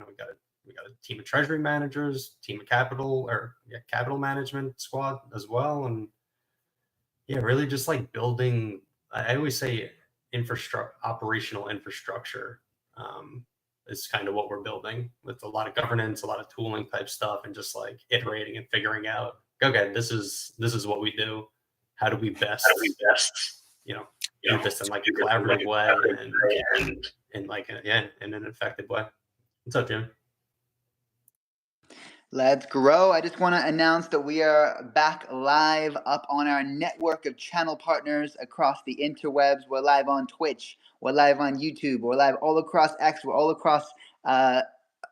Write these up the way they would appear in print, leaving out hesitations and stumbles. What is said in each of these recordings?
we got a team of treasury managers, team of capital management squad as well, and yeah, really just like building. I always say operational infrastructure is kind of what we're building, with a lot of governance, a lot of tooling type stuff, and just like iterating and figuring out, okay, this is what we do. How do we best, do this in like a collaborative way and like in an effective way. What's up, Jim? Let's grow. I just want to announce that we are back live up on our network of channel partners across the interwebs. We're live on Twitch. We're live on YouTube. We're live all across X. We're all across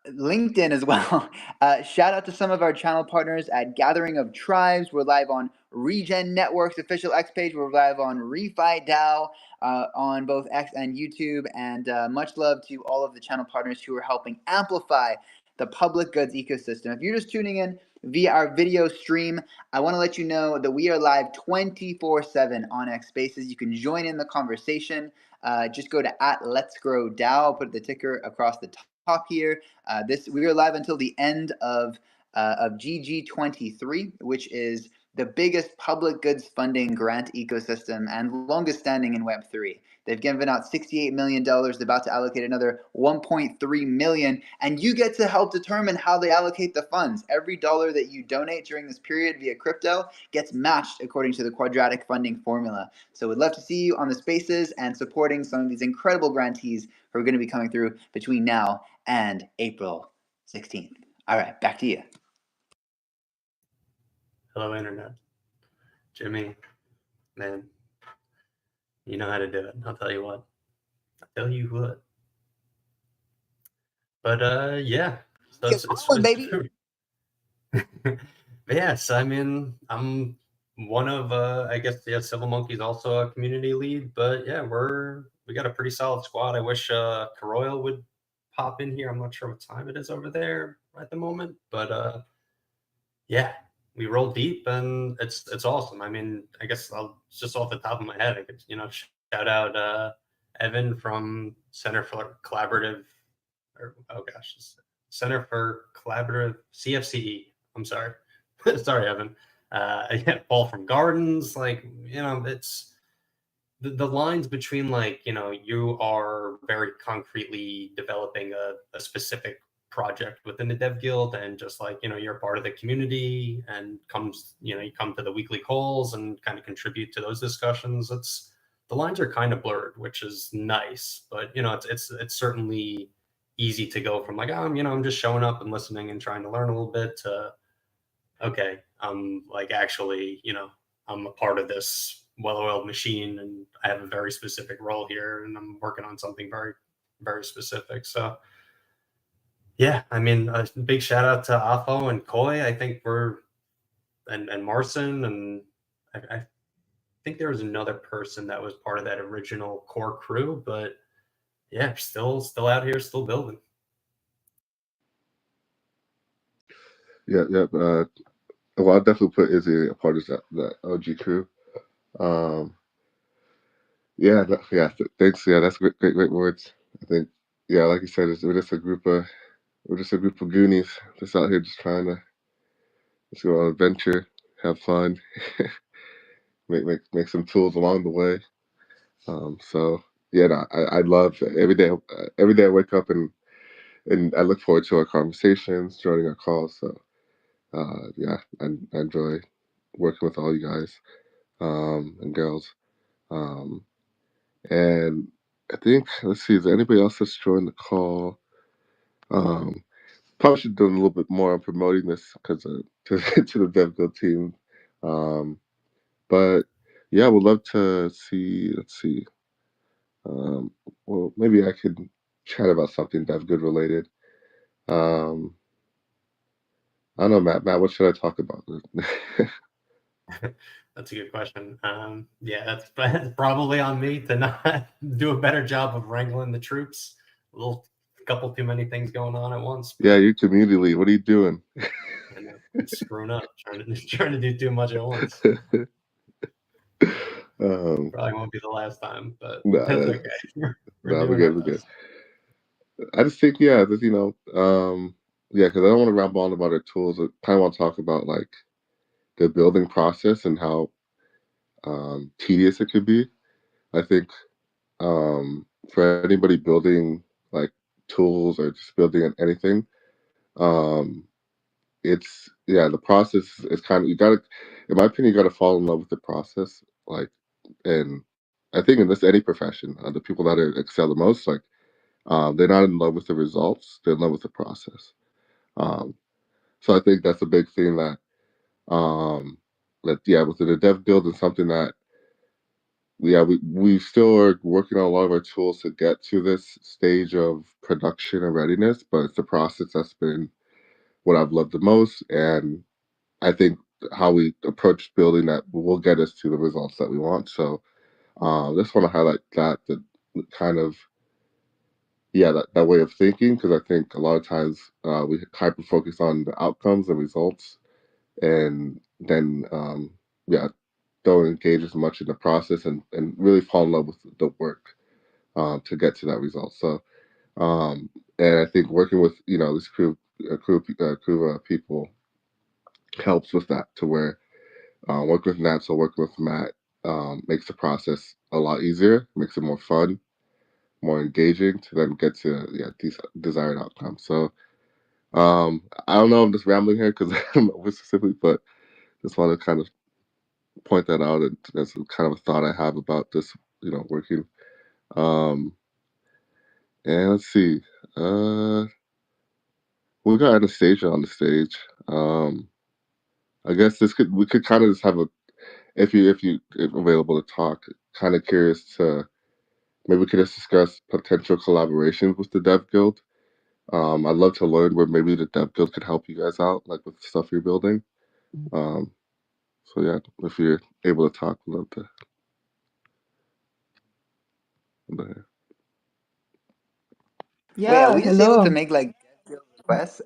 LinkedIn as well. Shout out to some of our channel partners at Gathering of Tribes. We're live on Regen Network's official X page. We're live on Refi DAO on both X and YouTube. And much love to all of the channel partners who are helping amplify the public goods ecosystem. If you're just tuning in via our video stream, I want to let you know that we are live 24/7 on X Spaces. You can join in the conversation. Just go to @Let'sGrowDAO. I'll put the ticker across the top here. We are live until the end of GG23, which is the biggest public goods funding grant ecosystem and longest standing in Web3. They've given out $68 million. They're about to allocate another $1.3 million. And you get to help determine how they allocate the funds. Every dollar that you donate during this period via crypto gets matched according to the quadratic funding formula. So we'd love to see you on the spaces and supporting some of these incredible grantees who are going to be coming through between now and April 16th. All right, back to you. Hello, Internet. Jimmy, man. You know how to do it. I'll tell you what. But yeah. So baby. Yes, I mean, I'm one of I guess Civil Monkey's also a community lead, but yeah, we got a pretty solid squad. I wish Karoil would pop in here. I'm not sure what time it is over there at the moment, but yeah. We roll deep, and it's awesome. I mean, I guess just off the top of my head, I could shout out Evan from Center for Collaborative CFCE. I'm sorry, sorry, Evan. Yeah, Paul from Gardens. Like, it's the lines between you are very concretely developing a specific project within the dev guild, and just you're part of the community, and you come to the weekly calls and kind of contribute to those discussions. The lines are kind of blurred, which is nice, but it's certainly easy to go from I'm just showing up and listening and trying to learn a little bit to okay, I'm actually I'm a part of this well-oiled machine, and I have a very specific role here, and I'm working on something very, very specific. So yeah, I mean, a big shout out to Afo and Koi. I think and Marcin, and I think there was another person that was part of that original core crew, but yeah, still out here, still building. Yeah. Well, I'll definitely put Izzy a part of that OG crew. Thanks. Yeah, that's great words. I think, yeah, like you said, we're just a group of Goonies just out here just trying to just go on an adventure, have fun, make some tools along the way. So yeah, no, I love every day. Every day I wake up and I look forward to our conversations, joining our calls. So yeah, I enjoy working with all you guys and girls. And I think, let's see, is there anybody else that's joined the call? Probably should do a little bit more on promoting this because to the DevGuild team. But yeah, we'd love to see. Let's see. Well, maybe I could chat about something DevGuild related. I don't know, Matt, what should I talk about? That's a good question. Yeah, that's probably on me to not do a better job of wrangling the troops. A couple too many things going on at once. Yeah, you community lead. What are you doing? I know, screwing up, trying to do too much at once. Probably won't be the last time, but that's okay. We're good. I just think, yeah, that, yeah, because I don't want to ramble on about our tools. I kind of want to talk about like the building process and how tedious it could be. I think for anybody building like tools or just building anything, um, it's yeah, the process is kind of, you gotta, in my opinion, you gotta fall in love with the process. Like, and I think in this any profession, the people that excel the most, like, they're not in love with the results; they're in love with the process. Um, so I think that's a big thing that yeah, within the dev build is something that yeah, we still are working on a lot of our tools to get to this stage of production and readiness, but it's the process that's been what I've loved the most, and I think how we approach building that will get us to the results that we want. So just want to highlight that kind of yeah, that way of thinking, because I think a lot of times we hyper focus on the outcomes and results, and then yeah, don't engage as much in the process and really fall in love with the work to get to that result. So, and I think working with this crew of people helps with that to where working with Nat, so working with Matt makes the process a lot easier, makes it more fun, more engaging to then get to these desired outcomes. So I don't know, I'm just rambling here because I don't know what specifically, but just want to kind of point that out and as kind of a thought I have about this, working. Um, and let's see. Uh, we got Anastasia on the stage. Um, I guess we could kind of just have a if available to talk. Kind of curious to maybe we could just discuss potential collaborations with the Dev Guild. I'd love to learn where maybe the Dev Guild could help you guys out, like with the stuff you're building. Um, so yeah, if you're able to talk, we'd love to. Wait, are Yeah, we just able to hello. make like requests?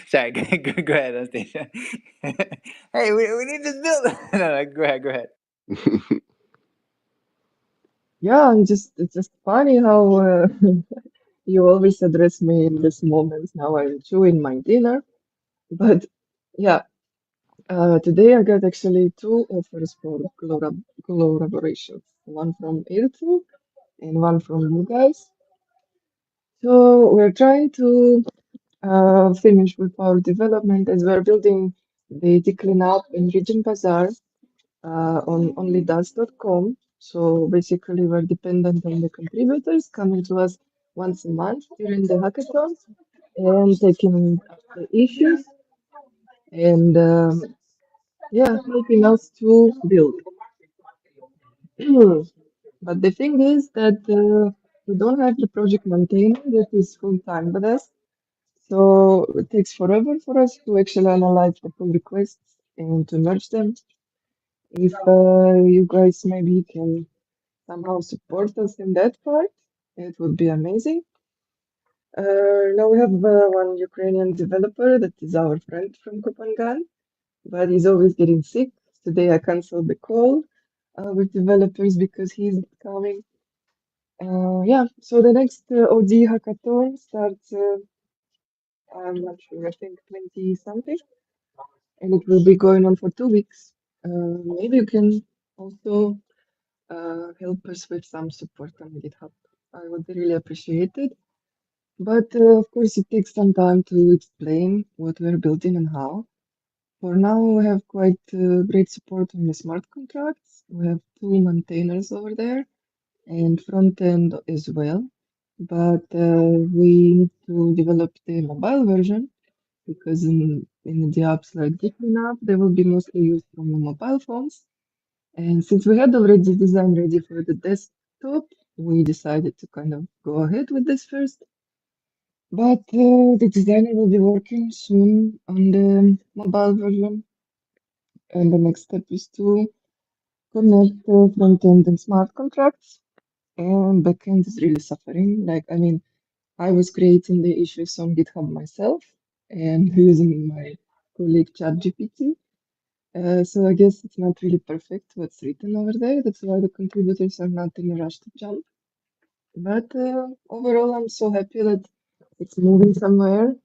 Sorry, go ahead, Anastasia. Hey, we need this build. No, go ahead, go ahead. Yeah, it's just funny how you always address me in this moment. Now I'm chewing my dinner. But yeah, today I got actually two offers for collaborations. One from Irtu and one from you guys. So we're trying to finish with our development as we're building the clean up in Region Bazaar on onlydust.com. So basically, we're dependent on the contributors coming to us once a month during the hackathons and taking up the issues and yeah, helping us to build. But the thing is that we don't have the project maintainer that is full time with us. So it takes forever for us to actually analyze the pull requests and to merge them. If you guys maybe can somehow support us in that part, it would be amazing. Now we have one Ukrainian developer that is our friend from Kopangan, but he's always getting sick. Today I canceled the call with developers because he's not coming. Yeah, so the next OD hackathon starts, I'm not sure, I think 20 something, and it will be going on for 2 weeks. Maybe you can also help us with some support on GitHub. I would really appreciate it. But of course, it takes some time to explain what we're building and how. For now, we have quite great support on the smart contracts. We have two maintainers over there and front end as well. But we need to develop the mobile version because in the apps like Gitcoin app, they will be mostly used from the mobile phones. And since we had already design ready for the desktop, we decided to kind of go ahead with this first. But the designer will be working soon on the mobile version, and the next step is to connect front-end and smart contracts. And backend is really suffering. Like, I mean, I was creating the issues on GitHub myself and using my colleague ChatGPT. So I guess it's not really perfect what's written over there. That's why the contributors are not in a rush to jump. But overall, I'm so happy that it's moving somewhere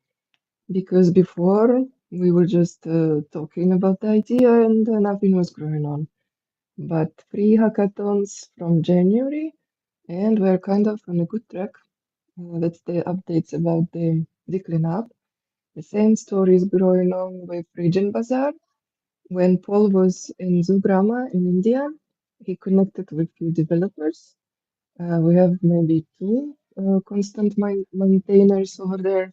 because before we were just talking about the idea and nothing was going on. But three hackathons from January, and we're kind of on a good track. That's the updates about the cleanup. The same story is going on with Region Bazaar. When Paul was in Zugrama in India, he connected with few developers. We have maybe two constant maintainers over there,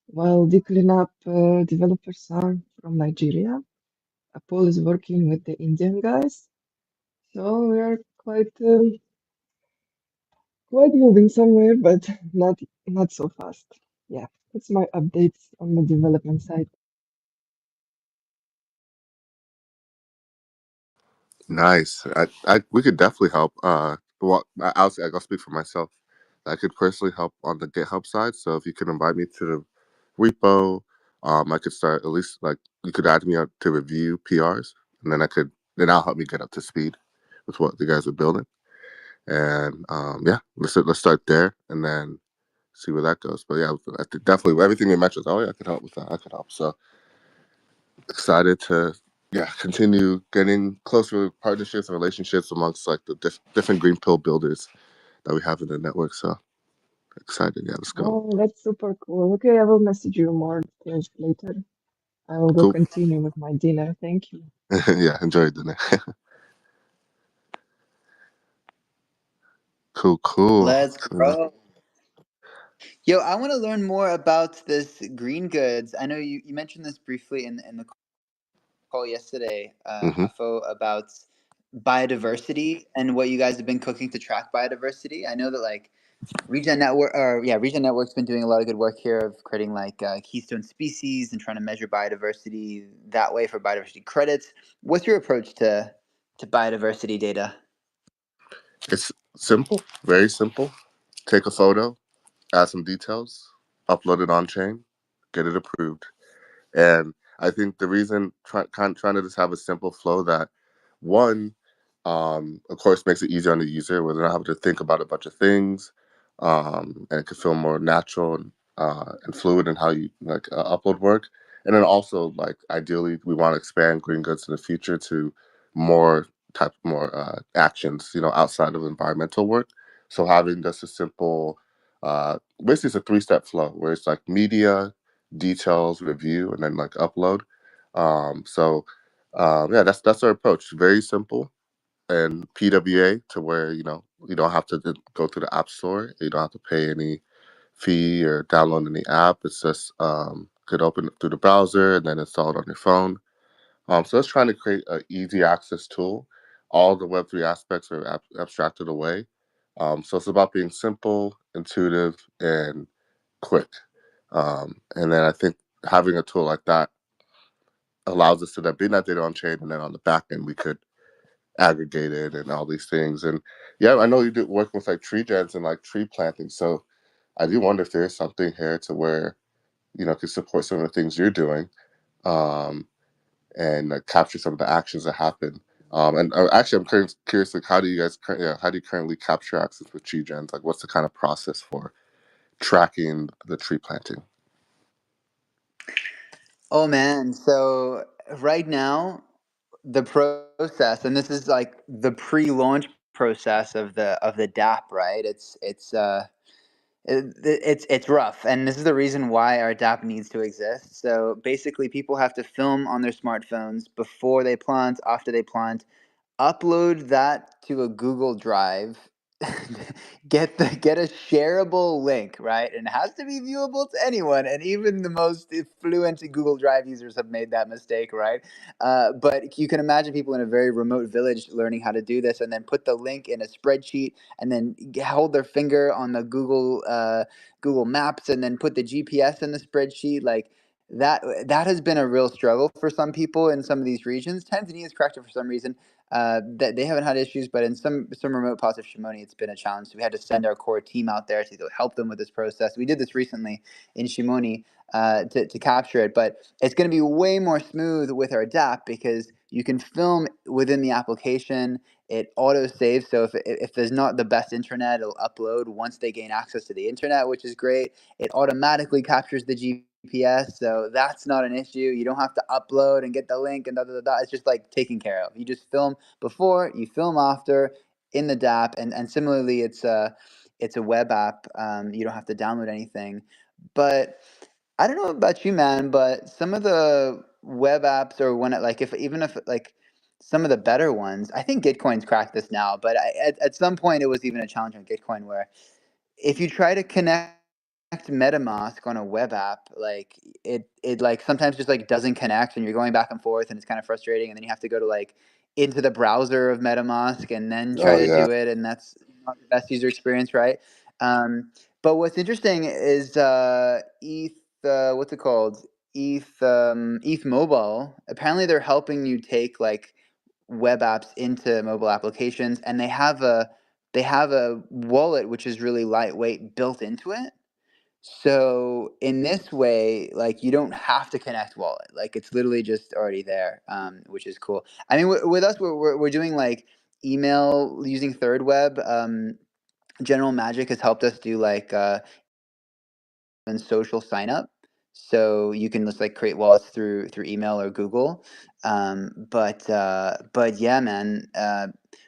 while the cleanup developers are from Nigeria. Paul is working with the Indian guys, so we are quite moving somewhere, but not so fast. Yeah, that's my updates on the development side. Nice. We could definitely help. Well, I'll speak for myself. I could personally help on the GitHub side. So if you could invite me to the repo, I could start at least like you could add me up to review PRs, and then I'll help me get up to speed with what the guys are building. And yeah, let's start there, and then see where that goes. But yeah, I think definitely everything you mentioned. Oh yeah, I could help with that. I could help. So excited to continue getting closer partnerships and relationships amongst like the different green pill builders that we have in the network. So excited. Yeah, let's go. Oh, that's super cool. Okay, I will message you more details later. I will go Cool. continue with my dinner. Thank you. Yeah, enjoy dinner. Cool. Let's go. Yo, I want to learn more about this green goods. I know you mentioned this briefly in the call yesterday, Mm-hmm. Afo, about biodiversity and what you guys have been cooking to track biodiversity. I know that like Regen Network's been doing a lot of good work here of creating like keystone species and trying to measure biodiversity that way for biodiversity credits. What's your approach to biodiversity data? It's simple, very simple. Take a photo, add some details, upload it on chain, get it approved. And I think the reason trying to just have a simple flow that one, of course, makes it easier on the user where they're not having to think about a bunch of things, and it can feel more natural and fluid in how you like upload work. And then also, like ideally, we want to expand green goods in the future to more more actions, outside of environmental work. So having just a simple, basically, it's a three-step flow where it's like media, details, review, and then like upload. So yeah, that's our approach. Very simple and PWA to where you don't have to go to the app store. You don't have to pay any fee or download any app. It's just could open it through the browser and then install it on your phone. So let's trying to create an easy access tool. All the Web3 aspects are abstracted away. So it's about being simple, intuitive, and quick. And then I think having a tool like that allows us to then bring that data on chain, and then on the back end we could aggregate it and all these things. And yeah, I know you do work with like tree gens and like tree planting. So I do wonder if there's something here to where could support some of the things you're doing, um, and capture some of the actions that happen. And actually, I'm curious, like, how do you currently capture access with tree gens? Like, what's the kind of process for tracking the tree planting? Oh man, so right now the process, and this is like the pre-launch process of the DApp, right? It's rough, and this is the reason why our DApp needs to exist. So basically, people have to film on their smartphones before they plant, after they plant, upload that to a Google Drive, get a shareable link, right? And it has to be viewable to anyone, and even the most fluent Google Drive users have made that mistake, right? But you can imagine people in a very remote village learning how to do this, and then put the link in a spreadsheet, and then hold their finger on the Google Maps, and then put the GPS in the spreadsheet, like. That has been a real struggle for some people in some of these regions. Tanzania's cracked it for some reason. That they haven't had issues, but in some remote parts of Shimoni, it's been a challenge. So we had to send our core team out there to go help them with this process. We did this recently in Shimoni to capture it, but it's going to be way more smooth with our DApp because You can film within the application. It auto saves, so if there's not the best internet, it'll upload once they gain access to the internet, which is great. It automatically captures the GPS, so that's not an issue. You don't have to upload and get the link and da da da da. It's just like taken care of. You just film before, you film after in the DApp, and similarly, it's a web app. You don't have to download anything, but I don't know about you, man, but some of the web apps, or when it, like, if even if like some of the better ones, I think Gitcoin's cracked this now, but at some point it was even a challenge on Gitcoin where if you try to connect MetaMask on a web app, like it like sometimes just like doesn't connect, and you're going back and forth, and it's kind of frustrating. And then you have to go to like into the browser of MetaMask and then try Oh to yeah. do it, and that's not the best user experience, right? But what's interesting is ETH. What's it called? ETH Mobile. Apparently, they're helping you take like web apps into mobile applications, and they have a wallet which is really lightweight built into it. So in this way, like you don't have to connect wallet. Like it's literally just already there, which is cool. I mean, with us, we're doing like email using Third Web. General Magic has helped us do like and social sign up, so you can just like create wallets through email or Google. But yeah, man,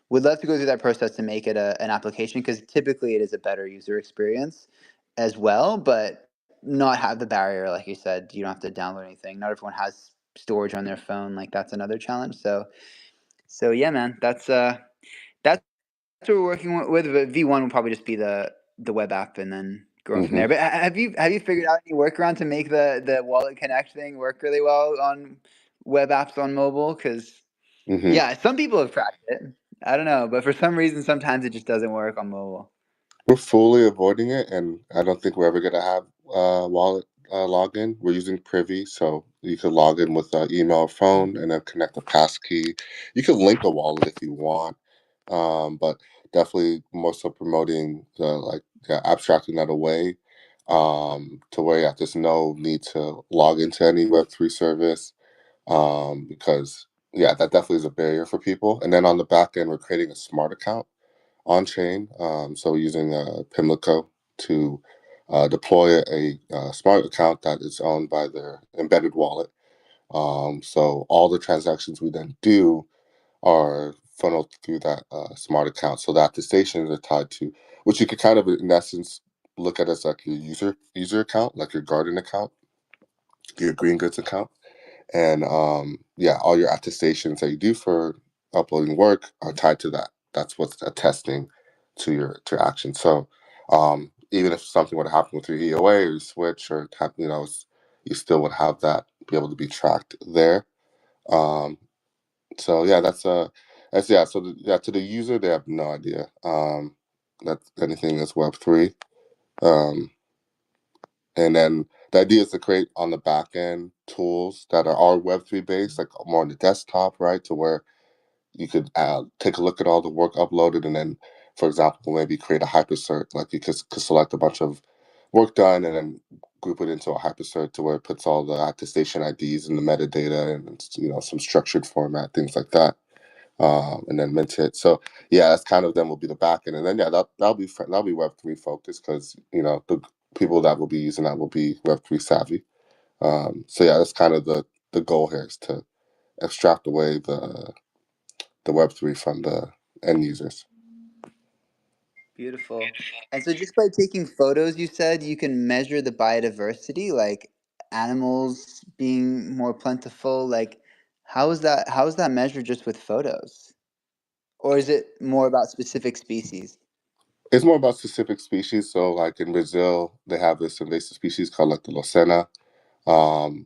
would love to go through that process to make it an application, because typically it is a better user experience as well, but not have the barrier like you said. You don't have to download anything. Not everyone has storage on their phone. Like that's another challenge. So yeah, man, that's what we're working with. But V1 will probably just be the web app, and then growing from hmm there. But have you figured out any workaround to make the wallet connect thing work really well on web apps on mobile? Because hmm yeah, some people have cracked it. I don't know, but for some reason, sometimes it just doesn't work on mobile. We're fully avoiding it, and I don't think we're ever gonna have wallet login. We're using Privy, so you could log in with email or phone, and then connect a passkey. You could link a wallet if you want, but definitely more so promoting the abstracting that away, to where yeah, there's no need to log into any Web3 service, because yeah, that definitely is a barrier for people. And then on the back end, we're creating a smart account on chain. So using Pimlico to deploy a smart account that is owned by their embedded wallet. So all the transactions we then do are funneled through that smart account. So the attestations are tied to, which you could kind of, in essence, look at as like your user account, like your garden account, your green goods account. And yeah, all your attestations that you do for uploading work are tied to that. That's what's attesting to your action. So even if something would happen with your EOA or your switch or you still would have that be able to be tracked there. Um, so yeah, that's yeah. So yeah, to the user, they have no idea that anything is Web3. Um, and then the idea is to create on the back end tools that are all Web3 based, like more on the desktop, right? To where you could take a look at all the work uploaded, and then, for example, maybe create a hypercert. Like you could select a bunch of work done and then group it into a hypercert to where it puts all the attestation IDs and the metadata and some structured format, things like that, and then mint it. So yeah, that's kind of then will be the back end, and then yeah, that'll be Web3 focused, because the people that will be using that will be Web3 savvy. So yeah, that's kind of the goal here, is to extract away the Web3 from the end users. Beautiful. And so just by taking photos, you said you can measure the biodiversity, like animals being more plentiful. Like how is that measured just with photos? Or is it more about specific species? It's more about specific species. So like in Brazil, they have this invasive species called like the Lucena.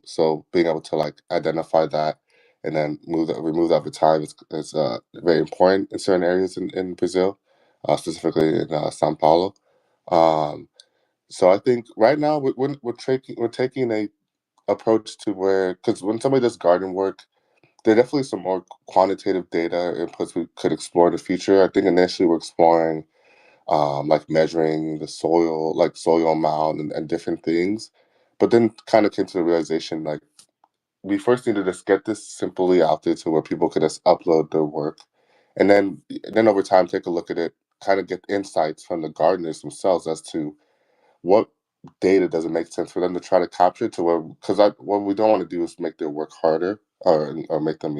So being able to like identify that and then remove that over time is very important in certain areas in Brazil, specifically in Sao Paulo. Um, so I think right now we're taking a approach to where, because when somebody does garden work, there are definitely some more quantitative data inputs we could explore in the future. I think initially we're exploring like measuring the soil, like soil amount and different things, but then kind of came to the realization like we first need to just get this simply out there to where people can just upload their work, and then over time take a look at it, kind of get insights from the gardeners themselves as to what data does it make sense for them to try to capture to where, because what we don't want to do is make their work harder, or make them,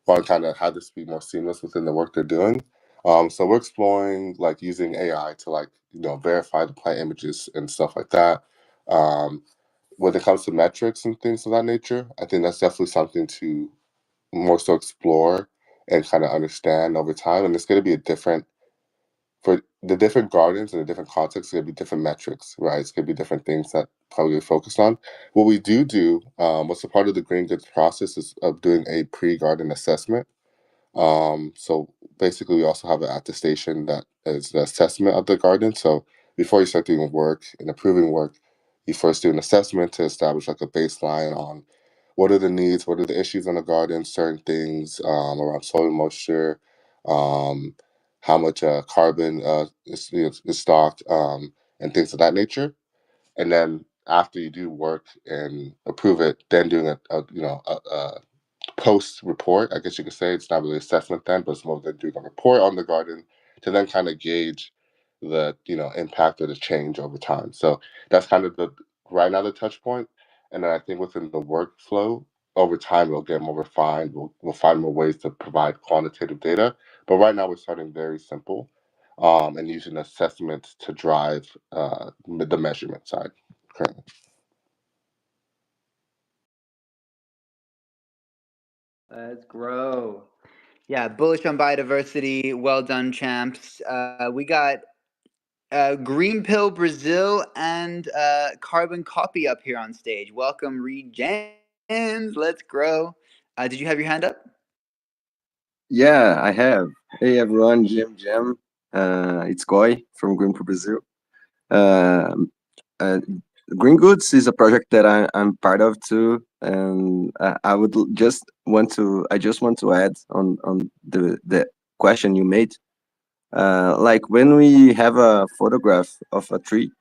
want to kind of have this be more seamless within the work they're doing. So we're exploring like using AI to like verify the plant images and stuff like that. Um, when it comes to metrics and things of that nature, I think that's definitely something to more so explore and kind of understand over time. And it's going to be a different for the different gardens and the different contexts. It's going to be different metrics, right? It's going to be different things that probably focused on. What we do, what's a part of the green goods process is of doing a pre-garden assessment. So basically, we also have an attestation that is the assessment of the garden. So before you start doing work and approving work, you first do an assessment to establish like a baseline on what are the needs, what are the issues in the garden, certain things around soil moisture, um, how much carbon is stocked, and things of that nature. And then after you do work and approve it, then doing a post report. I guess you could say it's not really assessment then, but it's more than doing a report on the garden to then kind of gauge the impact of the change over time. So that's kind of the right now the touch point. And then I think within the workflow over time it'll get more refined. We'll find more ways to provide quantitative data. But right now we're starting very simple, and using assessments to drive the measurement side currently. Let's grow. Yeah, bullish on biodiversity. Well done, champs. We got Green Pill Brazil and Carbon Copy up here on stage. Welcome, Regens. Let's grow. Did you have your hand up? Yeah, I have. Hey everyone, Jim. It's Goy from Green for Brazil. Um uh, Green Goods is a project that I'm part of too, and I just want to add on the question you made. Like when we have a photograph of a tree,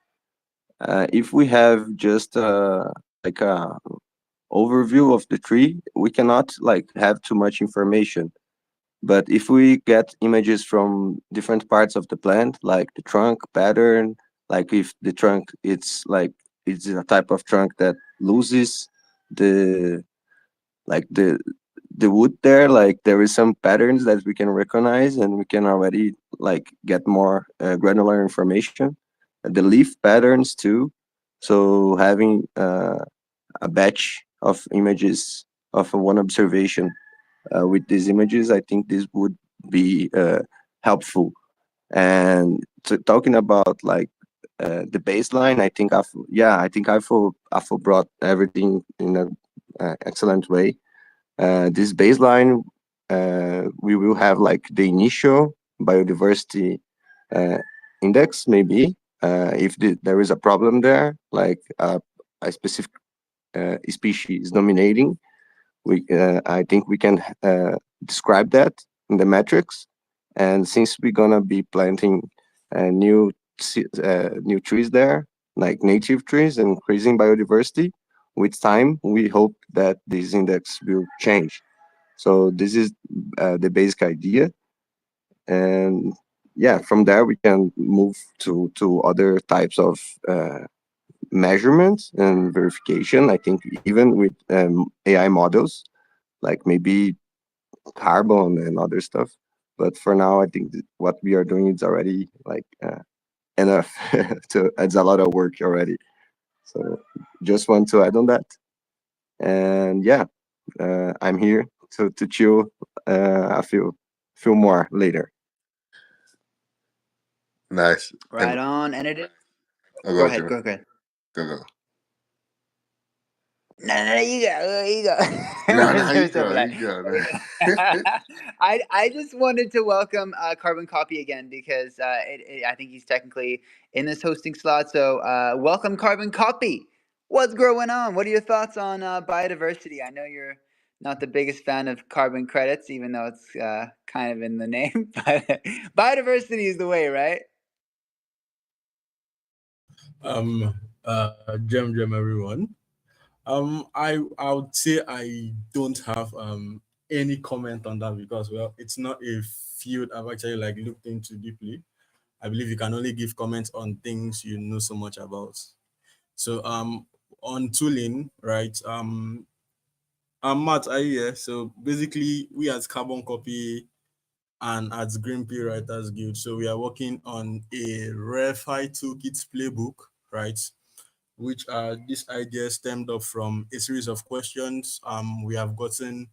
if we have just like a overview of the tree, we cannot like have too much information. But if we get images from different parts of the plant, like the trunk pattern, like if the trunk it's a type of trunk that loses the like the wood there, like there is some patterns that we can recognize and we can already like get more granular information. The leaf patterns too. So having a batch of images of one observation with these images, I think this would be helpful. And talking about like the baseline, I think I've brought everything in a excellent way. This baseline, we will have like the initial biodiversity uh, index, maybe if there is a problem there, like a specific species dominating. I think we can describe that in the metrics. And since we're gonna be planting new trees there, like native trees, and increasing biodiversity, with time we hope that this index will change. So this is the basic idea, and yeah, from there we can move to other types of measurements and verification. I think even with AI models, like maybe carbon and other stuff. But for now, I think what we are doing is already like enough. It's a lot of work already. So just want to add on that. And yeah, I'm here to chill a few more later. Nice. Right And on. And it is. I'll Go go, ahead. Jimmy. Go ahead. Go. No, you go. No, You're you so go. polite. You go, man. I just wanted to welcome Carbon Copy again because I think he's technically in this hosting slot. So welcome, Carbon Copy. What's going on? What are your thoughts on biodiversity? I know you're not the biggest fan of carbon credits, even though it's kind of in the name. But biodiversity is the way, right? Jam everyone. I would say I don't have any comment on that because well, it's not a field I've actually like looked into deeply. I believe you can only give comments on things you know so much about. So on tooling, right? Matt, are you here? So basically, we as Carbon Copy and as Green Pea Writers Guild, so we are working on a ReFi toolkit playbook, right? Which this idea stemmed up from a series of questions we have gotten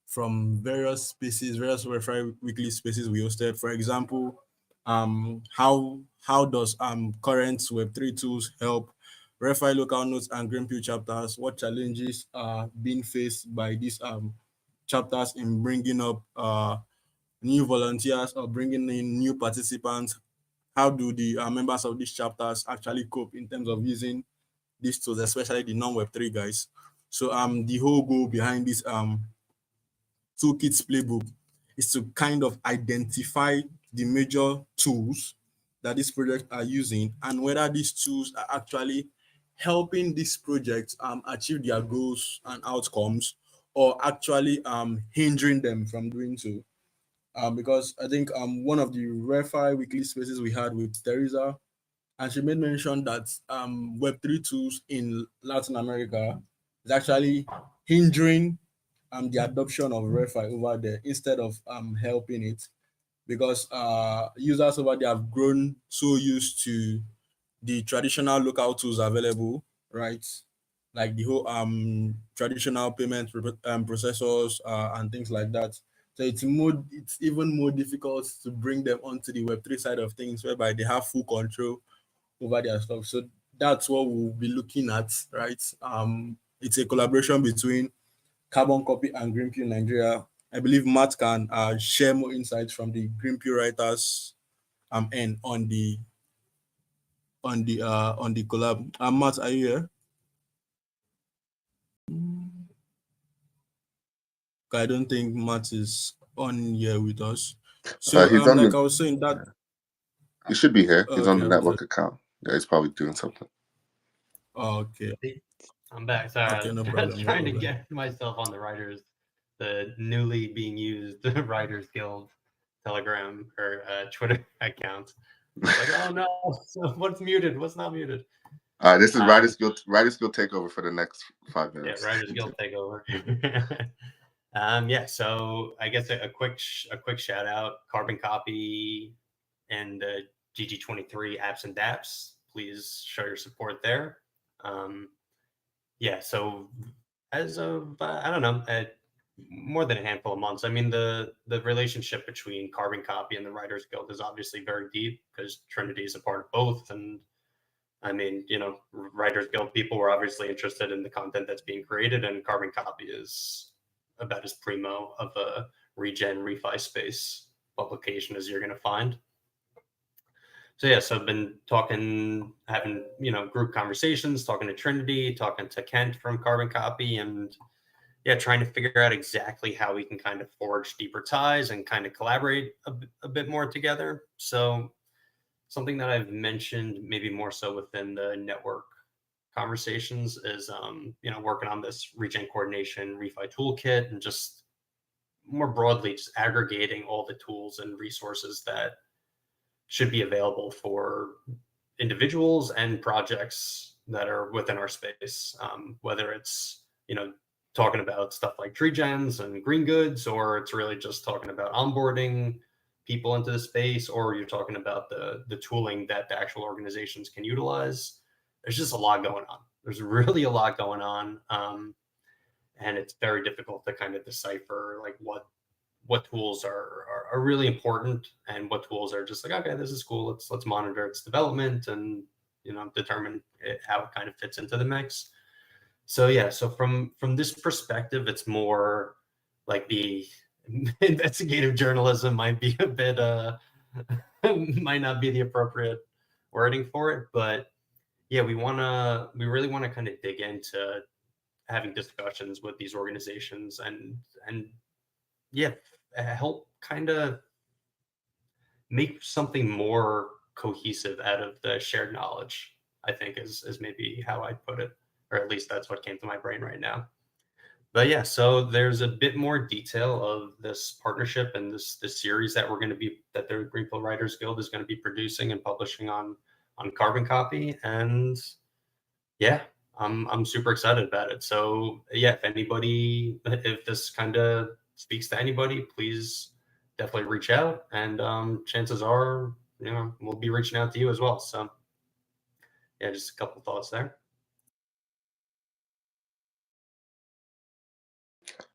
from various spaces, various ReFi weekly spaces we hosted. For example, how does current Web3 tools help ReFi local nodes and Green Pea chapters? What challenges are being faced by these chapters in bringing up new volunteers or bringing in new participants? How do the members of these chapters actually cope in terms of using these tools, especially the non-Web3 guys? So the whole goal behind this toolkits playbook is to kind of identify the major tools that these projects are using and whether these tools are actually helping this project achieve their goals and outcomes or actually hindering them from doing so. Because I think one of the ReFi weekly spaces we had with Teresa, and she made mention that Web3 tools in Latin America is actually hindering the adoption of ReFi over there instead of helping it because users over there have grown so used to the traditional local tools available, right? Like the whole traditional payment processors and things like that. So it's even more difficult to bring them onto the Web3 side of things, whereby they have full control over their stuff. So that's what we'll be looking at, right? It's a collaboration between Carbon Copy and Green Pea Nigeria. I believe Matt can share more insights from the Green Pea writers end on the collab. Matt, are you here? I don't think Matt is on here with us. So He's on like the. I was saying that He should be here. He's on okay, the okay, network account. Yeah, he's probably doing something. okay, I'm back. Sorry, okay, no I was problem, no trying to problem. get myself on the newly being used Writers Guild Telegram or Twitter account. Like, oh no, what's muted? What's not muted? This is Writers Guild takeover for the next 5 minutes. Yeah, Writers Guild takeover. Yeah, so I guess a quick shout out, Carbon Copy and GG23 apps and dApps. Please show your support there. Yeah, so as of I don't know, more than a handful of months. I mean, the relationship between Carbon Copy and the Writers Guild is obviously very deep because Trinity is a part of both. And I mean, Writers Guild people were obviously interested in the content that's being created, and Carbon Copy is about as primo of a regen refi space publication as you're going to find. So yeah, so I've been having group conversations, talking to Trinity, talking to Kent from Carbon Copy, and yeah, trying to figure out exactly how we can kind of forge deeper ties and kind of collaborate a bit more together. So something that I've mentioned maybe more so within the network conversations is working on this regen coordination refi toolkit and just more broadly just aggregating all the tools and resources that should be available for individuals and projects that are within our space, whether it's talking about stuff like tree gens and green goods, or it's really just talking about onboarding people into the space, or you're talking about the tooling that the actual organizations can utilize. There's just a lot going on. There's really a lot going on, and it's very difficult to kind of decipher like what tools are really important and what tools are just like, okay, this is cool, let's monitor its development and determine how it kind of fits into the mix. So yeah, so from this perspective, it's more like the investigative journalism might be a bit might not be the appropriate wording for it, but yeah, we really want to kind of dig into having discussions with these organizations and yeah, help kind of make something more cohesive out of the shared knowledge, I think is maybe how I'd put it. or at least that's what came to my brain right now. But yeah, so there's a bit more detail of this partnership and this series that that the Greenfield Writers Guild is going to be producing and publishing on Carbon Copy, and yeah, I'm super excited about it. So yeah, if this kind of speaks to anybody, please definitely reach out, and chances are, we'll be reaching out to you as well. So yeah, just a couple thoughts there.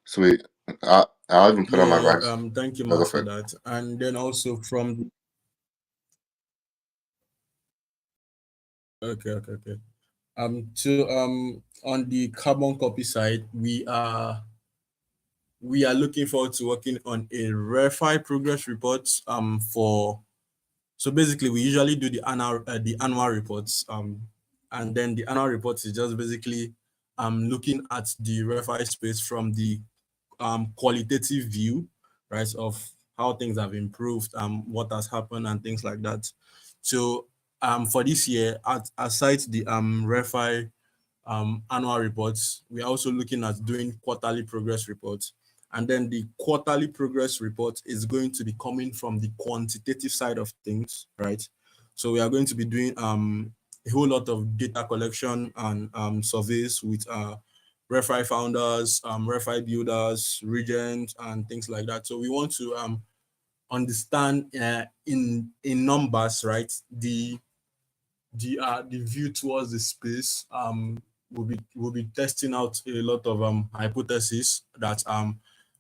Sweet. I'll even put on my Yeah, rights. thank you, Go Matt, for for it. that. And then also from okay. So on the Carbon Copy side, we are looking forward to working on a REFI progress report for. So basically, we usually do the annual reports, and then the annual report is just basically looking at the REFI space from the qualitative view, right, of how things have improved, what has happened, and things like that. So for this year, aside the REFI annual reports, we are also looking at doing quarterly progress reports. And then the quarterly progress report is going to be coming from the quantitative side of things, right? So we are going to be doing a whole lot of data collection and surveys with REFI founders, REFI builders, regents, and things like that. So we want to understand in numbers, right, the view towards the space. We'll be testing out a lot of hypotheses that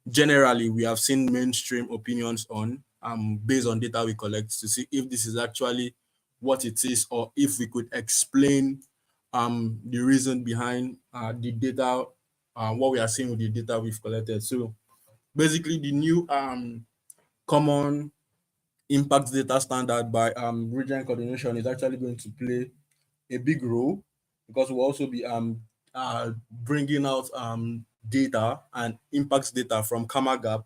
generally we have seen mainstream opinions on based on data we collect to see if this is actually what it is, or if we could explain the reason behind the data, what we are seeing with the data we've collected. So basically the new common impact data standard by region coordination is actually going to play a big role, because we'll also be bringing out data and impacts data from Kamagap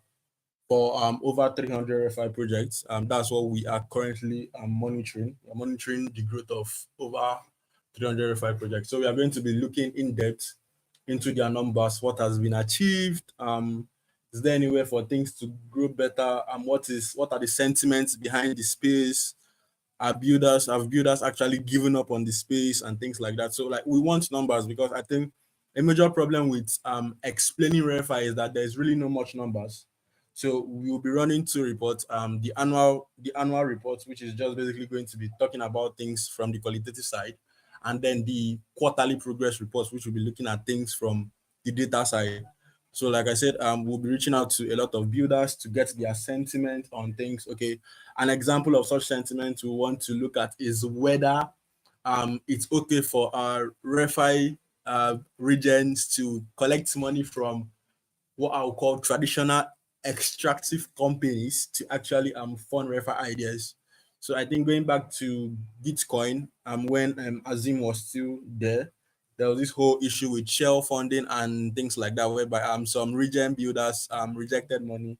for over 300 FI projects. That's what we are currently monitoring. We're monitoring the growth of over 300 FI projects. So we are going to be looking in depth into their numbers, what has been achieved, is there anywhere for things to grow better, and what are the sentiments behind the space? Have builders actually given up on the space and things like that? So like we want numbers, because I think a major problem with explaining REFI is that there's really no much numbers. So we will be running two reports, the annual report, which is just basically going to be talking about things from the qualitative side, and then the quarterly progress reports, which will be looking at things from the data side. So like I said, we'll be reaching out to a lot of builders to get their sentiment on things. Okay, an example of such sentiment we want to look at is whether it's okay for our REFI regions to collect money from what I'll call traditional extractive companies to actually fund REFI ideas. So I think going back to Gitcoin, when Azim was still there was this whole issue with shell funding and things like that, whereby some region builders rejected money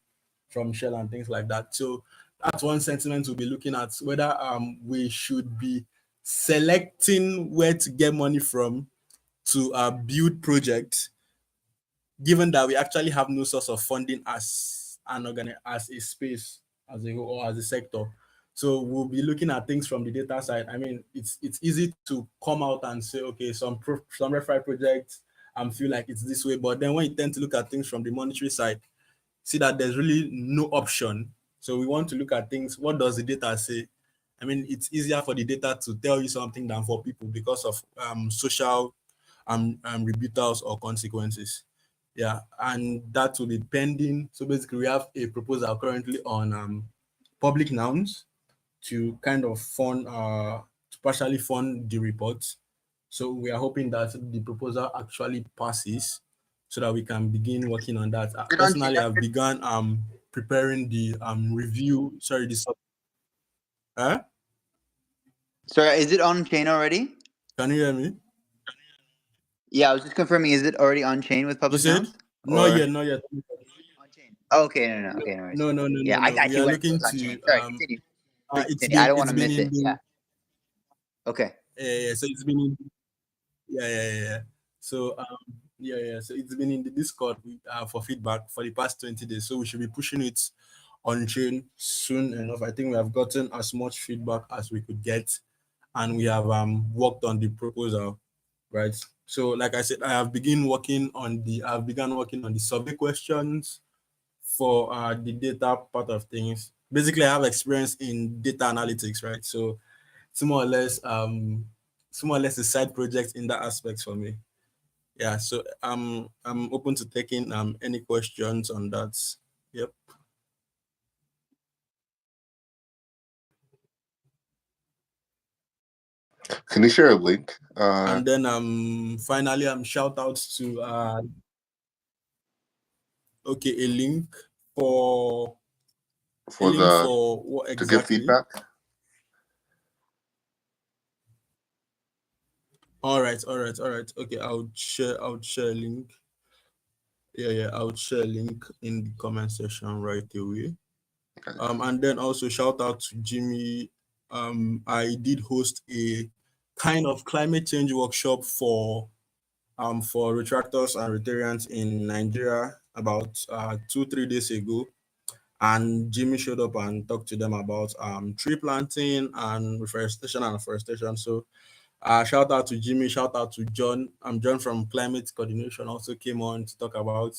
from Shell and things like that. So that's one sentiment we'll be looking at, whether we should be selecting where to get money from to build projects, given that we actually have no source of funding as as a space, as a whole, or as a sector. So we'll be looking at things from the data side. I mean, it's easy to come out and say, okay, some REFI projects feel like it's this way, but then when you tend to look at things from the monetary side, see that there's really no option. So we want to look at things. What does the data say? I mean, it's easier for the data to tell you something than for people, because of social rebuttals or consequences. Yeah, and that will be pending. So basically, we have a proposal currently on public nouns to kind of to partially fund the report. So we are hoping that the proposal actually passes, so that we can begin working on that. Personally, I've begun preparing the review. Sorry, the huh? Sorry, is it on chain already? Can you hear me? Yeah, I was just confirming. Is it already on chain with You public said nouns? not yet, not yet. On chain. Oh, okay, no. Okay, no worries. No. Yeah, I We see are when it looking goes on to chain. Sorry, continue. Please it's continue. I don't want to been miss in it. the Yeah. Okay. so it's been in, yeah. So yeah. So it's been in the Discord for feedback for the past 20 days. So we should be pushing it on chain soon enough. I think we have gotten as much feedback as we could get, and we have worked on the proposal, right? So like I said, I've begun working on the survey questions for the data part of things. Basically, I have experience in data analytics, right? So it's more or less a side project in that aspect for me. Yeah, so I'm open to taking any questions on that. Yep. Can you share a link? And then finally shout outs to okay, a link for what to give exactly? feedback. All right. Okay, I'll share a link. Yeah, I'll share a link in the comment section right away. Okay. And then also shout out to Jimmy. I did host a kind of climate change workshop for retractors and Rotarians in Nigeria about 2-3 days ago. And Jimmy showed up and talked to them about tree planting and reforestation and afforestation. So shout out to Jimmy, shout out to John. John from Climate Coordination also came on to talk about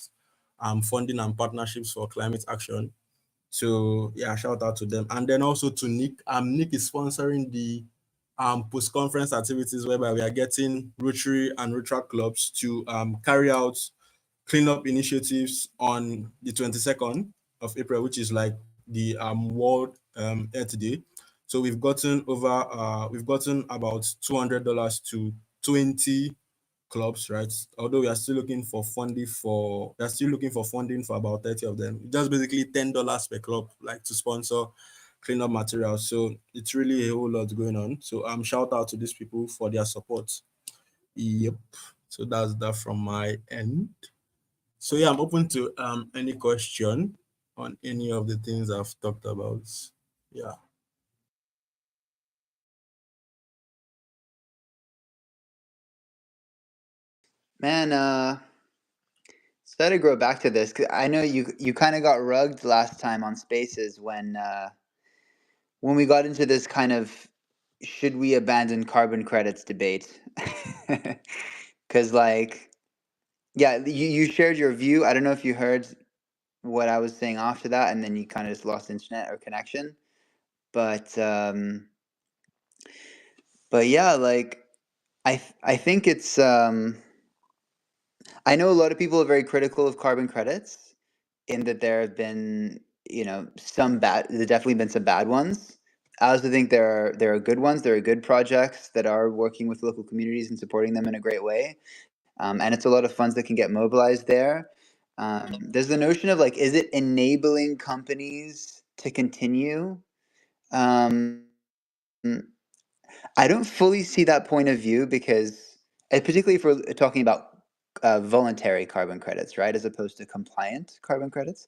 funding and partnerships for climate action. So yeah, shout out to them. And then also to Nick. Nick is sponsoring the post-conference activities whereby we are getting Rotary and Rotary clubs to carry out cleanup initiatives on the 22nd of April, which is like the World Earth Day. So we've gotten about $200 to 20 clubs, right? Although we are still looking for funding for about 30 of them. Just basically $10 per club, like to sponsor cleanup materials. So it's really a whole lot going on. So shout out to these people for their support. Yep. So that's that from my end. So yeah, I'm open to any question on any of the things I've talked about. Yeah. Man, so to go back to this, 'cause I know you kind of got rugged last time on Spaces when we got into this kind of should we abandon carbon credits debate. Because like, yeah, you shared your view. I don't know if you heard what I was saying after that, and then you kind of just lost internet or connection. But yeah, like I think it's I know a lot of people are very critical of carbon credits in that there have been, there's definitely been some bad ones. I also think there are good ones. There are good projects that are working with local communities and supporting them in a great way. And it's a lot of funds that can get mobilized there. There's the notion of like, is it enabling companies to continue? Um, I don't fully see that point of view because, particularly if we're talking about voluntary carbon credits, right, as opposed to compliant carbon credits.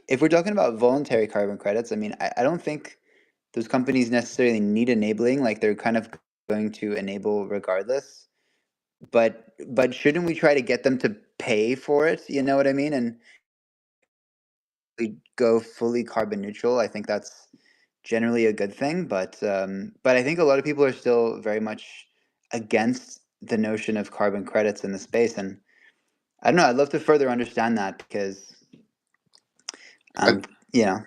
If we're talking about voluntary carbon credits, I mean, I don't think those companies necessarily need enabling. Like they're kind of going to enable regardless. But shouldn't we try to get them to pay for it? You know what I mean? And we go fully carbon neutral. I think that's generally a good thing. But I think a lot of people are still very much against the notion of carbon credits in the space. And I don't know. I'd love to further understand that because, I, you know,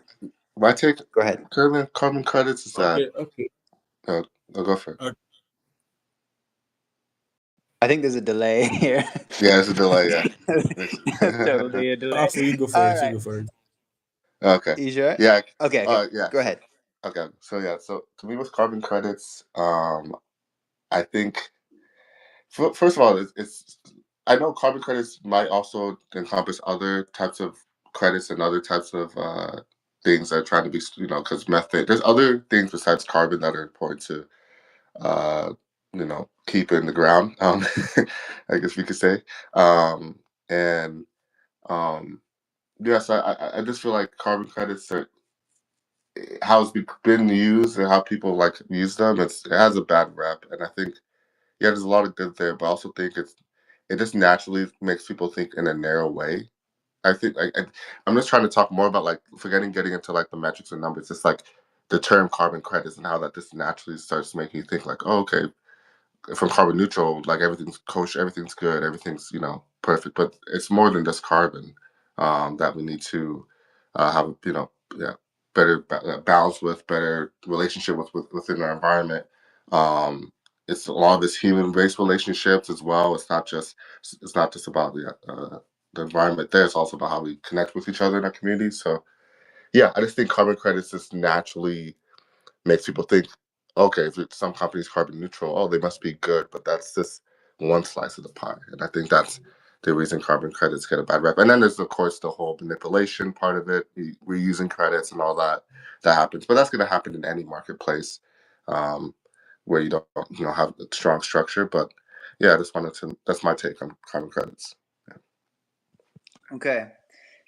my take go ahead. carbon credits is that. Okay. I'll go for it. I think there's a delay here. Yeah, there's a delay. Yeah. Totally a delay. So you go for All it. You right. go for it. Okay. You sure? Yeah. Okay. Yeah. Go ahead. Okay. So yeah. So to me, with carbon credits, I think first of all, it's I know carbon credits might also encompass other types of credits and other types of things that are trying to be, because methane. There's other things besides carbon that are important to, uh, keep in the ground. I guess we could say, and yes, I just feel like carbon credits are how it's been used and how people like use them. It has a bad rep, and I think there's a lot of good there, but I also think it just naturally makes people think in a narrow way. I think I'm just trying to talk more about like getting into like the metrics and numbers. It's like the term carbon credits and how that just naturally starts making you think like, oh, okay, from carbon neutral, like everything's kosher, everything's good, everything's perfect. But it's more than just carbon that we need to have better balance with, better relationship within our environment. It's a lot of this human-based relationships as well. It's not just about the environment there. It's also about how we connect with each other in our community. So yeah, I just think carbon credits just naturally makes people think, okay, if some company's carbon neutral, oh, they must be good, but that's just one slice of the pie. And I think that's the reason carbon credits get a bad rep. And then there's, of course, the whole manipulation part of it, reusing credits and all that happens. But that's going to happen in any marketplace where you don't have a strong structure. But yeah, I just wanted to, that's my take on carbon credits. Yeah. Okay.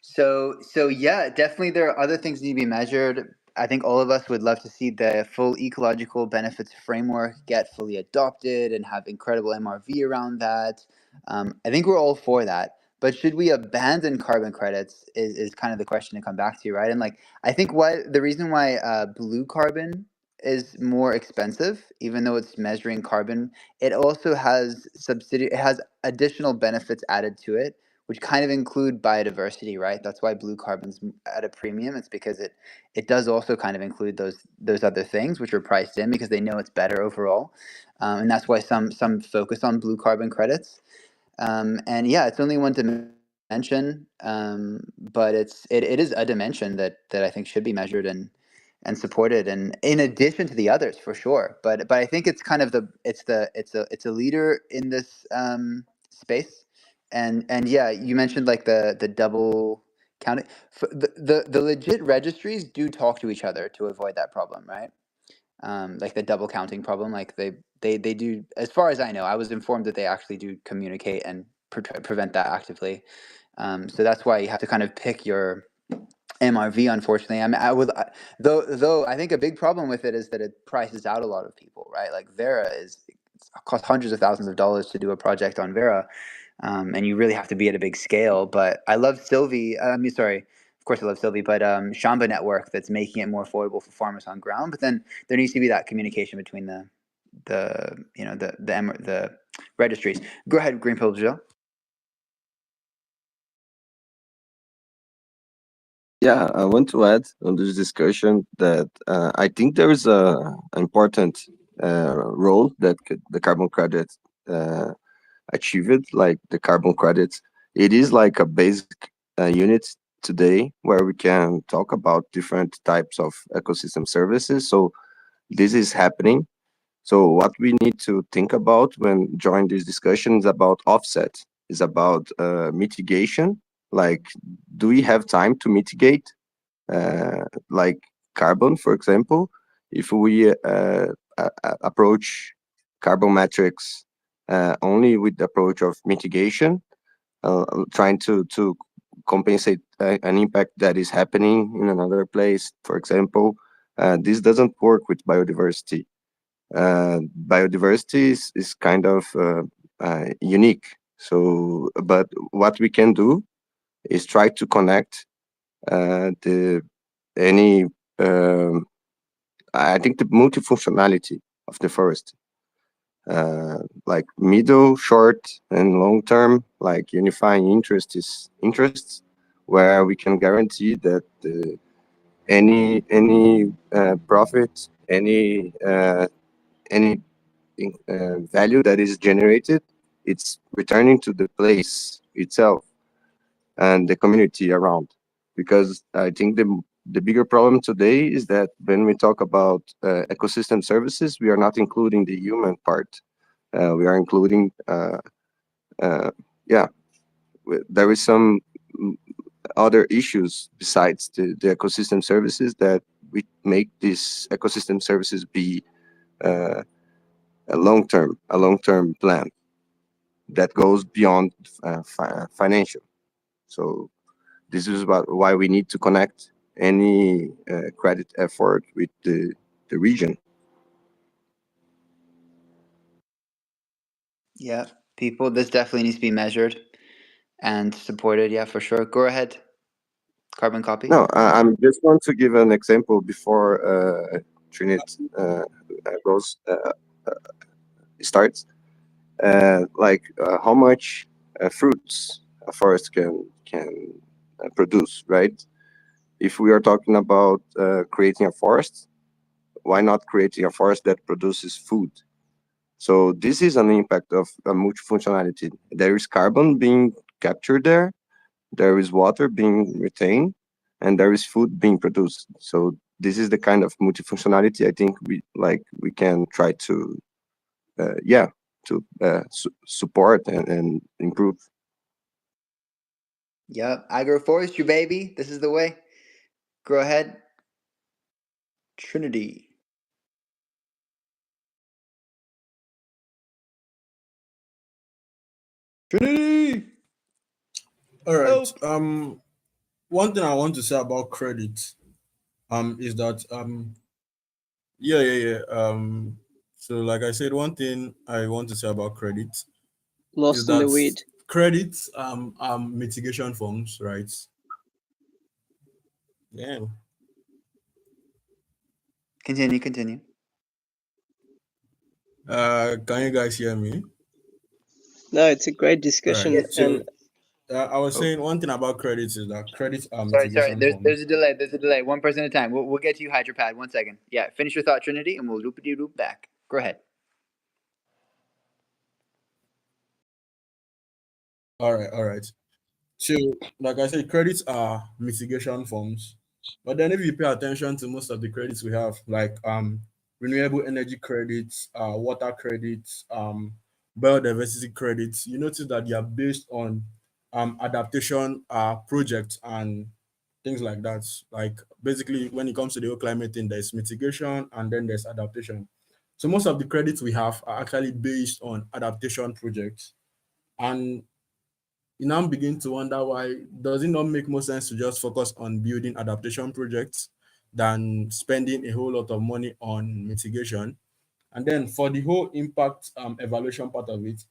So yeah, definitely there are other things that need to be measured. I think all of us would love to see the full ecological benefits framework get fully adopted and have incredible MRV around that. I think we're all for that. But should we abandon carbon credits is kind of the question to come back to, right? And like I think the reason why blue carbon is more expensive, even though it's measuring carbon, it also has it has additional benefits added to it, which kind of include biodiversity, right? That's why blue carbon's at a premium. It's because it does also kind of include those other things, which are priced in because they know it's better overall, and that's why some focus on blue carbon credits. And yeah, it's only one dimension, but it is a dimension that I think should be measured and supported, and in addition to the others for sure. But I think it's kind of it's a leader in this space. And yeah, you mentioned like the double counting. The legit registries do talk to each other to avoid that problem, right? Like the double counting problem. Like they do, as far as I know. I was informed that they actually do communicate and prevent that actively. So that's why you have to kind of pick your MRV. Unfortunately, I mean, though I think a big problem with it is that it prices out a lot of people, right? Like Vera costs hundreds of thousands of dollars to do a project on Vera. And you really have to be at a big scale. But I love Sylvie. Sorry, of course I love Sylvie, but Shamba Network that's making it more affordable for farmers on ground. But then there needs to be that communication between the registries. Go ahead, Green Pill Jill. Yeah, I want to add on this discussion that I think there is a important role that the carbon credit uh, achieved, like the carbon credits. It is like a basic unit today where we can talk about different types of ecosystem services. So this is happening. So what we need to think about when join this discussion is about offset, is about mitigation. Like, do we have time to mitigate, like carbon, for example? If we approach carbon metrics only with the approach of mitigation, trying to compensate an impact that is happening in another place, for example, this doesn't work with biodiversity. Biodiversity is kind of unique. So, but what we can do is try to connect the any I think the multifunctionality of the forest, like middle, short, and long term, like unifying interests, where we can guarantee that any profit, any value that is generated, it's returning to the place itself and the community around. Because I think the bigger problem today is that when we talk about ecosystem services, we are not including the human part. We are including, yeah, there is some other issues besides the ecosystem services that we make these ecosystem services be uh, a long-term plan that goes beyond financial. So this is about why we need to connect any credit effort with the region. Yeah, people. This definitely needs to be measured and supported. Yeah, for sure. Go ahead. Carbon copy. No, I just want to give an example before Trinit goes starts. How much fruits a forest can produce, right? If we are talking about creating a forest, why not creating a forest that produces food? So this is an impact of multifunctionality. There is carbon being captured there is water being retained, and there is food being produced. So this is the kind of multifunctionality I think we can try to yeah to support and improve. Yep. Agroforestry, baby. This is the way. Go ahead. Trinity. Trinity. All right. Help. One thing I want to say about credit is that yeah. So like I said, one thing I want to say about credit is Lost in the that weed. credit are mitigation forms, right? Yeah. Continue. Can you guys hear me? No, it's a great All right. discussion, Yes. and So I was Oh, saying one thing about credits is that credits are sorry. mitigation There's forms. a delay. There's a delay. One person at a time. We'll get to you, Hydropad. 1 second. Yeah. Finish your thought, Trinity, and we'll loop back. Go ahead. All right. So, like I said, credits are mitigation forms. But then if you pay attention to most of the credits we have, like renewable energy credits, water credits, biodiversity credits, you notice that they are based on adaptation projects and things like that. Like basically when it comes to the whole climate thing, there's mitigation and then there's adaptation. So most of the credits we have are actually based on adaptation projects. And you now begin to wonder why does it not make more sense to just focus on building adaptation projects than spending a whole lot of money on mitigation. And then for the whole impact evaluation part of it,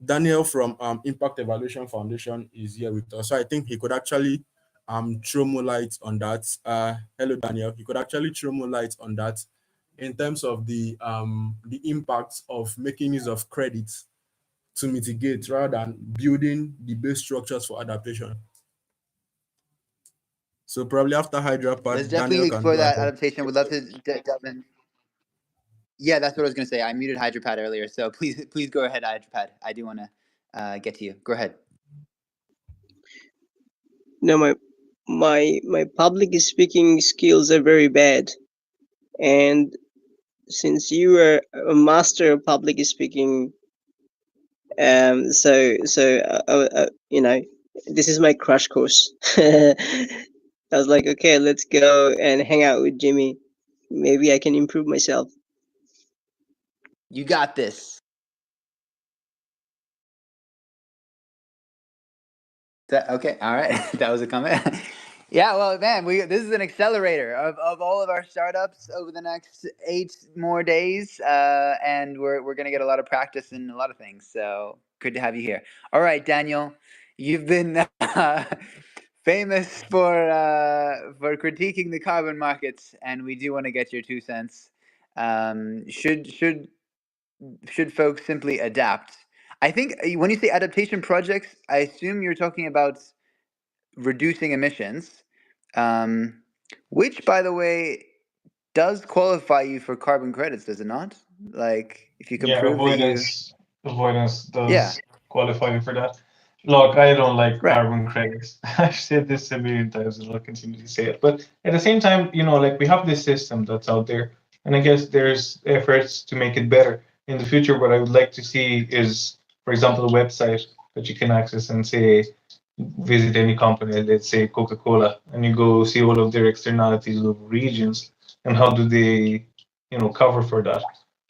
Daniel from Impact Evaluation Foundation is here with us. So I think he could actually throw more light on that. Hello, Daniel. He could actually throw more light on that in terms of the impact of making use of credits to mitigate rather than building the base structures for adaptation. So probably after Let's Hyderabad, Daniel definitely can explore go that ahead. adaptation. Would love to delve in. Yeah, that's what I was going to say. I muted Hydropad earlier, so please go ahead, Hydropad. I do want to get to you. Go ahead. no, my public speaking skills are very bad, and since you are a master of public speaking, you know, this is my crash course. I was like, okay, let's go and hang out with Jimmy. Maybe I can improve myself. You got this. Okay, all right. That was a comment. Yeah, well, man, this is an accelerator of all of our startups over the next 8 more days, and we're gonna get a lot of practice in a lot of things. So good to have you here. All right, Daniel, you've been famous for critiquing the carbon markets, and we do want to get your 2 cents. Should folks simply adapt? I think when you say adaptation projects, I assume you're talking about reducing emissions, um, which, by the way, does qualify you for carbon credits, does it not? Like, if you can Yeah, prove that you, avoidance yeah, does qualify you for that. Look, I don't like right. carbon credits. I've said this a million times and I'll continue to say it. But at the same time, like we have this system that's out there, and I guess there's efforts to make it better. In the future, what I would like to see is, for example, a website that you can access and say, visit any company, let's say Coca-Cola, and you go see all of their externalities of regions and how do they, cover for that,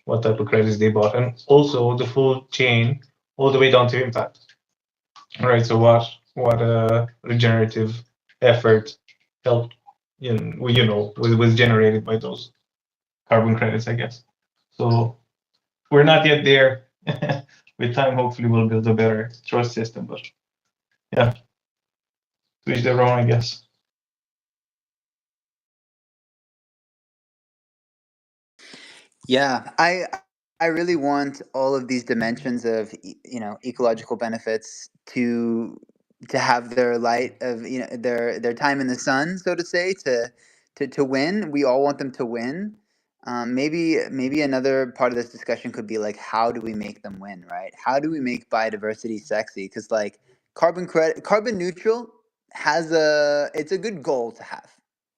what type of credits they bought, and also the full chain all the way down to impact. All right, so what regenerative effort helped, was generated by those carbon credits, I guess. So we're not yet there. with time, hopefully, we'll build a better trust system. But yeah, to each their own, I guess. Yeah, I really want all of these dimensions of ecological benefits to have their light of their time in the sun, so to say, to win. We all want them to win. Maybe another part of this discussion could be like, how do we make them win, right? How do we make biodiversity sexy? Because like carbon neutral it's a good goal to have,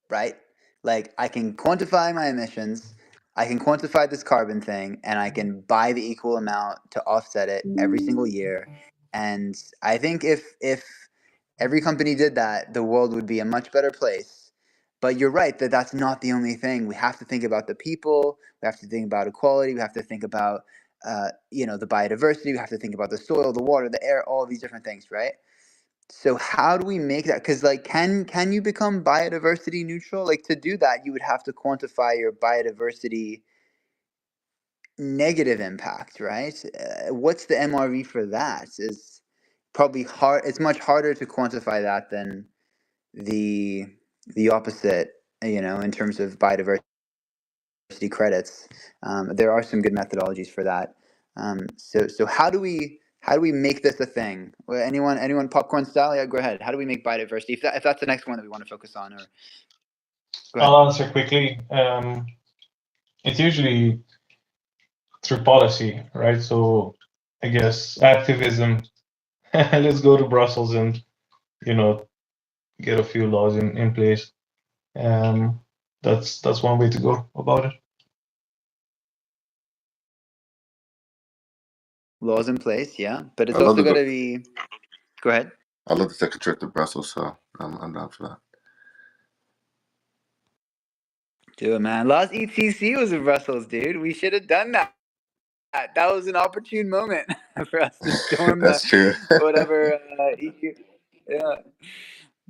right? Like I can quantify my emissions, I can quantify this carbon thing, and I can buy the equal amount to offset it every single year. And I think if every company did that, the world would be a much better place. But you're right that that's not the only thing. We have to think about the people. We have to think about equality. We have to think about the biodiversity. We have to think about the soil, the water, the air, all of these different things, right? So how do we make that? Because like, can you become biodiversity neutral? Like to do that, you would have to quantify your biodiversity negative impact, right? What's the MRV for that? Is probably hard. It's much harder to quantify that than the opposite. In terms of biodiversity credits, there are some good methodologies for that. So how do we make this a thing? Anyone popcorn style? Yeah, go ahead. How do we make biodiversity? If that's the next one that we want to focus on, or go ahead. I'll answer quickly. It's usually through policy, right? So I guess activism. Let's go to Brussels and you know get a few laws in place. Um, that's one way to go about it. Laws in place, yeah, but I it's love also the got to be. Go ahead. I love to take a trip to Brussels, so I'm down for that. Do it, man. Last ETC was in Brussels, dude. We should have done that. That was an opportune moment for us to storm the That's true. whatever. Yeah.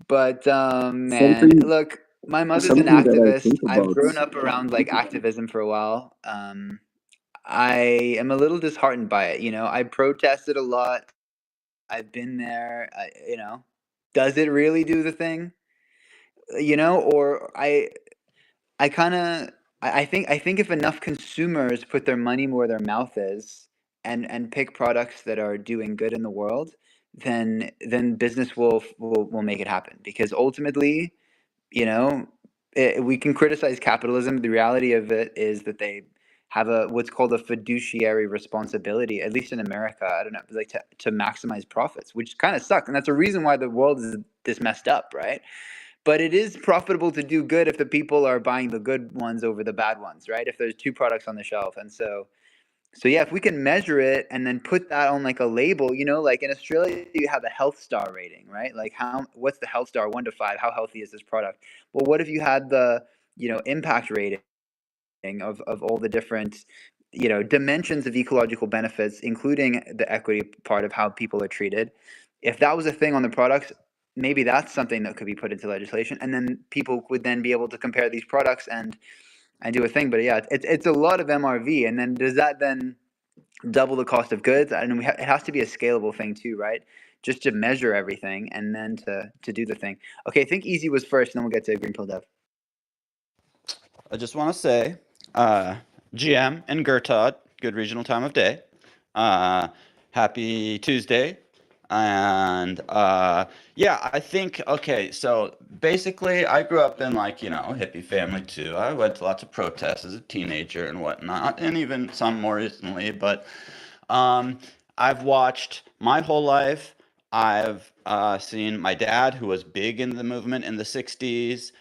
But man, Something look, my mother's an something that I activist. think I've about. grown up around like activism for a while. I am a little disheartened by it. I protested a lot. I've been there. Does it really do the thing? Or I kind of I think if enough consumers put their money where their mouth is and pick products that are doing good in the world, then business will make it happen. Because ultimately, you know, we can criticize capitalism. The reality of it is that they have what's called a fiduciary responsibility, at least in America. I don't know, like to maximize profits, which kind of sucks, and that's a reason why the world is this messed up, right? But it is profitable to do good if the people are buying the good ones over the bad ones, right? If there's two products on the shelf. And so yeah, if we can measure it and then put that on like a label, like in Australia you have a health star rating, right? Like what's the health star, 1 to 5, how healthy is this product? Well, what if you had the impact rating of all the different dimensions of ecological benefits, including the equity part of how people are treated? If that was a thing on the products, maybe that's something that could be put into legislation, and then people would then be able to compare these products and do a thing. But yeah, it's a lot of MRV, and then does that then double the cost of goods? And it has to be a scalable thing too, right? Just to measure everything and then to do the thing. Okay, I think Easy was first, and then we'll get to Green Pill Dev. I just want to say, GM and Gertod, good regional time of day. Happy Tuesday. And yeah, I think, okay, so basically I grew up in like, hippie family too. I went to lots of protests as a teenager and whatnot, and even some more recently, but um, I've watched my whole life. I've seen my dad, who was big in the movement in the 60s.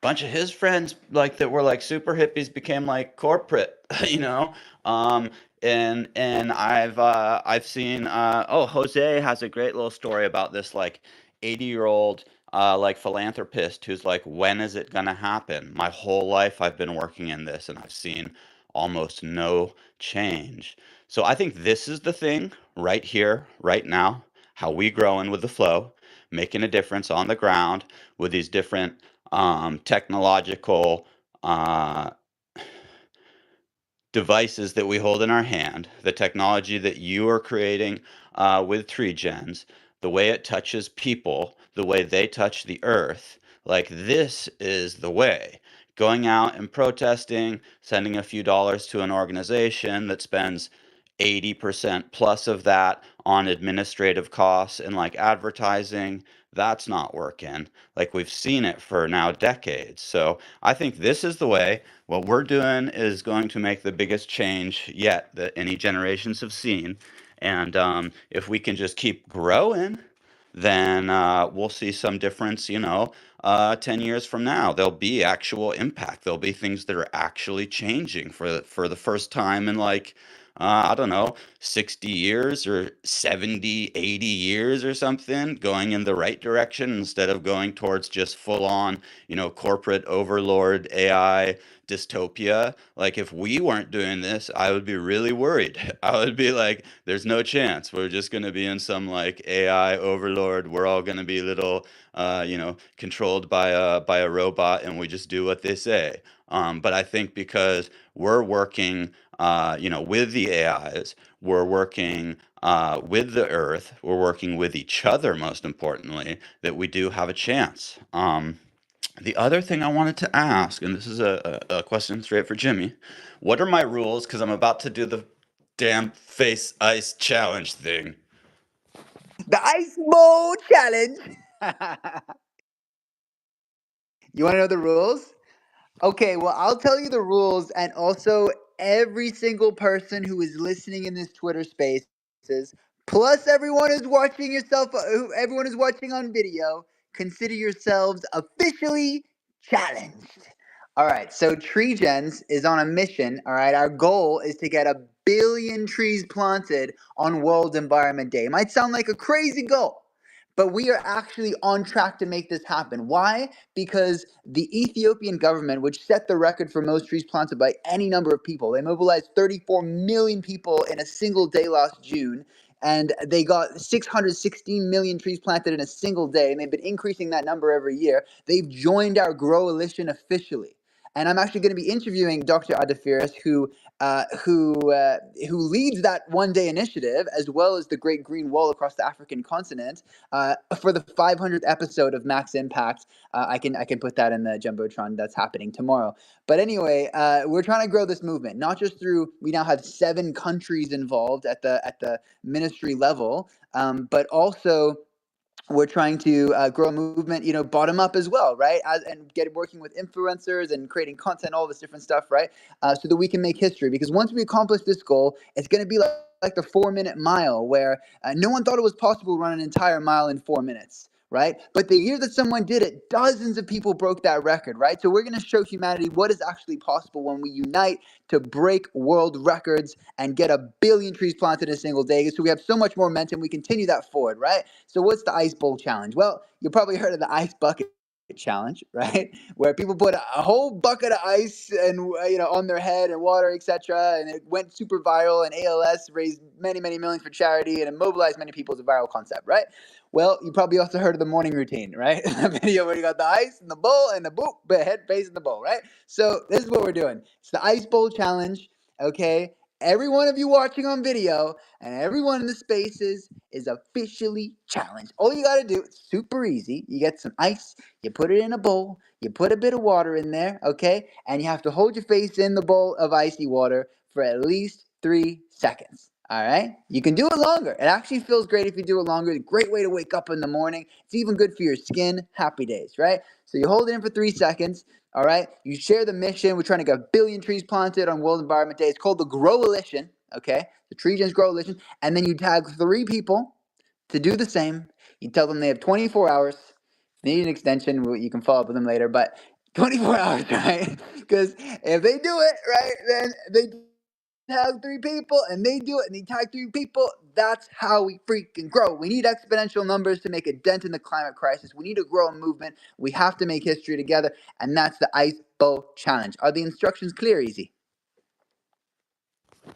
Bunch of his friends, like that were like super hippies, became like corporate, you know. Um, and I've seen Jose has a great little story about this like 80-year-old like philanthropist who's like, when is it gonna happen? My whole life I've been working in this and I've seen almost no change. So I think this is the thing right here, right now, how we growing with the flow, making a difference on the ground with these different technological uh, devices that we hold in our hand, the technology that you are creating with Tree Gens, the way it touches people, the way they touch the earth, like this is the way. Going out and protesting, sending a few dollars to an organization that spends 80% plus of that on administrative costs and like advertising, that's not working. Like we've seen it for now decades. So I think this is the way. What we're doing is going to make the biggest change yet that any generations have seen. And if we can just keep growing, then we'll see some difference, 10 years from now. There'll be actual impact. There'll be things that are actually changing for the first time in like, I don't know, 60 years or 70, 80 years or something, going in the right direction instead of going towards just full on, corporate overlord AI dystopia. Like if we weren't doing this, I would be really worried. I would be like, there's no chance. We're just going to be in some like AI overlord. We're all going to be little, controlled by a robot, and we just do what they say. But I think because we're working, with the AIs, we're working with the Earth, we're working with each other, most importantly, that we do have a chance. The other thing I wanted to ask, and this is a question straight for Jimmy, what are my rules? Because I'm about to do the damn face ice challenge thing. The Ice Bowl Challenge. You want to know the rules? Okay, well, I'll tell you the rules, and also every single person who is listening in this Twitter Spaces, plus everyone who's watching everyone who's watching on video, consider yourselves officially challenged. All right, so Tree Gens is on a mission. All right, our goal is to get 1 billion trees planted on World Environment Day. It might sound like a crazy goal, but we are actually on track to make this happen. Why? Because the Ethiopian government, which set the record for most trees planted by any number of people, they mobilized 34 million people in a single day last June, and they got 616 million trees planted in a single day, and they've been increasing that number every year. They've joined our Coalition officially. And I'm actually going to be interviewing Dr. Adafiris, who leads that 1 day initiative, as well as the Great Green Wall across the African continent, for the 500th episode of Max Impact. I can put that in the jumbotron that's happening tomorrow. But anyway, we're trying to grow this movement, not just through, we now have 7 countries involved at the ministry level, but also we're trying to grow a movement, bottom up as well, right? And working with influencers and creating content, all this different stuff, right? So that we can make history. Because once we accomplish this goal, it's going to be like the 4-minute mile, where no one thought it was possible to run an entire mile in 4 minutes, right? But the year that someone did it, dozens of people broke that record, right? So we're going to show humanity what is actually possible when we unite to break world records and get 1 billion trees planted in a single day. So we have so much more momentum. We continue that forward, right? So what's the Ice Bowl Challenge? Well, you probably heard of the Ice Bucket Challenge, right? Where people put a whole bucket of ice and on their head and water, etc. And it went super viral, and ALS raised many, many millions for charity, and it mobilized many people as a viral concept, right? Well, you probably also heard of the morning routine, right? The video where you got the ice and the bowl and the boop, head face in the bowl, right? So this is what we're doing. It's the Ice Bowl Challenge, okay? Every one of you watching on video and everyone in the spaces is officially challenged. All you got to do, it's super easy. You get some ice, you put it in a bowl, you put a bit of water in there, okay? And you have to hold your face in the bowl of icy water for at least 3 seconds. All right? You can do it longer. It actually feels great if you do it longer. It's a great way to wake up in the morning. It's even good for your skin. Happy days, right? So you hold it in for 3 seconds. All right. You share the mission. We're trying to get 1 billion trees planted on World Environment Day. It's called the Coalition. Okay. The Tree Gens Coalition. And then you tag 3 people to do the same. You tell them they have 24 hours. If they need an extension, you can follow up with them later. But 24 hours, right? Because if they do it, right, then they tag 3 people and they do it and they tag 3 people. That's how we freaking grow. We need exponential numbers to make a dent in the climate crisis. We need to grow a movement. We have to make history together, and that's the Ice Bowl Challenge. Are the instructions clear, Easy?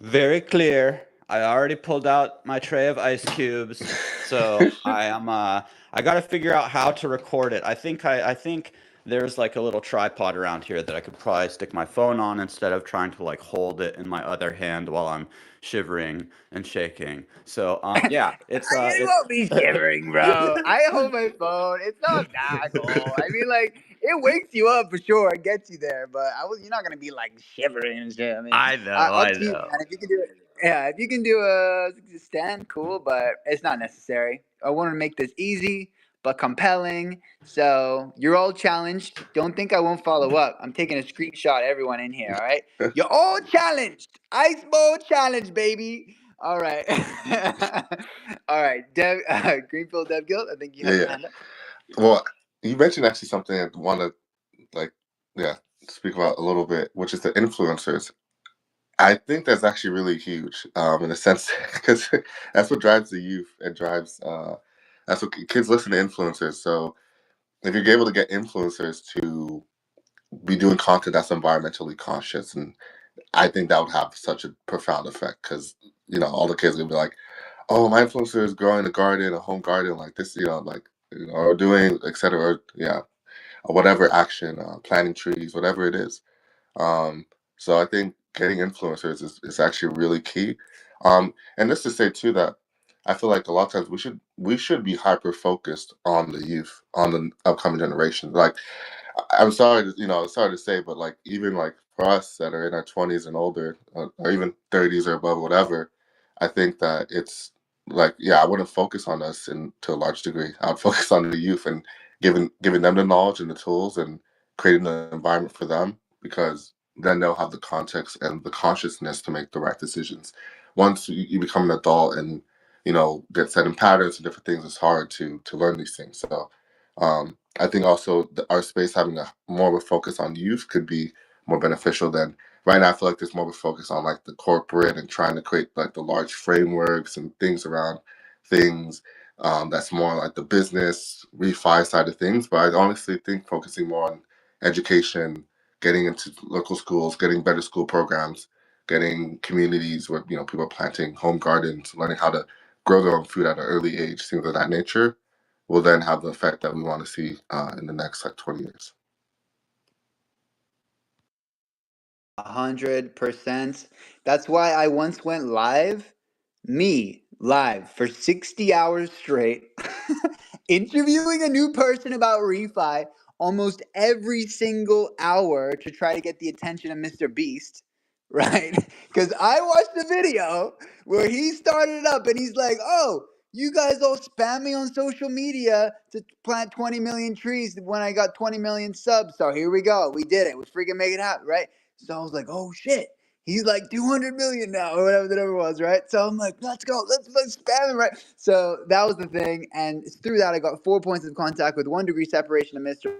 Very clear. I already pulled out my tray of ice cubes, so I got to figure out how to record it. I think there's like a little tripod around here that I could probably stick my phone on instead of trying to like hold it in my other hand while I'm shivering and shaking. So yeah, it's You won't be shivering, bro. I hold my phone. It's not that cold. I mean, like, it wakes you up for sure. It gets you there, but you're not gonna be like shivering and shit. I mean, I know, up I to you, know. man. If you can do it, yeah. If you can do a stand, cool, but it's not necessary. I want to make this easy but compelling. So you're all challenged. Don't think I won't follow up. I'm taking a screenshot. Everyone in here, all right? You're all challenged. Ice Bowl challenge, baby. All right. All right. Greenfield Dev Guild, I think you had your hand up. Well, you mentioned actually something I want to like, speak about a little bit, which is the influencers. I think that's actually really huge, in a sense, because that's what drives the youth and drives. That's what kids listen to influencers. So if you're able to get influencers to be doing content that's environmentally conscious, and I think that would have such a profound effect because all the kids would be like, "Oh, my influencer is growing a garden, a home garden like this, or doing etc." Yeah, or whatever action, planting trees, whatever it is. So I think getting influencers is actually really key. And just to say too that I feel like a lot of times we should be hyper focused on the youth, on the upcoming generation. Like I'm sorry, sorry to say, but like even like for us that are in our 20s and older, or even 30s or above, whatever, I think that it's like, I wouldn't focus on us to a large degree. I'd focus on the youth and giving them the knowledge and the tools and creating the environment for them, because then they'll have the context and the consciousness to make the right decisions. Once you become an adult and get set in patterns and different things, it's hard to learn these things. So I think also our space having more of a focus on youth could be more beneficial than right now. I feel like there's more of a focus on like the corporate and trying to create like the large frameworks and things around things. That's more like the business refi side of things. But I honestly think focusing more on education, getting into local schools, getting better school programs, getting communities where people are planting home gardens, learning how to grow their own food at an early age, things of that nature, will then have the effect that we want to see in the next like 20 years. 100%. That's why I once went live, for 60 hours straight, interviewing a new person about refi almost every single hour to try to get the attention of Mr. Beast, right? Because I watched the video where he started it up and he's like, "Oh, you guys all spam me on social media to plant 20 million trees when I got 20 million subs. So here we go. We did it. We freaking make it happen, right?" So I was like, "Oh shit. He's like 200 million now," or whatever the number was, right? So I'm like, "Let's go. Let's spam him," right? So that was the thing. And through that, I got 4 points of contact with 1 degree separation of Mr.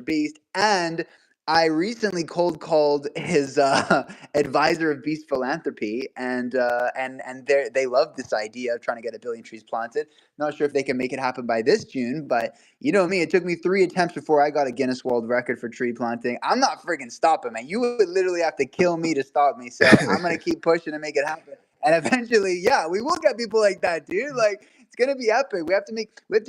Beast, and I recently cold called his advisor of Beast Philanthropy, and they love this idea of trying to get 1 billion trees planted. Not sure if they can make it happen by this June, but you know me, it took me 3 attempts before I got a Guinness World Record for tree planting. I'm not freaking stopping, man. You would literally have to kill me to stop me. So I'm gonna keep pushing to make it happen, and eventually, we will get people like that, dude. Like it's gonna be epic. We have to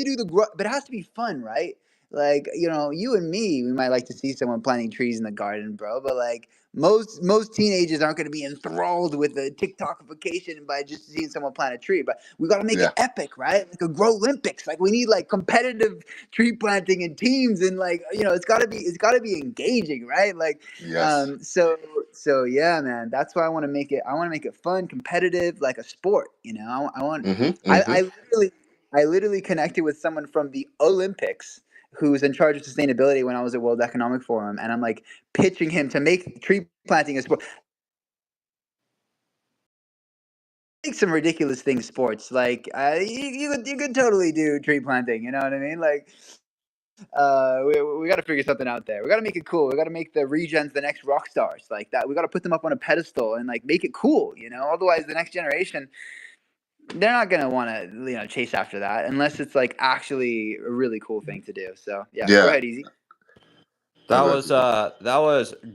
do but it has to be fun, right? Like, you and me, we might like to see someone planting trees in the garden, bro. But like most teenagers aren't going to be enthralled with the TikTokification by just seeing someone plant a tree. But we got to make it Yeah. epic, right? Like a Grow Olympics. Like we need like competitive tree planting in teams, and like it's got to be engaging, right? Like Yes. so yeah, man. That's why I want to make it. I want to make it fun, competitive, like a sport. I want. I literally connected with someone from the Olympics who's in charge of sustainability when I was at World Economic Forum, and I'm like pitching him to make tree planting a sport. Make some ridiculous things sports. Like you could totally do tree planting. You know what I mean? Like we got to figure something out there. We got to make it cool. We got to make the regens the next rock stars like that. We got to put them up on a pedestal and like make it cool. Otherwise the next generation, they're not gonna want to chase after that unless it's like actually a really cool thing to do. So Yeah. go ahead, Easy. That was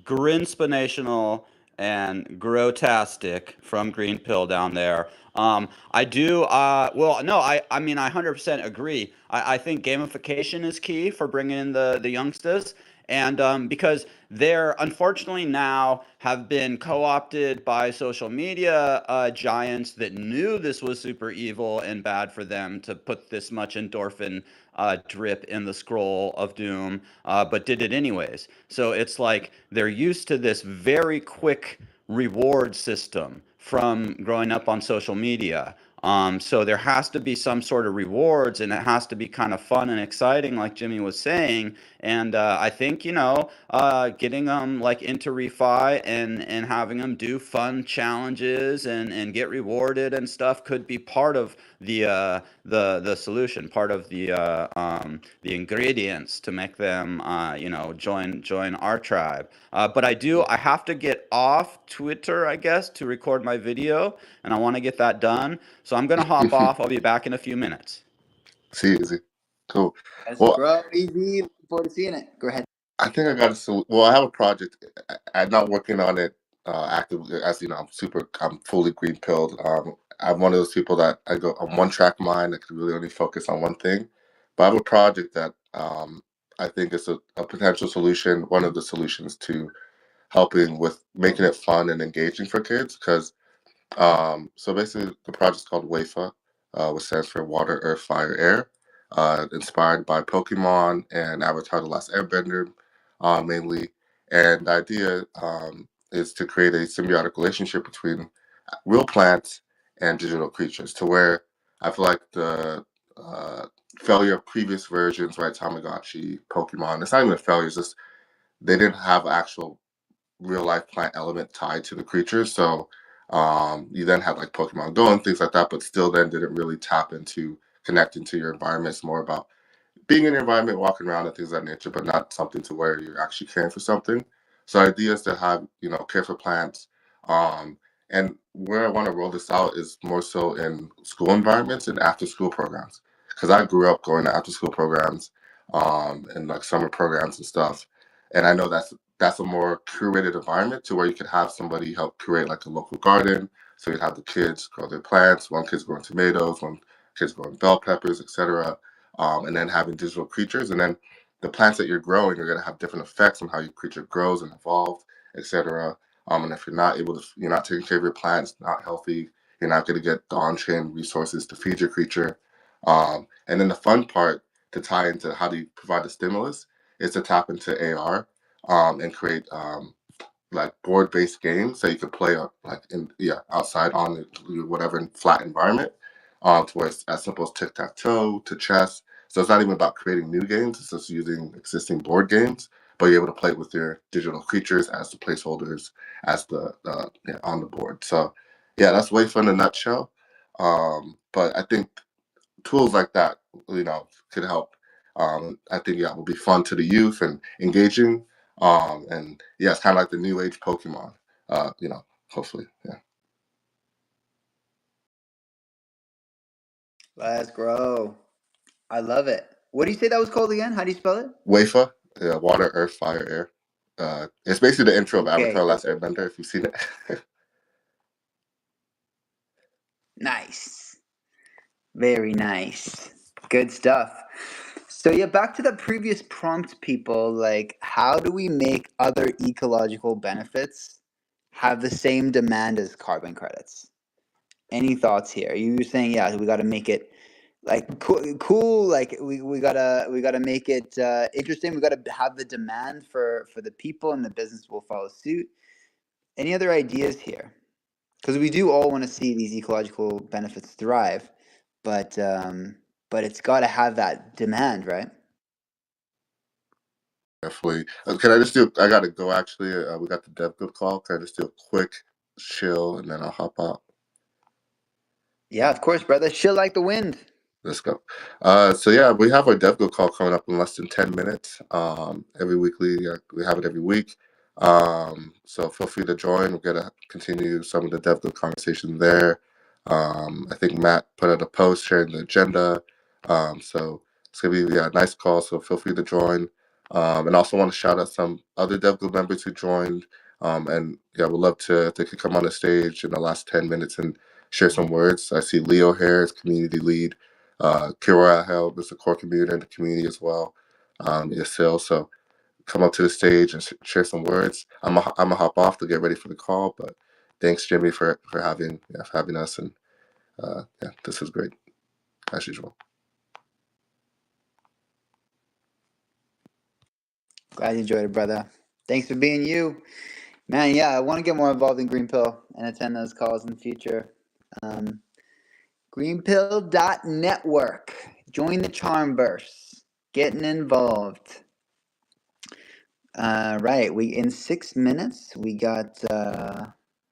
grinspinational and Growtastic from Green Pill down there. I do. Well, no, I mean, I 100% agree. I think gamification is key for bringing in the youngsters, and because they're unfortunately now have been co-opted by social media giants that knew this was super evil and bad for them to put this much endorphin drip in the scroll of doom, but did it anyways. So it's like they're used to this very quick reward system from growing up on social media. So there has to be some sort of rewards, and it has to be kind of fun and exciting, like Jimmy was saying. And I think getting them like into refi and having them do fun challenges and get rewarded and stuff could be part of the solution, part of the ingredients to make them join our tribe. But I have to get off Twitter, I guess, to record my video, and I want to get that done. So I'm gonna hop off. I'll be back in a few minutes. See, easy. Cool. Yes, Well, bro. Easy. Looking forward to seeing it. Go ahead. I think I got a well. I have a project. I'm not working on it actively. As you know, I'm fully green pilled. I'm one of those people that I go on one track mind. I can really only focus on one thing. But I have a project that I think is a potential solution. One of the solutions to helping with making it fun and engaging for kids. Because so basically, the project's called WAFA, which stands for Water, Earth, Fire, Air. Inspired by Pokemon and Avatar: The Last Airbender, mainly. And the idea is to create a symbiotic relationship between real plants and digital creatures, to where I feel like the failure of previous versions, right? Tamagotchi, Pokemon. It's not even a failure. It's just they didn't have actual real life plant element tied to the creature. So you then have like Pokemon Go and things like that, but still then didn't really tap into connecting to your environment. It's more about being in your environment, walking around and things of that nature, but not something to where you're actually caring for something. So the idea is to have, care for plants. And where I want to roll this out is more so in school environments and after school programs. Because I grew up going to after school programs and like summer programs and stuff. And I know that's a more curated environment to where you could have somebody help curate like a local garden. So you'd have the kids grow their plants, one kid's growing tomatoes, one kid's growing bell peppers, etc. And then having digital creatures, and then the plants that you're growing are going to have different effects on how your creature grows and evolves, etc. And if you're not taking care of your plants, not healthy, you're not going to get the on-chain resources to feed your creature. And then the fun part to tie into how do you provide the stimulus is to tap into AR and create like board-based games that you could play outside on whatever flat environment. To where it's as simple as tic-tac-toe to chess. So it's not even about creating new games, it's just using existing board games, but you're able to play with your digital creatures as the placeholders, as on the board. So yeah, that's way fun in a nutshell. But I think tools like that, could help. I think will be fun to the youth and engaging. And yeah, it's kind of like the new age Pokemon. Hopefully, yeah. Let's grow. I love it. What do you say that was called again? How do you spell it? Wafa, water, earth, fire, air. It's basically the intro of Okay. Avatar: Last Airbender. If you've seen it. Nice. Very nice. Good stuff. So yeah, back to the previous prompt, people. Like, how do we make other ecological benefits have the same demand as carbon credits? Any thoughts here? You were saying, yeah, we got to make it like cool. Like we gotta make it interesting. We gotta have the demand for the people, and the business will follow suit. Any other ideas here? Because we do all want to see these ecological benefits thrive, but it's got to have that demand, right? Definitely. Can I just do? I gotta go. Actually, we got the dev group call. Can I just do a quick chill and then I'll hop out? Yeah, of course, brother. Chill like the wind. Let's go. So yeah, we have our DevGo call coming up in less than 10 minutes. Every weekly, we have it every week. So feel free to join. We're gonna continue some of the DevGo conversation there. I think Matt put out a post sharing the agenda. So it's gonna be a nice call. So feel free to join. And also want to shout out some other DevGo members who joined. And yeah, we'd love to if they could come on the stage in the last 10 minutes and share some words. I see Leo here as community lead. Kira help is a core community in the community as well. Yasil, so come up to the stage and share some words. I'm a hop off to get ready for the call, but thanks Jimmy for having us, and yeah, this is great as usual. Glad you enjoyed it, brother. Thanks for being you. Man, yeah, I want to get more involved in Green Pill and attend those calls in the future. Greenpill.network. Join the Charmverse. Getting involved. Right. We in 6 minutes we got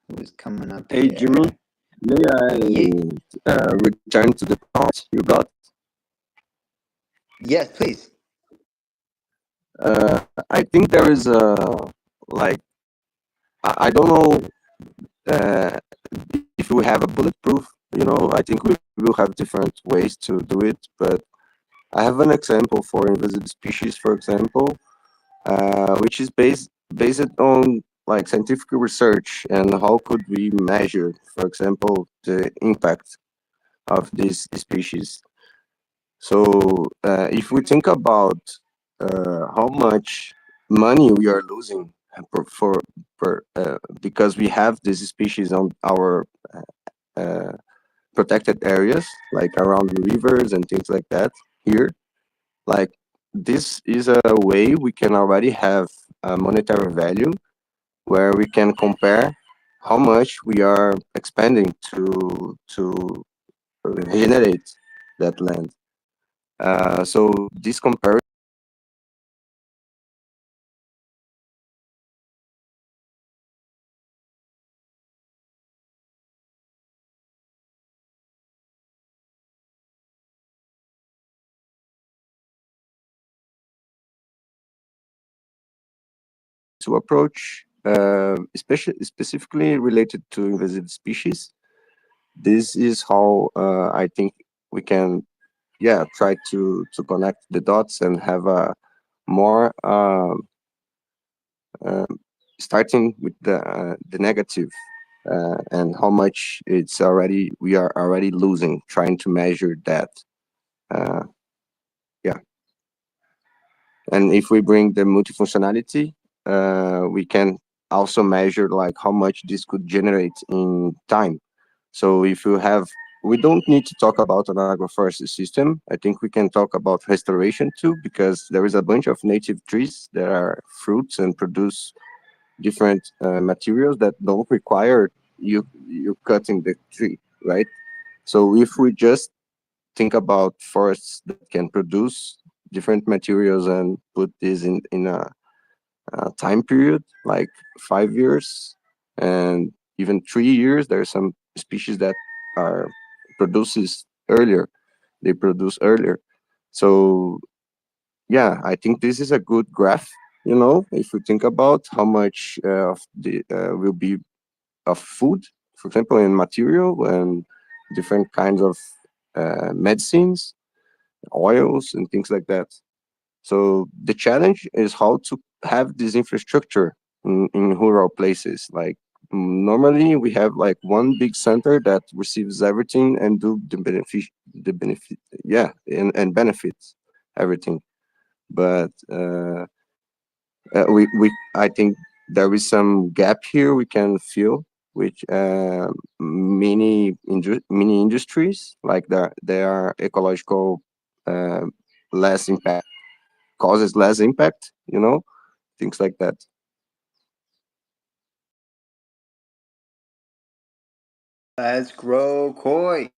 who's coming up Hey, here? Jimmy, may I return to the part you got? Yes, please. I think there is like, I don't know uh, if we have a bulletproof, I think we will have different ways to do it, but I have an example for invasive species, for example, which is based on like scientific research and how could we measure, for example, the impact of these species. So if we think about how much money we are losing because we have these species on our uh, protected areas, like around the rivers and things like that here, like this is a way we can already have a monetary value where we can compare how much we are expending to regenerate that land. So this comparison to approach, especially specifically related to invasive species. This is how I think we can, yeah, try to connect the dots and have a more uh, starting with the negative and how much we are already losing trying to measure that. Uh, yeah, and if we bring the multifunctionality, we can also measure like how much this could generate in time. So if you have, we don't need to talk about an agroforestry system. I think we can talk about restoration too, because there is a bunch of native trees that are fruits and produce different materials that don't require you cutting the tree, right? So if we just think about forests that can produce different materials and put this in a time period like 5 years and even 3 years, there are some species that are produces earlier. They produce earlier. So yeah, I think this is a good graph. If we think about how much of the will be of food, for example, in material and different kinds of medicines, oils, and things like that. So the challenge is how to have this infrastructure in rural places. Like normally we have like one big center that receives everything and do the benefit, yeah, and benefits everything. But we I think there is some gap here we can fill, which mini industries like they are ecological, uh, less impact, causes less impact, things like that. Let's grow koi.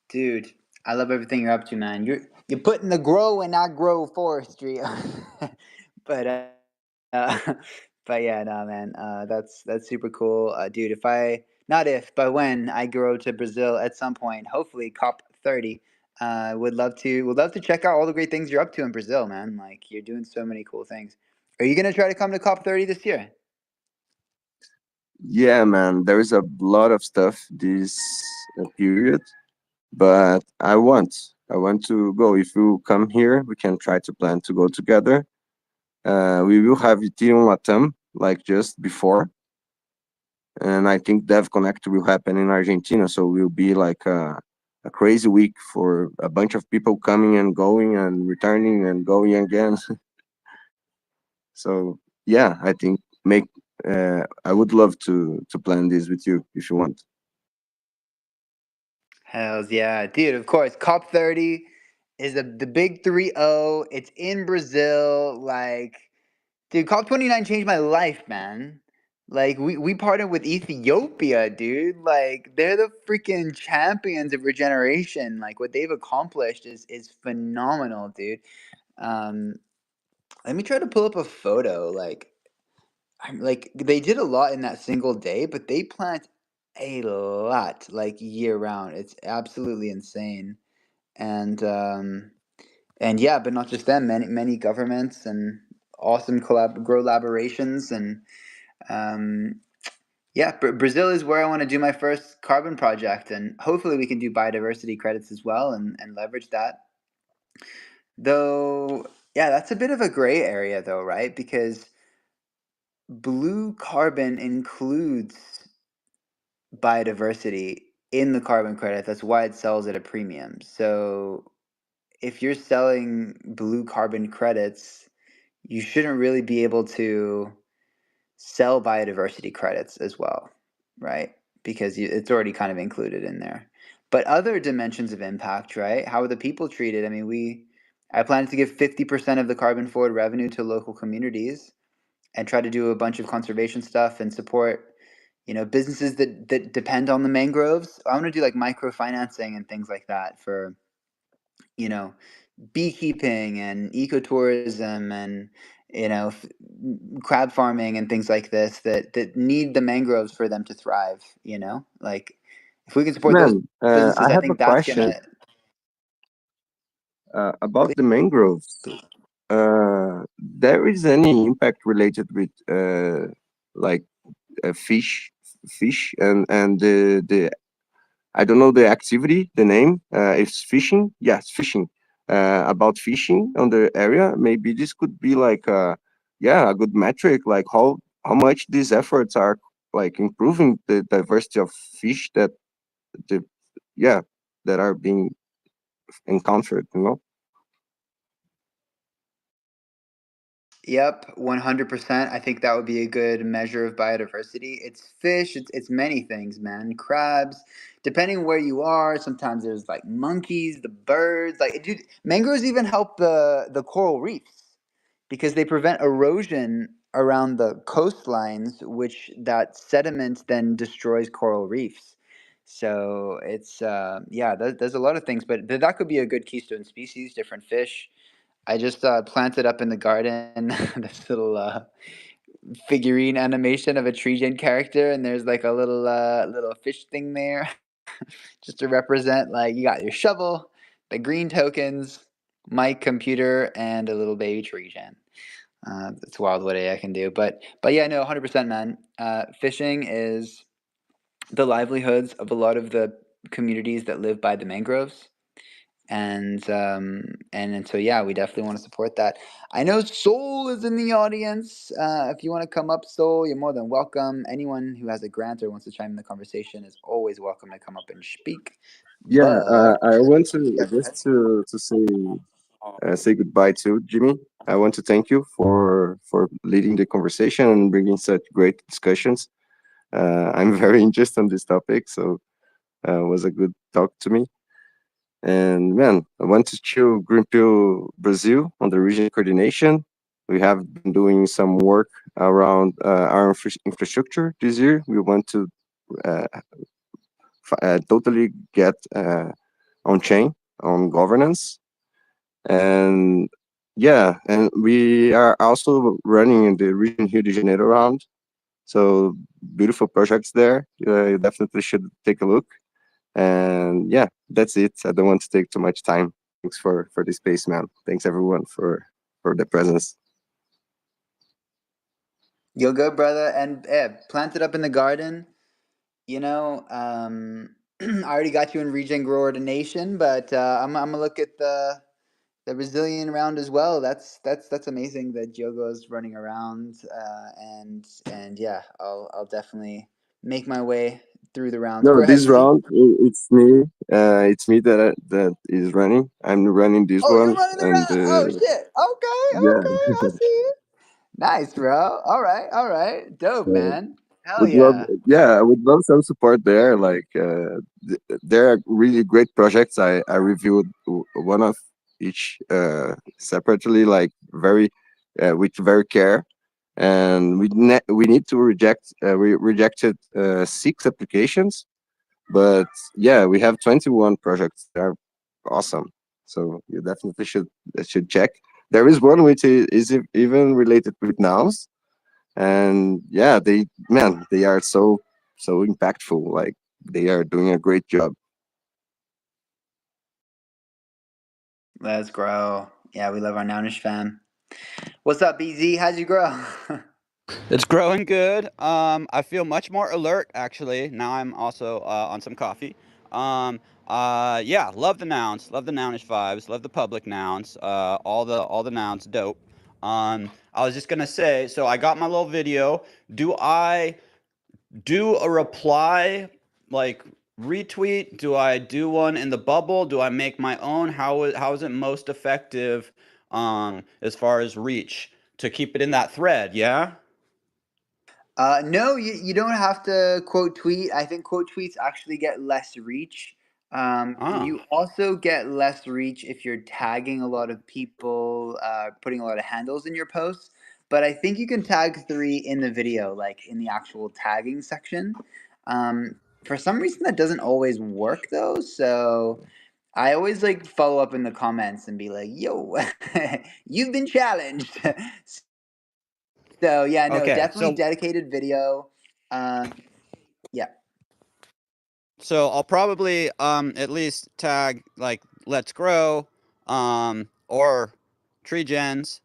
Dude, I love everything you're up to, man. You're putting the grow and not grow forestry. but but yeah, no, man. That's super cool, dude. Not if, but when I go to Brazil at some point, hopefully COP30, would love to check out all the great things you're up to in Brazil, man. Like you're doing so many cool things. Are you gonna try to come to COP30 this year? Yeah, man, there is a lot of stuff this period, but I want to go. If you come here, we can try to plan to go together. We will have Ethereum Latam like just before, and I think Dev Connect will happen in Argentina. So it will be like a crazy week for a bunch of people coming and going and returning and going again. So yeah, I think make I would love to plan this with you if you want. Hells yeah, dude! Of course, COP30 is the big 3-0. It's in Brazil. Like, dude, COP29 changed my life, man. Like, we partnered with Ethiopia, dude. Like, they're the freaking champions of regeneration. Like, what they've accomplished is phenomenal, dude. Um, Let me try to pull up a photo. Like they did a lot in that single day, but they plant a lot like year round. It's absolutely insane. And yeah, but not just them. Many governments and awesome collaborations and um, yeah, Brazil is where I want to do my first carbon project, and hopefully we can do biodiversity credits as well and leverage that. Though, yeah, that's a bit of a gray area, though, right? Because blue carbon includes biodiversity in the carbon credit. That's why it sells at a premium. So if you're selling blue carbon credits, you shouldn't really be able to sell biodiversity credits as well, right? Because it's already kind of included in there. But other dimensions of impact, right? How are the people treated? I mean, I plan to give 50% of the carbon forward revenue to local communities and try to do a bunch of conservation stuff and support businesses that depend on the mangroves. I want to do like microfinancing and things like that for you know beekeeping and ecotourism and crab farming and things like this that need the mangroves for them to thrive. Like if we can support those Man, I businesses, I have a think that's question gonna about the mangroves. There is any impact related with like fish and the I don't know the activity, the name. It's fishing. Yes, fishing. About fishing on the area, maybe this could be like yeah, a good metric. Like how much these efforts are like improving the diversity of fish that the yeah that are being encountered. You know. Yep, 100%. I think that would be a good measure of biodiversity. It's fish, it's many things, man. Crabs, depending where you are, sometimes there's like monkeys, the birds. Like, dude, mangroves even help the coral reefs because they prevent erosion around the coastlines, which that sediment then destroys coral reefs. So it's yeah, there's a lot of things, but that could be a good keystone species, different fish. I just planted up in the garden this little figurine animation of a tree gen character, and there's like a little fish thing there, just to represent like you got your shovel, the green tokens, my computer, and a little baby tree gen. It's wild what AI can do, but yeah, no, 100%, man. Fishing is the livelihoods of a lot of the communities that live by the mangroves and so yeah, we definitely want to support that. I know Soul is in the audience. If you want to come up, Soul, you're more than welcome. Anyone who has a grant or wants to chime in the conversation is always welcome to come up and speak. Yeah, But I want to yeah, go ahead. just to say goodbye to Jimmy. I want to thank you for leading the conversation and bringing such great discussions. I'm very interested in this topic, so it was a good talk to me. And man, I want to chill Greenpeace Brazil on the region coordination. We have been doing some work around our infrastructure this year. We want to uh, totally get on chain on governance. And yeah, and we are also running in the region Rio de Janeiro round. So beautiful projects there. You definitely should take a look. And yeah, that's it. I don't want to take too much time. Thanks for the space, man. Thanks everyone for the presence. You're good, brother. And planted up in the garden. I already got you in Regen Grower Nation, but I'm gonna look at the the Brazilian round as well. That's amazing that Diogo's running around, and yeah, I'll definitely make my way through the rounds. No, Go ahead, this BZ. round it's me. It's me that is running. I'm running this Oh, you're one, running the and round. Oh shit. Okay, yeah. I see you. Nice, bro. All right. Dope, So man. Hell would love, yeah. yeah, I would love some support there. Like, there are really great projects. I reviewed one of each separately, like very with very care, and we need to reject we rejected 6 applications, but yeah, we have 21 projects that are awesome. So you definitely should check. There is one which is even related with nouns, and yeah, they are so impactful. Like, they are doing a great job. Let's grow. Yeah, we love our Nounish fam. What's up, BZ? How'd you grow? It's growing good. I feel much more alert actually. Now I'm also on some coffee. Yeah, love the nouns, love the nounish vibes, love the public nouns. All the nouns, dope. I was just gonna say, so I got my little video. Do I do a reply, like retweet? Do I do one in the bubble? Do I make my own? How is it most effective, as far as reach to keep it in that thread? Yeah. No, you don't have to quote tweet. I think quote tweets actually get less reach. Oh. You also get less reach if you're tagging a lot of people, putting a lot of handles in your posts. But I think you can tag 3 in the video, like in the actual tagging section. For some reason, that doesn't always work though. So I always like follow up in the comments and be like, "Yo, you've been challenged." So yeah, no, Okay. definitely dedicated video. Yeah. So I'll probably at least tag like Let's Grow or Tree Gens,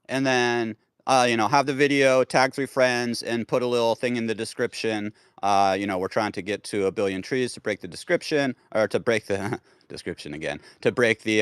and then have the video, tag 3 friends, and put a little thing in the description. We're trying to get to 1 billion trees to break the description, or to break the description again, to break the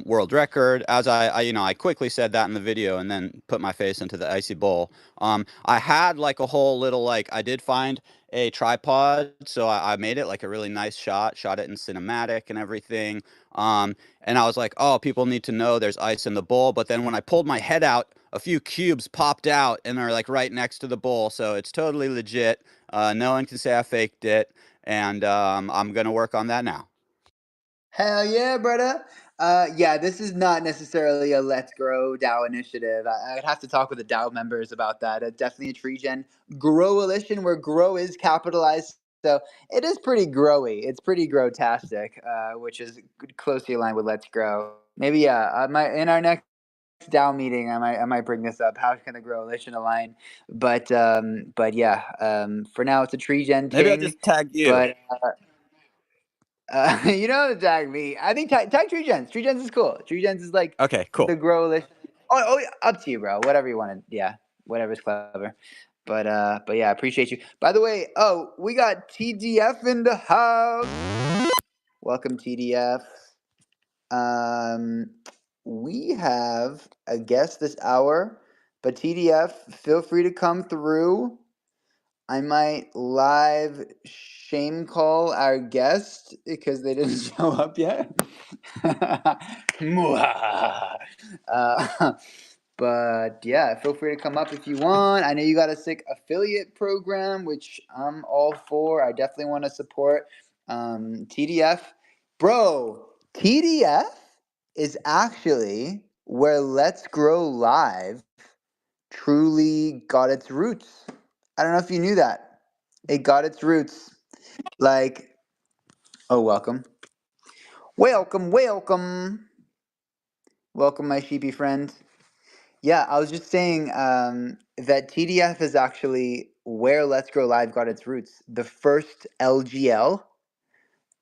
world record. As I quickly said that in the video, and then put my face into the icy bowl. I had like a whole little, like, I did find a tripod, so I made it like a really nice shot it in cinematic and everything. And I was like, oh, people need to know there's ice in the bowl. But then when I pulled my head out, a few cubes popped out and are like right next to the bowl, so it's totally legit. No one can say I faked it, and I'm gonna work on that now. Hell yeah, brother. Yeah, this is not necessarily a Let's Grow DAO initiative. I'd have to talk with the DAO members about that. Definitely a tree gen growalition where grow is capitalized. So it is pretty growy. It's pretty growtastic, which is closely aligned with Let's Grow. Maybe in our next DAO meeting, I might bring this up. How can the growalition align? But yeah, for now it's a tree gen Maybe I'll thing. just tag you. But you don't have to tag me. I think tag Tree Gens. Tree Gens is cool. Tree Gens is like Okay, the cool. grow list. Oh, yeah, up to you, bro. Whatever you want to. Yeah, whatever's clever. But yeah, I appreciate you. By the way, we got TDF in the house. Welcome, TDF. We have a guest this hour, but TDF, feel free to come through. I might live shame call our guest because they didn't show up yet. uh, but yeah, feel free to come up if you want. I know you got a sick affiliate program, which I'm all for. I definitely want to support TDF. Bro, TDF is actually where Let's Grow Live truly got its roots. I don't know if you knew that. It got its roots. Like, oh, welcome. Welcome, welcome. Welcome, my sheepy friend. Yeah, I was just saying that TDF is actually where Let's Grow Live got its roots. The first LGL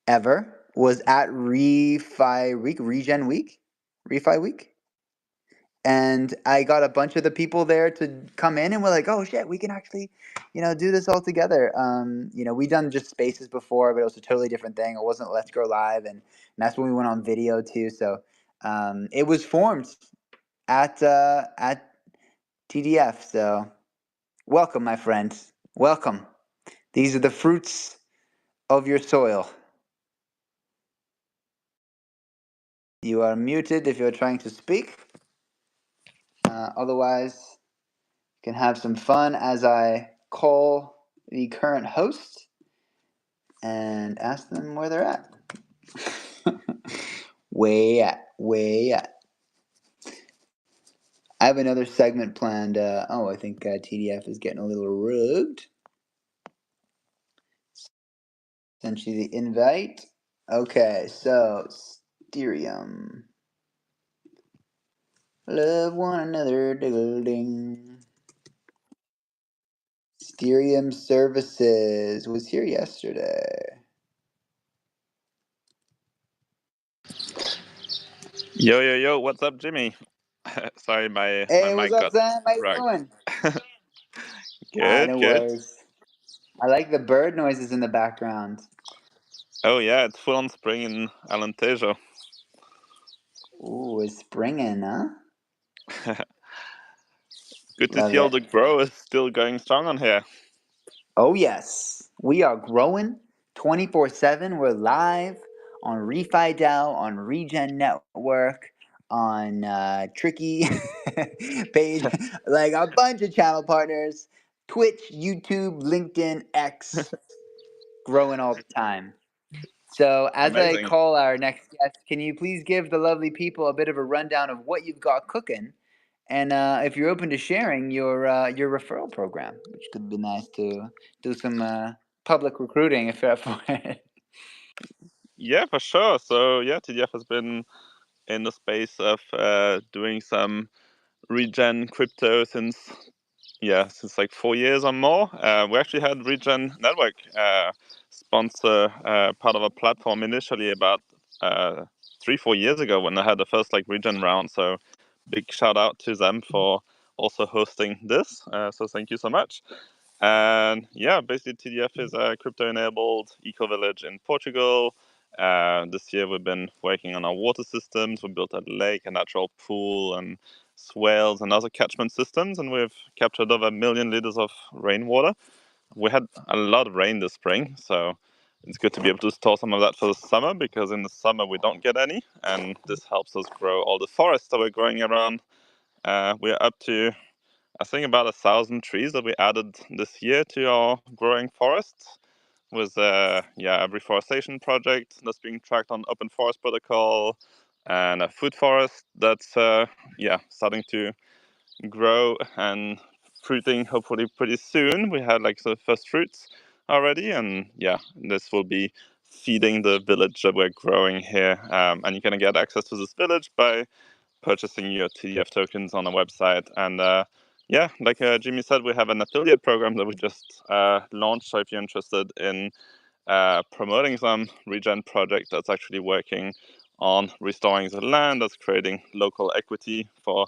ever was at Refi Week, Regen Week, Refi Week. And I got a bunch of the people there to come in, and we're like, oh shit, we can actually, do this all together. We done just spaces before, but it was a totally different thing. It wasn't Let's Grow Live, and that's when we went on video too. So It was formed at TDF. So welcome, my friends. Welcome. These are the fruits of your soil. You are muted if you're trying to speak. Otherwise, you can have some fun as I call the current host and ask them where they're at. Way at. I have another segment planned. I think TDF is getting a little rude. Send you the invite. Okay, so Steerium. Love one another, ding. Steerium Services was here yesterday. Yo, what's up, Jimmy? Sorry, my Hey, what's mic up, got Sam? How you wrecked. doing? Good, No good. worries. I like the bird noises in the background. Oh yeah, it's full on spring in Alentejo. Ooh, it's springing, huh? Good to Love see all it. the growers still going strong on here. Oh, yes. We are growing 24/7. We're live on Refi DAO, on Regen Network, on Tricky page, like a bunch of channel partners, Twitch, YouTube, LinkedIn, X, growing all the time. So, as I Amazing. call our next guest, can you please give the lovely people a bit of a rundown of what you've got cooking? And if you're open to sharing your referral program, which could be nice to do some public recruiting if you're up for it. Yeah, for sure. So yeah, TDF has been in the space of doing some regen crypto since like 4 years or more. We actually had Regen Network sponsor part of a platform initially about 3-4 years ago when I had the first like Regen round. So big shout out to them for also hosting this. So thank you so much. And yeah, basically TDF is a crypto-enabled eco-village in Portugal. This year we've been working on our water systems. We built a lake, a natural pool, and swales and other catchment systems, and we've captured over 1 million liters of rainwater. We had a lot of rain this spring, so it's good to be able to store some of that for the summer, because in the summer we don't get any, and this helps us grow all the forests that we're growing around. We're up to, I think, about 1,000 trees that we added this year to our growing forests, with a reforestation project that's being tracked on Open Forest Protocol, and a food forest that's starting to grow and fruiting hopefully pretty soon. We had like the first fruits already, and this will be feeding the village that we're growing here. And you're gonna get access to this village by purchasing your TDF tokens on the website. And like Jimmy said, we have an affiliate program that we just launched. So if you're interested in promoting some regen project that's actually working on restoring the land, that's creating local equity for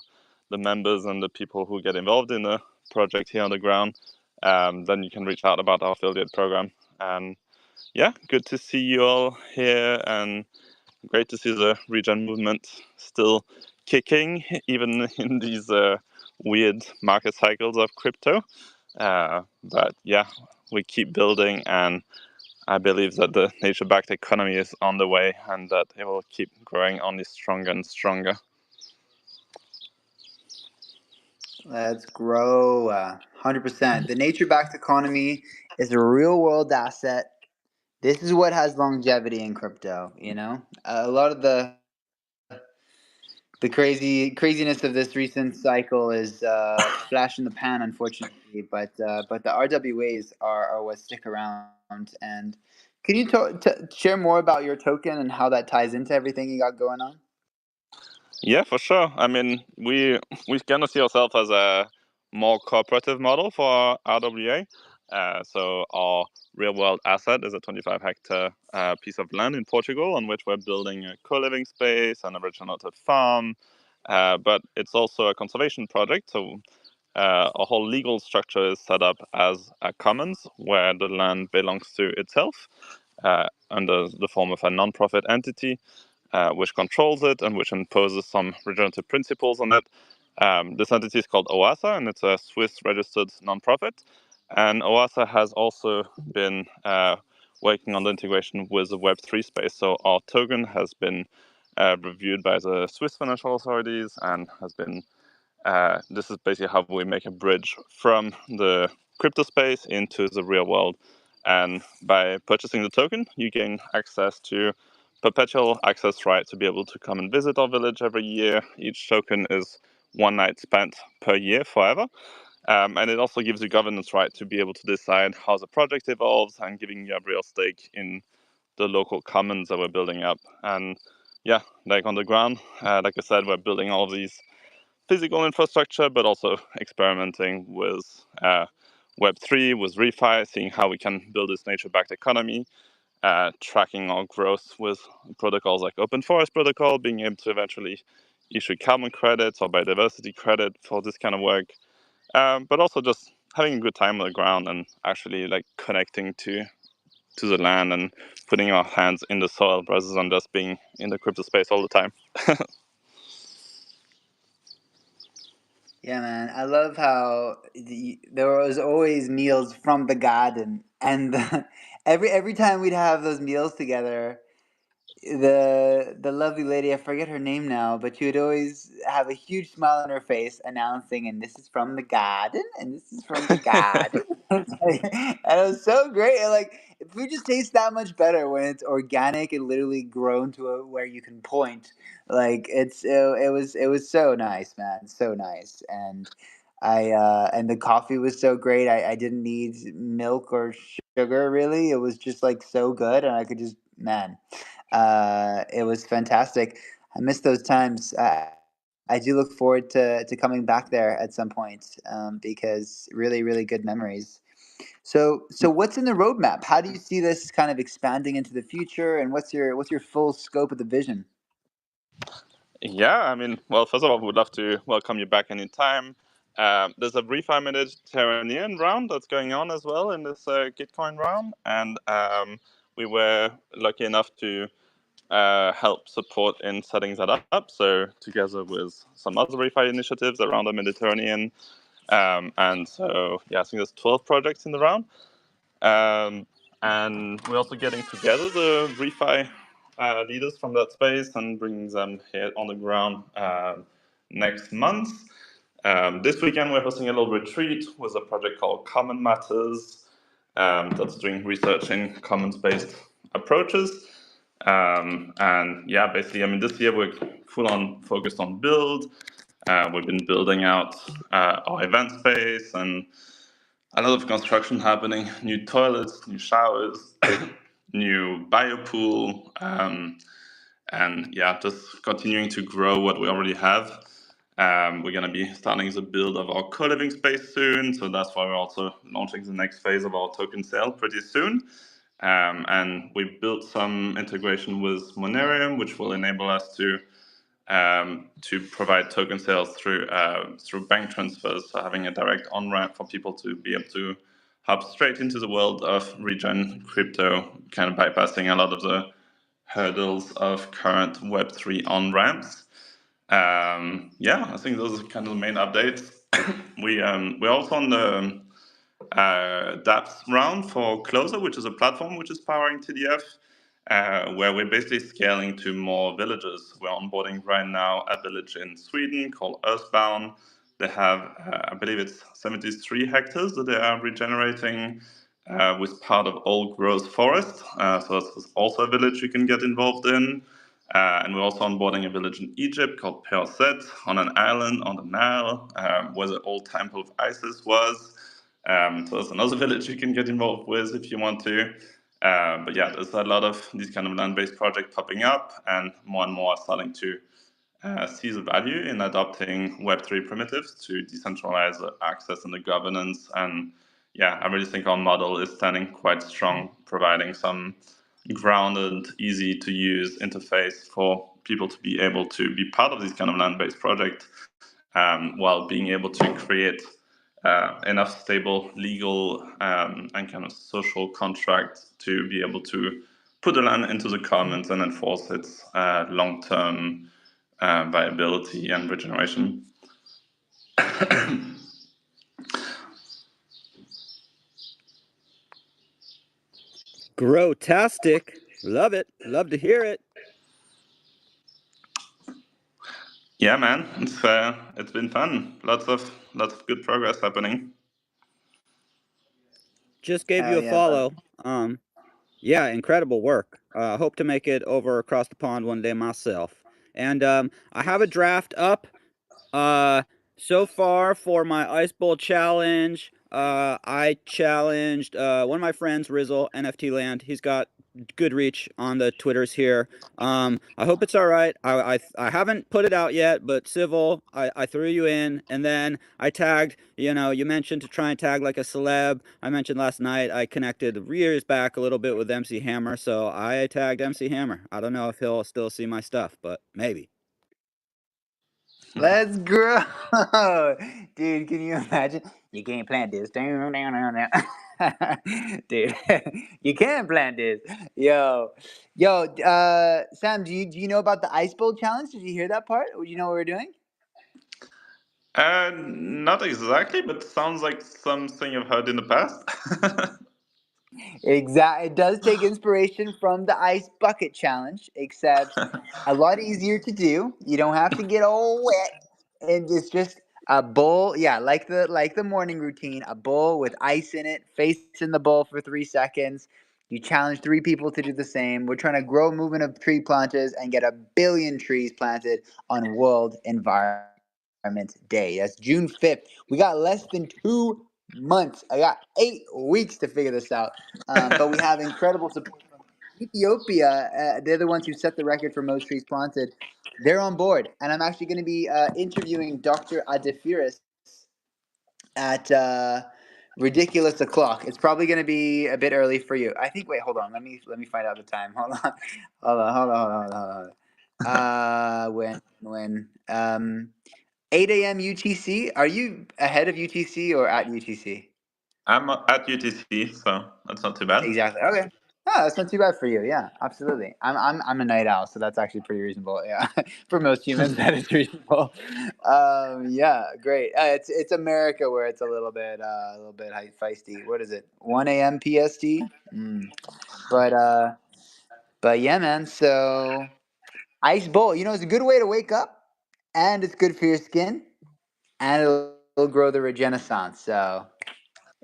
the members and the people who get involved in the project here on the ground, then you can reach out about our affiliate program. And good to see you all here, and great to see the regen movement still kicking, even in these weird market cycles of crypto. But we keep building, and I believe that the nature-backed economy is on the way, and that it will keep growing only stronger and stronger. Let's grow 100%. The nature-backed economy is a real-world asset. This is what has longevity in crypto. You know, a lot of the craziness of this recent cycle is flash in the pan, unfortunately. But the RWAs are what stick around. And can you share more about your token and how that ties into everything you got going on? Yeah, for sure. I mean, we kind of see ourselves as a more cooperative model for RWA. So our real world asset is a 25-hectare piece of land in Portugal on which we're building a co-living space and a regenerative farm. But it's also a conservation project. So our whole legal structure is set up as a commons where the land belongs to itself under the form of a non-profit entity. which controls it and which imposes some regenerative principles on it. This entity is called OASA, and it's a Swiss-registered nonprofit. And OASA has also been working on the integration with the Web3 space. So our token has been reviewed by the Swiss financial authorities and has been this is basically how we make a bridge from the crypto space into the real world. And by purchasing the token, you gain access to perpetual access right to be able to come and visit our village every year. Each token is one night spent per year forever. And it also gives you governance right to be able to decide how the project evolves and giving you a real stake in the local commons that we're building up. And yeah, like on the ground, like I said, we're building all of these physical infrastructure, but also experimenting with Web3, with ReFi, seeing how we can build this nature-backed economy, tracking our growth with protocols like Open Forest Protocol, being able to eventually issue carbon credits or biodiversity credit for this kind of work, but also just having a good time on the ground and actually like connecting to the land and putting our hands in the soil rather than just being in the crypto space all the time. Yeah, man. I love how there was always meals from the garden, and every time we'd have those meals together, the lovely lady, I forget her name now, but she would always have a huge smile on her face announcing, and this is from the garden, and this is from the garden. And it was so great. And like food just tastes that much better when it's organic and literally grown to where you can point. Like it was so nice, man, so nice. And and the coffee was so great. I didn't need milk or sugar really. It was just like so good, and I could just, man, it was fantastic. I miss those times. I do look forward to coming back there at some point, because really, really good memories. So what's in the roadmap? How do you see this kind of expanding into the future, and what's your full scope of the vision? Yeah, I mean, well, first of all, we'd love to welcome you back anytime. There's a ReFi Mediterranean round that's going on as well in this Gitcoin round, and we were lucky enough to help support in setting that up. So together with some other ReFi initiatives around the Mediterranean, and so yeah, I think there's 12 projects in the round. And we're also getting together the ReFi leaders from that space and bringing them here on the ground next month. This weekend, we're hosting a little retreat with a project called Common Matters that's doing research in commons-based approaches. And yeah, basically, I mean, this year we're full on focused on build. We've been building out our event space and a lot of construction happening, new toilets, new showers, new biopool, and yeah, just continuing to grow what we already have. We're going to be starting the build of our co-living space soon, so that's why we're also launching the next phase of our token sale pretty soon. And we built some integration with Monerium, which will enable us to provide token sales through bank transfers, so having a direct on ramp for people to be able to hop straight into the world of regen crypto, kind of bypassing a lot of the hurdles of current Web3 on ramps. Yeah, I think those are kind of the main updates. We're also on the dApps round for Closer, which is a platform which is powering TDF, where we're basically scaling to more villages. We're onboarding right now a village in Sweden called Earthbound. They have, I believe it's 73 hectares that they are regenerating with part of old growth forest. So it's also a village you can get involved in. And we're also onboarding a village in Egypt called Perset on an island on the Nile, where the old temple of Isis was. So that's another village you can get involved with if you want to. But yeah, there's a lot of these kind of land-based projects popping up, and more are starting to see the value in adopting Web3 primitives to decentralize the access and the governance. And yeah, I really think our model is standing quite strong, providing some grounded, easy to use interface for people to be able to be part of these kind of land-based projects, while being able to create enough stable legal and kind of social contract to be able to put a line into the comments and enforce its long-term viability and regeneration. Growtastic. Love it. Love to hear it. Yeah, man, it's been fun. Lots of good progress happening. Just gave you a yeah, bud. follow. Yeah, incredible work. Hope to make it over across the pond one day myself. And I have a draft up. So far for my Ice Bowl challenge, I challenged one of my friends, Rizzle, NFT Land. He's got good reach on the Twitters here. I hope it's all right. I haven't put it out yet, but Civil, I threw you in, and then I tagged. You know, you mentioned to try and tag like a celeb. I mentioned last night I connected years back a little bit with MC Hammer, so I tagged MC Hammer. I don't know if he'll still see my stuff, but maybe. Let's grow. Dude, can you imagine? You can't plant this. Down, down, down, down. Dude, you can't plant this. Yo, Sam, do you know about the Ice Bowl challenge? Did you hear that part? Do you know what we're doing? Not exactly, but sounds like something I've heard in the past. Exactly. It does take inspiration from the ice bucket challenge, except a lot easier to do. You don't have to get all wet, and it's just a bowl. Yeah, like the morning routine. A bowl with ice in it, face in the bowl for 3 seconds. You challenge 3 people to do the same. We're trying to grow a movement of tree planters and get 1 billion trees planted on World Environment Day. That's June 5th. We got less than 2 months. I got 8 weeks to figure this out. But we have incredible support from Ethiopia. They're the ones who set the record for most trees planted. They're on board, and I'm actually going to be interviewing Dr. Adefiris at ridiculous o'clock. It's probably going to be a bit early for you. I think. Wait, hold on. Let me find out the time. Hold on. Hold on. When 8 a.m. UTC. Are you ahead of UTC or at UTC? I'm at UTC, so that's not too bad. Exactly. Okay. Oh, that's not too bad for you. Yeah, absolutely. I'm a night owl, so that's actually pretty reasonable. Yeah, for most humans, that is reasonable. Yeah, great. It's America where it's a little bit feisty. What is it? 1 a.m. PST. But yeah, man. So ice bowl. It's a good way to wake up, and it's good for your skin, and it'll grow the regeneissance. So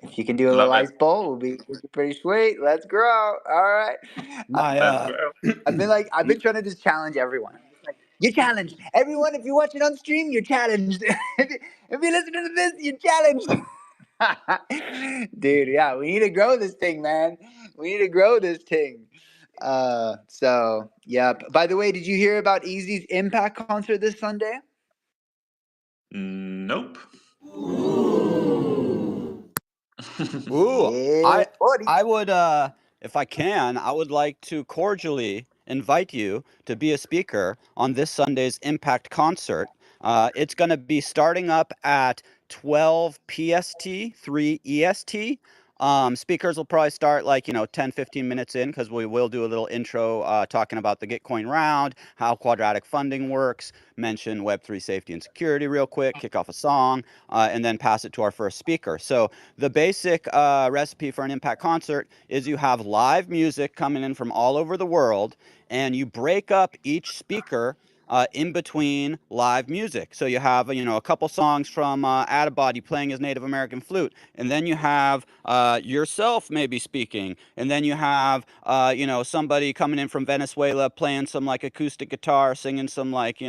if you can do a little Love it. ice bowl, we'll be pretty sweet. Let's grow. All right. My Let's go. I've been trying to just challenge everyone. I'm just like, you're challenged. Everyone, if you're watching on stream, you're challenged. if you listen to this, you're challenged. Dude, yeah, we need to grow this thing, man. We need to grow this thing. So yeah. By the way, did you hear about Easy's Impact concert this Sunday? Nope. Ooh, Yeah, buddy. I would if I can, I would like to cordially invite you to be a speaker on this Sunday's Impact concert. It's going to be starting up at 12 PST, 3 EST. Speakers will probably start like, 10, 15 minutes in because we will do a little intro talking about the Gitcoin round, how quadratic funding works, mention Web3 safety and security real quick, kick off a song, and then pass it to our first speaker. So the basic recipe for an impact concert is you have live music coming in from all over the world, and you break up each speaker in between live music. So you have, a couple songs from Adabody playing his Native American flute, and then you have yourself maybe speaking, and then you have, somebody coming in from Venezuela playing some like acoustic guitar, singing some like,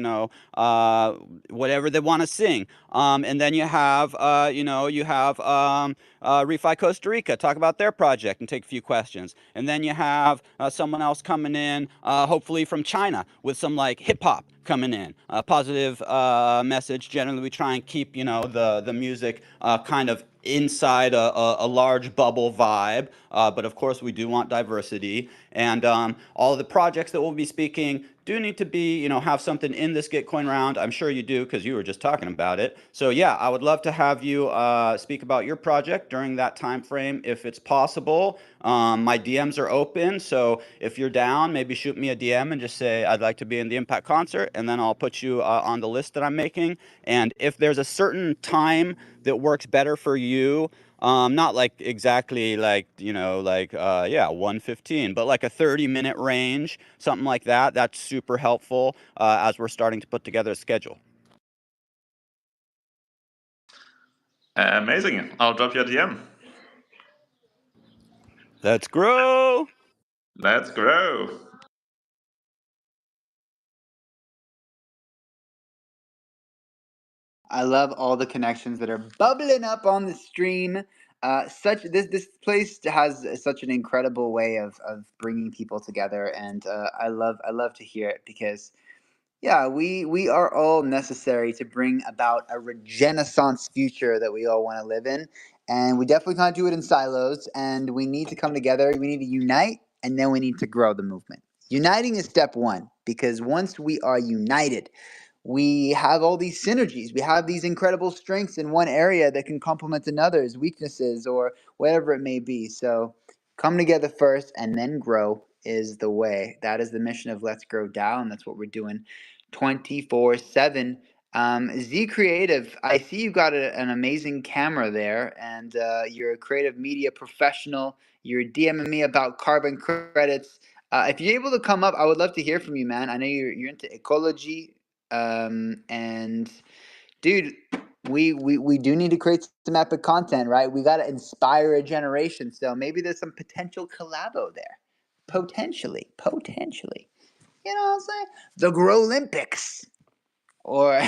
whatever they want to sing. And then you have, Refi Costa Rica talk about their project and take a few questions. And then you have someone else coming in, hopefully from China, with some like hip hop coming in. A positive message. Generally, we try and keep, the music kind of inside a large bubble vibe. But of course, we do want diversity. And all of the projects that we'll be speaking do need to be, have something in this Gitcoin round. I'm sure you do, because you were just talking about it. So yeah, I would love to have you speak about your project during that time frame if it's possible. My DMs are open, so if you're down, maybe shoot me a DM and just say I'd like to be in the Impact concert, and then I'll put you on the list that I'm making. And if there's a certain time that works better for you, not like exactly like, 1:15, but like a 30-minute range, something like that. That's super helpful as we're starting to put together a schedule. Amazing. I'll drop you a DM. Let's grow. Let's grow. I love all the connections that are bubbling up on the stream. This place has such an incredible way of bringing people together, and I love to hear it because yeah, we are all necessary to bring about a renaissance future that we all want to live in, and we definitely can't do it in silos. And we need to come together. We need to unite, and then we need to grow the movement. Uniting is step one because once we are united, we have all these synergies. We have these incredible strengths in one area that can complement another's weaknesses or whatever it may be. So come together first and then grow is the way. That is the mission of Let's Grow DAO, and that's what we're doing 24/7. Z Creative, I see you got an amazing camera there, and you're a creative media professional. You're DMing me about carbon credits. If you're able to come up, I would love to hear from you, man. I know you're into ecology, and dude, we do need to create some epic content, right? We got to inspire a generation. So maybe there's some potential collabo there, potentially. You know what I'm saying? The Grow Olympics, or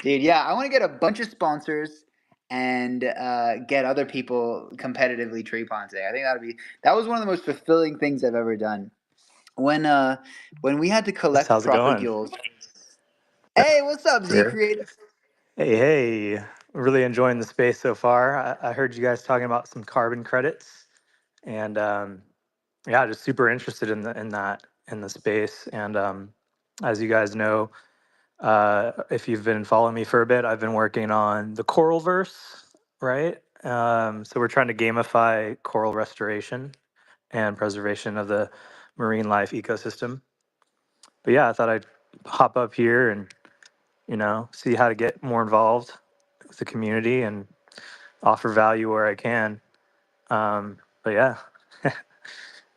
dude, yeah, I want to get a bunch of sponsors and get other people competitively tree planting. I think that was one of the most fulfilling things I've ever done. When we had to collect How's it going? propagules. Hey, what's up, Z Here. Creative? Hey, really enjoying the space so far. I heard you guys talking about some carbon credits, and yeah, just super interested in the space. And as you guys know, if you've been following me for a bit, I've been working on the coral verse, right? So we're trying to gamify coral restoration and preservation of the marine life ecosystem. But yeah, I thought I'd hop up here and see how to get more involved with the community and offer value where I can. But yeah,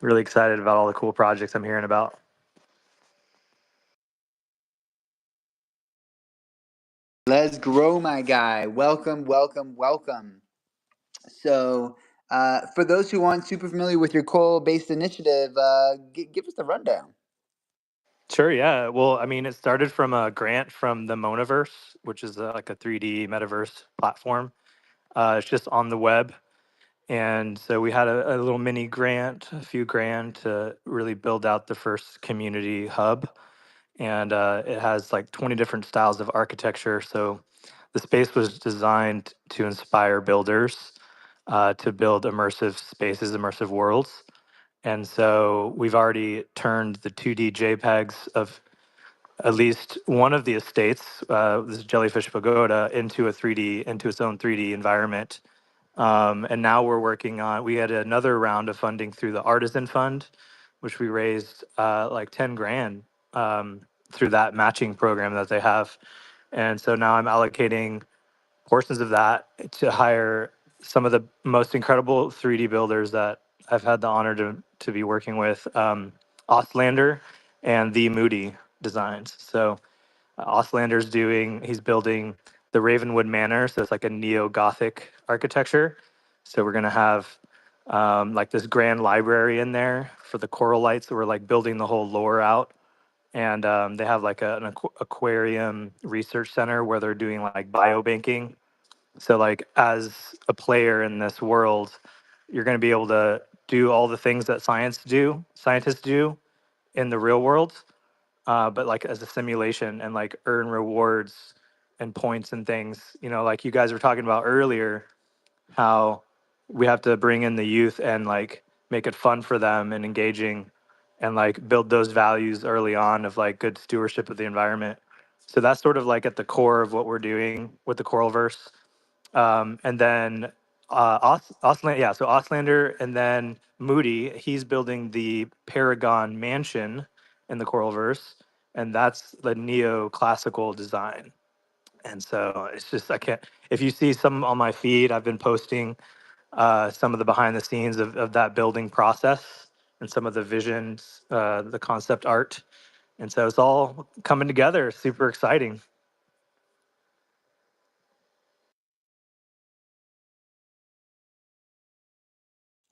really excited about all the cool projects I'm hearing about. Let's grow, my guy. Welcome, welcome, welcome. So, for those who aren't super familiar with your coral-based initiative, give us the rundown. Sure, yeah. Well, I mean, it started from a grant from the Monaverse, which is like a 3D metaverse platform. It's just on the web. And so we had a little mini grant, a few grand to really build out the first community hub. And it has like 20 different styles of architecture. So the space was designed to inspire builders to build immersive spaces, immersive worlds. And so we've already turned the 2D JPEGs of at least one of the estates, this Jellyfish Pagoda, into its own 3D environment. And now we're working on. We had another round of funding through the Artisan Fund, which we raised like 10 grand through that matching program that they have. And so now I'm allocating portions of that to hire some of the most incredible 3D builders that I've had the honor to be working with, Ostlander and The Moody Designs. So he's building the Ravenwood Manor, so it's like a neo-Gothic architecture. So we're gonna have like this grand library in there for the coral lights. So we're like building the whole lore out, and they have like an aquarium research center where they're doing like biobanking. So like as a player in this world, you're gonna be able to do all the things that scientists do in the real world, but like as a simulation and like earn rewards and points and things. You know, like you guys were talking about earlier, how we have to bring in the youth and like make it fun for them and engaging and like build those values early on of like good stewardship of the environment. So that's sort of like at the core of what we're doing with the Coralverse. And then yeah, so Auslander and then Moody, he's building the Paragon Mansion in the Coralverse, and that's the neoclassical design. And so it's just, I can't, if you see some on my feed, I've been posting some of the behind the scenes of that building process and some of the visions, the concept art. And so it's all coming together, super exciting.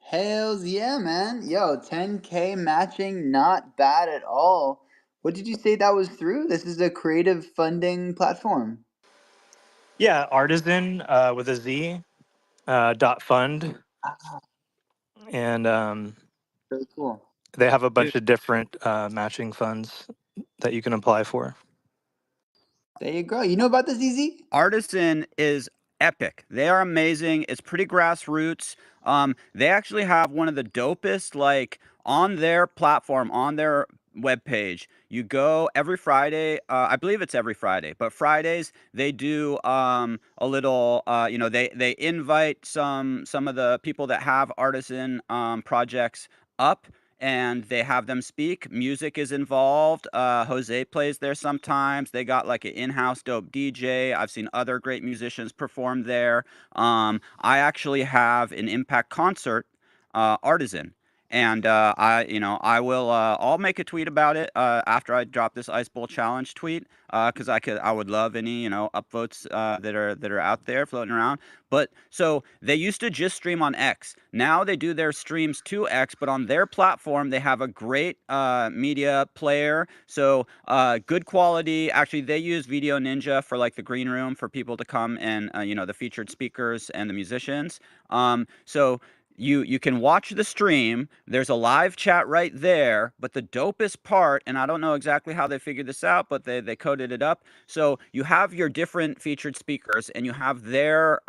Hells yeah, man. Yo, 10K matching, not bad at all. What did you say that was through? This is a creative funding platform. Yeah, Artisan with a Z dot fund, Ah, and very cool. they have a bunch of different matching funds that you can apply for. There you go. You know about this, Easy? Artisan is epic. They are amazing. It's pretty grassroots. They actually have one of the dopest, like on their platform, on their webpage. You go every Friday. I believe it's every Friday, but Fridays they do a little. They invite some of the people that have artisan projects up, and they have them speak. Music is involved. Jose plays there sometimes. They got like an in-house dope DJ. I've seen other great musicians perform there. I actually have an Impact concert, Artisan. And I will. I'll make a tweet about it after I drop this Ice Bowl challenge tweet, because I would love any upvotes that are out there floating around. But so they used to just stream on X. Now they do their streams to X, but on their platform they have a great media player. So good quality. Actually, they use Video Ninja for like the green room for people to come and the featured speakers and the musicians. So you can watch the stream. There's a live chat right there, but the dopest part, and I don't know exactly how they figured this out, but they coded it up. So you have your different featured speakers, and you have their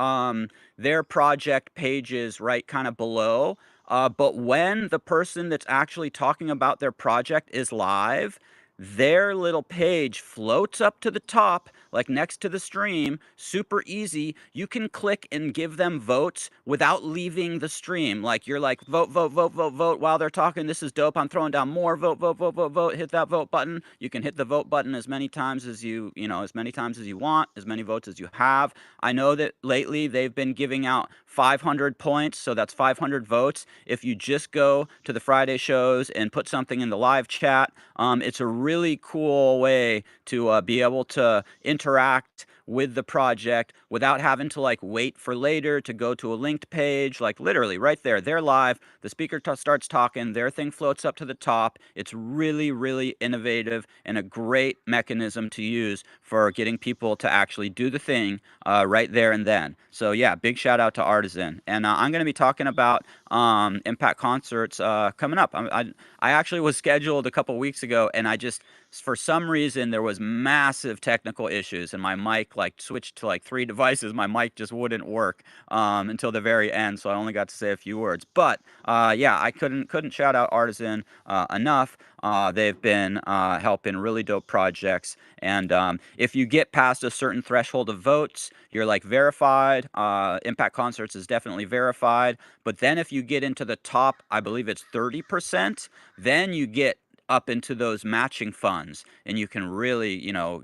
project pages right kind of below. But when the person that's actually talking about their project is live, their little page floats up to the top, like next to the stream, super easy. You can click and give them votes without leaving the stream. Like you're like, vote, vote, vote, vote, vote while they're talking. This is dope. I'm throwing down more. Vote, vote, vote, vote, vote. Hit that vote button. You can hit the vote button as many times as as many times as you want, as many votes as you have. I know that lately they've been giving out 500 points, so that's 500 votes. If you just go to the Friday shows and put something in the live chat, it's a really cool way to be able to interact with the project without having to like wait for later to go to a linked page. Like literally right there, they're live. The speaker starts talking, their thing floats up to the top. It's really, really innovative and a great mechanism to use for getting people to actually do the thing right there and then. So yeah, big shout out to Artisan. And I'm going to be talking about Impact concerts coming up. I actually was scheduled a couple weeks ago, and for some reason there was massive technical issues, and my mic like switched to like 3 devices. My mic just wouldn't work until the very end, so I only got to say a few words. But yeah, I couldn't shout out Artisan enough. They've been helping really dope projects, and if you get past a certain threshold of votes, you're like verified. Impact Concerts is definitely verified. But then if you get into the top, I believe it's 30%, then you get up into those matching funds, and you can really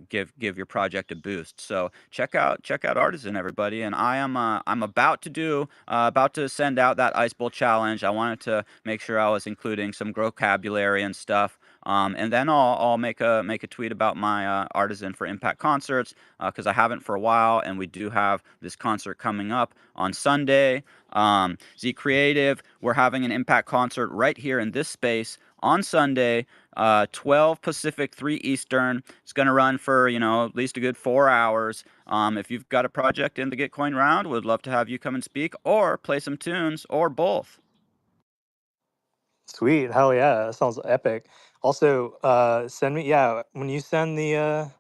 give your project a boost. So check out Artisan, everybody. And I'm about to send out that Ice Bowl challenge. I wanted to make sure I was including some vocabulary and stuff. And then I'll make a tweet about my Artisan for Impact concerts, because I haven't for a while, and we do have this concert coming up on Sunday. Z Creative, we're having an Impact concert right here in this space on Sunday, 12 Pacific, 3 Eastern. It's going to run for, at least a good 4 hours. If you've got a project in the Gitcoin round, we'd love to have you come and speak or play some tunes or both. Sweet, hell yeah, that sounds epic. Also, send me, yeah, when you send the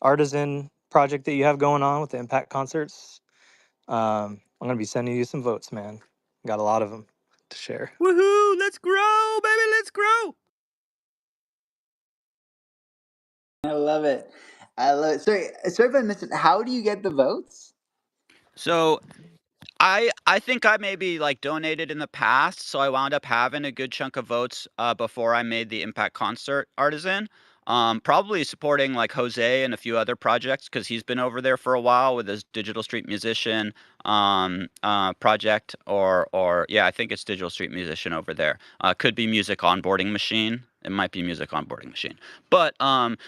artisan project that you have going on with the impact concerts, I'm gonna be sending you some votes, man. Got a lot of them to share. Woohoo! Let's grow, baby. Let's grow. I love it. I love it. Sorry if I missed it. How do you get the votes? So I think I maybe like donated in the past, so I wound up having a good chunk of votes before I made the Impact Concert Artisan. Probably supporting like Jose and a few other projects because he's been over there for a while with his Digital Street Musician project, or yeah, I think it's Digital Street Musician over there. Could be Music Onboarding Machine. It might be Music Onboarding Machine. But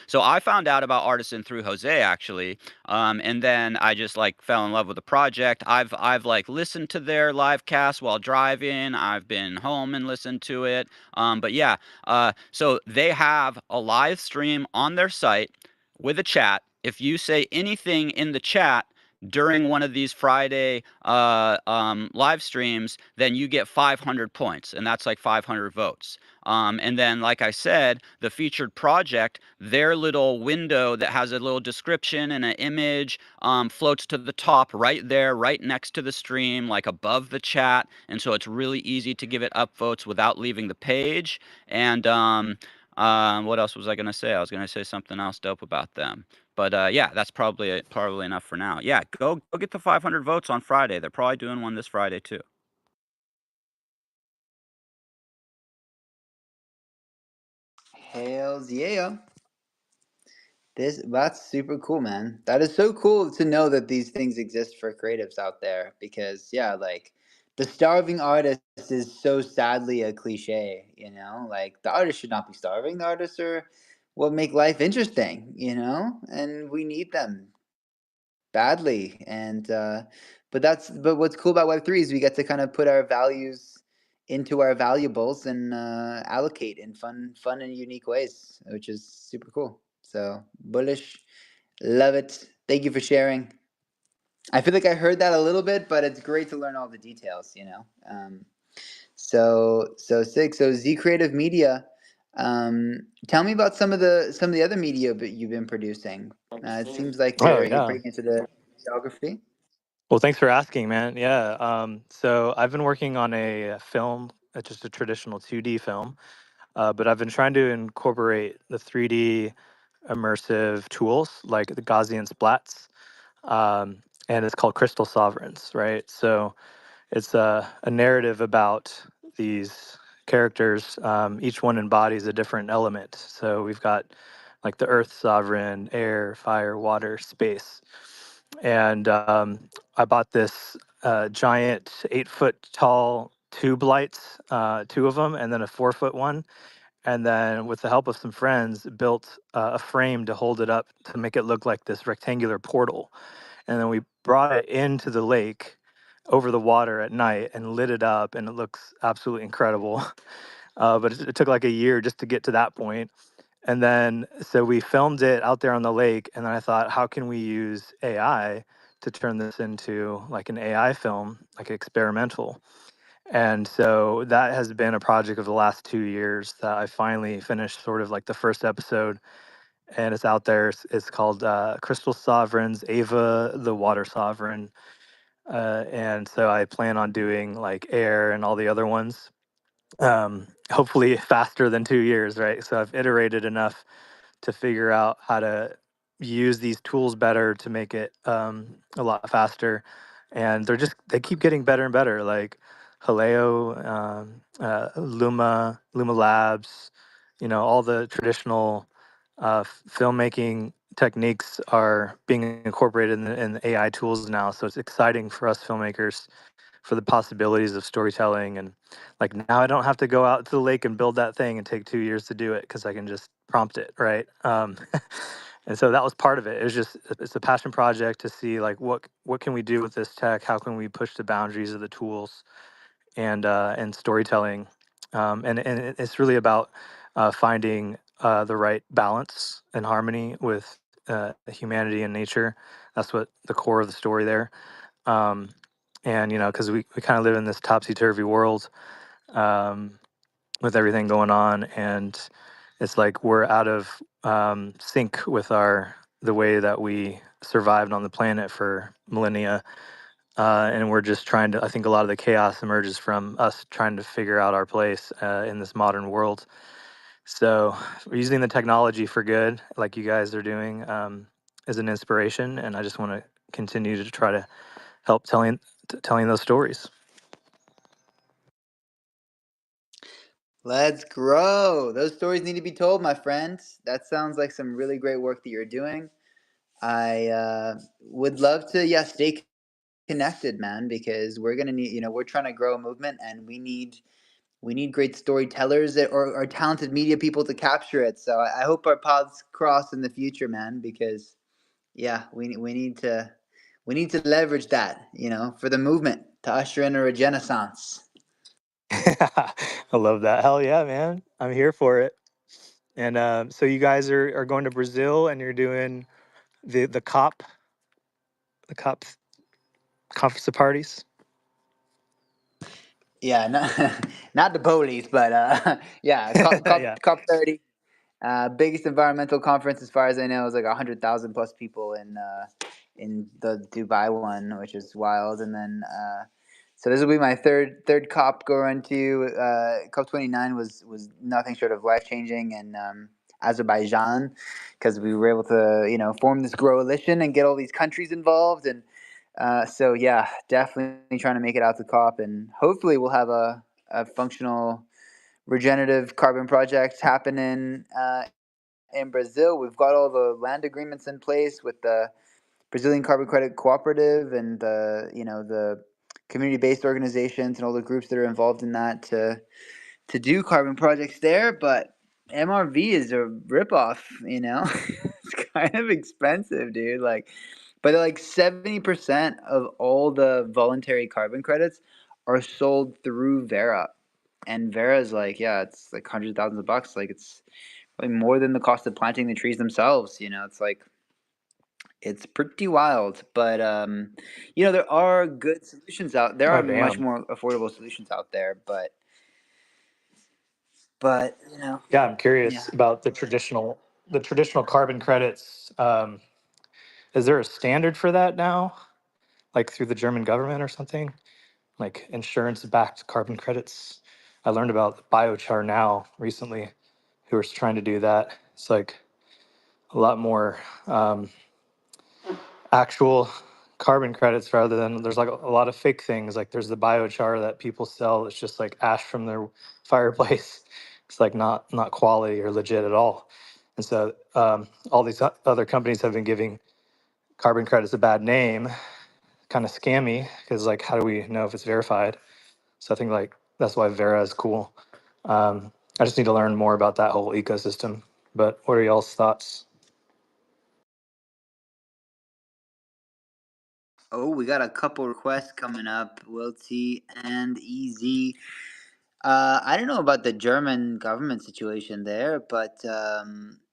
so I found out about Artisan through Jose actually, and then I just like fell in love with the project. I've like listened to their live cast while driving. I've been home and listened to it. But yeah, so they have a live stream on their site with a chat. If you say anything in the chat during one of these Friday live streams, then you get 500 points, and that's like 500 votes. And then, like I said, the featured project, their little window that has a little description and an image floats to the top right there, right next to the stream, like above the chat. And so it's really easy to give it upvotes without leaving the page. And what else was I going to say? I was going to say something else dope about them. But yeah, that's probably enough for now. Yeah, go get the 500 votes on Friday. They're probably doing one this Friday too. Hells yeah. That's super cool, man. That is so cool to know that these things exist for creatives out there because yeah, like the starving artist is so sadly a cliche, you know? Like the artist should not be starving. The artists are what make life interesting, you know? And we need them badly. And but what's cool about Web3 is we get to kind of put our values into our valuables and allocate in fun and unique ways, which is super cool. So bullish, love it. Thank you for sharing. I feel like I heard that a little bit, but it's great to learn all the details, you know. So sick. So Z Creative Media. Tell me about some of the other media that you've been producing. It seems like Oh you're yeah. pretty into the geography. Well, thanks for asking, man. Yeah. So I've been working on a film, just a traditional 2D film, but I've been trying to incorporate the 3D immersive tools like the Gaussian splats, and it's called Crystal Sovereigns, right? So it's a narrative about these characters. Each one embodies a different element. So we've got like the earth sovereign, air, fire, water, space. And I bought this giant 8 foot tall tube lights, two of them, and then a 4 foot one. And then, with the help of some friends, built a frame to hold it up to make it look like this rectangular portal. And then we brought it into the lake over the water at night and lit it up, and it looks absolutely incredible. But it took like a year just to get to that point. And then, so we filmed it out there on the lake. And then I thought, how can we use AI to turn this into like an AI film, like experimental? And so that has been a project of the last 2 years that I finally finished sort of like the first episode, and it's out there. It's called Crystal Sovereigns, Ava the Water Sovereign. And so I plan on doing like air and all the other ones, hopefully faster than 2 years, right? So I've iterated enough to figure out how to use these tools better to make it a lot faster. And they keep getting better and better. Like Haleo, Luma Labs, all the traditional filmmaking techniques are being incorporated in the AI tools now. So it's exciting for us filmmakers for the possibilities of storytelling. And like now I don't have to go out to the lake and build that thing and take 2 years to do it because I can just prompt it, right? And so that was part of it. It's a passion project to see like what can we do with this tech? How can we push the boundaries of the tools and storytelling? And it's really about finding the right balance and harmony with humanity and nature. That's what the core of the story there. Um, and because we kind of live in this topsy-turvy world, um, with everything going on, and it's like we're out of sync with the way that we survived on the planet for millennia. And we're just trying to, I think a lot of the chaos emerges from us trying to figure out our place in this modern world. So we're using the technology for good, like you guys are doing, as an inspiration. And I just want to continue to try to help telling those stories. Let's grow. Those stories need to be told, my friends. That sounds like some really great work that you're doing. I would love to, stay connected, man, because we're gonna need, we're trying to grow a movement, and we need great storytellers or talented media people to capture it. So I hope our paths cross in the future, man, because we need to leverage that, for the movement to usher in a renaissance. I love that. Hell yeah, man. I'm here for it. And so you guys are going to Brazil and you're doing the COP conference of parties. Yeah, not the police, but yeah, COP, Yeah. COP, COP 30. Biggest environmental conference, as far as I know, is like 100,000 plus people in the Dubai one, which is wild. And then so this will be my third COP go run to. COP 29 was nothing short of life changing in Azerbaijan, because we were able to form this coalition and get all these countries involved. And so yeah, definitely trying to make it out to COP, and hopefully we'll have a functional regenerative carbon project happening in Brazil. We've got all the land agreements in place with the Brazilian Carbon Credit Cooperative and the community-based organizations and all the groups that are involved in that to do carbon projects there. But MRV is a ripoff, it's kind of expensive, dude. But like 70% of all the voluntary carbon credits are sold through Vera. And Vera's like, yeah, it's like hundreds of thousands of bucks. Like it's probably more than the cost of planting the trees themselves. It's like it's pretty wild. But there are good solutions out. There Oh are much damn. more affordable solutions out there. But Yeah, I'm curious yeah. about the traditional carbon credits. Is there a standard for that now, like through the German government or something, like insurance-backed carbon credits? I learned about biochar now recently, who was trying to do that. It's like a lot more actual carbon credits rather than there's like a lot of fake things. Like there's the biochar that people sell. It's just like ash from their fireplace. It's like not quality or legit at all. And so all these other companies have been giving carbon credits a bad name, kind of scammy, because like how do we know if it's verified? So I think like that's why Vera is cool. I just need to learn more about that whole ecosystem. But what are y'all's thoughts? Oh, we got a couple requests coming up. Wilty and Easy. I don't know about the German government situation there, but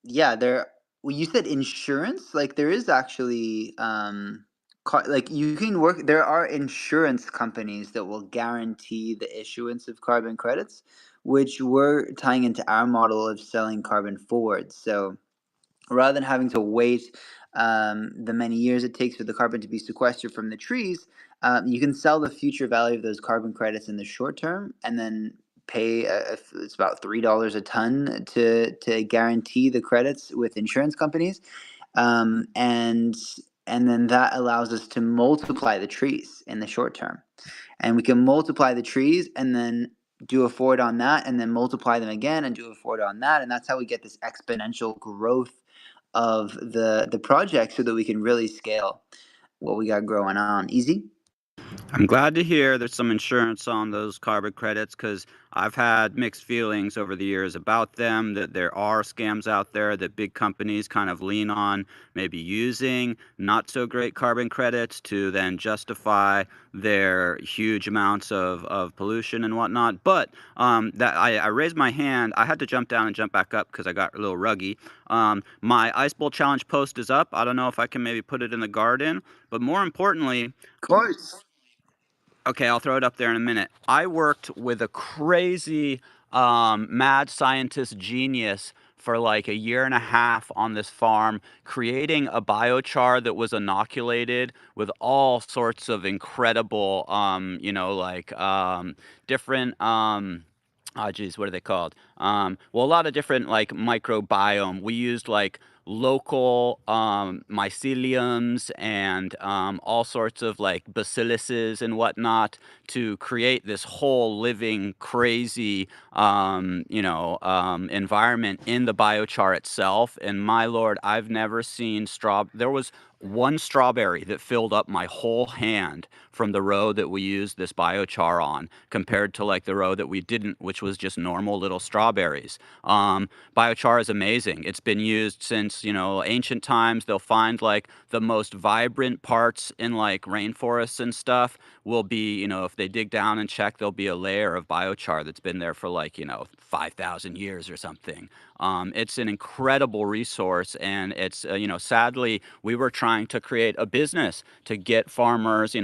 yeah, there. Well, you said insurance. Like there is actually, like you can work. There are insurance companies that will guarantee the issuance of carbon credits, which we're tying into our model of selling carbon forwards. So rather than having to wait the many years it takes for the carbon to be sequestered from the trees, you can sell the future value of those carbon credits in the short term, and then pay it's about $3 a ton to guarantee the credits with insurance companies, and then that allows us to multiply the trees in the short term, and we can multiply the trees and then do a forward on that, and then multiply them again and do a forward on that, and that's how we get this exponential growth of the project, so that we can really scale what we got growing on. Easy. I'm glad to hear there's some insurance on those carbon credits, because I've had mixed feelings over the years about them, that there are scams out there that big companies kind of lean on, maybe using not so great carbon credits to then justify their huge amounts of pollution and whatnot. But that I raised my hand. I had to jump down and jump back up because I got a little ruggy. My Ice Bowl Challenge post is up. I don't know if I can maybe put it in the garden, but more importantly, Of course. okay, I'll throw it up there in a minute. I worked with a crazy mad scientist genius for like a year and a half on this farm, creating a biochar that was inoculated with all sorts of incredible, different, oh geez, what are they called? Well, a lot of different like microbiome. We used like local myceliums and all sorts of like bacilluses and whatnot to create this whole living crazy environment in the biochar itself. And my lord, I've never seen there was one strawberry that filled up my whole hand from the row that we used this biochar on, compared to like the row that we didn't, which was just normal little strawberries. Biochar is amazing. It's been used since, ancient times. They'll find like the most vibrant parts in like rainforests and stuff will be, if they dig down and check, there'll be a layer of biochar that's been there for like, 5,000 years or something. It's an incredible resource, and it's, sadly, we were trying to create a business to get farmers,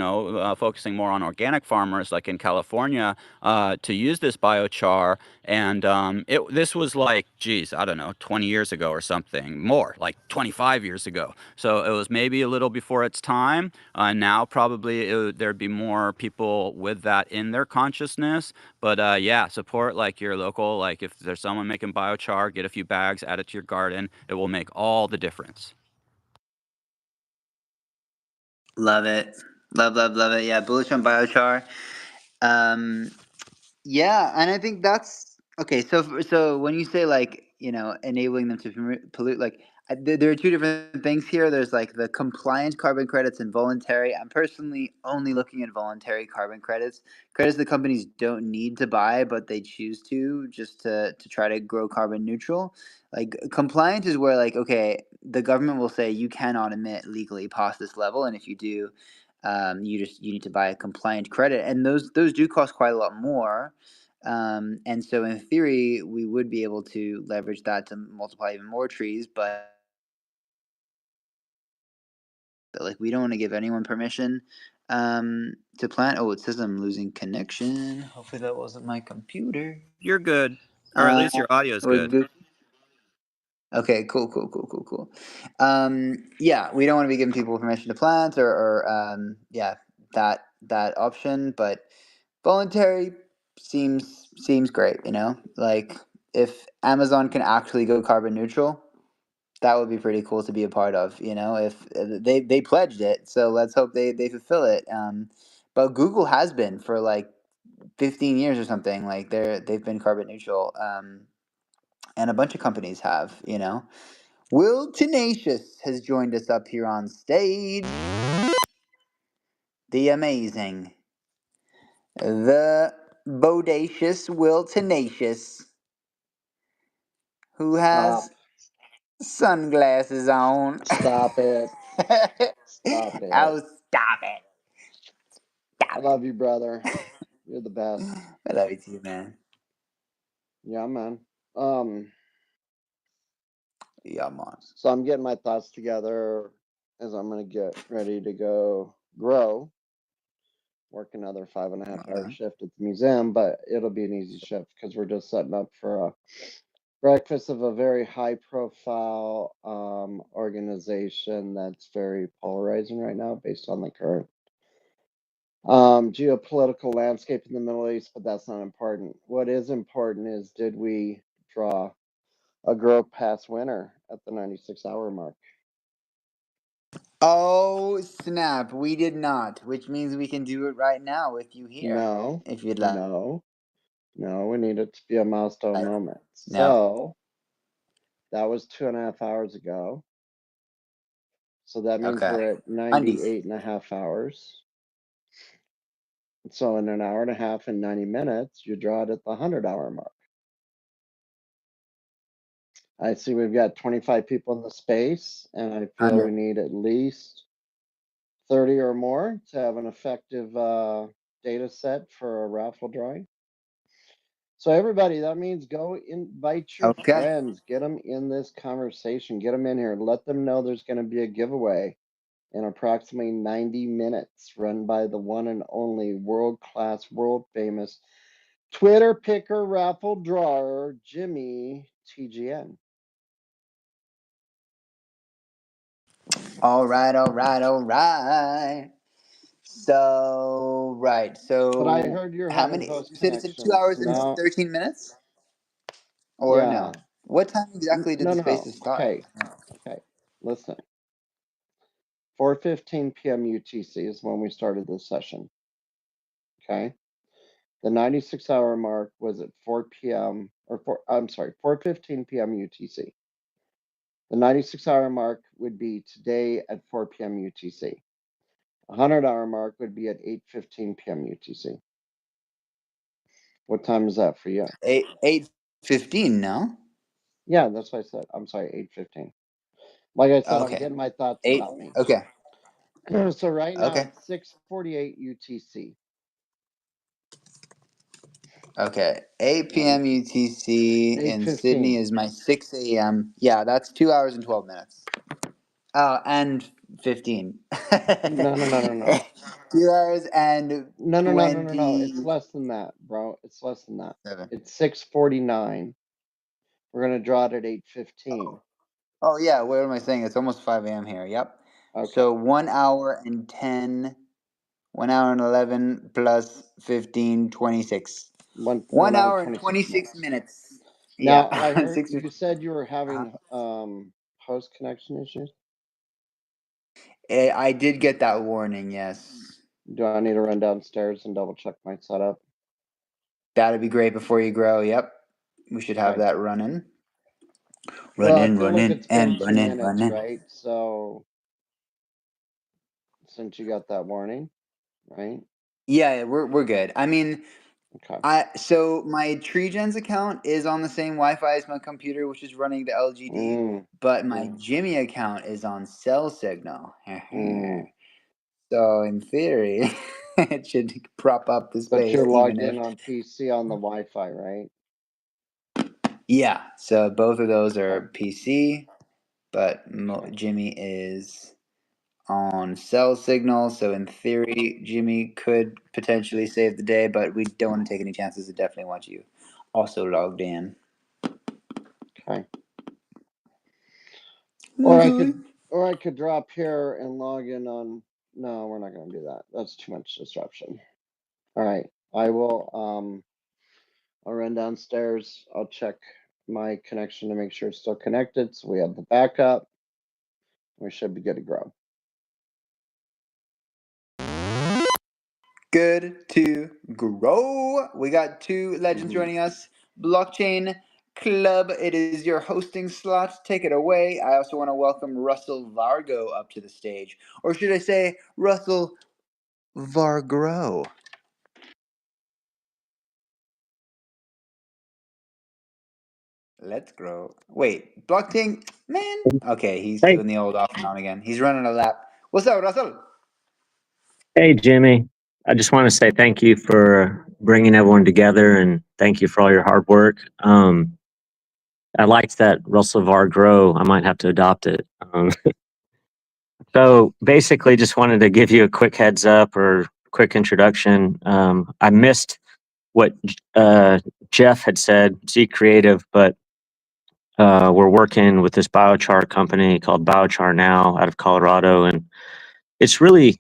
focusing more on organic farmers, like in California, to use this biochar. And this was like, geez, I don't know, 20 years ago or something, more, like 25 years ago. So it was maybe a little before its time. Now probably there'd be more people with that in their consciousness. But yeah, support like your local, like if there's someone making biochar, get a few bags, add it to your garden. It will make all the difference. Love it. Love it. Yeah, bullish on biochar. Yeah, and I think that's okay. So when you say like enabling them to pollute, like there are two different things here. There's like the compliant carbon credits and voluntary. I'm personally only looking at voluntary carbon credits that companies don't need to buy, but they choose to just to try to grow carbon neutral. Like compliant is where like okay, the government will say you cannot emit legally past this level, and if you do, you need to buy a compliant credit, and those do cost quite a lot more. And so in theory, we would be able to leverage that to multiply even more trees, but like we don't want to give anyone permission to plant. Oh, it says I'm losing connection. Hopefully that wasn't my computer. You're good, or at least your audio is good. Okay, cool. Yeah, we don't want to be giving people permission to plant or yeah, that option, but voluntary seems great, Like if Amazon can actually go carbon neutral, that would be pretty cool to be a part of, if they pledged it, so let's hope they fulfill it. But Google has been for like 15 years or something, like they've been carbon neutral. And a bunch of companies have, Will Tenacious has joined us up here on stage. The amazing, the bodacious Will Tenacious, who has sunglasses on. Stop it. Stop it. Oh, stop it. I love you, brother. You're the best. I love you too, man. Yeah, man. Yeah, man. So I'm getting my thoughts together as I'm gonna get ready to go grow. Work another 5.5 hour shift at the museum, but it'll be an easy shift because we're just setting up for a breakfast of a very high profile organization that's very polarizing right now based on the current geopolitical landscape in the Middle East, but that's not important. What is important is, did we draw a grow past winner at the 96-hour mark? Oh, snap. We did not, which means we can do it right now with you here. No, if you'd like. no, we need it to be a milestone moment. No. So that was 2.5 hours ago. So that means we're at 98.5 hours. So in an hour and a half and 90 minutes, you draw it at the 100-hour mark. I see we've got 25 people in the space, and I feel we need at least 30 or more to have an effective data set for a raffle drawing. So everybody, that means go invite your friends, get them in this conversation, get them in here, let them know there's going to be a giveaway in approximately 90 minutes, run by the one and only world-class, world-famous Twitter picker raffle drawer, Jimmy TGN. All right, all right, all right. So right, But I so heard you're how having many? host You said it's in two connections. hours and No, 13 minutes, or yeah. no? What time exactly did No, the no, no. spaces start? Okay, okay. Listen. 4:15 p.m. UTC is when we started this session. Okay. The 96-hour mark was at 4 p.m. or 4:15 p.m. UTC. The 96-hour mark would be today at 4 p.m. UTC. 100-hour mark would be at 8:15 p.m. UTC. What time is that for you? 8:15. No. Yeah, that's what I said. I'm sorry, 8:15. Like I said, I'm Okay. getting my thoughts 8. about me. Okay. So right now Okay. it's 6:48 UTC. Okay. 8 Right? p.m. UTC in Sydney 8:15. is my 6 a.m. Yeah, that's 2 hours and 12 minutes. And 15. No, no, no, no, no. 2 hours and No, no, no, no, no, no. It's 27. less than that, bro. It's less than that. It's 6:49. We're gonna draw it at 8:15. Oh yeah, what am I saying? It's almost 5 a.m. here. Yep. Okay. So 1 hour and 10, 1 hour and 11 plus 15, 26. 1 hour and 26 minutes. Now Yeah. I heard 6. you said you were having host connection issues. I did get that warning, yes. Do I need to run downstairs and double check my setup? That'd be great before you grow. Yep. We should have Okay. that running. Well, I Running, feel like running, it's been and 2 running, minutes, running. right? So since you got that warning, right? Yeah, we're good. I mean, Okay. so my TreeGens account is on the same Wi-Fi as my computer, which is running the LGD, but my Jimmy account is on cell signal. So in theory, it should prop up the But space. you're logged even in if on PC on the Wi-Fi, right? Yeah, so both of those are Okay. PC, but Jimmy is on cell signal. So in theory, Jimmy could potentially save the day, but we don't want to take any chances. I definitely want you also logged in. Okay. Okay. Or I could drop here and log in on. No, we're not going to do that. That's too much disruption. All right. I will. I'll run downstairs. I'll check my connection to make sure it's still connected. So we have the backup. We should be good to grow. Good to grow. We got two legends joining us. Blockchain Club, it is your hosting slot. Take it away. I also want to welcome Russell Vargo up to the stage. Or should I say Russell Vargro? Let's grow. Wait, Blockchain? Man. Okay, he's Hey, doing the old off and on again. He's running a lap. What's up, Russell? hey, Jimmy. I just want to say thank you for bringing everyone together and thank you for all your hard work. I liked that Russell Var grow. I might have to adopt it. So basically, just wanted to give you a quick heads up or quick introduction. I missed what Jeff had said, Z Creative, but we're working with this biochar company called Biochar Now out of Colorado, and it's really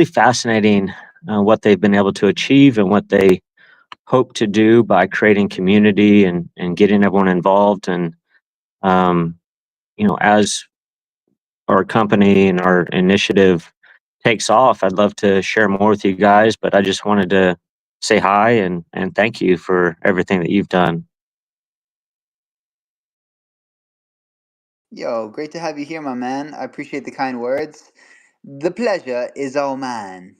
fascinating what they've been able to achieve and what they hope to do by creating community and getting everyone involved. And um, as our company and our initiative takes off, I'd love to share more with you guys. But I just wanted to say hi and thank you for everything that you've done. Yo, great to have you here, my man. I appreciate the kind words. The pleasure is all mine.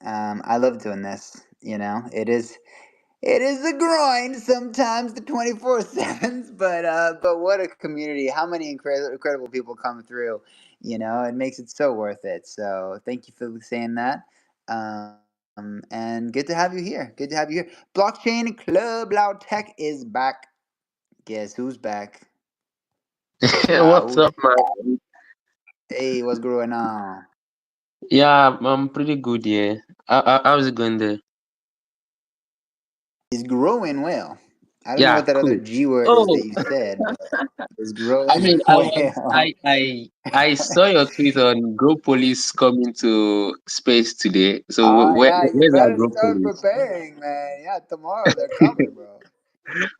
I love doing this. It is a grind sometimes, the 24/7s, but what a community! How many incredible people come through? It makes it so worth it. So thank you for saying that. And good to have you here. Good to have you here. Blockchain Club Loud Tech is back. Guess who's back? What's Loud. up, man? Hey, what's going on? Yeah, I'm pretty good, yeah. How's it going there? It's growing well. I don't know Yeah, what that other cool. G word is that Oh, you said, but it's grow I as mean, well. I saw your tweet on Grow Police coming to space today. So Ah, yeah, you where's our better Grow start Police? preparing, man. Yeah, tomorrow they're coming, bro.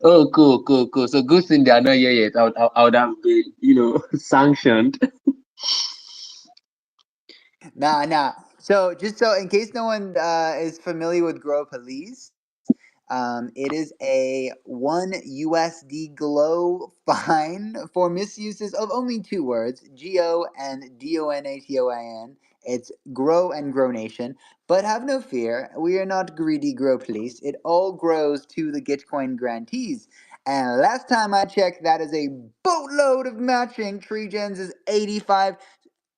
Oh, cool, cool, cool. So good thing they are not here yet. I would have been, sanctioned. Nah. So just so in case no one is familiar with Grow Police, it is a $1 glow fine for misuses of only two words, Geo and Donation. It's grow and grow nation. But have no fear, we are not greedy grow police. It all grows to the Gitcoin grantees. And last time I checked, that is a boatload of matching. Tree Gens is 85.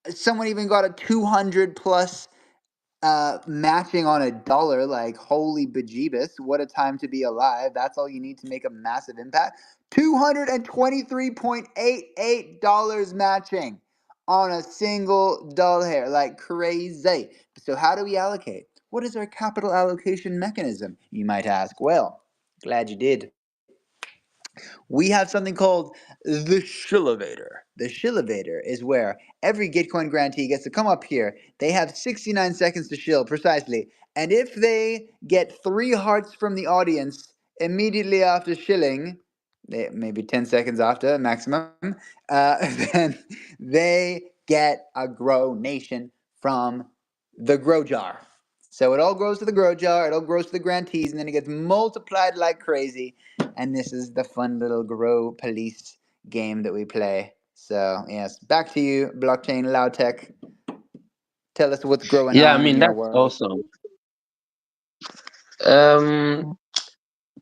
Someone even got a 200 plus matching on $1. Like, holy bejeebus, what a time to be alive. That's all you need to make a massive impact. $223.88 matching on a single doll hair, like crazy. So how do we allocate? What is our capital allocation mechanism, you might ask? Well, glad you did. We have something called the Shillevator. The Shillevator is where every Gitcoin grantee gets to come up here. They have 69 seconds to shill precisely. And if they get 3 hearts from the audience immediately after shilling, maybe 10 seconds after maximum, then they get a grow nation from the grow jar. So it all goes to the grow jar, it all grows to the grantees, and then it gets multiplied like crazy. And this is the fun little grow police game that we play. So yes, back to you, blockchain loud tech. Tell us what's growing Yeah, I on in mean your that's world. awesome. Um,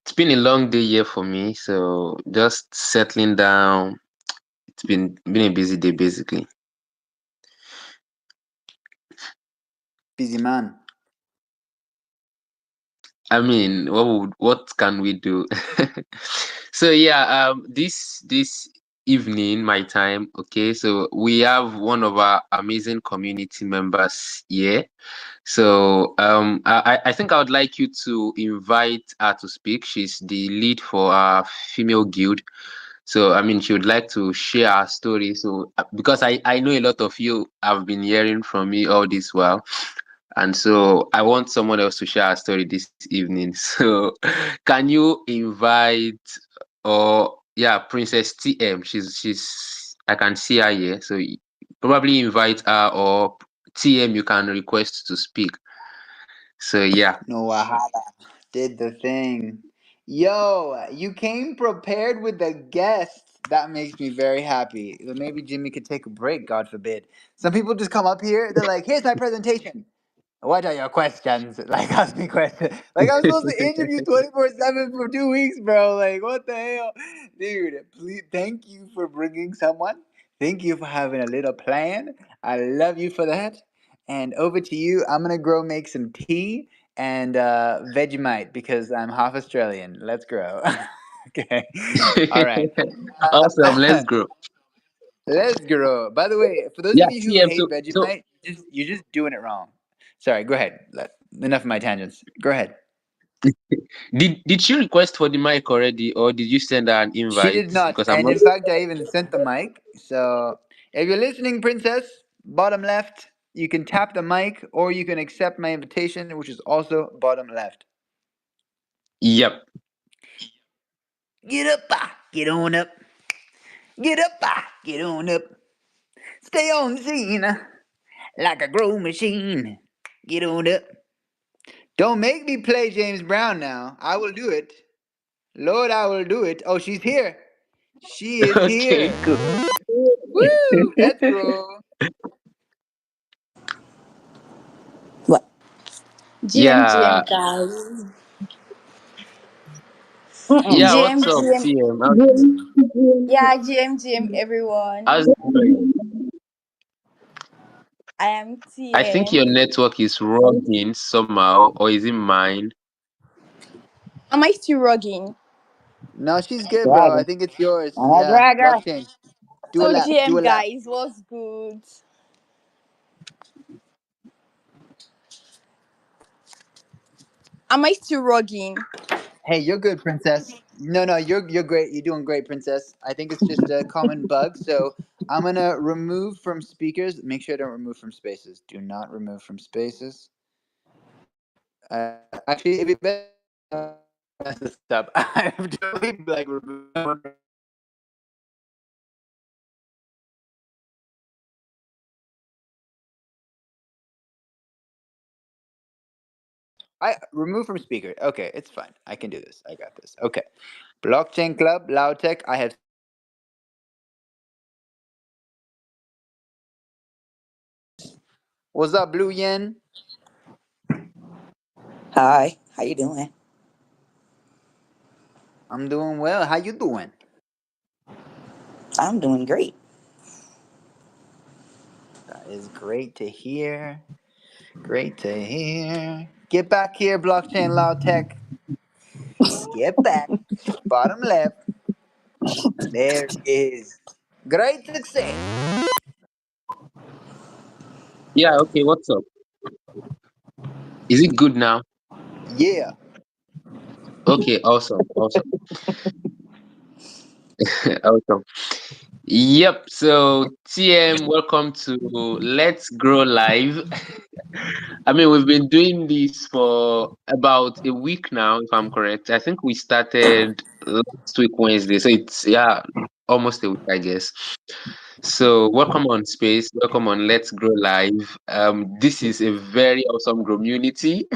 it's been a long day here for me, so just settling down. It's been a busy day basically. Busy man. I mean, what can we do? So yeah, this evening my time, okay, so we have one of our amazing community members here. So I think I would like you to invite her to speak. She's the lead for our female guild. So I mean, she would like to share her story. So because I know a lot of you have been hearing from me all this while, and so I want someone else to share a story this evening. So can you invite, or yeah, Princess TM? She's I can see her here. So probably invite her, or TM you can request to speak. So yeah. No wahala. Did the thing. Yo, you came prepared with the guests. That makes me very happy. Maybe Jimmy could take a break, God forbid. Some people just come up here, they're like, here's my presentation. What are your questions? Like, ask me questions. Like, I'm supposed to interview 24/7 for 2 weeks, bro. Like, what the hell? Dude, please, thank you for bringing someone. Thank you for having a little plan. I love you for that. And over to you. I'm going to grow make some tea and Vegemite because I'm half Australian. Let's grow. Okay. All right. Awesome. Let's go. Let's grow. By the way, for those Yeah, of you who TM. hate So Vegemite, you're just doing it wrong. Sorry, go ahead. Enough of my tangents. Go ahead. did she request for the mic already, or did you send her an She invite? did not. Because I'm And not. in fact, I even sent the mic. So if you're listening, princess, bottom left, you can tap the mic or you can accept my invitation, which is also bottom left. Yep. Get up, get on up. Get up, get on up. Stay on the scene like a grow machine. Get on up. Don't make me play James Brown now. I will do it. Lord, I will do it. Oh, she's here. She is Okay. here. Cool. Woo! Let's grow. What? GM, Yeah. GM, guys. Yeah. GM, What's up, GM. TM? Yeah, GM, GM, everyone. How's it going? I am I think your TM. network is rugging somehow, or is it mine? Am I still rugging? No, she's good, bro. I Dragon. think it's yours. I'm a Yeah, dragon. blockchain. Do a So, lap. Do GM, a lap. guys, what's good? Am I still rugging? Hey, you're good, princess. No, you're great. You're doing great, princess. I think it's just a common bug. So I'm gonna remove from speakers. Make sure I don't remove from spaces. Do not remove from spaces. Actually, if you better mess this up, I've totally like removed. I remove from speaker. Okay, it's fine. I can do this. I got this. Okay. Blockchain Club, Loudtech. I have. What's up, Blue Yen? Hi, how you doing? I'm doing well. How you doing? I'm doing great. That is great to hear. Great to hear. Get back here, Blockchain Loudtech. Get back. Bottom left. There he is. Great success. Yeah, okay, what's up? Is it good now? Yeah. Okay, awesome, awesome. Awesome. Yep, so TM, welcome to Let's Grow Live. I mean, we've been doing this for about a week now, if I'm correct. I think we started last week Wednesday, so it's almost a week, I guess. So welcome on Space, welcome on Let's Grow Live. This is a very awesome community,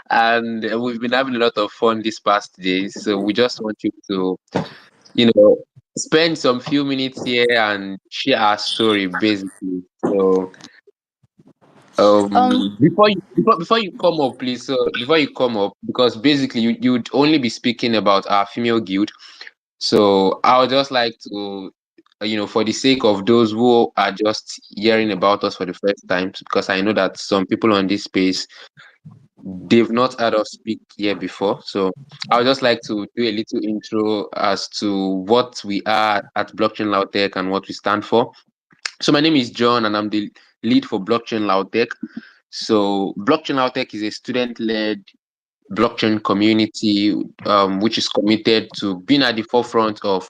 and we've been having a lot of fun these past days. So we just want you to, you know, spend some few minutes here and share our story, basically. So Um, before you come up, please. So before you come up, because basically you would only be speaking about our female guild. So I would just like to, for the sake of those who are just hearing about us for the first time, because I know that some people on this space they've not heard us speak here before. So I would just like to do a little intro as to what we are at Blockchain Loudtech and what we stand for. So my name is John, and I'm the lead for Blockchain Loudtech. So Blockchain Loudtech is a student-led blockchain community which is committed to being at the forefront of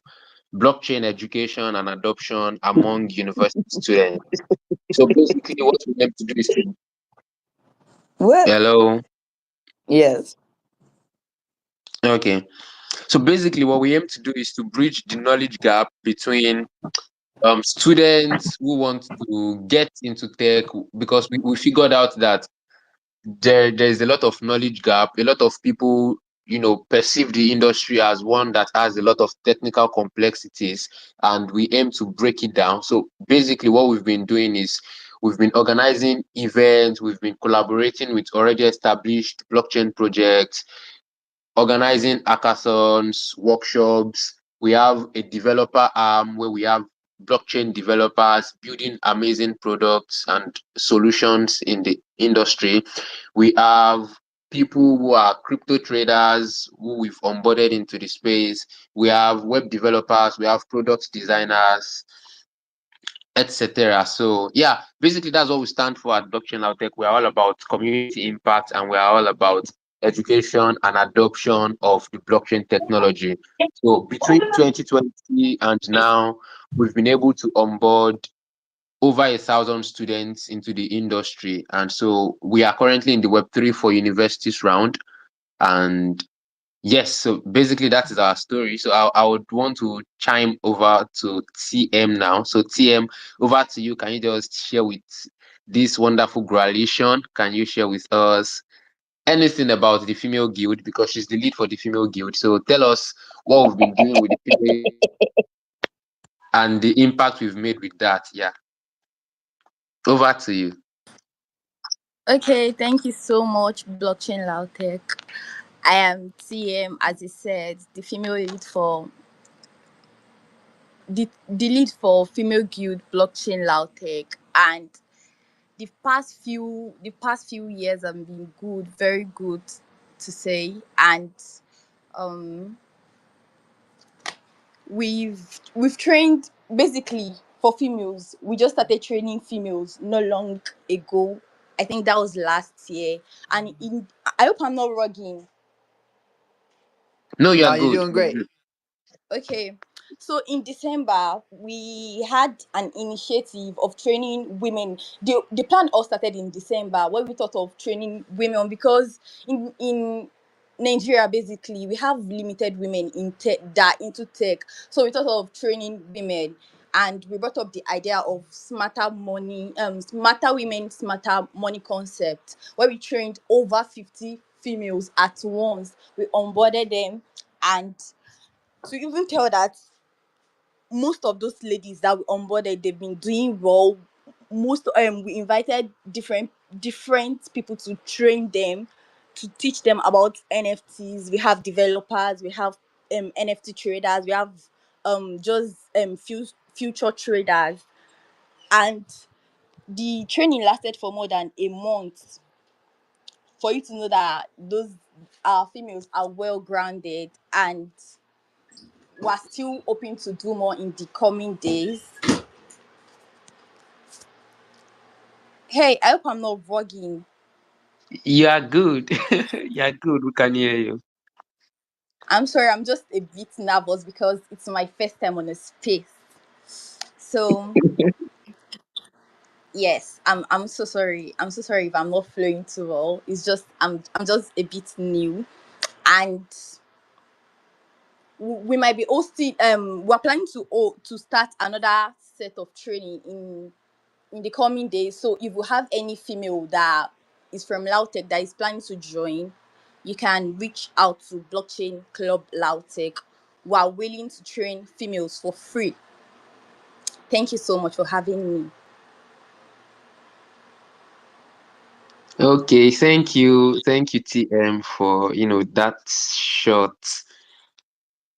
blockchain education and adoption among university students. So basically, what we aim to do is to What? hello. Yes. Okay. So basically, what we aim to do is to bridge the knowledge gap between students who want to get into tech because we figured out that there's a lot of knowledge gap. A lot of people, perceive the industry as one that has a lot of technical complexities, and we aim to break it down. So basically, what we've been doing is we've been organizing events, we've been collaborating with already established blockchain projects, organizing hackathons, workshops. We have a developer arm where we have blockchain developers building amazing products and solutions in the industry. We have people who are crypto traders who we've onboarded into the space. We have web developers, we have product designers, etc. So yeah, basically that's what we stand for at Blockchain Loudtech. We're all about community impact and we're all about education and adoption of the blockchain technology. So between 2020 and now, we've been able to onboard over 1,000 students into the industry. And so we are currently in the Web3 for Universities round. And yes, so basically that is our story. So I would want to chime over to TM now. So TM, over to you. Can you just share with this wonderful coalition? Can you share with us anything about the female guild because she's the lead for the female guild? So tell us what we've been doing with the female and the impact we've made with that. Yeah, over to you. okay, thank you so much, Blockchain Loudtech. I am TM, as you said, the female lead for the lead for Female Guild Blockchain Loudtech, and the past few years have been good, very good to say, and um we've trained basically for females. We just started training females not long ago. I think that was last year, and I hope I'm not rugging. No, you No, are you're good. doing great. Okay. So in December, we had an initiative of training women. The plan all started in December where we thought of training women because in Nigeria basically we have limited women in tech that into tech. So we thought of training women and we brought up the idea of smarter money, smarter women, smarter money concept where we trained over 50 females at once. We onboarded them and to even tell that most of those ladies that we onboarded they've been doing well. Most we invited different people to train them, to teach them about NFTs. We have developers, we have NFT traders, we have just future traders, and the training lasted for more than a month for you to know that those our females are well grounded, and we're still hoping to do more in the coming days. Hey, I hope I'm not vlogging. You are good. You are good. We can hear you. I'm sorry, I'm just a bit nervous because it's my first time on a space. So yes, I'm so sorry. I'm so sorry if I'm not flowing too well. It's just I'm just a bit new, and we might be hosting. We're planning to start another set of training in the coming days. So if you have any female that is from Lautech that is planning to join, you can reach out to Blockchain Club Lautech. We are willing to train females for free. Thank you so much for having me. Okay, thank you, TM, for that short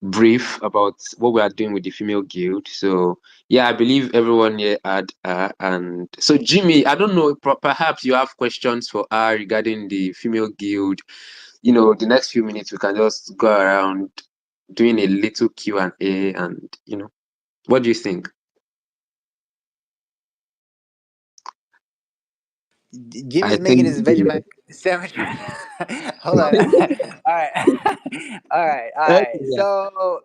brief about what we are doing with the female guild. So yeah, I believe everyone here had and so Jimmy, I don't know, perhaps you have questions for her regarding the female guild. The next few minutes we can just go around doing a little Q&A, and what do you think? I Jimmy's making think his Vegemite sandwich. Hold on. All right. All right. All okay, right. yeah. So,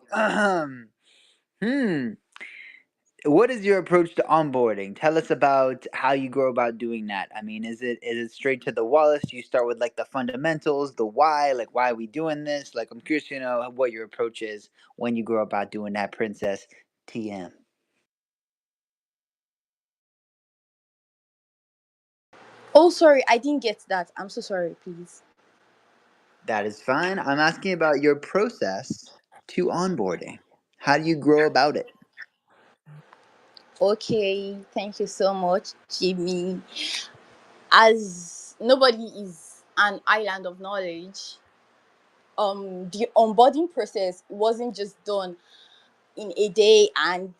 what is your approach to onboarding? Tell us about how you go about doing that. I mean, is it straight to the Wallace? Do you start with like the fundamentals, the why, like why are we doing this? Like, I'm curious to know what your approach is when you go about doing that, Princess TM. Oh, sorry, I didn't get that. I'm so sorry, please. That is fine. I'm asking about your process to onboarding. How do you grow about it? Okay, thank you so much, Jimmy. As nobody is an island of knowledge, the onboarding process wasn't just done in a day, and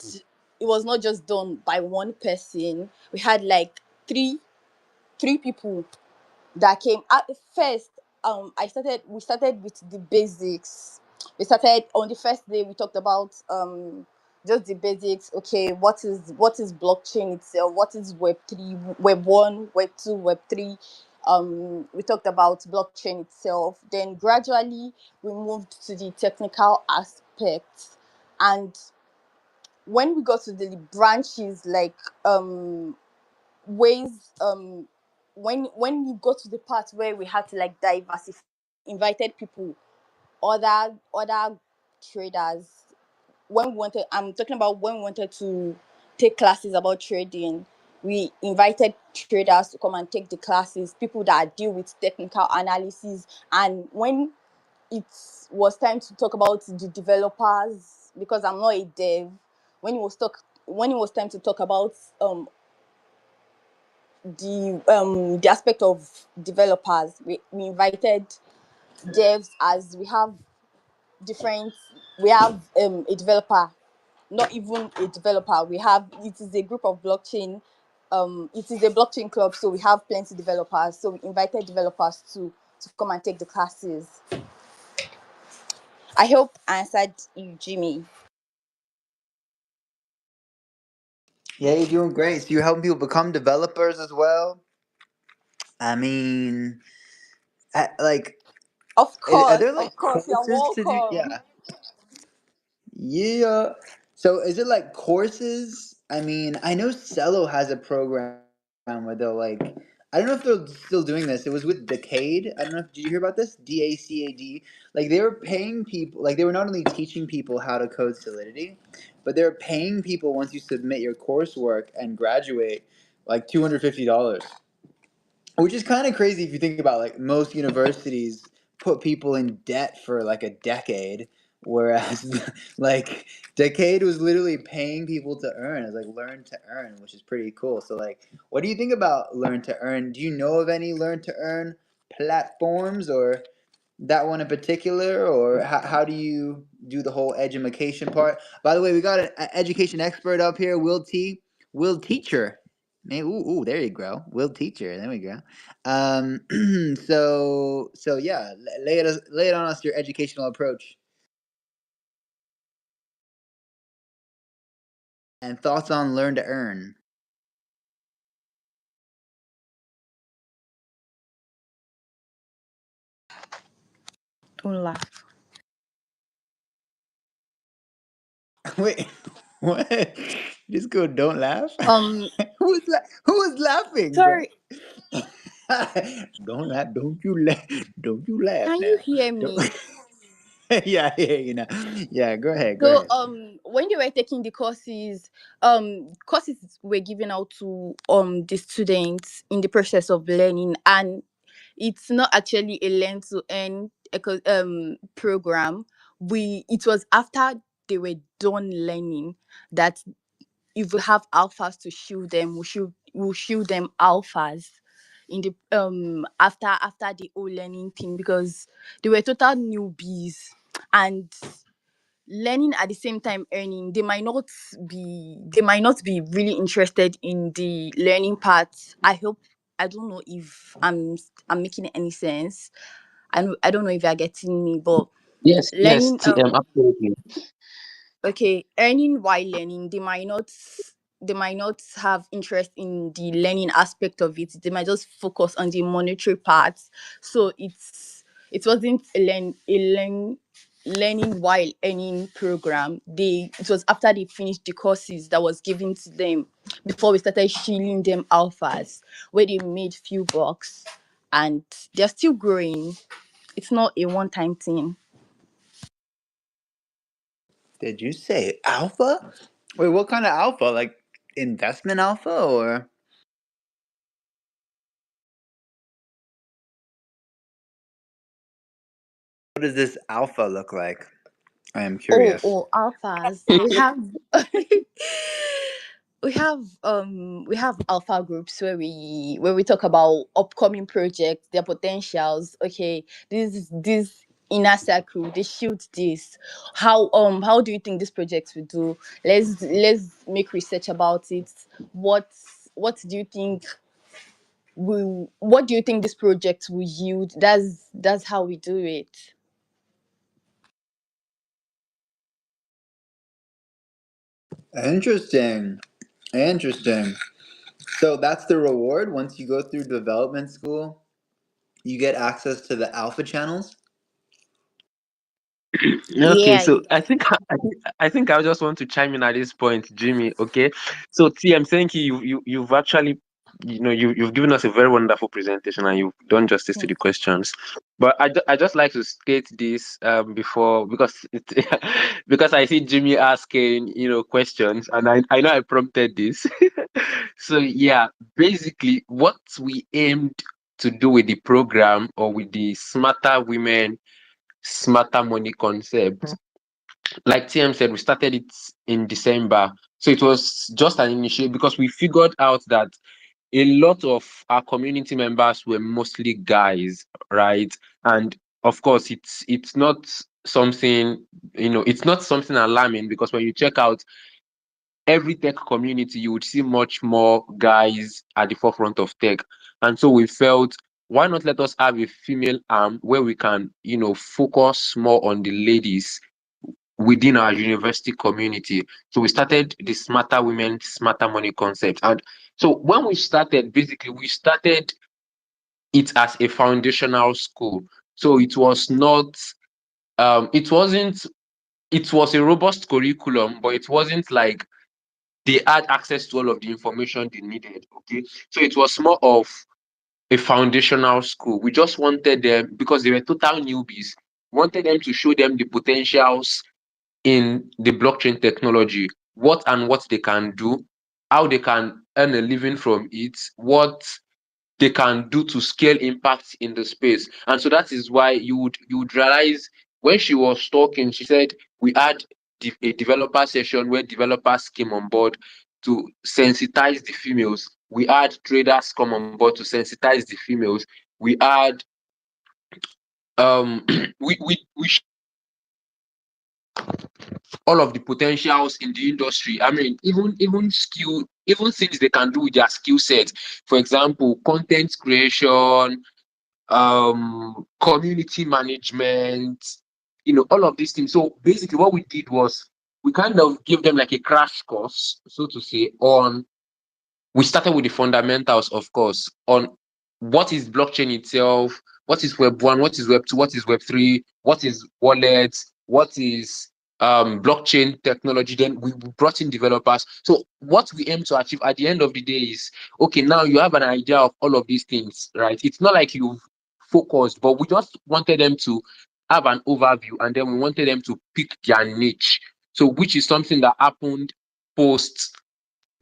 it was not just done by one person. We had like three people that came at first. We started with the basics. We started on the first day. We talked about just the basics. Okay, what is blockchain itself? What is Web3, Web1, Web2, Web3? We talked about blockchain itself. Then gradually we moved to the technical aspects, and when we got to the branches, like ways, when we got to the part where we had to like diversify, invited people, other traders. When we wanted I'm talking about when we wanted to take classes about trading, we invited traders to come and take the classes, people that deal with technical analysis. And when it was time to talk about the developers, because I'm not a dev, when it was time to talk about the aspect of developers, we invited devs, as different we have a developer, not even a developer, it is a group of blockchain, it is a blockchain club, so we have plenty developers, so we invited developers to come and take the classes. I hope I answered you, Jimmy. Yeah, you're doing great. So you're helping people become developers as well. I mean, like Are there like of course, you're courses to do? welcome. Yeah. Yeah. So is it like courses? I mean, I know Cello has a program where they'll like, I don't know if they're still doing this. It was with Decade. I don't know. Did you hear about this? DACAD. Like they were paying people. Like they were not only teaching people how to code Solidity, but they were paying people once you submit your coursework and graduate, like $250. Which is kind of crazy if you think about like most universities put people in debt for like a decade, whereas like Decade was literally paying people to earn. It's like learn to earn, which is pretty cool. So like, what do you think about learn to earn? Do you know of any learn to earn platforms or that one in particular, or how do you do the whole education part? By the way, we got an education expert up here, Will Teacher. Maybe, ooh, there you go, Will Teacher. There we go. So yeah, lay it on us your educational approach and thoughts on learn to earn. Don't laugh. Wait, what? Just go. Don't laugh. Um, Who was laughing, bro? sorry, Don't laugh. Don't you laugh. Don't you laugh can you now. hear Don't. me? Yeah, yeah, you know. Yeah, go ahead. Go So, ahead. when you were taking the courses were given out to the students in the process of learning, and it's not actually a learn to earn program. It was after they were done learning that if we have alphas to show them, we'll show them alphas in the after the whole learning thing, because they were total newbies and learning at the same time earning. They might not be really interested in the learning part. I don't know if I'm making any sense. I don't know if you're getting me, but Yes, yes, learning TM, absolutely. okay, earning while learning, they might not have interest in the learning aspect of it. They might just focus on the monetary parts. So it wasn't learning while earning program. It was after they finished the courses that was given to them before we started shilling them alphas, where they made few bucks, and they're still growing. It's not a one-time thing. Did you say alpha? Wait, what kind of alpha? Like investment alpha or what does this alpha look like? I am Oh, curious. oh, alphas. We have alpha groups where we talk about upcoming projects, their potentials. Okay, this inner circle, they shoot this. How do you think this project will do? Let's make research about it. What what do you think what do you think this project will yield? That's how we do it. Interesting. Interesting. So that's the reward once you go through development school. You get access to the alpha channels. Okay, Yeah. so I think I just want to chime in at this point, Jimmy. Okay, so TM, thank you. You've actually, you've given us a very wonderful presentation and you've done justice to the questions. But I just like to state this before, because because I see Jimmy asking questions, and I know I prompted this. So yeah, basically what we aimed to do with the program, or with the Smarter Women, Smarter Money concept, like TM said, we started it in December. So it was just an initiative because we figured out that a lot of our community members were mostly guys, right? And of course, it's not something, it's not something alarming, because when you check out every tech community, you would see much more guys at the forefront of tech. And so we felt, why not let us have a female arm where we can, focus more on the ladies within our university community. So we started the Smarter Women, Smarter Money concept. And so when we started, basically, we started it as a foundational school. So it was not, it wasn't, it was a robust curriculum, but it wasn't like they had access to all of the information they needed. Okay. So it was more of a foundational school. We just wanted them, because they were total newbies, wanted them to show them the potentials in the blockchain technology, what they can do, how they can earn a living from it, what they can do to scale impact in the space. And so that is why you would realize when she was talking, she said we had a developer session where developers came on board to sensitize the females. We had traders come on board to sensitize the females. We had we all of the potentials in the industry. I mean, even things they can do with their skill set. For example, content creation, community management, all of these things. So basically what we did was we kind of give them like a crash course, so to say, on we started with the fundamentals, of course, on what is blockchain itself, what is Web 1, what is Web 2, what is Web 3, what is wallets, what is blockchain technology. Then we brought in developers. So what we aim to achieve at the end of the day is, okay, now you have an idea of all of these things, right? It's not like you've focused, but we just wanted them to have an overview, and then we wanted them to pick their niche. So which is something that happened post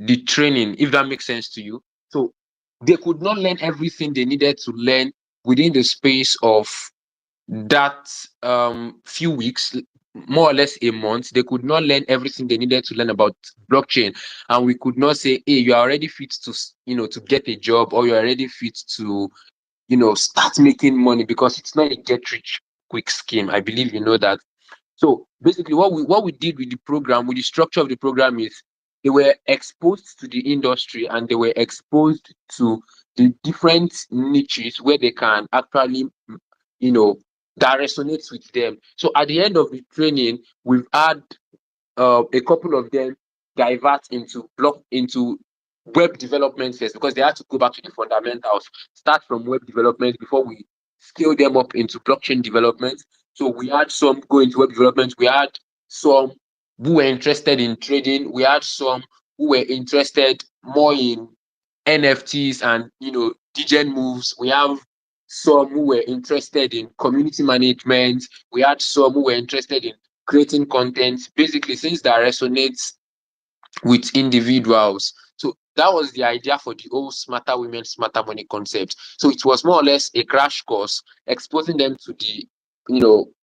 the training, if that makes sense to you. So they could not learn everything they needed to learn within the space of that few weeks, more or less a month. They could not learn everything they needed to learn about blockchain, and we could not say, hey, you are already fit to to get a job, or you're already fit to start making money, because it's not a get rich quick scheme. I believe you know that. So basically, what we did with the program, with the structure of the program, is they were exposed to the industry, and they were exposed to the different niches where they can actually, that resonates with them. So at the end of the training, we've had a couple of them divert into web development first, because they had to go back to the fundamentals, start from web development before we scale them up into blockchain development. So we had some go into web development. We had some who were interested in trading. We had some who were interested more in NFTs and degen moves. We have some who were interested in community management. We had some who were interested in creating content, basically things that resonates with individuals. So that was the idea for the whole Smarter Women, Smarter Money concept. So it was more or less a crash course, exposing them to the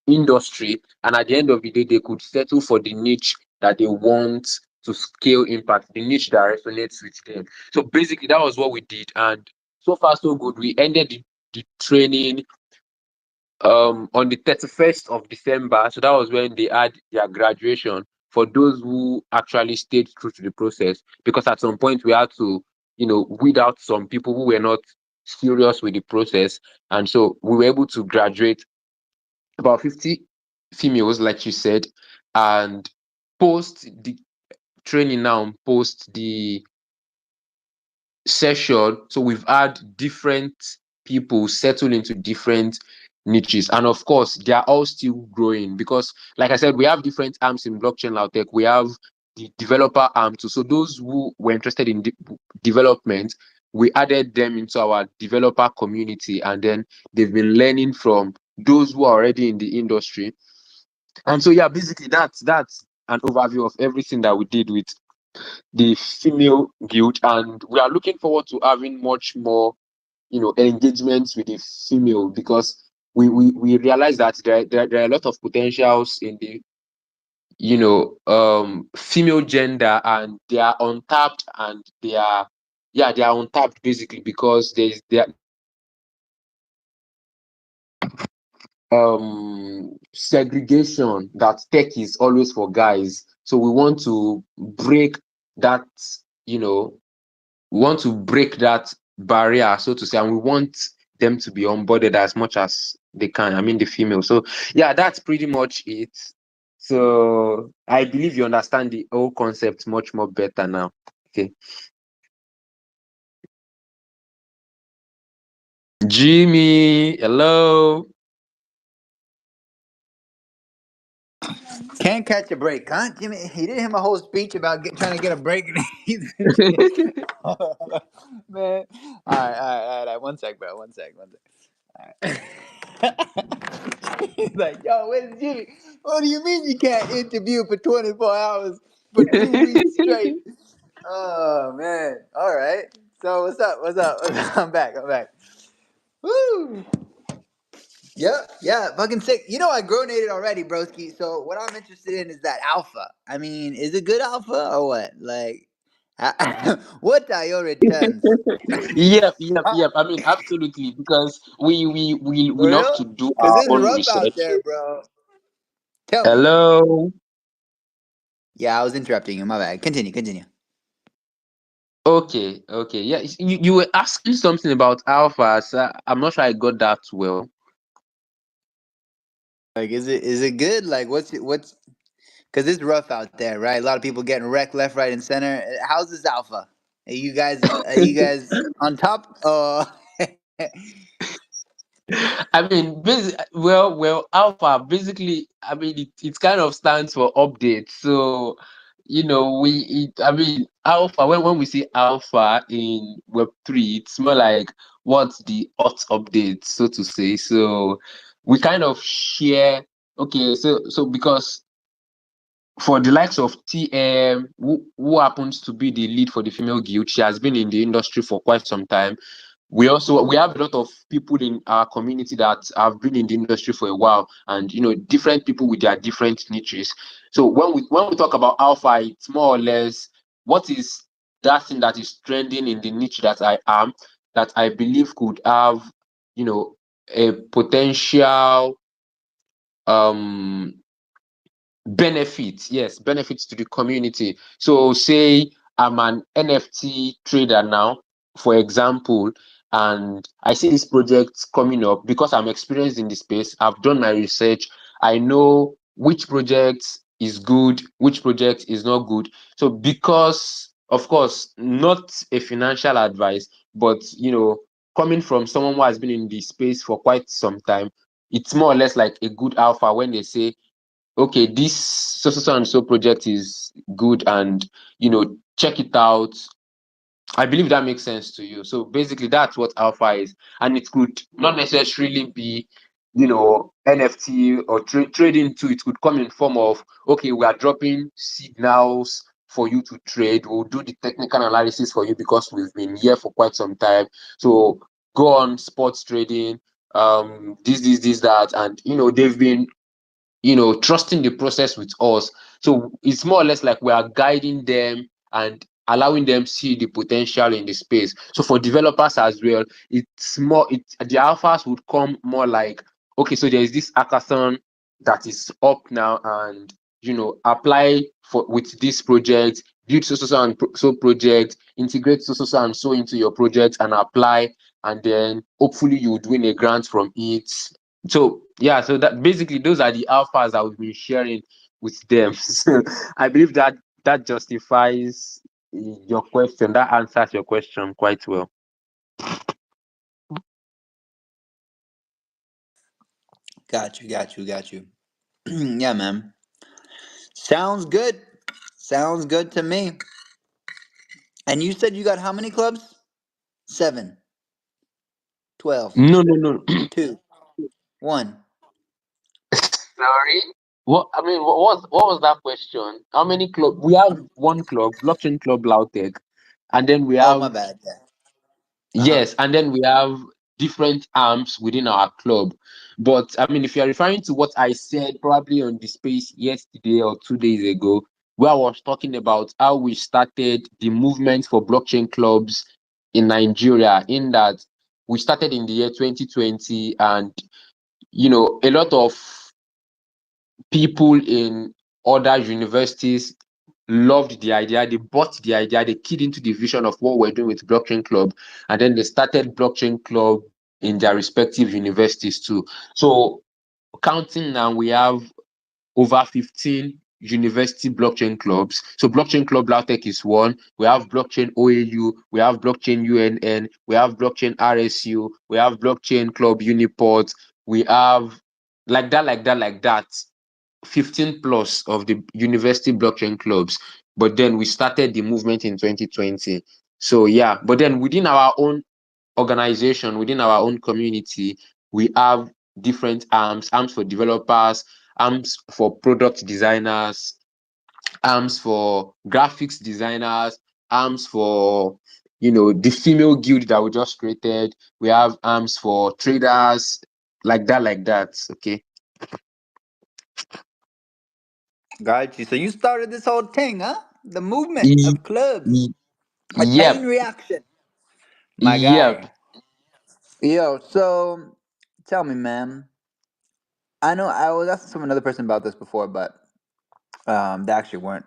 industry, and at the end of the day, they could settle for the niche that they want to scale impact, the niche that resonates with them. So basically, that was what we did, and so far so good. We ended the training on the 31st of December. So that was when they had their graduation for those who actually stayed through to the process. Because at some point we had to, weed out some people who were not serious with the process. And so we were able to graduate about 50 females, like you said, and post the training now, post the session. So we've had different people settle into different niches, and of course they are all still growing, because like I said, we have different arms in blockchain Lautech. We have the developer arm too. So those who were interested in development, we added them into our developer community, and then they've been learning from those who are already in the industry. And so yeah, basically that's an overview of everything that we did with the female guild, and we are looking forward to having much more engagements with the female, because we realize that there are a lot of potentials in the female gender, and they are untapped, and they are untapped basically, because there segregation that tech is always for guys. So we want to break that, we want to break that barrier, so to say, and we want them to be onboarded as much as they can. I mean, the female. So yeah, that's pretty much it. So I believe you understand the whole concept much more better now. Okay. Jimmy, hello. Can't catch a break, huh? Jimmy, he did him a whole speech about trying to get a break. Man. All right. One sec, bro. One sec. All right. He's like, yo, where's Jimmy? What do you mean you can't interview for 24 hours for 2 weeks straight? Oh, man. All right. So what's up? I'm back. Woo! Yeah, fucking sick. You know I gronated already, broski. So what I'm interested in is that alpha. I mean, is it good alpha or what? Like, what are your returns? Yep. I mean, absolutely, because we For love real? to do Cause our it's own rough out research. there, bro. Tell me. Hello. Yeah, I was interrupting you. My bad. Continue. Okay. Yeah, you were asking something about alpha, so I'm not sure I got that well. Like, is it good? Like, what's? Cause it's rough out there, right? A lot of people getting wrecked left, right, and center. How's this alpha? Are you guys on top? I mean, well, alpha basically, I mean, it kind of stands for update. So, I mean, alpha, when we say alpha in Web3, it's more like what's the hot update, so to say. So, we kind of share, okay, so because for the likes of TM, who happens to be the lead for the female guild, she has been in the industry for quite some time. We have a lot of people in our community that have been in the industry for a while, and different people with their different niches. So when we talk about alpha, it's more or less what is that thing that is trending in the niche that I am, that I believe could have a potential um benefits, yes, benefits to the community. So say I'm an NFT trader now, for example, and I see this project coming up because I'm experienced in the space. I've done my research. I know which project is good, which project is not good. So because, of course, not a financial advice, but coming from someone who has been in the space for quite some time, it's more or less like a good alpha when they say, okay, this so and so project is good, and check it out. I believe that makes sense to you. So basically, that's what alpha is, and it could not necessarily be, NFT or trading too. It could come in form of, okay, we are dropping signals for you to trade. We'll do the technical analysis for you because we've been here for quite some time. So go on sports trading, this, that, and they've been trusting the process with us. So it's more or less like we are guiding them and allowing them see the potential in the space. So for developers as well, the alphas would come more like, okay, so there is this hackathon that is up now, and apply for with this project, build so and so project, integrate so and so into your project and apply, and then hopefully you would win a grant from it. So yeah, so that basically those are the alphas that we've been sharing with them. So I believe that justifies your question. That answers your question quite well. Got you. Yeah, man. Sounds good. Sounds good to me. And you said you got how many clubs? 7, 12, No. 2, 1. Sorry. What was that question? How many club? We have one club, blockchain club Lautech, and then we Oh, my have bad. Yeah. Uh-huh. yes, and then we have different arms within our club. But I mean, if you're referring to what I said probably on the space yesterday or 2 days ago, where I was talking about how we started the movement for blockchain clubs in Nigeria, in that we started in the year 2020, and a lot of people in other universities loved the idea, they bought the idea, they keyed into the vision of what we're doing with blockchain club, and then they started blockchain club in their respective universities too. So counting now, we have over 15 university blockchain clubs. So blockchain club Lautech is one. We have blockchain OAU, we have blockchain UNN, we have blockchain RSU, we have blockchain club Uniport, we have like that. 15 plus of the university blockchain clubs, but then we started the movement in 2020. So yeah, but then within our own organization, within our own community, we have different arms for developers, arms for product designers, arms for graphics designers, arms for the female guild that we just created. We have arms for traders, like that. Okay. Got you. So you started this whole thing, huh? The movement E- of clubs. e- A chain yep. reaction. My Yep. guy. Yo, so tell me, man. I know I was asking some another person about this before, but they actually weren't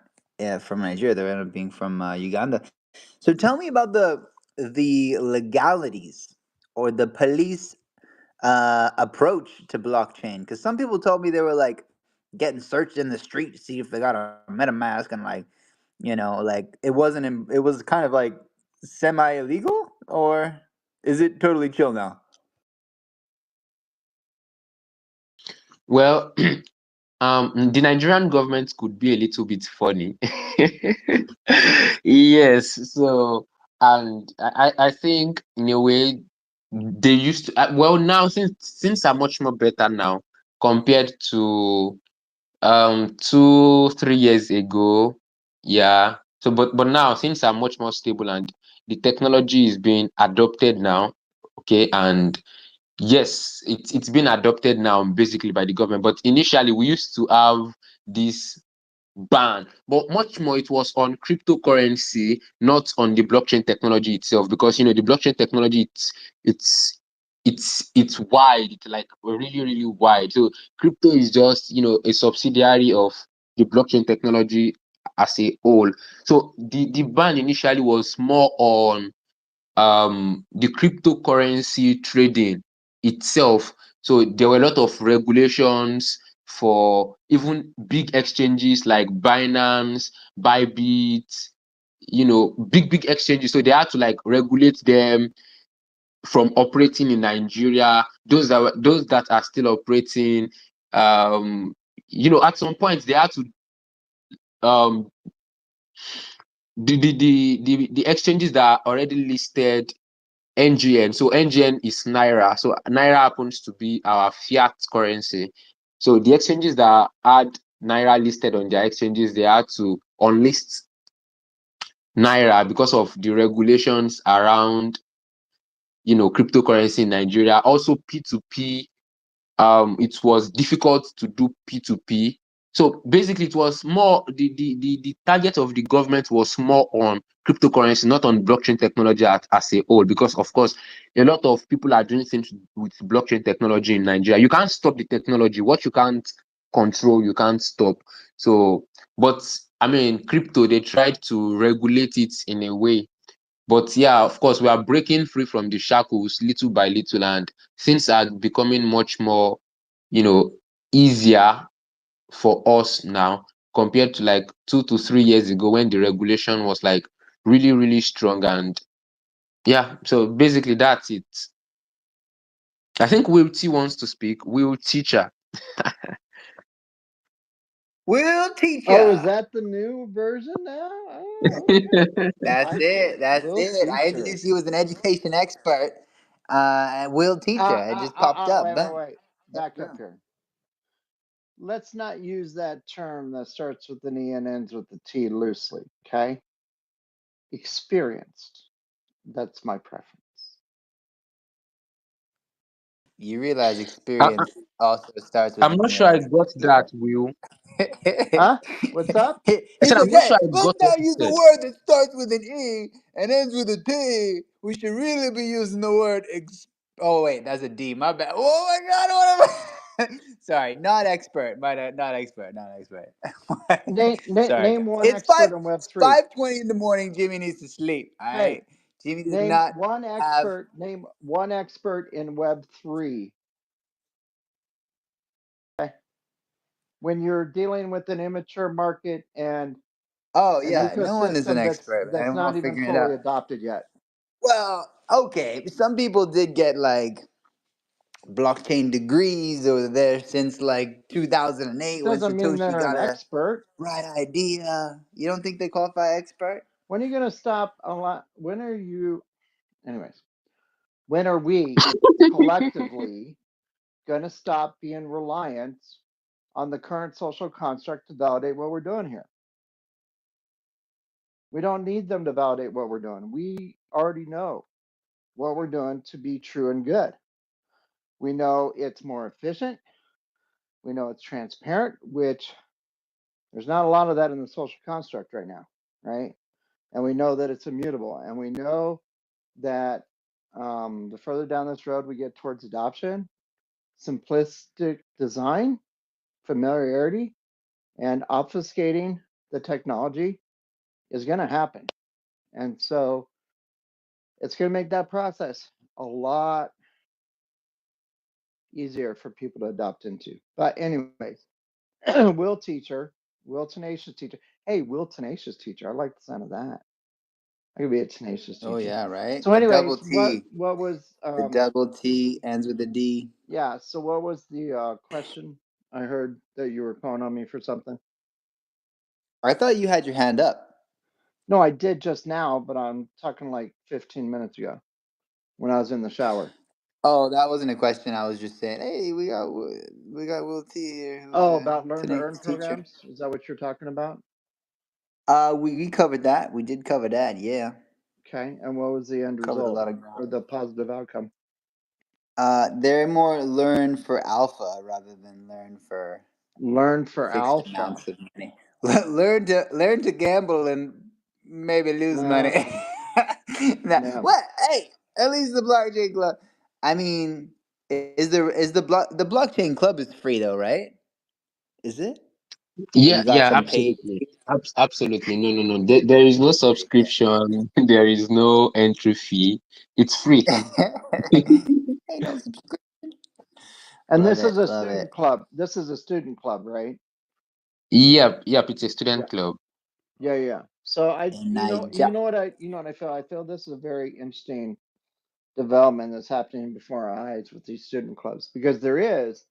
from Nigeria. They ended up being from Uganda. So tell me about the legalities or the police approach to blockchain. Because some people told me they were like getting searched in the street to see if they got a MetaMask, and like like it wasn't. It was kind of like semi illegal, or is it totally chill now? Well, the Nigerian government could be a little bit funny. Yes, so and I think in a way they used to well, now since are much more better now compared to 2 3 years ago. Yeah. So but now things are much more stable and the technology is being adopted now. Okay, and yes, it's been adopted now basically by the government. But initially, we used to have this ban, but much more it was on cryptocurrency, not on the blockchain technology itself, because the blockchain technology it's it's wide, it's like really really wide. So crypto is just a subsidiary of the blockchain technology as a whole. So the ban initially was more on the cryptocurrency trading itself. So there were a lot of regulations for even big exchanges like Binance, Bybit, big exchanges. So they had to like regulate them from operating in Nigeria. Those that are still operating, at some point they had to um the exchanges that are already listed NGN. So NGN is Naira. So Naira happens to be our fiat currency. So the exchanges that had Naira listed on their exchanges, they had to unlist Naira because of the regulations around, cryptocurrency in Nigeria. Also P2P, it was difficult to do P2P. So basically it was more the target of the government was more on cryptocurrency, not on blockchain technology as a whole, because of course a lot of people are doing things with blockchain technology in Nigeria. You can't stop the technology. What you can't control, you can't stop. So but I mean crypto, they tried to regulate it in a way, but yeah, of course, we are breaking free from the shackles little by little, and things are becoming much more, you know, easier for us now compared to like 2 to 3 years ago when the regulation was like really, really strong. And yeah, so basically that's it. I think Will T wants to speak. Will Teacher. Will Oh, is teacher. that the new version now? Oh, okay. I That's like it. it. That's Will it. I teacher. introduced you as an education expert. And Will teacher. It just popped up. Wait. Back up here. Let's not use that term that starts with an E and ends with a T loosely, okay? Experienced. That's my preference. You realize I, experience also starts with I'm an not E sure and I ends with got a T, that, Will. Huh? What's up? I he said said, I'm not "Hey, sure I let's got what not you use the said. word that starts with an E and ends with a T. We should really be using the word Oh wait, that's a D. My bad. Oh my God, what am I? Sorry, not expert. Not expert. Not expert. Sorry, Name guys. one It's expert in Web3. 5:20 in the morning. Jimmy needs to sleep. All Hey, right. Jimmy does not have. name one expert in Web3. Okay. When you're dealing with an immature market and Oh an yeah, no one is an ecosystem expert, that's man. We're all not even figuring it fully out. adopted yet. Well, okay. Some people did get like blockchain degrees over there since like 2008 when Doesn't mean Satoshi they're an got a expert. right idea. You don't think they qualify expert? When are you going to stop a lot? When are you, anyways, when are we collectively going to stop being reliant on the current social construct to validate what we're doing here? We don't need them to validate what we're doing. We already know what we're doing to be true and good. We know it's more efficient. We know it's transparent, which there's not a lot of that in the social construct right now, right? And we know that it's immutable. And we know that the further down this road we get towards adoption, simplistic design, familiarity, and obfuscating the technology is going to happen. And so it's going to make that process a lot easier for people to adopt into. But anyways, Will Teacher, Will Tenacious Teacher. Hey, Will Tenacious Teacher. I like the sound of that. I could be a tenacious teacher. Oh yeah, right. So The double anyways, T. what was The double T ends with a D. yeah, so what was the question? I heard that you were calling on me for something. I thought you had your hand up. No, I did just now, but I'm talking like 15 minutes ago when I was in the shower. Oh, that wasn't a question. I was just saying, hey, we got Will T here. Who's Oh, a about learn to earn tenacious teacher. programs? Is that what you're talking about? We covered that. We did cover that. Yeah. Okay, and what was the end Covered a result lot of ground. or the positive outcome? They're more learn for alpha rather than learn for fixed alpha. amounts of money. learn to gamble and maybe lose money. Yeah. What? Hey, at least the blockchain club. I mean, the blockchain club is free though, right? Is it? Or Yeah, you got yeah, some paid? absolutely. Absolutely. No, no, no. There is no subscription. There is no entry fee. It's free. Ain't no subscription. And Love this is it. a Love student it. club. This is a student club, right? Yep, yep. It's a Yeah. student club. Yeah. So In you Niger. know what I feel? I feel this is a very interesting development that's happening before our eyes with these student clubs because there is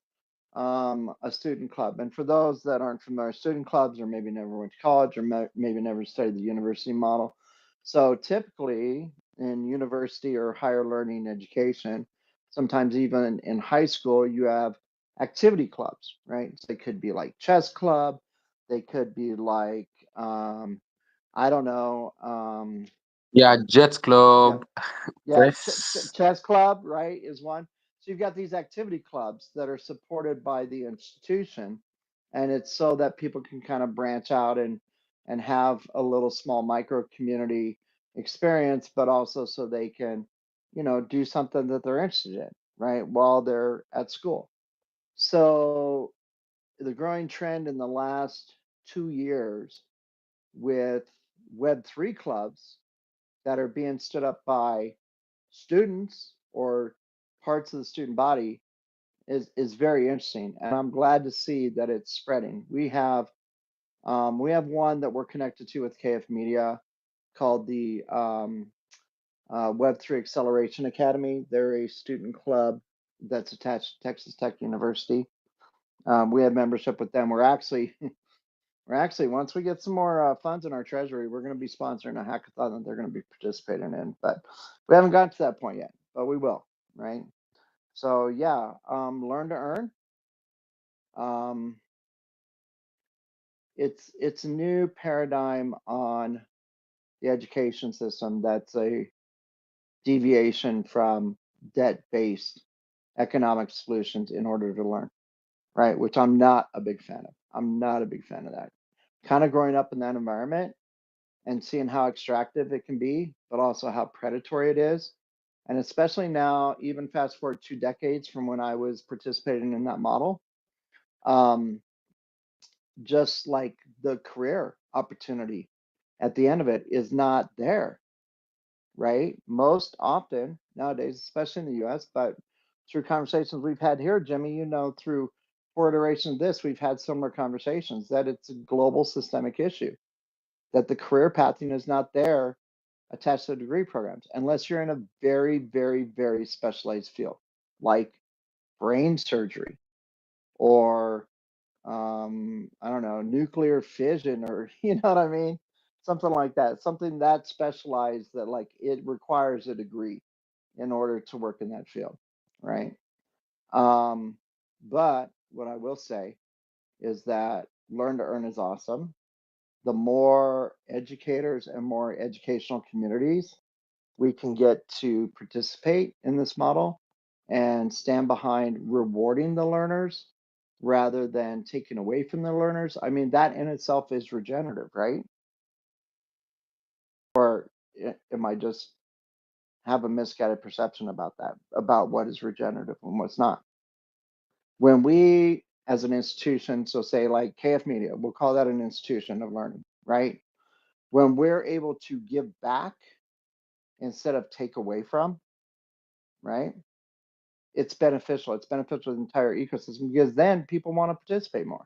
a student club. And for those that aren't familiar, student clubs or maybe never went to college or maybe never studied the university model. So typically in university or higher learning education, sometimes even in high school, you have activity clubs, right? So they could be like chess club, they could be like I don't know, Yeah, Jet yeah, Club. yeah, Press. chess club, right, is one. So you've got these activity clubs that are supported by the institution, and it's so that people can kind of branch out and have a little small micro community experience, but also so they can, do something that they're interested in, right, while they're at school. So the growing trend in the last 2 years with Web3 clubs that are being stood up by students or parts of the student body is very interesting, and I'm glad to see that it's spreading. We have one that we're connected to with KF Media called the Web3 Acceleration Academy. They're a student club that's attached to Texas Tech University. We have membership with them. We're actually once we get some more funds in our treasury, we're going to be sponsoring a hackathon that they're going to be participating in. But we haven't gotten to that point yet, but we will, right? So yeah, learn to earn. Um, it's a new paradigm on the education system that's a deviation from debt-based economic solutions in order to learn, right? Which I'm not a big fan of. I'm not a big fan of that. Kind of growing up in that environment and seeing how extractive it can be, but also how predatory it is. And especially now, even fast forward 2 decades from when I was participating in that model, um, just like the career opportunity at the end of it is not there, right? Most often nowadays, especially in the US, but through conversations we've had here, Jimmy, through 4 iterations of this, we've had similar conversations that it's a global systemic issue, that the career pathing is not there attached to degree programs unless you're in a very, very, very specialized field like brain surgery or I don't know, nuclear fission or you know what I mean? Something like that. Something that specialized that like it requires a degree in order to work in that field, right? Um, but what I will say is that learn to earn is awesome. The more educators and more educational communities we can get to participate in this model and stand behind rewarding the learners rather than taking away from the learners. I mean, that in itself is regenerative, right? Or am I just have a misguided perception about that, about what is regenerative and what's not? When we, as an institution, so say like KF Media, we'll call that an institution of learning, right? When we're able to give back instead of take away from, right? It's beneficial. It's beneficial to the entire ecosystem because then people want to participate more,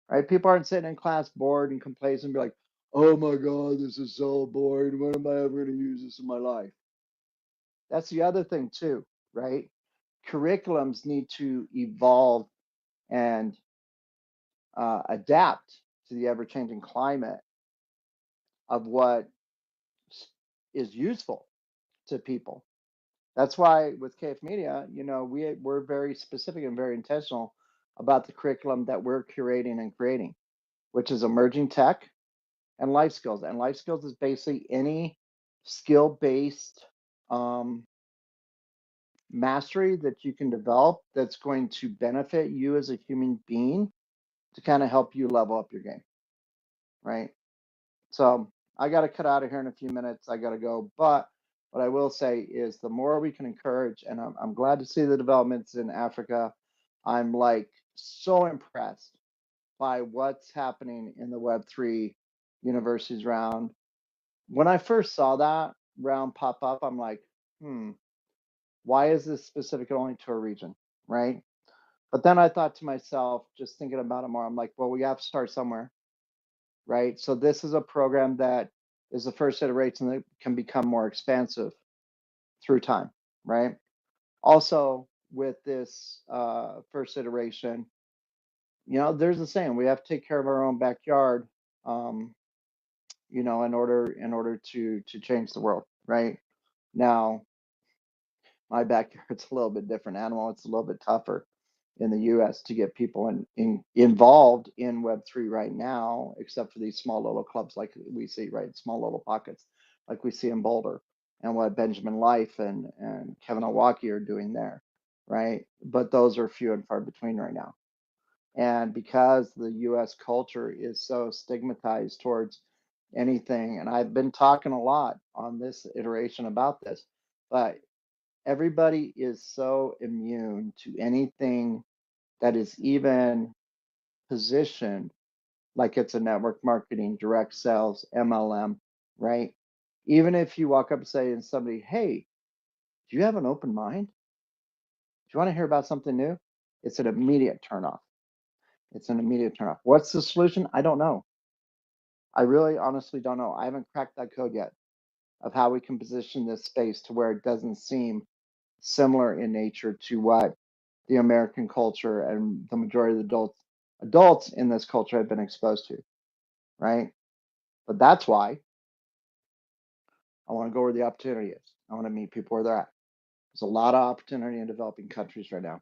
right? People aren't sitting in class bored and complacent and be like, oh my God, this is so boring. When am I ever going to use this in my life? That's the other thing too, right? Curriculums need to evolve and adapt to the ever-changing climate of what is useful to people. That's why with KF Media, you know, we're very specific and very intentional about the curriculum that we're curating and creating, which is emerging tech and life skills. And life skills is basically any skill-based mastery that you can develop that's going to benefit you as a human being to kind of help you level up your game, right? So I got to cut out of here in a few minutes. I got to go. But what I will say is the more we can encourage, and I'm glad to see the developments in Africa. I'm like so impressed by what's happening in the Web3 universities round. When I first saw that round pop up, I'm like, why is this specific only to a region, right? But then I thought to myself, just thinking about it more, I'm like, well, we have to start somewhere, right? So this is a program that is the first iteration that can become more expansive through time, right? Also, with this first iteration, you know, there's a saying we have to take care of our own backyard, you know, in order to change the world, right? Now, my backyard's a little bit different animal. It's a little bit tougher in the U.S. to get people involved in Web3 right now, except for these small little clubs like we see, right? Small little pockets like we see in Boulder and what Benjamin Life and Kevin Owaki are doing there, right? But those are few and far between right now. And because the US culture is so stigmatized towards anything, and I've been talking a lot on this iteration about this, but everybody is so immune to anything that is even positioned like it's a network marketing, direct sales, MLM, right? Even if you walk up and say to somebody, hey, do you have an open mind? Do you want to hear about something new? It's an immediate turnoff. It's an immediate turnoff. What's the solution? I don't know. I really honestly don't know. I haven't cracked that code yet of how we can position this space to where it doesn't seem similar in nature to what the American culture and the majority of the adults in this culture have been exposed to, right? But that's why I want to go where the opportunity is. I want to meet people where they're at. There's a lot of opportunity in developing countries right now.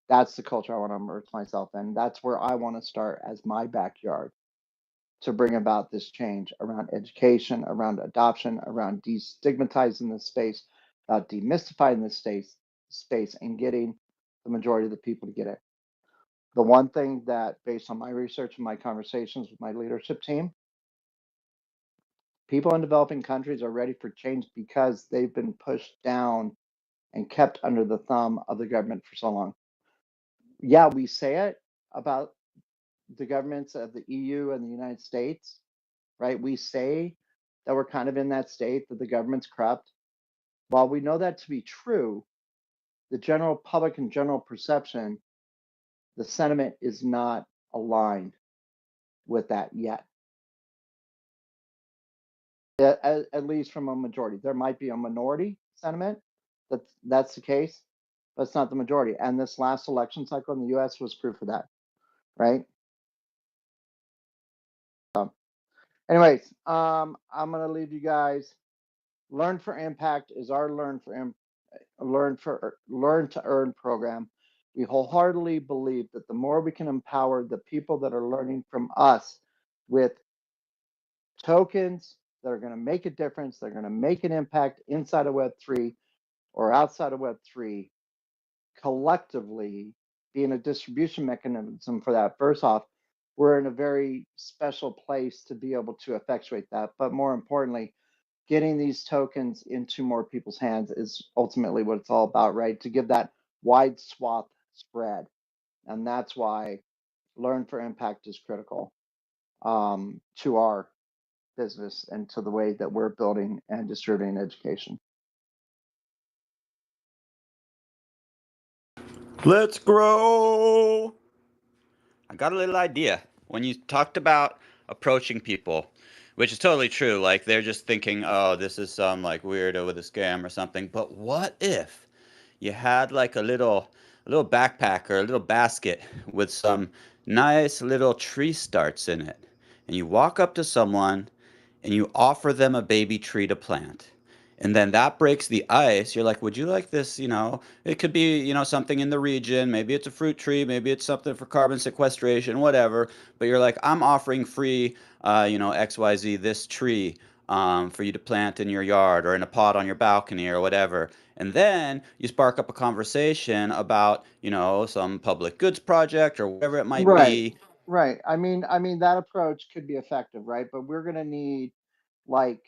That's the culture I want to immerse myself in. That's where I want to start as my backyard to bring about this change around education, around adoption, around destigmatizing this space, about demystifying this space and getting the majority of the people to get it. The one thing that, based on my research and my conversations with my leadership team, people in developing countries are ready for change because they've been pushed down and kept under the thumb of the government for so long. Yeah, we say it about the governments of the EU and the United States, right? We say that we're kind of in that state that the government's corrupt. While we know that to be true, the general public and general perception, the sentiment is not aligned with that yet. At least from a majority. There might be a minority sentiment that's the case, but it's not the majority. And this last election cycle in the U.S. was proof of that, right? Anyways, I'm gonna leave you guys. Learn for Impact is our learn to earn program. We wholeheartedly believe that the more we can empower the people that are learning from us with tokens that are going to make a difference, they're going to make an impact inside of Web3 or outside of Web3, collectively being a distribution mechanism for that. First off, we're in a very special place to be able to effectuate that. But more importantly, getting these tokens into more people's hands is ultimately what it's all about, right? To give that wide swath spread. And that's why Learn for Impact is critical to our business and to the way that we're building and distributing education. Let's grow. I got a little idea. When you talked about approaching people, which is totally true, like they're just thinking, oh, this is some like weirdo with a scam or something. But what if you had like a little backpack or a little basket with some nice little tree starts in it, and you walk up to someone and you offer them a baby tree to plant. And then that breaks the ice. You're like, would you like this? It could be, something in the region. Maybe it's a fruit tree. Maybe it's something for carbon sequestration, whatever. But you're like, I'm offering free, XYZ, this tree for you to plant in your yard or in a pot on your balcony or whatever. And then you spark up a conversation about, some public goods project or whatever it might Right, be. right. I mean that approach could be effective, right? But we're gonna need like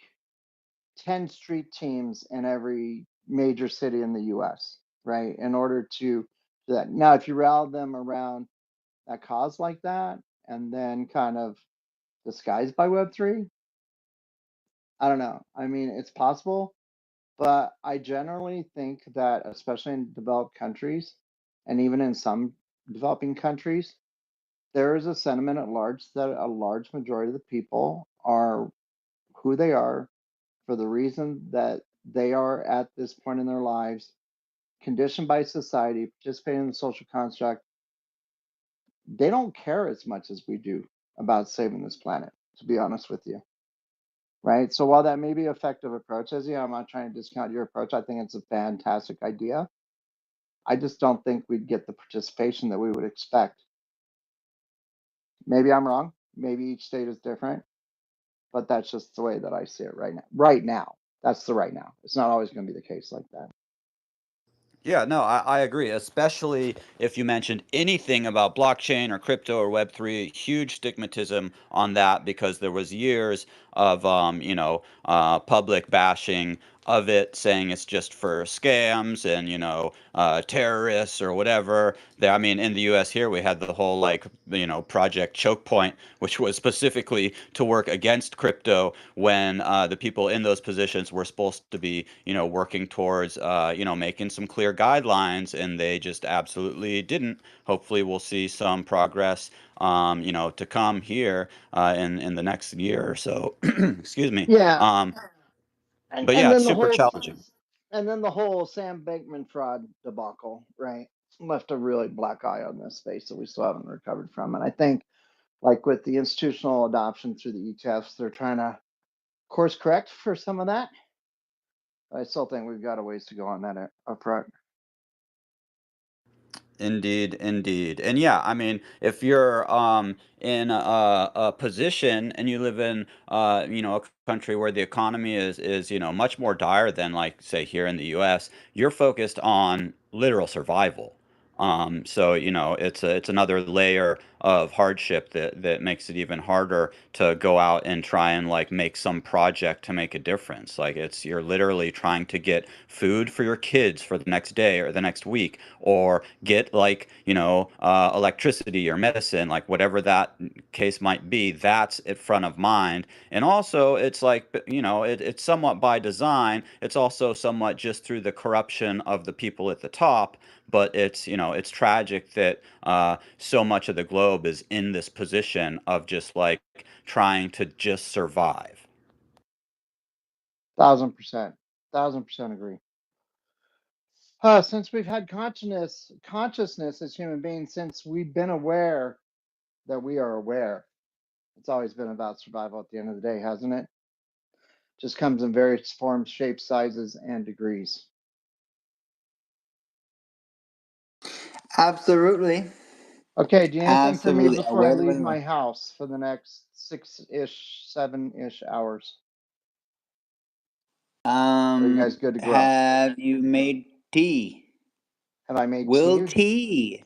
10 street teams in every major city in the US, right? In order to do that. Now, if you rally them around a cause like that and then kind of disguised by Web3, I don't know. I mean, it's possible, but I generally think that, especially in developed countries and even in some developing countries, there is a sentiment at large that a large majority of the people are who they are for the reason that they are at this point in their lives, conditioned by society, participating in the social construct. They don't care as much as we do about saving this planet, to be honest with you. Right. So while that may be an effective approach, as I'm not trying to discount your approach. I think it's a fantastic idea. I just don't think we'd get the participation that we would expect. Maybe I'm wrong. Maybe each state is different, but that's just the way that I see it right now. Right now, that's the right now. It's not always going to be the case like that. Yeah, no, I agree. Especially if you mentioned anything about blockchain or crypto or Web3, huge stigmatism on that because there was years of, public bashing of it, saying it's just for scams and, terrorists or whatever. I mean, in the U.S. here, we had the whole like, Project Choke Point, which was specifically to work against crypto when the people in those positions were supposed to be, working towards, making some clear guidelines, and they just absolutely didn't. Hopefully, we'll see some progress, to come here in the next year or so. Excuse me. Yeah, But and yeah, it's then the super whole challenging. Sam Bankman fraud debacle, right? Left a really black eye on this space that we still haven't recovered from. And I think, like with the institutional adoption through the ETFs, they're trying to course correct for some of that. I still think we've got a ways to go on that upfront. Indeed, indeed. And yeah, I mean, if you're in a position and you live in a country where the economy is much more dire than like say here in the US, you're focused on literal survival. So it's another layer of hardship that makes it even harder to go out and try and like make some project to make a difference. Like you're literally trying to get food for your kids for the next day or the next week, or get like electricity or medicine, like whatever that case might be. That's at front of mind. And also it's like it's somewhat by design. It's also somewhat just through the corruption of the people at the top. But it's tragic that so much of the globe is in this position of just like trying to just survive. 1000%, 1000% agree. Since we've had consciousness as human beings, since we've been aware that we are aware, it's always been about survival at the end of the day, hasn't it? Just comes in various forms, shapes, sizes, and degrees. Absolutely. Okay, do you need anything from me Absolutely. before I Aware that leave we my are. house for the next 6-ish, 7-ish hours? Are you guys good to go? Have you made tea? Have I made Will tea? tea.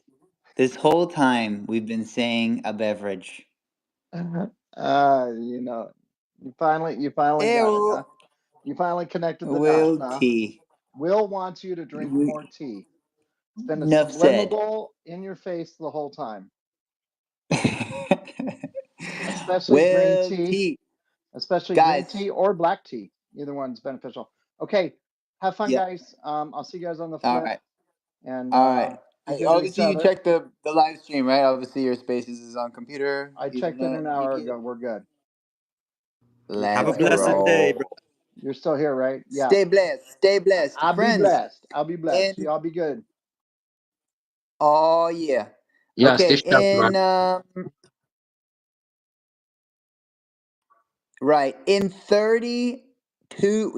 This whole time we've been saying a beverage. You know, you finally got it, huh? Ew. You finally connected the dots, Will huh? tea. Will wants you to drink more tea. It's been a Enough said. subliminal in your face the whole time. Especially green Will tea. tea. Especially green Guys. tea or black tea. Either one's beneficial. Okay, have fun, Yep. guys. I'll see you guys on the All flip. right. And All right. be good to each Obviously, you other. checked the live stream, right? Obviously, your spaces is on computer. I checked it Ethernet. an You hour get ago. We're good. Have a Let's Okay, blessed great. day, bro. roll. You're still here, right? Yeah. Stay blessed. Stay blessed. I'll be Friends. blessed. I'll be blessed. In Y'all be good. oh yeah. Yeah, Okay, stay sharp, man. in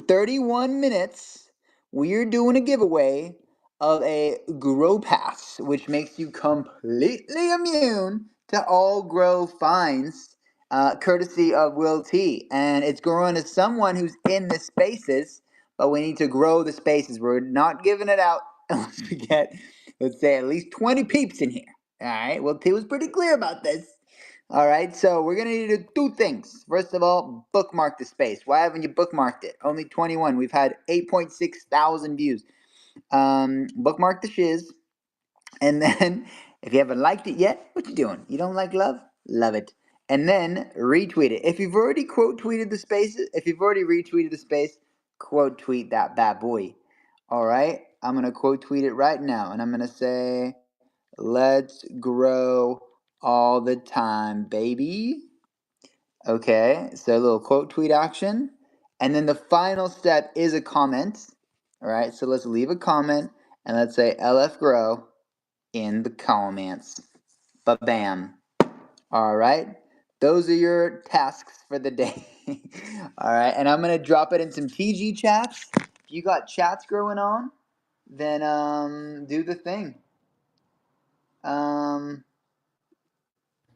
31 minutes, we're doing a giveaway of a grow pass, which makes you completely immune to all grow finds, courtesy of Will T. And it's going to someone who's in the spaces, but we need to grow the spaces. We're not giving it out unless we get, let's say, at least 20 peeps in here. All right, Will T was pretty clear about this. All right, so we're gonna need to do two things. First of all, bookmark the space. Why haven't you bookmarked it? Only 21. We've had 8.6 thousand views. Bookmark the shiz, and then if you haven't liked it yet, what you doing? You don't like love? Love it. And then retweet it. If you've already quote tweeted the space, if you've already retweeted the space, quote tweet that bad boy. All right, I'm gonna quote tweet it right now, and I'm gonna say, "Let's grow all the time, baby." Okay, so a little quote tweet action. And then the final step is a comment. All right, so let's leave a comment and let's say LF Grow in the comments. Ba-bam. All right, those are your tasks for the day. All right, and I'm going to drop it in some TG chats. If you got chats going on, then do the thing.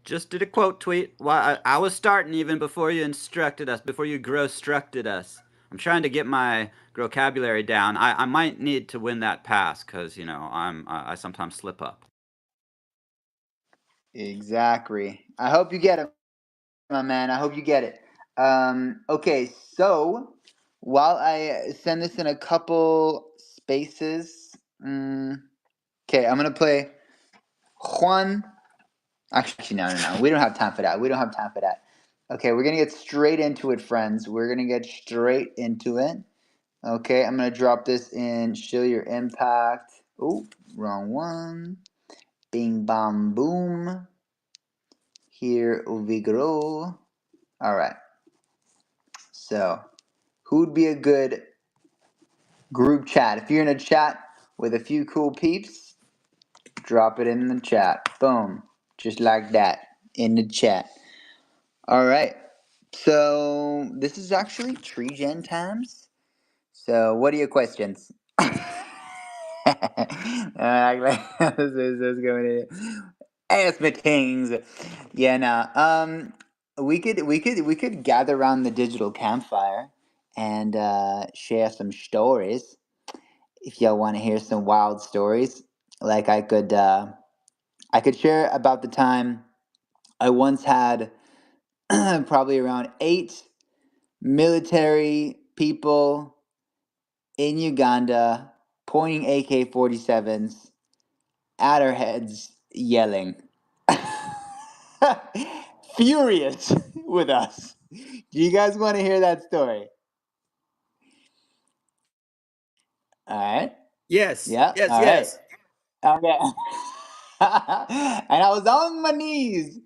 Just did a quote tweet. Why I was starting even before you instructed us, before you grow-structed us. I'm trying to get my vocabulary down. I might need to win that pass because you know I sometimes slip up. Exactly. I hope you get it, my man. I hope you get it. Okay, so while I send this in a couple spaces, okay, I'm gonna play Juan. Actually, no. We don't have time for that. We don't have time for that. Okay, we're gonna get straight into it, friends. We're gonna get straight into it. Okay, I'm gonna drop this in. Show your impact. Oh, wrong one. Bing, bam, boom. Here we go. All right. So, who'd be a good group chat? If you're in a chat with a few cool peeps, drop it in the chat. Boom. Just like that. In the chat. All right. So, this is actually tree gen times. So, what are your questions? This is going in. Ask me things. Yeah, nah. We could gather around the digital campfire and share some stories. If y'all want to hear some wild stories, like I could share about the time I once had probably around 8 military people in Uganda pointing AK-47s at our heads, yelling, furious with us. Do you guys want to hear that story? All right. Yes, Yeah. yes, All right. yes. Okay. And I was on my knees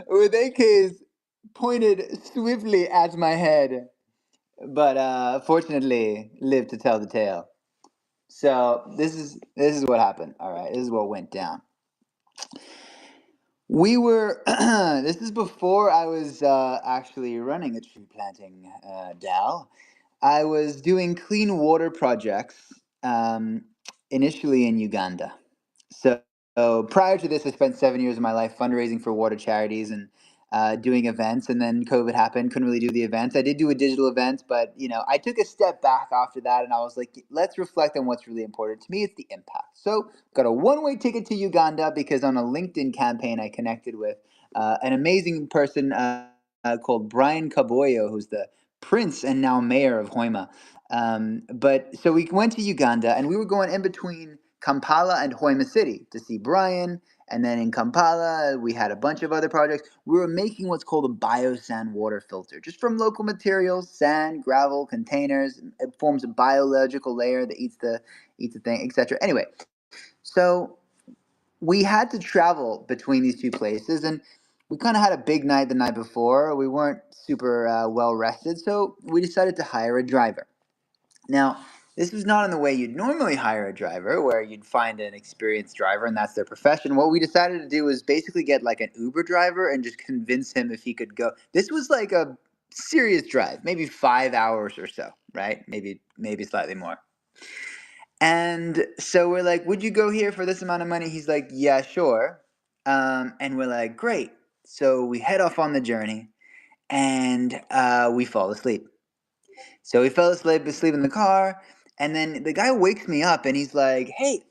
with AKs pointed swiftly at my head, but fortunately lived to tell the tale. So this is what happened. All right, this is what went down. We were. This is before I was actually running a tree planting DAO. I was doing clean water projects initially in Uganda. So prior to this, I spent 7 years of my life fundraising for water charities and doing events. And then COVID happened, couldn't really do the events. I did do a digital event, but I took a step back after that, and I was like, let's reflect on what's really important to me. It's the impact. So got a one-way ticket to Uganda because on a LinkedIn campaign, I connected with an amazing person called Brian Kaboyo, who's the prince and now mayor of Hoima. But so we went to Uganda, and we were going in between Kampala and Hoima City to see Brian. And then in Kampala, we had a bunch of other projects. We were making what's called a biosand water filter, just from local materials, sand, gravel, containers. It forms a biological layer that eats the thing, etc. Anyway, so we had to travel between these two places, and we kind of had a big night the night before. We weren't super well rested, so we decided to hire a driver. Now, this was not in the way you'd normally hire a driver, where you'd find an experienced driver and that's their profession. What we decided to do was basically get like an Uber driver and just convince him if he could go. This was like a serious drive, maybe 5 hours or so, right? Maybe slightly more. And so we're like, would you go here for this amount of money? He's like, yeah, sure. And we're like, great. So we head off on the journey, and we fall asleep. So we fell asleep in the car, and then the guy wakes me up and he's like, "Hey,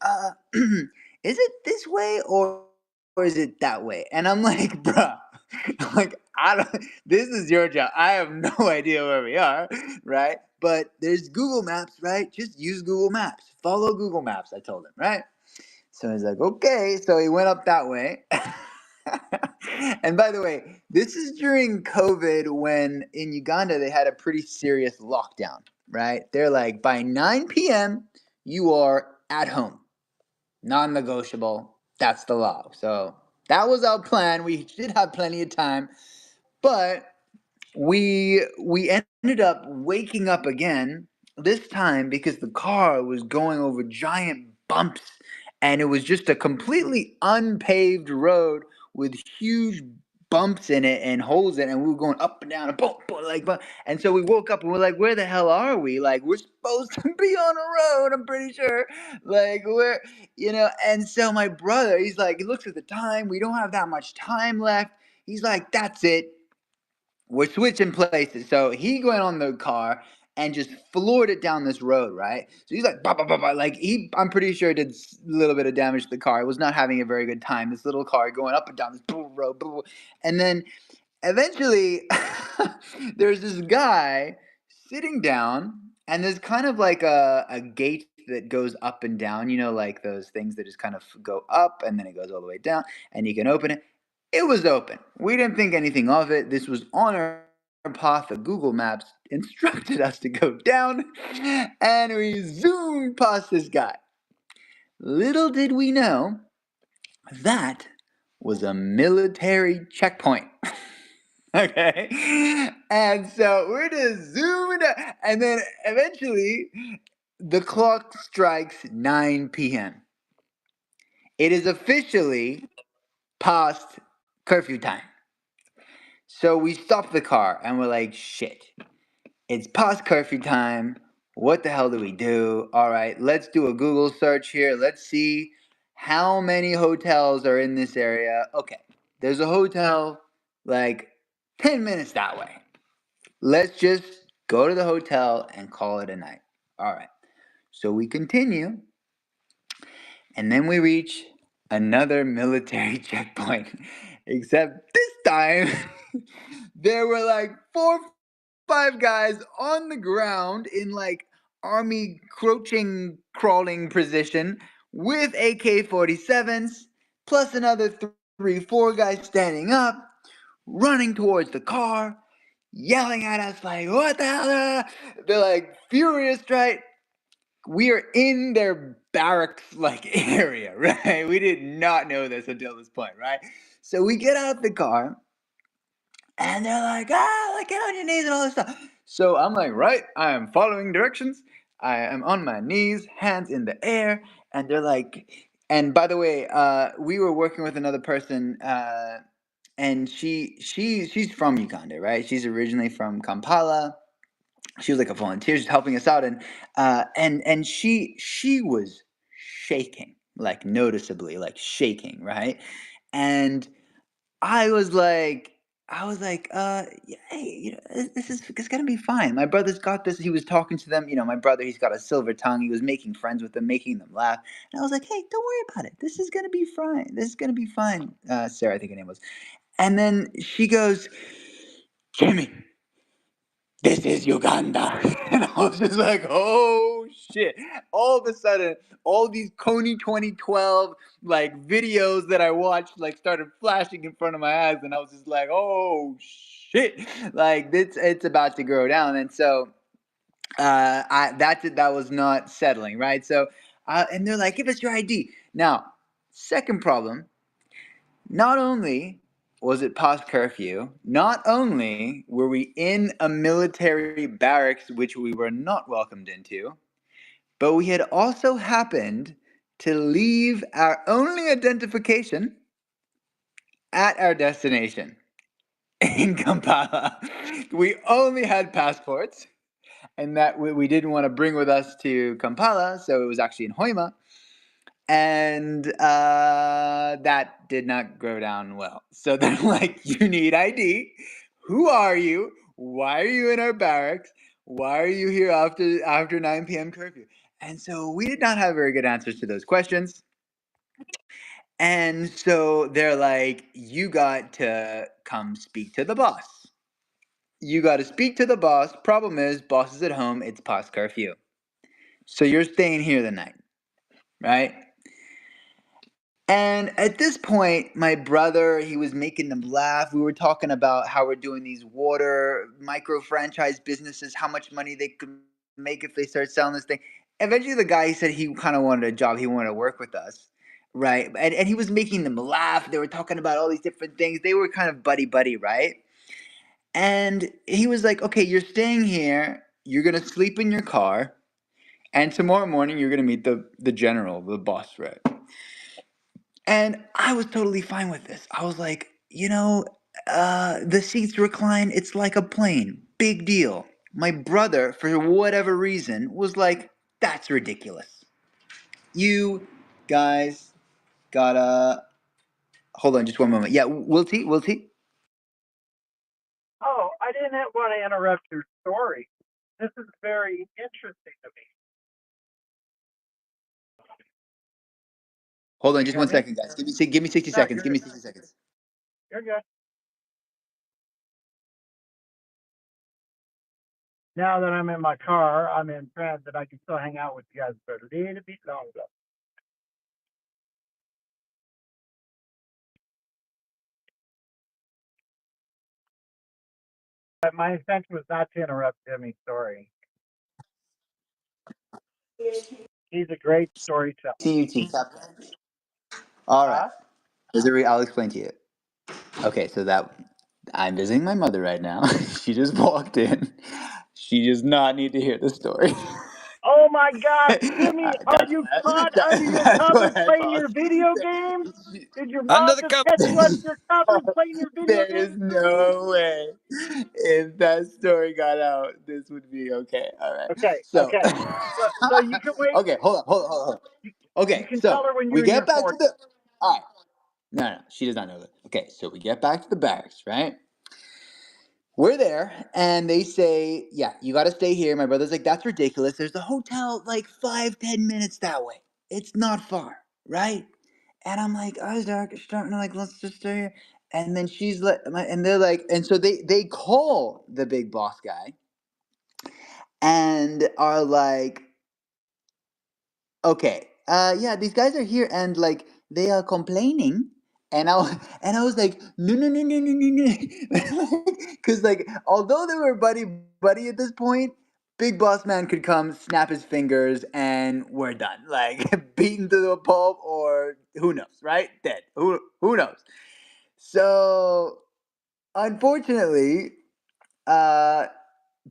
is it this way or is it that way?" And I'm like, "Bruh, like I don't. This is your job. I have no idea where we are, right? But there's Google Maps, right? Just use Google Maps. Follow Google Maps." I told him, right? So he's like, "Okay." So he went up that way. And by the way, this is during COVID when in Uganda they had a pretty serious lockdown, right? They're like, by 9 p.m., you are at home. Non negotiable. That's the law. So that was our plan. We did have plenty of time, but we ended up waking up again, this time because the car was going over giant bumps, and it was just a completely unpaved road with huge bumps in it and holes in it, and we were going up and down and boom, boom, like and so we woke up and we're like, where the hell are we? Like, we're supposed to be on a road, I'm pretty sure. Like, we're and so my brother, he's like, he looks at the time, we don't have that much time left. He's like, that's it, we're switching places. So he went on the car and just floored it down this road, right? So he's like, bah, bah, bah, bah. Like I'm pretty sure did a little bit of damage to the car. It was not having a very good time. This little car going up and down this road, and then eventually there's this guy sitting down, and there's kind of like a gate that goes up and down, like those things that just kind of go up and then it goes all the way down, and you can open it. It was open. We didn't think anything of it. This was on our path that Google Maps instructed us to go down, and we zoomed past this guy. Little did we know that was a military checkpoint. Okay. And so we're just zooming, and then eventually the clock strikes 9 p.m. It is officially past curfew time. So we stop the car and we're like, shit, it's past curfew time. What the hell do we do? All right, let's do a Google search here. Let's see how many hotels are in this area. Okay, there's a hotel like 10 minutes that way. Let's just go to the hotel and call it a night. All right, so we continue, and then we reach another military checkpoint. Except this time, there were like 4, 5 guys on the ground in like army crawling position with AK-47s, plus another 3, 4 guys standing up, running towards the car, yelling at us like, what the hell? They're like furious, right? We are in their barracks like area, right? We did not know this until this point, right? So we get out of the car, and they're like, like, get on your knees and all this stuff. So I'm like, right, I am following directions. I am on my knees, hands in the air, and they're like, and by the way, we were working with another person, and she's from Uganda, right? She's originally from Kampala. She was like a volunteer, just helping us out, and she was shaking, like noticeably, like shaking, right? And I was like, yeah, hey, it's gonna be fine. My brother's got this. He was talking to them. My brother, he's got a silver tongue. He was making friends with them, making them laugh. And I was like, hey, don't worry about it. This is gonna be fine. This is gonna be fine. Sarah, I think her name was. And then she goes, Jimmy, this is Uganda. And I was just like, oh shit. All of a sudden, all these Coney 2012 like videos that I watched like started flashing in front of my eyes, and I was just like, oh shit. Like it's about to go down. And so that was not settling, right? So and they're like, give us your ID. Now, second problem, not only was it past curfew, not only were we in a military barracks, which we were not welcomed into, but we had also happened to leave our only identification at our destination in Kampala. We only had passports, and that we didn't want to bring with us to Kampala, so it was actually in Hoima. And that did not go down well. So they're like, you need ID. Who are you? Why are you in our barracks? Why are you here after 9 p.m. curfew? And so we did not have very good answers to those questions. And so they're like, you got to come speak to the boss. You got to speak to the boss. Problem is, boss is at home. It's past curfew. So you're staying here the night, right? And at this point, my brother, he was making them laugh. We were talking about how we're doing these water micro franchise businesses, how much money they could make if they start selling this thing. Eventually, the guy, he said he kind of wanted a job. He wanted to work with us, right? And he was making them laugh. They were talking about all these different things. They were kind of buddy-buddy, right? And he was like, okay, you're staying here. You're going to sleep in your car. And tomorrow morning, you're going to meet the general, the boss, right? And I was totally fine with this. I was like, the seats recline. It's like a plane. Big deal. My brother, for whatever reason, was like, that's ridiculous. You guys gotta. Hold on just one moment. Yeah, Wilty? Oh, I didn't want to interrupt your story. This is very interesting to me. Hold on just 1 second, guys. Give me 60 seconds. Give me 60 seconds. You're good. Now that I'm in my car, I'm in transit, I can still hang out with you guys for a little bit longer. But my intention was not to interrupt Jimmy's story. He's a great storyteller. TUT. All right. I'll explain to you. Okay, so I'm visiting my mother right now. She just walked in. She does not need to hear the story. Oh my God, Jimmy, are you caught under your covers playing your video games? Did your mom just catch you under your covers playing your video There games? is no way. If that story got out, this would be okay. All right. Okay. So, So you can wait. okay, hold on. You Okay, can so tell her when we you're in your get back 40s. to the. All right. No, she does not know that. Okay, so we get back to the barracks, right? We're there, and they say, yeah, you got to stay here. My brother's like, that's ridiculous. There's a hotel like 5-10 minutes that way. It's not far, right? And I'm like, oh, starting to like, let's just stay here. And then and they're like, and so they call the big boss guy and are like, okay, yeah, these guys are here and like they are complaining. And I was like, no, because like although they were buddy at this point, Big Boss Man could come, snap his fingers, and we're done. Like beaten to the pulp, or who knows, right? Dead. Who knows? So unfortunately, uh,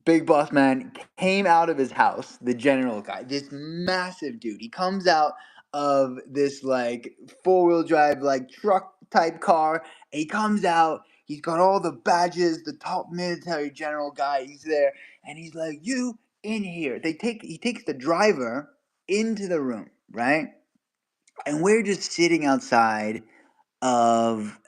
Big Boss Man came out of his house, the general guy, this massive dude. He comes out of this like 4-wheel drive, like truck type car. And he comes out, he's got all the badges, the top military general guy, he's there, and he's like, "You in here." He takes the driver into the room, right? And we're just sitting outside of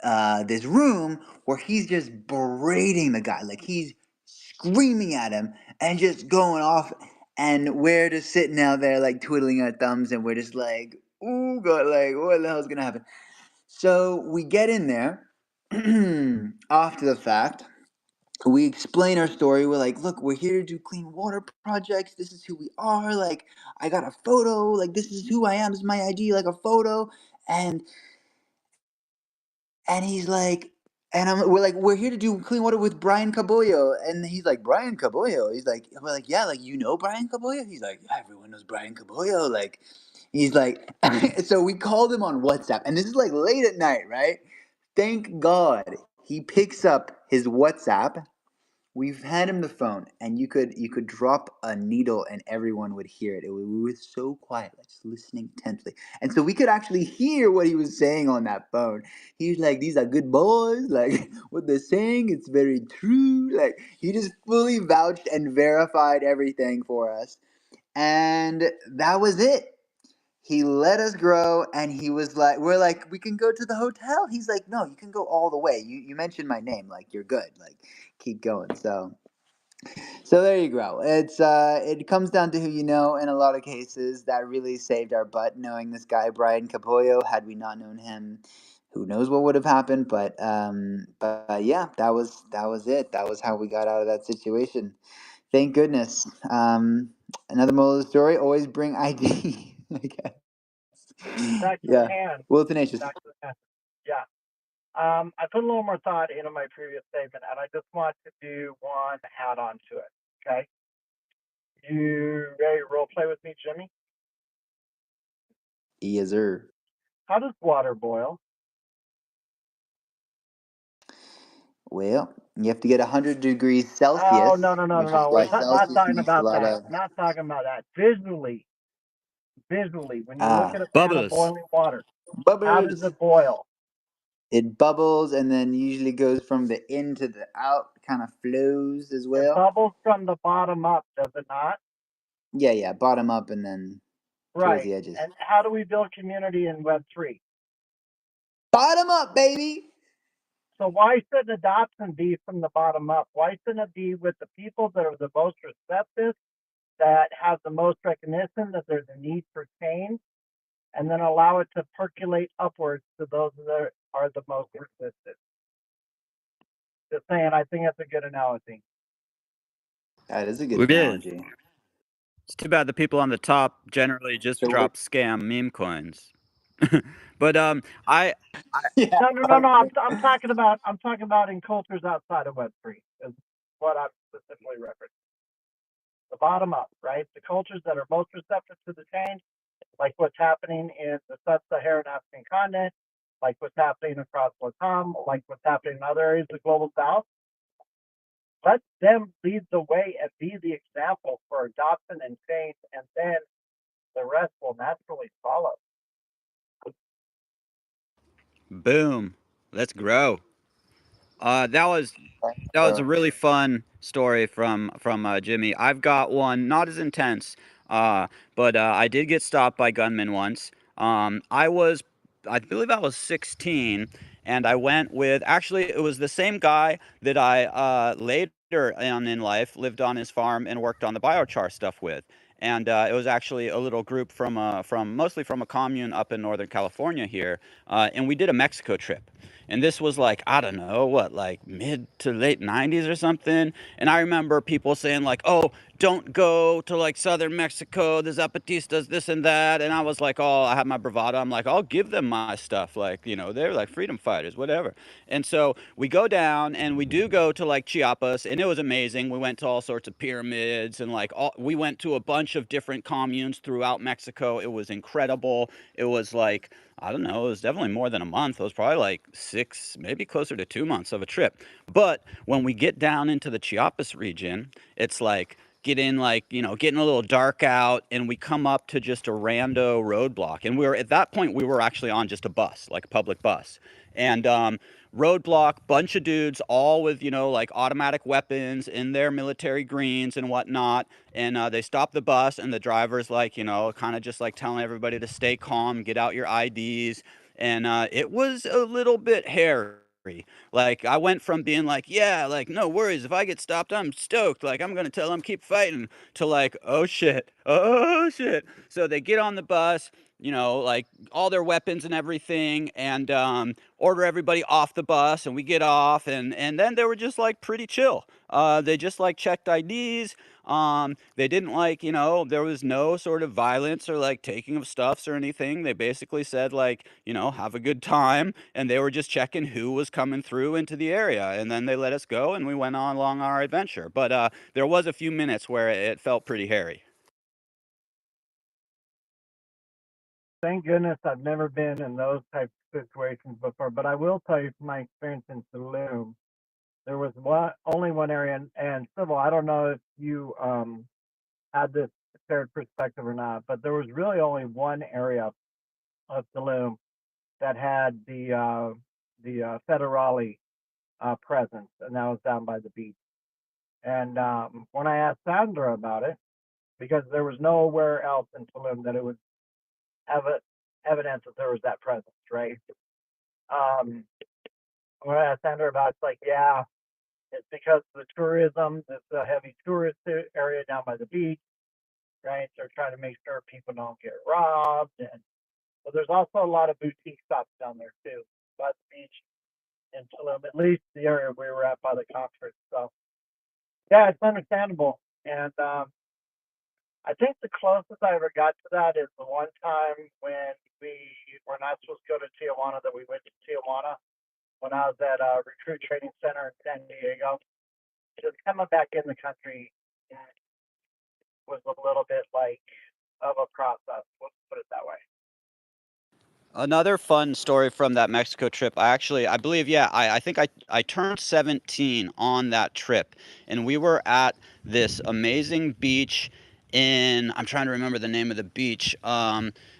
this room where he's just berating the guy, like he's screaming at him and just going off. And we're just sitting out there like twiddling our thumbs, and we're just like, "Ooh, God, like what the hell's gonna happen?" So we get in there after the fact. We explain our story. We're like, "Look, we're here to do clean water projects. This is who we are. Like, I got a photo. Like, this is who I am. This is my ID. Like a photo." And he's like, we're like, "We're here to do clean water with Brian Caboyo." And he's like, "Brian Caboyo?" He's like, we're like, "Yeah, like, you know Brian Caboyo?" He's like, "Yeah, everyone knows Brian Caboyo." Like, he's like, so we called him on WhatsApp, and this is like late at night, right? Thank God he picks up his WhatsApp. We've had him the phone, and you could drop a needle, and everyone would hear it. We were so quiet, like just listening intently, and so we could actually hear what he was saying on that phone. He was like, "These are good boys. Like what they're saying, it's very true." Like he just fully vouched and verified everything for us, and that was it. He let us grow, and he was like, "We're like, we can go to the hotel." He's like, "No, you can go all the way. You mentioned my name, like you're good. Like keep going." So there you go. It comes down to who you know in a lot of cases. That really saved our butt knowing this guy Brian Capoyo. Had we not known him, who knows what would have happened? But yeah, that was it. That was how we got out of that situation. Thank goodness. Another moral of the story: always bring ID. I guess. Back to the Yeah. hand. Will Tenacious. Back to the hand. Yeah. I put a little more thought into my previous statement, and I just want to do one add on to it. Okay. You ready to role play with me, Jimmy? Yes, sir. How does water boil? Well, you have to get 100 degrees Oh, Celsius, no, no, no, no, which is no. why Not Celsius talking makes a about lot that. of Not talking about that. Visually, when you look ah at a pan of Bubbles. boiling water, how does bubbles. it boil? It bubbles and then usually goes from the in to the out, kind of flows as It well. bubbles from the bottom up, does it not? Yeah, yeah, bottom up and then towards Right. the edges. And how do we build community in Web3? Bottom up, baby. So why shouldn't adoption be from the bottom up? Why shouldn't it be with the people that are the most receptive, that have the most recognition that there's a need for change, and then allow it to percolate upwards to those that are the most resistant? Just saying, I think that's a good analogy. That is a good We did. analogy. It's too bad the people on the top generally just So we're drop scam meme coins. But I yeah, No, no, no, no. I'm talking about in cultures outside of Web3 is what I'm specifically referencing. The bottom up, right? The cultures that are most receptive to the change, like what's happening in the sub-Saharan African continent, like what's happening across Latam, like what's happening in other areas of the global south. Let them lead the way and be the example for adoption and change, and then the rest will naturally follow. boom. Let's grow. That was a really fun story from Jimmy. I've got one not as intense, uh, but I did get stopped by gunmen once. I believe I was 16, and I went with actually it was the same guy that I later on in life lived on his farm and worked on the biochar stuff with. And it was actually a little group from mostly from a commune up in Northern California here, and we did a Mexico trip. And this was like, I don't know, what, like mid to late 90s or something. And I remember people saying, like, oh, don't go to like southern Mexico, the Zapatistas, this and that. And I was like, oh, I have my bravado. I'm like, I'll give them my stuff. Like, you know, they're like freedom fighters, whatever. And so we go down and we do go to like Chiapas, and it was amazing. We went to all sorts of pyramids and like we went to a bunch bunch of different communes throughout Mexico. It was incredible. It was like, I don't know, it was definitely more than a month. It was probably like 6, maybe closer to 2 months of a trip. But when we get down into the Chiapas region, it's like getting a little dark out, and we come up to just a rando roadblock. And at that point, we were actually on just a bus, like a public bus. And roadblock, bunch of dudes, all with, like automatic weapons in their military greens and whatnot. And they stop the bus, and the driver's like, kind of just like telling everybody to stay calm, get out your IDs. And it was a little bit hairy. Like, I went from being like, yeah, like, no worries, if I get stopped, I'm stoked, like, I'm gonna tell them keep fighting, to like, oh shit, oh shit. So they get on the bus, like all their weapons and everything, and order everybody off the bus, and we get off, and then they were just like pretty chill. They just like checked IDs. They didn't like, there was no sort of violence or like taking of stuffs or anything. They basically said like, have a good time, and they were just checking who was coming through into the area, and then they let us go, and we went on along our adventure. But there was a few minutes where it felt pretty hairy. Thank goodness I've never been in those types of situations before, but I will tell you from my experience in Tulum, there was only one area, and Civil, I don't know if you had this shared perspective or not, but there was really only one area of Tulum that had the federale presence, and that was down by the beach. And when I asked Sandra about it, because there was nowhere else in Tulum that it would have evidence that there was that presence, right? Um, when I asked Sandra about it, it's like, yeah, it's because of the tourism. It's a heavy tourist area down by the beach, right? They're trying to make sure people don't get robbed. And but there's also a lot of boutique shops down there too, by the beach in Tulum, at least the area we were at by the conference. So yeah, it's understandable. And I think the closest I ever got to that is the one time when we were not supposed to go to Tijuana, that we went to Tijuana when I was at Recruit Training Center in San Diego. Just coming back in the country was a little bit like of a process. Let's put it that way. Another fun story from that Mexico trip. I believe, yeah, I think I turned 17 on that trip, and we were at this amazing beach I'm trying to remember the name of the beach.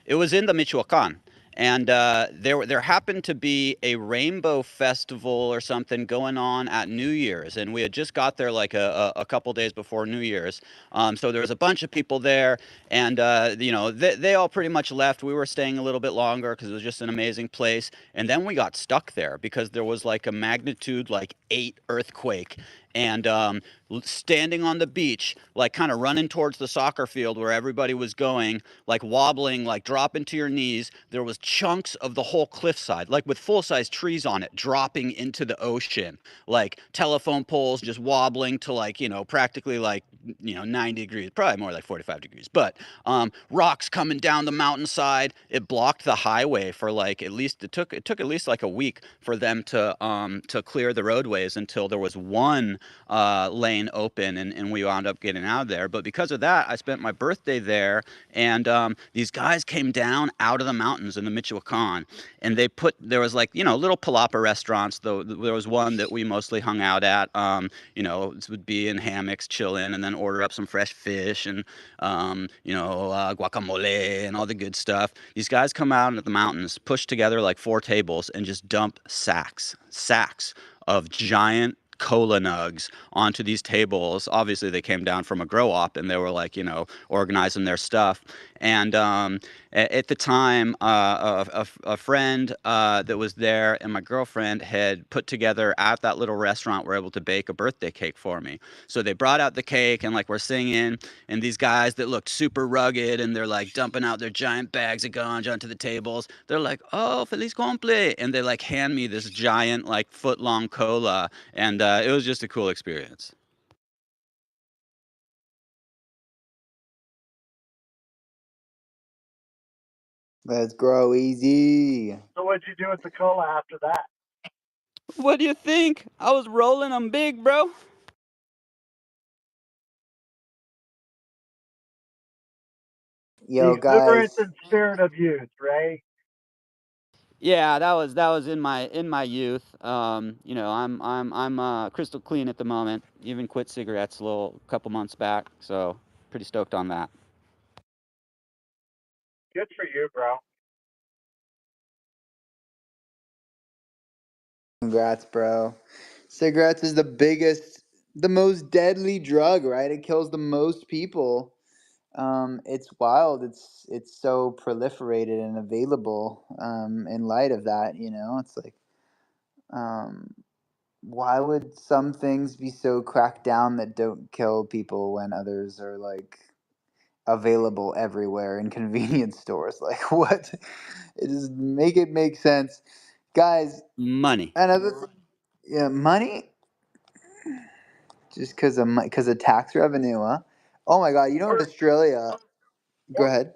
It was in the Michoacan. And there happened to be a rainbow festival or something going on at New Year's, and we had just got there like a couple days before New Year's. So there was a bunch of people there, and they all pretty much left. We were staying a little bit longer because it was just an amazing place. And then we got stuck there because there was like a magnitude like 8 earthquake, and standing on the beach, like kind of running towards the soccer field where everybody was going, like wobbling, like dropping to your knees. There was chunks of the whole cliffside, like with full-size trees on it, dropping into the ocean, like telephone poles just wobbling to like, practically like, 90 degrees, probably more like 45 degrees. But rocks coming down the mountainside. It blocked the highway for like at least it took at least like a week for them to clear the roadways until there was one lane open, and we wound up getting out of there. But because of that, I spent my birthday there, and these guys came down out of the mountains in the Michoacan, and there was like, little palapa restaurants, though there was one that we mostly hung out at. This would be in hammocks, chilling, and then order up some fresh fish and guacamole and all the good stuff. These guys come out into the mountains, push together like 4 tables, and just dump sacks of giant cola nugs onto these tables. Obviously, they came down from a grow op, and they were like, organizing their stuff. And at the time, a friend that was there and my girlfriend had put together at that little restaurant, were able to bake a birthday cake for me. So they brought out the cake, and like we're singing, and these guys that looked super rugged, and they're like dumping out their giant bags of ganj onto the tables. They're like, "Oh, feliz cumple," and they like hand me this giant like foot-long cola, and it was just a cool experience. Let's grow easy. So what'd you do with the cola after that? What do you think? I was rolling them big, bro. Yo, exuberance guys. and spirit of youth, right? Yeah, that was in my youth. You know, I'm crystal clean at the moment. Even quit cigarettes a little couple months back, so pretty stoked on that. Good for you, bro. Congrats, bro. Cigarettes is the most deadly drug, right? It kills the most people. It's wild. It's so proliferated and available. In light of that, it's like, um, why would some things be so cracked down that don't kill people when others are like available everywhere in convenience stores? Like, what? It just make it make sense, guys. Money. Another thing, yeah, money. Just because of tax revenue, huh? Oh my God! You know, in Or Australia. Go or ahead.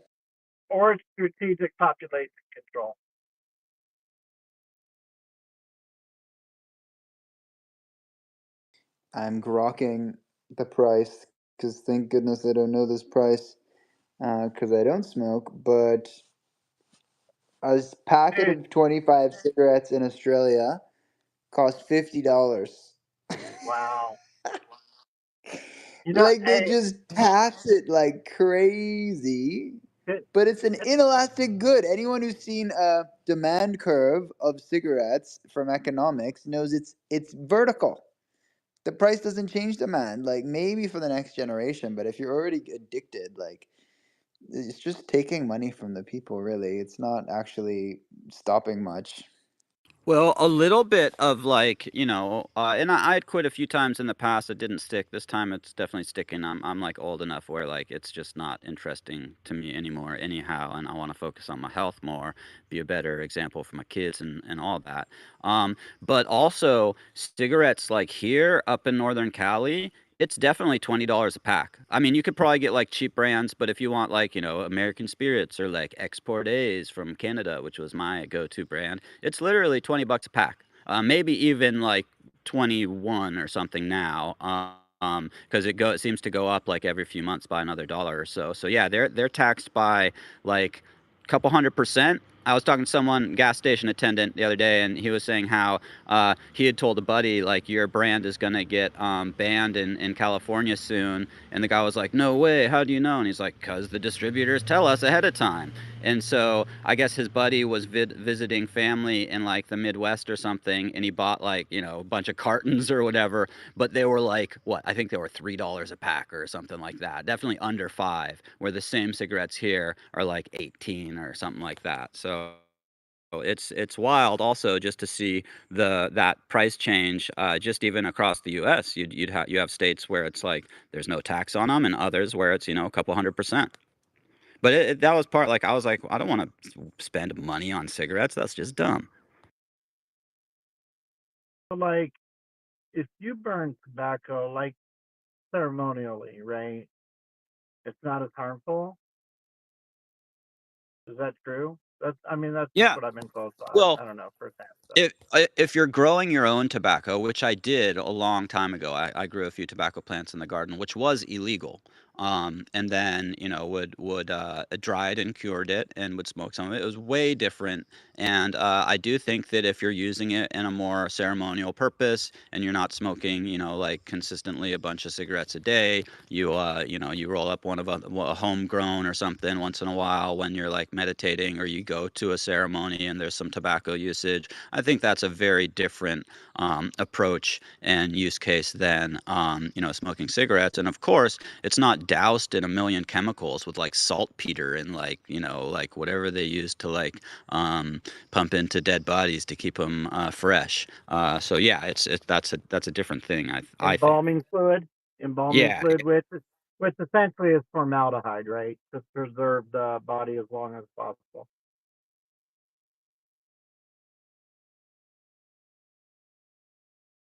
or strategic population control. I'm grokking the price because thank goodness I don't know this price because I don't smoke. But a packet Dude, of 25 cigarettes in Australia costs $50. wow. You know, Like they hey, just tax it like crazy. it, But it's an it, inelastic good. Anyone who's seen a demand curve of cigarettes from economics knows it's vertical. The price doesn't change demand. Like maybe for the next generation, but if you're already addicted, like it's just taking money from the people. Really, it's not actually stopping much. Well, a little bit of like, you know, and I had quit a few times in the past. It didn't stick. This time it's definitely sticking. I'm like old enough where like it's just not interesting to me anymore, anyhow. And I want to focus on my health more, be a better example for my kids and all that. But also cigarettes like here up in Northern Cali, it's definitely $20 a pack. I mean, you could probably get like cheap brands, but if you want like, you know, American Spirits or like Export A's from Canada, which was my go-to brand, it's literally 20 bucks a pack. Maybe even like 21 or something now. Because it seems to go up like every few months by another dollar or so. So yeah, they're taxed by like a couple 100%. I was talking to someone, gas station attendant, the other day, and he was saying how he had told a buddy like your brand is gonna get banned in California soon, and the guy was like, "No way! How do you know?" And he's like, "Cause the distributors tell us ahead of time." And so I guess his buddy was visiting family in like the Midwest or something, and he bought like, you know, a bunch of cartons or whatever, but they were like, what? I think they were $3 a pack or something like that. Definitely under five, where the same cigarettes here are like 18 or something like that. So it's wild also just to see that price change just even across the US. You have states where it's like there's no tax on them and others where it's, you know, a couple 100%. But that was part like I was like, I don't want to spend money on cigarettes. That's just dumb. like if you burn tobacco, like ceremonially, right? It's not as harmful. Is that true? I mean, that's just Yeah. what I've been told. So Well, I don't know firsthand. So. if you're growing your own tobacco, which I did a long time ago, I grew a few tobacco plants in the garden, which was illegal. And then, you know, would dried and cured it and would smoke some of it. It was way different. And I do think that if you're using it in a more ceremonial purpose and you're not smoking, you know, like consistently a bunch of cigarettes a day, you know, you roll up one of a homegrown or something once in a while when you're like meditating, or you go to a ceremony and there's some tobacco usage. I think that's a very different approach and use case than, you know, smoking cigarettes. And of course, it's not doused in a million chemicals with like saltpeter and like, you know, like whatever they use to like pump into dead bodies to keep them fresh. So yeah, that's a different thing. I think. Embalming fluid, embalming Yeah. fluid, which essentially is formaldehyde, right? To preserve the body as long as possible.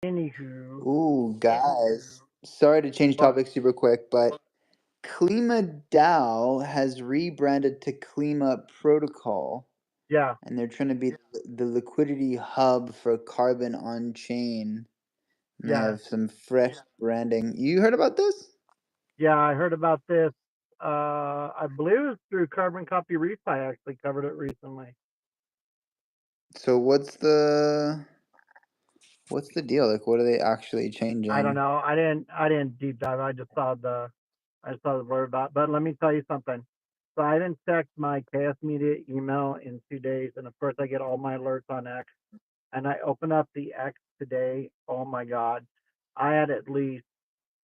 Anywho, Ooh, guys. Sorry to change what? topics super quick, but Klima DAO has rebranded to Klima Protocol, Yeah, and they're trying to be the liquidity hub for carbon on chain. And they yeah, have some fresh branding. You heard about this? yeah. I heard about this. I believe it was through Carbon Copy Refi. I actually covered it recently. So what's the deal? Like, what are they actually changing? I don't know. I didn't deep dive. I just saw the word about it. But let me tell you something. So I didn't check my Chaos Media email in 2 days, and of course I get all my alerts on X. And I open up the X today. Oh my God, I had at least,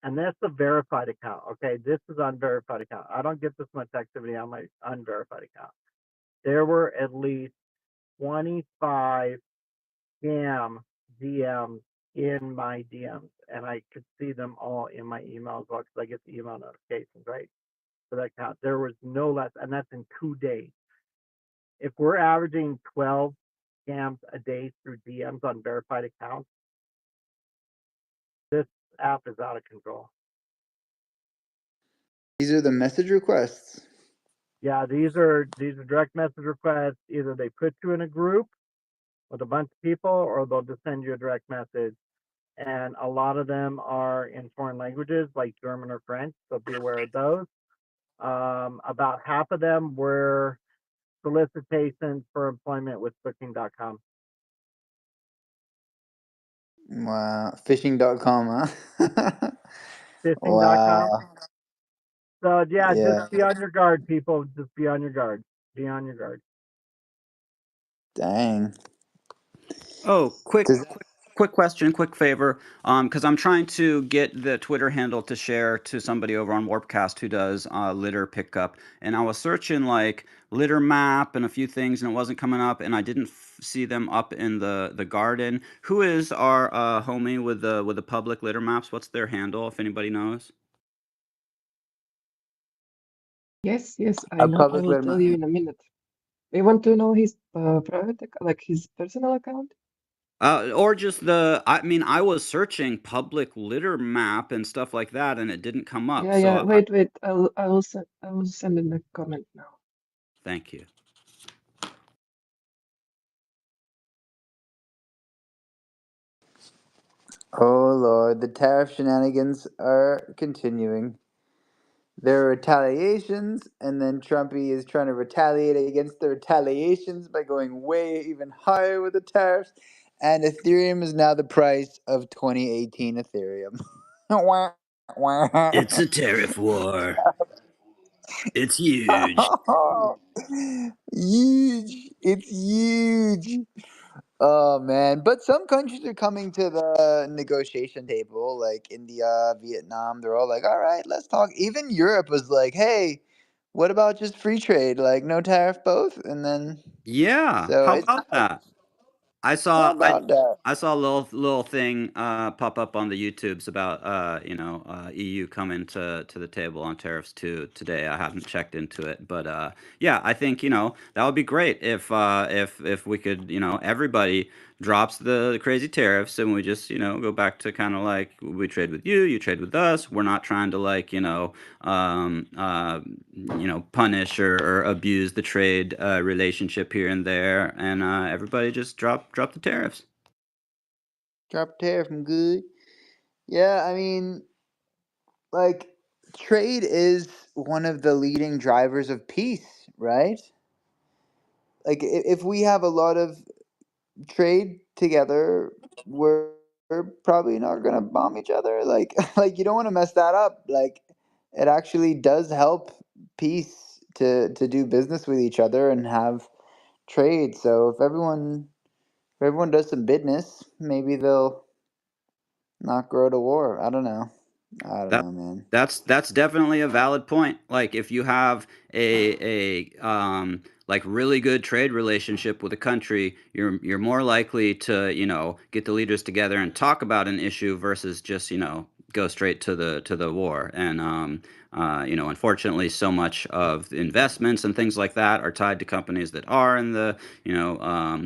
and that's a verified account. Okay, this is unverified account. I don't get this much activity on my unverified account. There were at least 25 scam DMs in my DMs, and I could see them all in my email as well because I get the email notifications, right? For that account. There was no less, and that's in 2 days. If we're averaging 12 scams a day through DMs on verified accounts, this app is out of control. These are the message requests. Yeah, these are direct message requests. Either they put you in a group with a bunch of people, or they'll just send you a direct message. And a lot of them are in foreign languages like German or French, so be aware of those. About half of them were solicitations for employment with Booking.com. Wow, fishing.com, huh? Fishing.com. Wow. So yeah, Yeah. just be on your guard, people. Just be on your guard. Be on your guard. Dang. Oh, Does quick question, quick favor. Because I'm trying to get the Twitter handle to share to somebody over on Warpcast who does litter pickup, and I was searching like litter map and a few things, and it wasn't coming up, and I didn't see them up in the garden. Who is our homie with the public litter maps? What's their handle, if anybody knows? Yes, I a know. I public will tell you in a minute. You want to know his like his personal account? Or just I mean, I was searching public litter map and stuff like that, and it didn't come up. So Yeah. Wait. I will send in a comment now. thank you. Oh Lord, the tariff shenanigans are continuing. There are retaliations, and then Trumpy is trying to retaliate against the retaliations by going way even higher with the tariffs. And Ethereum is now the price of 2018 Ethereum. Wah, wah. It's a tariff war. It's huge. Huge. It's huge. Oh man, but some countries are coming to the negotiation table, like India, Vietnam. They're all like, "All right, let's talk." Even Europe was like, "Hey, what about just free trade, like no tariff both?" And then, Yeah, so how it's about that? I how saw about that? I saw a little thing pop up on the YouTubes about EU coming to the table on tariffs too today. I haven't checked into it, but yeah, I think that would be great if we could everybody drops the crazy tariffs and we just go back to kind of like we trade with you, you trade with us. We're not trying to like punish or abuse the trade relationship here and there, and everybody just drop the tariffs. Drop a tariff, I'm good. Yeah, I mean, like trade is one of the leading drivers of peace, right? Like if we have a lot of trade together, we're probably not gonna bomb each other. Like like you don't want to mess that up. Like it actually does help peace to do business with each other and have trade. So if everyone does some business, maybe they'll not grow to war. I don't know. I don't That know, man. that's definitely a valid point. Like if you have a like really good trade relationship with a country, you're more likely to, get the leaders together and talk about an issue versus just, go straight to the war. And unfortunately so much of the investments and things like that are tied to companies that are in the,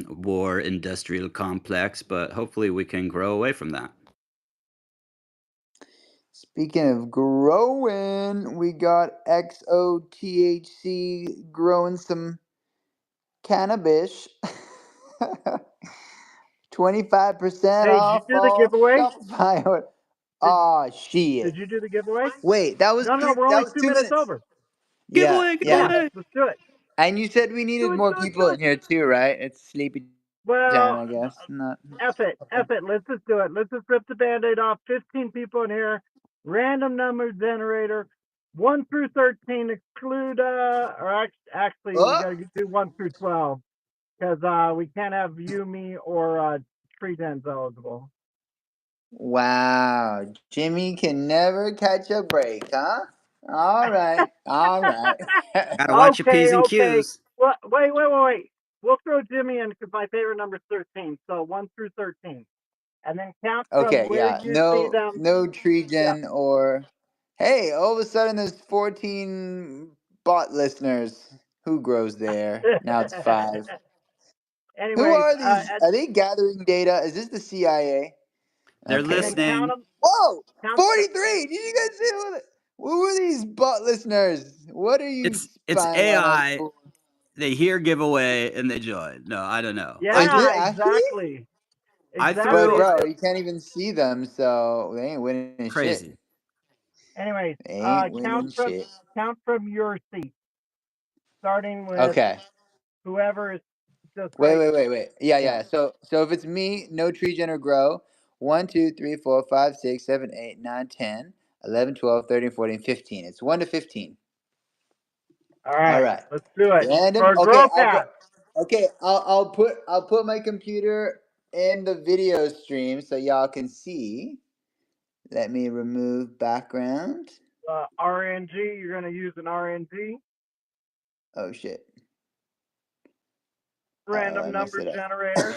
war industrial complex, but hopefully we can grow away from that. Speaking of growing, we got XOTHC growing some cannabis. 25% Hey, did you off do the all giveaway? Shopify. Did Oh shit. Did you do the giveaway? Wait, that was No, we're that only was 2 2 minutes minutes. over. Yeah, yeah. Let's do it. And you said we needed more people in here too, right? It's sleepy time, Well, I guess. Not. F it. Let's just do it. Let's just rip the band-aid off. 15 people in here. Random number generator. 1 through 13 exclude, or actually, we Oh, got to do 1 through 12 because we can't have you, me, or Tree Dens eligible. wow. Jimmy can never catch a break, huh? All right. All right. Gotta watch your P's Okay, and okay. Q's. Well, wait. We'll throw Jimmy in because my favorite number is 13. So 1 through 13. And then count from Okay, where yeah. you see No, them. no tree Yeah. gen or. Hey, all of a sudden there's 14 bot listeners. Who grows there? Now it's 5. Who Anyways, are these? Are they gathering data? Is this the CIA? They're and then Okay. count listening. them. Whoa! Count. 43! Did you guys see who are these bot listeners? What are you It's spying on us AI. for? They hear giveaway and they join. No, I don't know. Is Yeah, it actually? exactly. I But threw bro, you can't even see them, so they ain't winning shit. crazy. Anyways, They ain't count winning from shit. your seat, starting with Okay. whoever is just Wait, right. wait, wait, wait. Yeah, Yeah. yeah. So if it's me, no tree gen or grow. 1, 2, 3, 4, 5, 6, 7, 8, 9, 10, 11, 12, 13, 14, 15. It's 1 to 15. All All right, right. let's do it Random. for Okay, Grow Path. okay, I'll put my computer in the video stream so y'all can see. Let me remove background. RNG. You're gonna use an RNG, Oh shit. Oh, random I messed number it up. generator.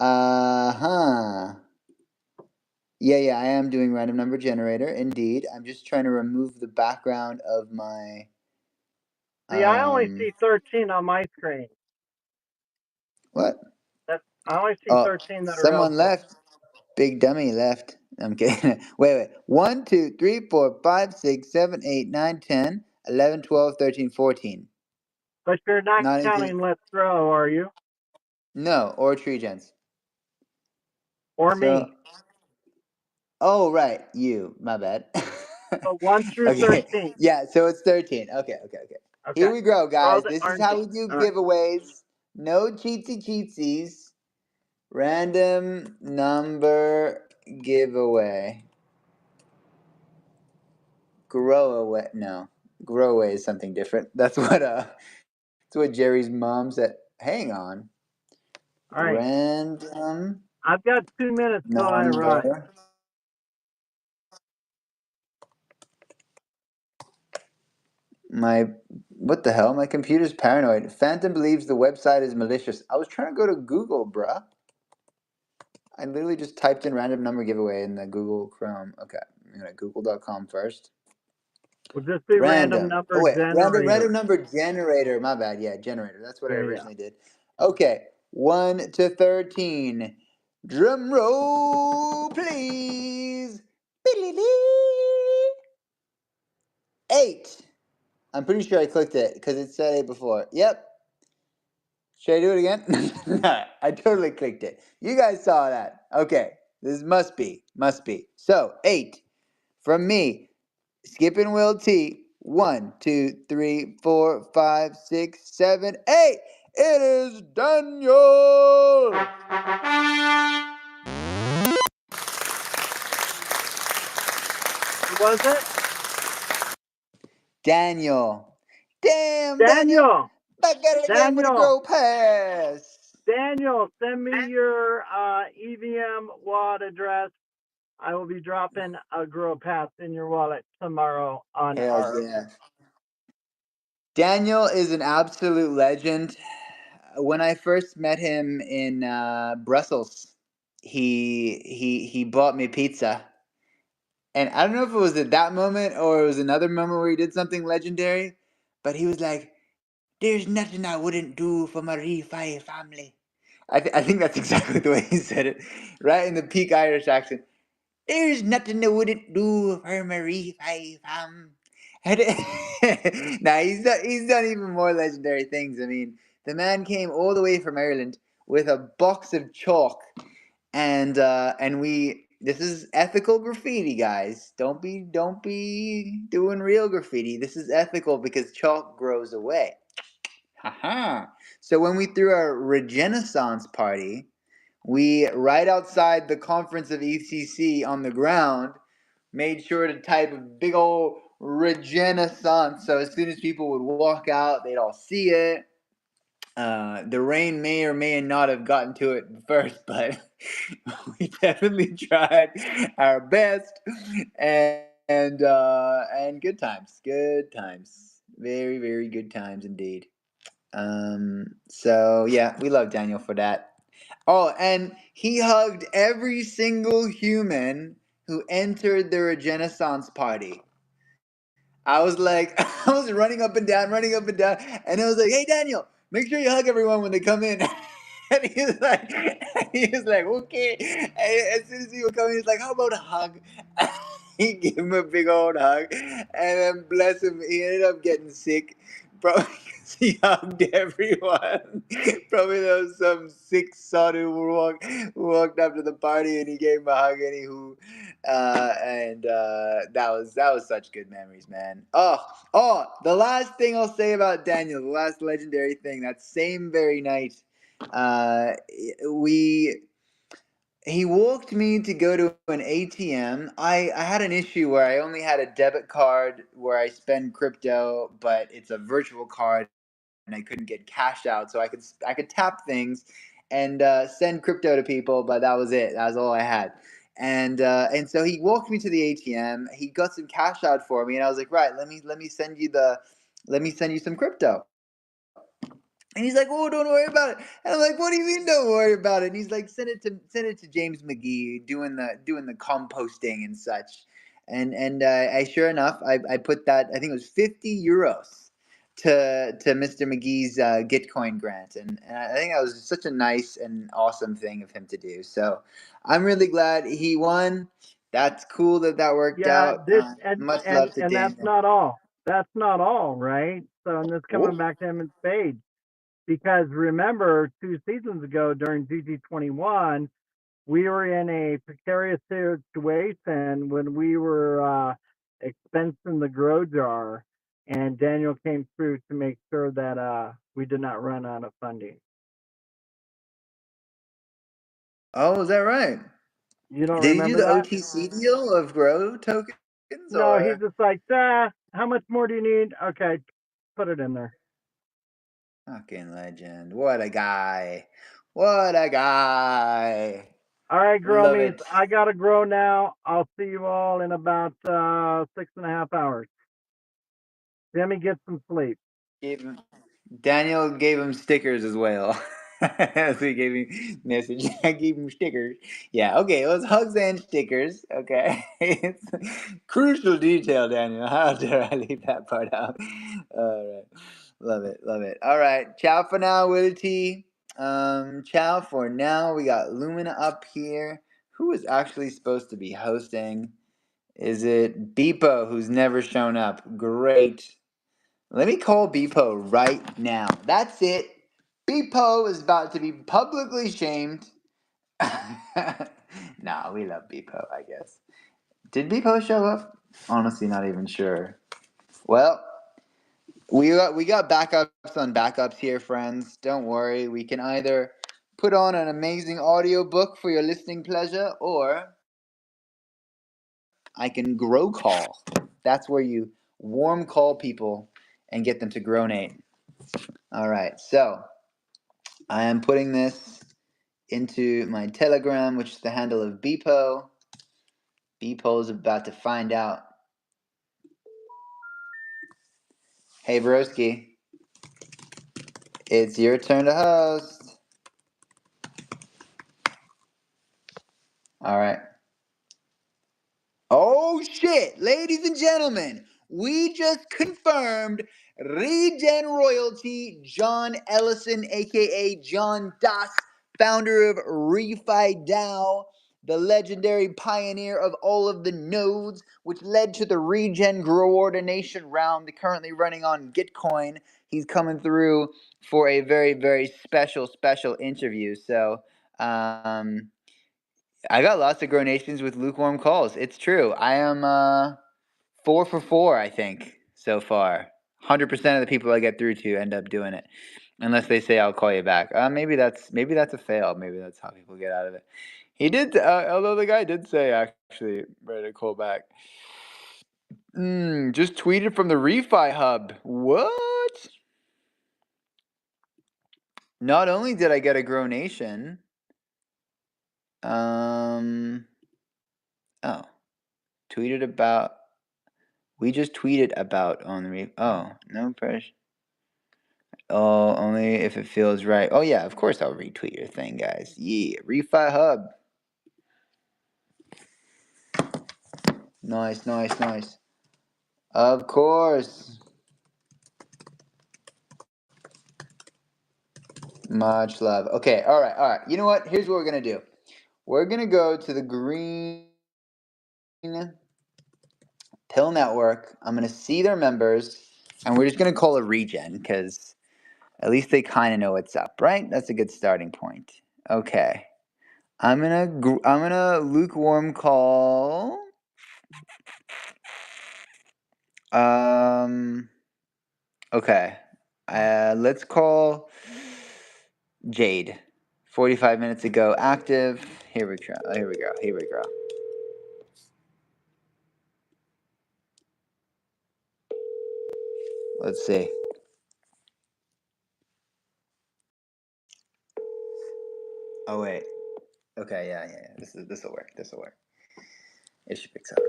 Uh-huh. Yeah, I am doing random number generator. Indeed. I'm just trying to remove the background of my See, I only see 13 on my screen. what? I only see Oh, 13 that are someone eligible. left. Big dummy left. I'm kidding. Wait. 1, 2, 3, 4, 5, 6, 7, 8, 9, 10, 11, 12, 13, 14. But you're not Not including. counting Let's Grow, are you? No, or tree gens. Or So, me? oh, right. You. My bad. So 1 through Okay. 13. Yeah, so it's 13. Okay. Okay. Here we go, Throw guys. the This is how RNG. we do All right. giveaways. No cheatsies. Random number giveaway. Grow away. No. Grow away is something different. That's what Jerry's mom said. Hang on. All right. Random I've got 2 minutes till I arrive. number. What the hell? My computer's paranoid. Phantom believes the website is malicious. I was trying to go to Google, bruh. I literally just typed in random number giveaway in the Google Chrome. Okay, I'm gonna google.com first. We'll just do random Random. Oh number wait, random generator. number generator. My bad. Yeah, generator. That's what I Yeah. originally did. Okay, 1 to 13. Drum roll, please. 8. I'm pretty sure I clicked it because it said 8 before. Yep. Should I do it again? No, I totally clicked it. You guys saw that. Okay, this must be. So 8 from me. Skip and Will T. 1, 2, 3, 4, 5, 6, 7, 8. It is Daniel. Who was it? Daniel. Damn, Daniel. Daniel. Back at it again with a Daniel. grow pass. Daniel, send me your EVM wallet address. I will be dropping a Grow Pass in your wallet tomorrow on Hell our. yeah. Daniel is an absolute legend. When I first met him in Brussels, he bought me pizza, and I don't know if it was at that moment or it was another moment where he did something legendary, but he was like, "There's nothing I wouldn't do for my refi family." I think that's exactly the way he said it, right in the peak Irish accent. There's nothing I wouldn't do for my refi fam. Nah, he's done even more legendary things. I mean, the man came all the way from Ireland with a box of chalk, and This is ethical graffiti, guys. Don't be doing real graffiti. This is ethical because chalk grows away. Haha. So when we threw our Regenaissance party, we right outside the conference of ECC on the ground made sure to type a big old Regenaissance. So as soon as people would walk out, they'd all see it. The rain may or may not have gotten to it first, but we definitely tried our best, and good times, very very good times indeed. So yeah, we love Daniel for that. Oh, and he hugged every single human who entered the Renaissance party. I was like, I was running up and down, and I was like, "Hey, Daniel, make sure you hug everyone when they come in." And he was like, "Okay." And as soon as he would come in, he's like, "How about a hug?" He gave him a big old hug, and then bless him, he ended up getting sick, probably because he hugged everyone. Probably there was some sick son who walked up to the party, and he gave him a hug, anywho. And that was such good memories, man. Oh, the last thing I'll say about Daniel, the last legendary thing, that same very night, uh, we he walked me to go to an ATM. I had an issue where I only had a debit card where I spend crypto, but it's a virtual card and I couldn't get cash out, so I could tap things and send crypto to people, but that was it. That was all I had. And so he walked me to the ATM. He got some cash out for me, and I was like, right, let me send you some crypto. And he's like, "Oh, don't worry about it." And I'm like, "What do you mean, don't worry about it?" And he's like, "Send it to James McGee doing the composting and such." And I sure enough, I put that. I think it was 50 euros to Mr. McGee's Gitcoin grant, and I think that was such a nice and awesome thing of him to do. So I'm really glad he won. That's cool that worked Yeah, out. this and Much and love to and that's Daniel. not all. That's not all, right? So, and this Oh. coming back to him in spades because remember 2 seasons ago during GG21, we were in a precarious situation when we were expensing the grow jar, and Daniel came through to make sure that we did not run out of funding. Oh, is that right? You don't Did he do remember the that? OTC deal of grow tokens, No, he's or? just like, how much more do you need? Okay, put it in there. Fucking legend. What a guy. What a guy. All right, Love Gromies, it. I gotta grow now. I'll see you all in about 6.5 hours. Jimmy, get some sleep. Gave him, Daniel gave him stickers as well. So he gave me message. I gave him stickers. Yeah, okay, it was hugs and stickers. Okay. It's crucial detail, Daniel. How dare I leave that part out? All right. Love it, love it. All right. Ciao for now, Willie T. Ciao for now. We got Lumina up here. Who is actually supposed to be hosting? Is it Beepo, who's never shown up? Great. Let me call Beepo right now. That's it. Beepo is about to be publicly shamed. Nah, we love Beepo, I guess. Did Beepo show up? Honestly, not even sure. Well, we got backups on backups here, friends. Don't worry. We can either put on an amazing audiobook for your listening pleasure, or I can grow call. That's where you warm call people and get them to gronate. All right, so I am putting this into my Telegram, which is the handle of Beepo. Beepo is about to find out. Hey, broski, it's your turn to host. All right. Oh shit, ladies and gentlemen, we just confirmed Regen Royalty John Ellison, aka John Das, founder of ReFi DAO, the legendary pioneer of all of the nodes, which led to the Regen Grow Ordination round, currently running on Gitcoin. He's coming through for a very, very special interview. So, I got lots of gronations with lukewarm calls. It's true. I am 4 for 4, I think, so far. 100% of the people I get through to end up doing it, unless they say I'll call you back. Maybe that's a fail. Maybe that's how people get out of it. He did, although the guy did say actually ready to call back. Just tweeted from the refi hub. What? Not only did I get a gronation. Oh, tweeted about. We just tweeted about on the oh, no pressure. Oh, only if it feels right. Oh yeah, of course I'll retweet your thing, guys. Yeah, refi hub. Nice, nice, nice. Of course. Much love. Okay, all right, all right. You know what? Here's what we're gonna do. We're gonna go to the Green Pill Network. I'm gonna see their members, and we're just gonna call a regen because at least they kind of know what's up, right? That's a good starting point. Okay, I'm gonna lukewarm call. Okay, let's call Jade. 45 minutes ago, active. Here we go. Here we go. Here we go. Let's see. Oh wait. Okay, yeah. This will work. This will work. It should pick up.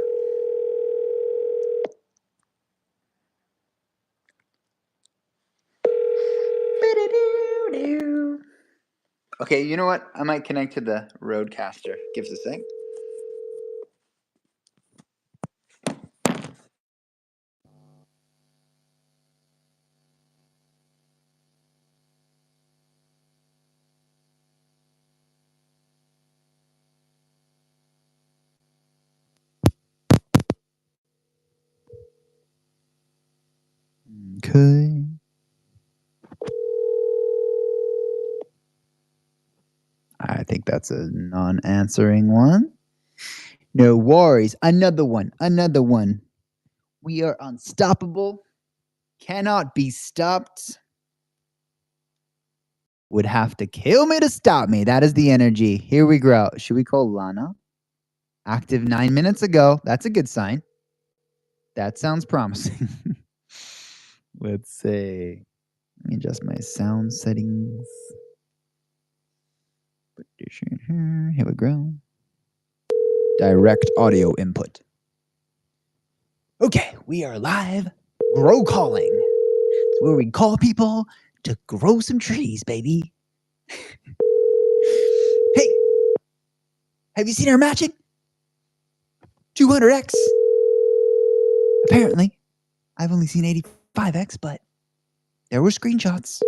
Okay, you know what? I might connect to the Roadcaster. Give us a sec. Okay. I think that's a non-answering one. No worries. Another one. Another one. We are unstoppable. Cannot be stopped. Would have to kill me to stop me. That is the energy. Here we go. Should we call Lana? Active 9 minutes ago. That's a good sign. That sounds promising. Let's see. Let me adjust my sound settings. Put this in here. Here we go. Direct audio input. Okay, we are live. Grow calling. It's where we call people to grow some trees, baby. Hey, have you seen our matching? 200x. Apparently, I've only seen 85x, but there were screenshots.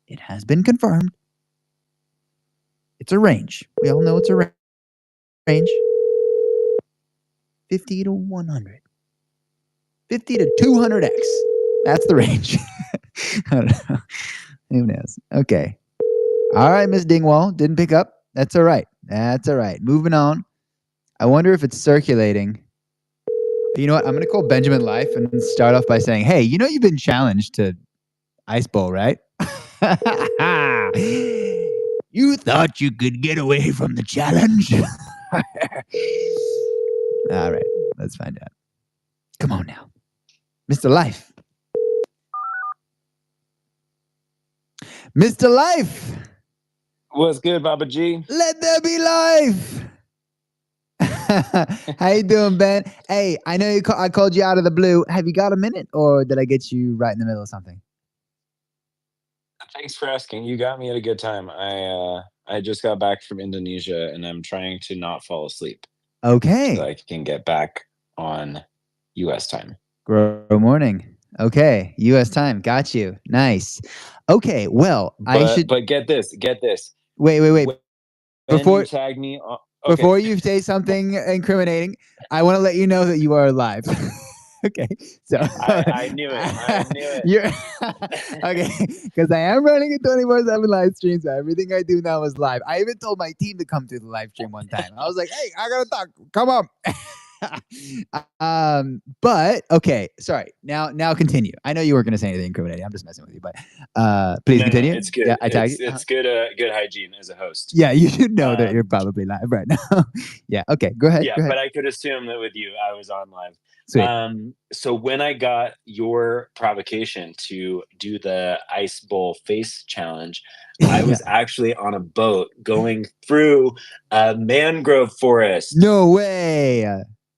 It has been confirmed. It's a range. We all know it's a range. 50 to 100. 50 to 200x. That's the range. I don't know. Who knows? Okay. All right, Miss Dingwall. Didn't pick up. That's all right. That's all right. Moving on. I wonder if it's circulating. You know what? I'm going to call Benjamin Life and start off by saying, hey, you know you've been challenged to Ice Bowl, right? You thought you could get away from the challenge? All right. Let's find out. Come on now. Mr. Life. Mr. Life. What's good, Baba G? Let there be life. How you doing, Ben? Hey, I know I called you out of the blue. Have you got a minute, or did I get you right in the middle of something? Thanks for asking. You got me at a good time. I just got back from Indonesia, and I'm trying to not fall asleep. Okay. So I can get back on U.S. time. Good morning. Okay, U.S. time. Got you. Nice. Okay, well, But get this. Wait. When Before you tag me on... Before you say something incriminating, I want to let you know that you are alive. Okay, so I knew it. I knew it. You're okay, because I am running a 24/7 live stream, so everything I do now is live. I even told my team to come to the live stream one time. I was like, "Hey, I gotta talk. Come on." But okay, sorry. Now continue. I know you weren't gonna say anything incriminating. I'm just messing with you, but please No, continue. it's good. Yeah, I tagged you. It's good. Good hygiene as a host. Yeah, you should know that you're probably live right now. Yeah. Okay. Go ahead. Yeah, Go ahead. but I could assume that with you, I was on live. Sweet. So when I got your provocation to do the ice bowl face challenge, I was actually on a boat going through a mangrove forest. No way.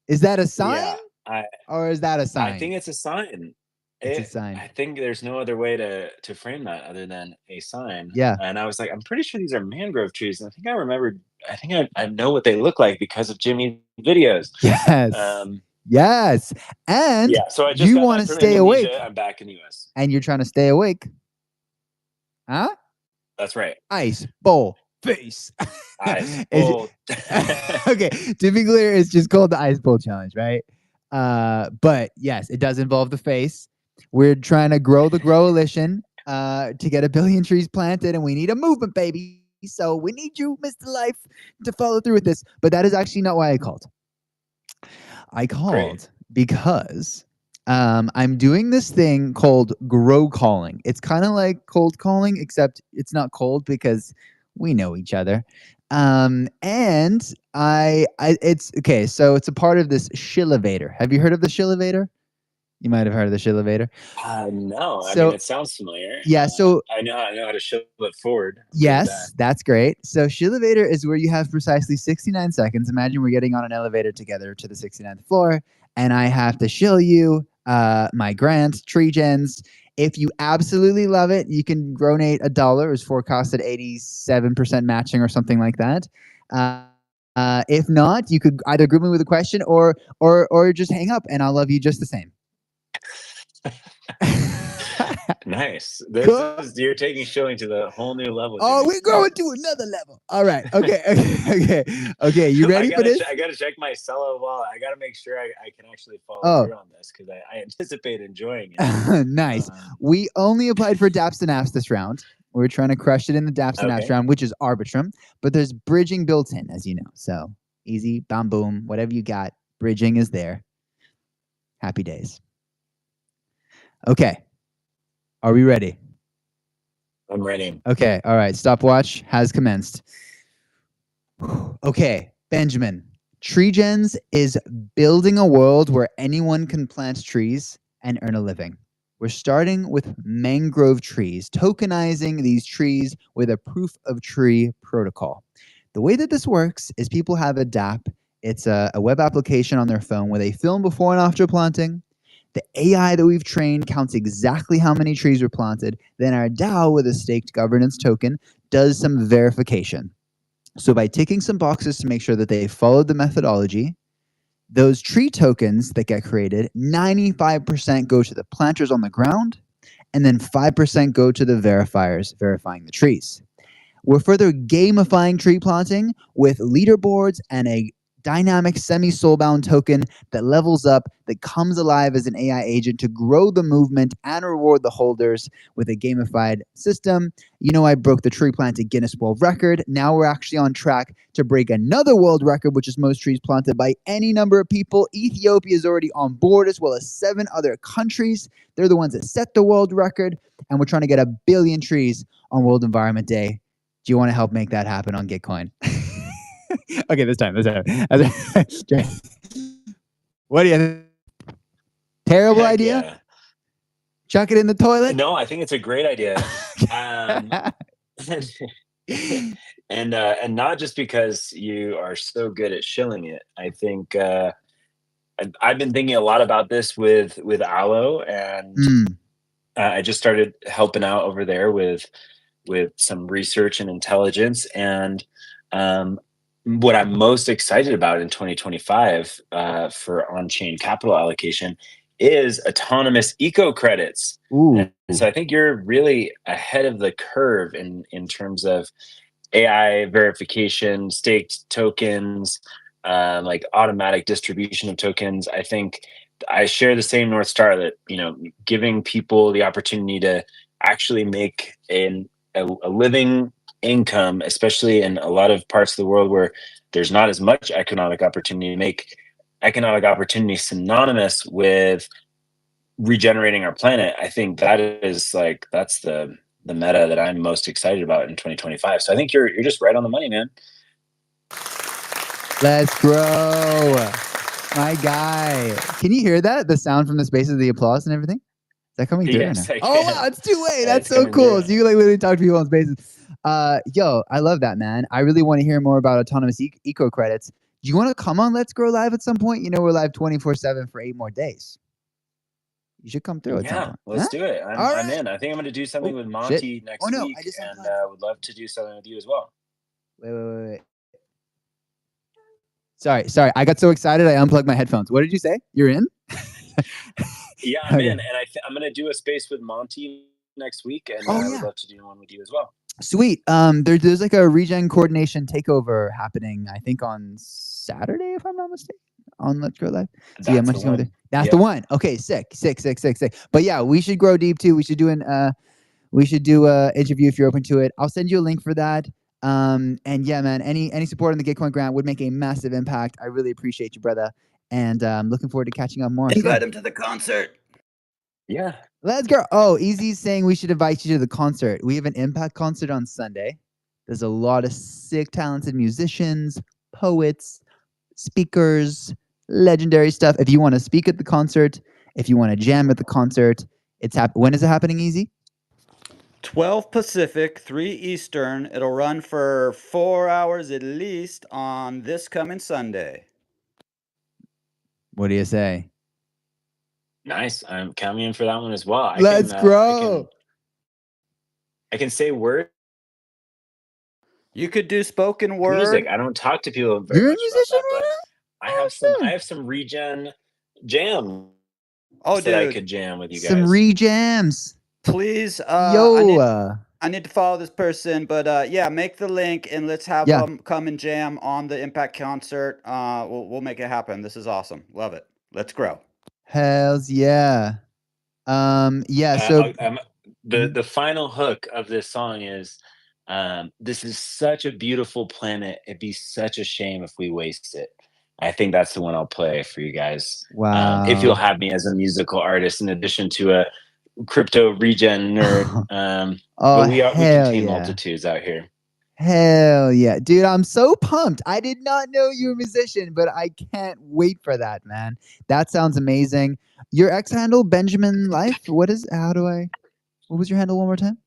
Is that a sign? Yeah, or is that a sign? I think it's a sign. It's a sign. I think there's no other way to frame that other than a sign. Yeah. And I was like, I'm pretty sure these are mangrove trees. And I think I remembered. I think I know what they look like because of Jimmy's videos. Yes. Yes. And yeah, so I just you got want back to from stay Indonesia. awake. I'm back in the US. And you're trying to stay awake. Huh? That's right. Ice bowl face. Ice bowl. Okay, to be clear, it's just called the ice bowl challenge, right? But yes, it does involve the face. We're trying to grow the coalition to get 1 billion trees planted, and we need a movement, baby. So we need you, Mr. Life, to follow through with this. But that is actually not why I called. I called because I'm doing this thing called grow calling. It's kind of like cold calling, except it's not cold because we know each other. And it's okay. So it's a part of this Shillevator. Have you heard of the Shillevator? You might have heard of the Shillevator. No, I So- mean, it sounds familiar. Yeah. So I know how to shove it forward. I'll do yes, that's great. So Shillevator is where you have precisely 69 seconds. Imagine we're getting on an elevator together to the 69th floor, and I have to shill you my grant, Tree Gens. If you absolutely love it, you can donate $1. It's forecasted 87% matching or something like that. If not, you could either group me with a question or just hang up, and I'll love you just the same. Nice. You're taking shilling to the whole new level. Oh, Jimmy. we're going to another level. All right. Okay. You ready for this? I gotta check my Cello wallet. I gotta make sure I can actually follow through on this because I anticipate enjoying it. Nice. We only applied for Daps and Apps this round. We're trying to crush it in the Daps and Apps round, which is Arbitrum, but there's bridging built in, as you know. So easy, bam, boom, whatever you got, bridging is there. Happy days. Okay. Are we ready? I'm ready. Okay. All right. Stopwatch has commenced. Okay. Benjamin, Tree Gens is building a world where anyone can plant trees and earn a living. We're starting with mangrove trees, tokenizing these trees with a proof of tree protocol. The way that this works is people have a DApp. It's a web application on their phone where they film before and after planting. The AI that we've trained counts exactly how many trees were planted. Then our DAO with a staked governance token does some verification. So by ticking some boxes to make sure that they followed the methodology, those tree tokens that get created, 95% go to the planters on the ground, and then 5% go to the verifiers verifying the trees. We're further gamifying tree planting with leaderboards and a dynamic semi-soulbound token that levels up, that comes alive as an AI agent to grow the movement and reward the holders with a gamified system. You know, I broke the tree planted Guinness World Record. Now we're actually on track to break another world record, which is most trees planted by any number of people. Ethiopia is already on board, as well as 7 other countries. They're the ones that set the world record, and we're trying to get 1 billion trees on World Environment Day. Do you want to help make that happen on Gitcoin? Okay, this time. What do you think? Terrible idea? Yeah. Chuck it in the toilet? No, I think it's a great idea. And not just because you are so good at shilling it. I think I've been thinking a lot about this with Allo, and I just started helping out over there with some research and intelligence. And what I'm most excited about in 2025 for on-chain capital allocation is autonomous eco credits. And so I think you're really ahead of the curve in terms of AI verification, staked tokens, like automatic distribution of tokens. I think I share the same North Star that, giving people the opportunity to actually make a living income, especially in a lot of parts of the world where there's not as much economic opportunity, make economic opportunity synonymous with regenerating our planet. I think that's the meta that I'm most excited about in 2025. So I think you're just right on the money, man. Let's grow. My guy. Can you hear that? The sound from the spaces, the applause and everything? Is that coming through? Yes, or no? I Oh can. wow, it's two-way. That's It's so coming cool. through. So you like literally talk to people on spaces. Yo, I love that, man. I really want to hear more about autonomous eco credits. Do you want to come on Let's Grow Live at some point? We're live 24/7 for 8 more days. You should come through at some point. Let's do it. I'm in. I think I'm going to do something with Monty shit. next week, and would love to do something with you as well. Wait. Sorry. I got so excited I unplugged my headphones. What did you say? You're in? Yeah, I'm in, and I'm going to do a space with Monty next week, and I would love to do one with you as well. Sweet. There's like a regen coordination takeover happening, I think on Saturday, if I'm not mistaken, on Let's Grow Live. So That's the one. That's the one. Okay, sick. But yeah, we should grow deep too. We should do an interview if you're open to it. I'll send you a link for that. And yeah, man, any support on the Gitcoin grant would make a massive impact. I really appreciate you, brother. And looking forward to catching up more. Invite him to the concert. Yeah. Let's go. Oh, Easy's saying we should invite you to the concert. We have an impact concert on Sunday. There's a lot of sick, talented musicians, poets, speakers, legendary stuff. If you want to speak at the concert, if you want to jam at the concert, when is it happening, Easy? 12 Pacific, 3 Eastern. It'll run for 4 hours at least on this coming Sunday. What do you say? Nice. Count me in for that one as well. Let's grow. I can say words. You could do spoken word. Music. I don't talk to people very much about that, but I have some regen jam. That I could jam with you guys. Some re-jams. Please. Yo. I need to follow this person, but yeah, make the link and let's have them come and jam on the Impact concert. We'll make it happen. This is awesome. Love it. Let's grow. Hells yeah. So the final hook of this song is this is such a beautiful planet. It'd be such a shame if we waste it. I think that's the one I'll play for you guys. Wow. If you'll have me as a musical artist in addition to a crypto regen nerd. But we contain multitudes out here. Hell yeah. Dude, I'm so pumped. I did not know you were a musician, but I can't wait for that, man. That sounds amazing. Your X handle, Benjamin Life? What was your handle one more time?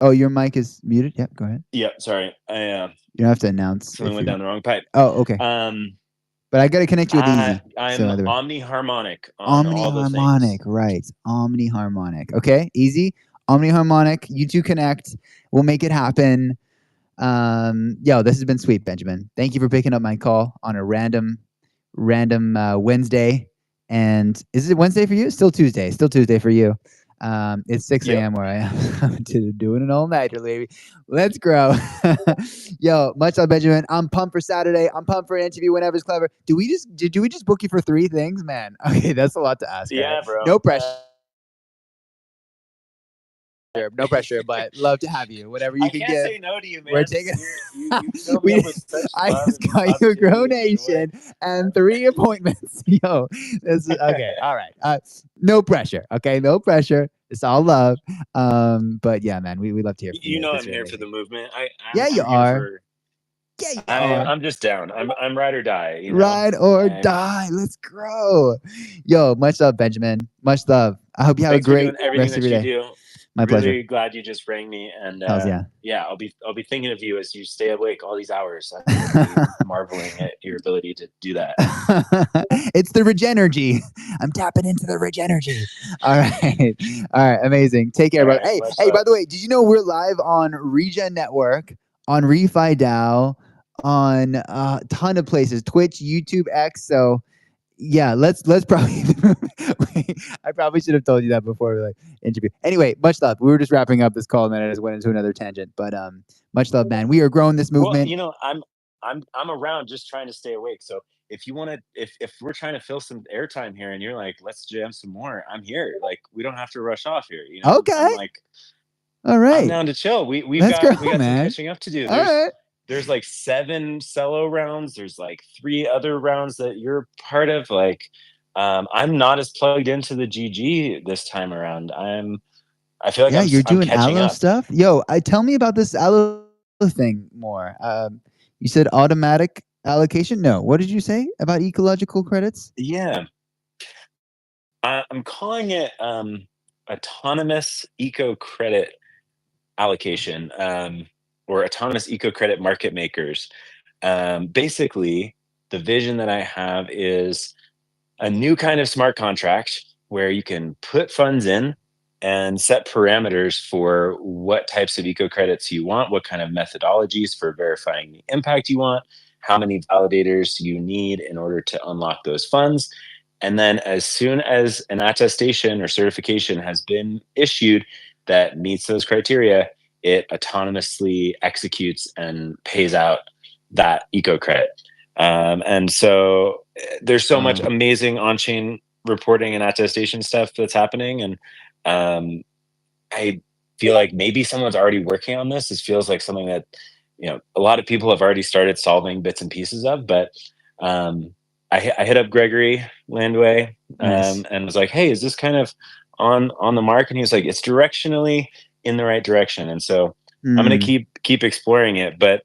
Oh, your mic is muted? Yep, go ahead. Yep, sorry. You don't have to announce. Something went down the wrong pipe. Oh, okay. But I got to connect you with Easy. I'm omniharmonic. Omniharmonic, right. Omniharmonic. Okay, Easy. Omniharmonic. You two connect. We'll make it happen. Yo, this has been sweet, Benjamin. Thank you for picking up my call on a random Wednesday. And is it Wednesday for you? Still Tuesday. Still Tuesday for you. It's 6 a.m. where I am. I'm doing an all-nighter, baby. Let's grow. Yo, much love, Benjamin. I'm pumped for Saturday. I'm pumped for an interview whenever's clever. Do we just book you for 3 things, man? Okay, that's a lot to ask. Yeah, right? bro. No pressure. No pressure, but love to have you. Whatever you can give. I can't say no to you, man. We're taking. You fill me up with such I love just and got you a positivity and donation joy. and 3 appointments. Yo, this is okay. All right. No pressure. Okay, no pressure. It's all love. But yeah, man, we love to hear from you. You know, That's I'm really here for the movement. you are. Yeah, you are. I'm just down. I'm ride or die. You know? Ride or die. Let's grow. Yo, much love, Benjamin. Much love. I hope you have a great rest of your day. My pleasure. Really glad you just rang me, and I'll be thinking of you as you stay awake all these hours. I'm marveling at your ability to do that. It's the Regenergy. I'm tapping into the Regenergy. All right, amazing. Take care, brother. Hey, by the way, did you know we're live on Regen Network, on Refi DAO, on a ton of places, Twitch, YouTube, X. So yeah, let's probably. I probably should have told you that before the interview. Anyway, much love. We were just wrapping up this call, and then I just went into another tangent. But much love, man. We are growing this movement. Well, I'm around just trying to stay awake. So if you want to, if we're trying to fill some airtime here and you're like, let's jam some more, I'm here. Like, we don't have to rush off here. You know, Okay. I'm like, all right. I'm down to chill. We've Let's got go, some man. catching up to do. All right. There's like 7 solo rounds. There's like 3 other rounds that you're part of. Like, I'm not as plugged into the GG this time around. I feel like you're I'm doing catching allo up. stuff. Yo, tell me about this allo thing more. You said automatic allocation. No, what did you say about ecological credits? Yeah, I'm calling it autonomous eco credit allocation, or autonomous eco credit market makers. Basically, the vision that I have is a new kind of smart contract where you can put funds in and set parameters for what types of eco credits you want, what kind of methodologies for verifying the impact you want, how many validators you need in order to unlock those funds. And then, as soon as an attestation or certification has been issued that meets those criteria, it autonomously executes and pays out that eco credit. And so there's so much amazing on-chain reporting and attestation stuff that's happening. And I feel like maybe someone's already working on this. This feels like something that, a lot of people have already started solving bits and pieces of, but I hit up Gregory Landway, Nice. and was like, hey, is this kind of on the mark? And he was like, it's directionally in the right direction. And so I'm going to keep exploring it. But,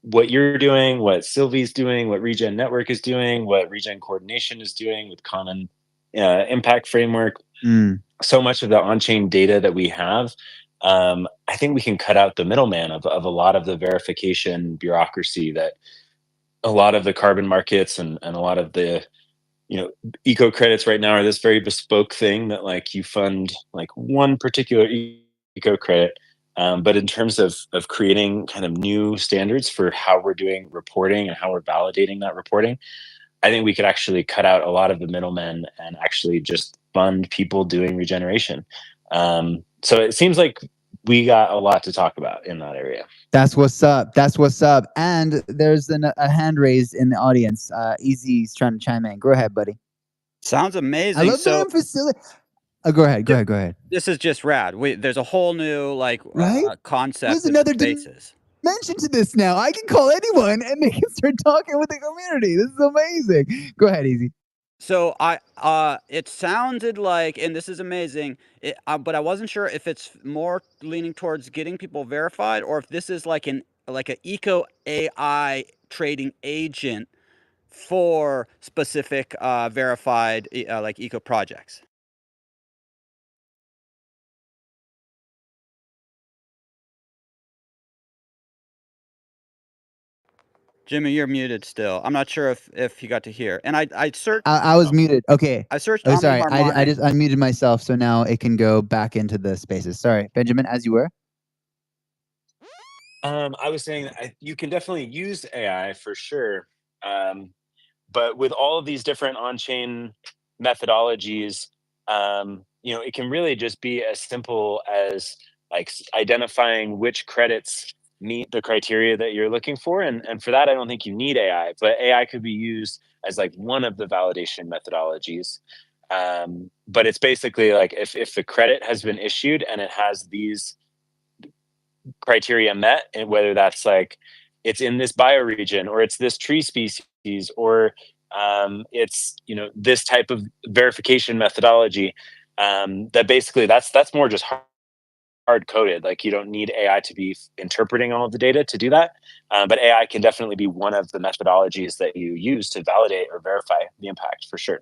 what you're doing, what Sylvie's doing, what Regen Network is doing, what Regen Coordination is doing with Common Impact Framework, so much of the on-chain data that we have, I think we can cut out the middleman of a lot of the verification bureaucracy that a lot of the carbon markets and a lot of the eco credits right now are this very bespoke thing that like you fund like one particular eco credit. But in terms of creating kind of new standards for how we're doing reporting and how we're validating that reporting, I think we could actually cut out a lot of the middlemen and actually just fund people doing regeneration. So it seems like we got a lot to talk about in that area. That's what's up. That's what's up. And there's a hand raised in the audience. Easy's trying to chime in. Go ahead, buddy. Sounds amazing. I love the facility. Go ahead. Go ahead. This is just rad. There's a whole new concept There's of another spaces. dimension to this now. I can call anyone and they can start talking with the community. This is amazing. Go ahead, Easy. So it sounded like, and this is amazing, but I wasn't sure if it's more leaning towards getting people verified or if this is like an eco AI trading agent for specific verified like eco projects. Jimmy, you're muted still. I'm not sure if you got to hear. And I searched. I was muted. Okay. I searched. Oh, sorry. I just unmuted myself, so now it can go back into the spaces. Sorry, Benjamin, as you were. I was saying you can definitely use AI for sure, but with all of these different on-chain methodologies, it can really just be as simple as like identifying which credits meet the criteria that you're looking for, and for that, I don't think you need AI, but AI could be used as like one of the validation methodologies. But it's basically like if the credit has been issued and it has these criteria met, and whether that's like it's in this bioregion or it's this tree species or it's this type of verification methodology, that basically that's more just hard coded. Like you don't need AI to be interpreting all of the data to do that, but AI can definitely be one of the methodologies that you use to validate or verify the impact for sure.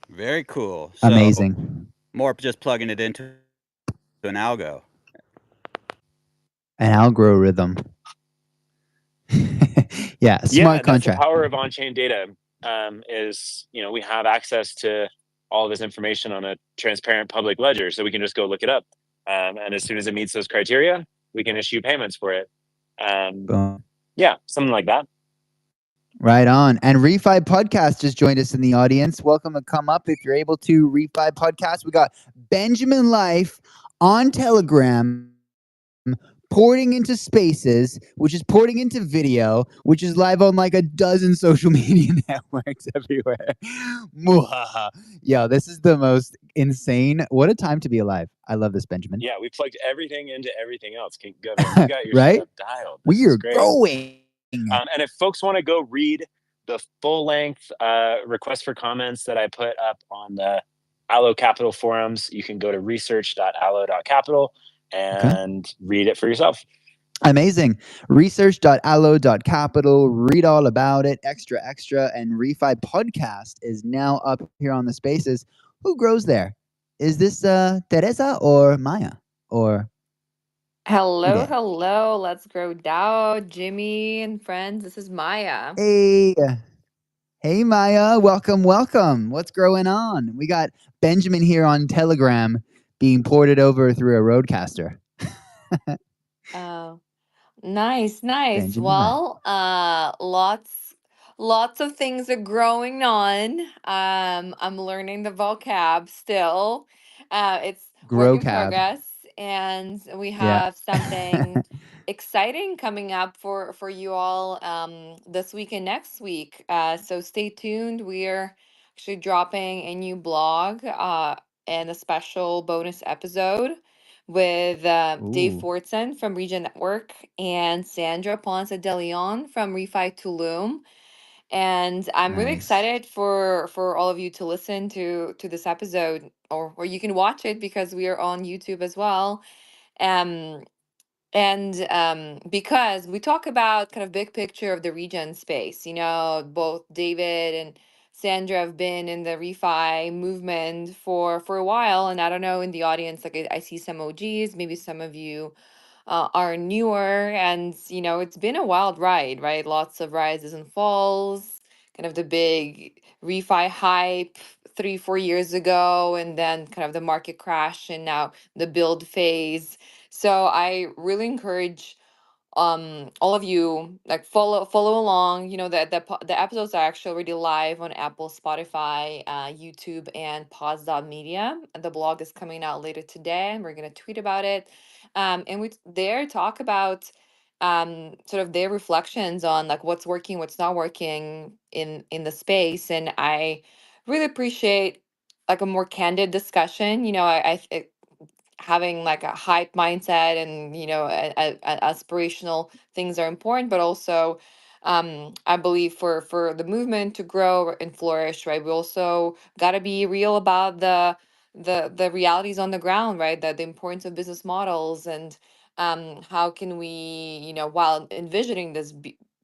Very cool. So amazing. More just plugging it into an algo. An algorithm. Yeah, smart contract. That's the power of on-chain data. Is we have access to all of this information on a transparent public ledger, so we can just go look it up, and as soon as it meets those criteria, we can issue payments for it. Yeah, something like that. Right on. And Refi Podcast just joined us in the audience. Welcome to come up if you're able to. Refi Podcast. We got Benjamin Life on Telegram porting into Spaces, which is porting into video, which is live on like a dozen social media networks everywhere. Mwahaha. Yo, this is the most insane. What a time to be alive. I love this, Benjamin. Yeah, we plugged everything into everything else. Governor, you got your Right? stuff dialed. This We is are great. growing. And if folks want to go read the full length request for comments that I put up on the Allo Capital forums, you can go to research.allo.capital and read it for yourself. Amazing. Research.allo.capital. Read all about it. Extra, extra. And Refi Podcast is now up here on the Spaces. Who grows there? Is this Teresa or Maya? Or Hello, okay. hello. Let's grow DAO, Jimmy and friends. This is Maya. Hey. Hey, Maya. Welcome, welcome. What's going on? We got Benjamin here on Telegram being ported over through a roadcaster. Oh, nice, nice. Benjamin, hi. Well, lots of things are growing on. I'm learning the vocab still. It's work in Growcab. progress, and we Yeah. have something exciting coming up for you all this week and next week. So stay tuned. We're actually dropping a new blog and a special bonus episode with Dave Ooh, Fortson from Region Network and Sandra Ponce de Leon from Refi Tulum. And I'm really nice. excited for all of you to listen to this episode, or you can watch it because we are on YouTube as well. Um, and because we talk about kind of big picture of the region space, both David and Sandra have been in the refi movement for a while, and I don't know in the audience, like I see some OGs, maybe some of you are newer, and it's been a wild ride, right? Lots of rises and falls, kind of the big refi hype 3 4 years ago, and then kind of the market crash, and now the build phase. So I really encourage all of you, like, follow along. The episodes are actually already live on Apple, Spotify, YouTube, and Media. The blog is coming out later today, and we're going to tweet about it. And we there talk about sort of their reflections on like what's working, what's not working in the space. And I really appreciate like a more candid discussion. Having like a hype mindset, and aspirational things are important, but also I believe for the movement to grow and flourish, right, we also got to be real about the realities on the ground, right, the importance of business models, and how can we, while envisioning this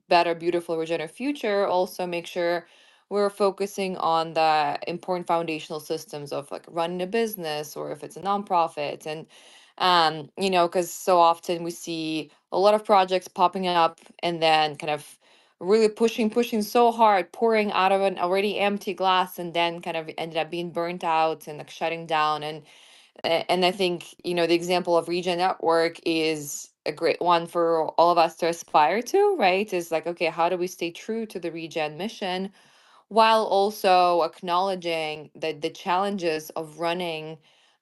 better, beautiful, regenerative future, also make sure we're focusing on the important foundational systems of like running a business, or if it's a nonprofit. And because so often we see a lot of projects popping up, and then kind of really pushing so hard, pouring out of an already empty glass, and then kind of ended up being burnt out and like shutting down. And I think, the example of Region Network is a great one for all of us to aspire to, right? Is like, okay, how do we stay true to the Regen mission while also acknowledging the challenges of running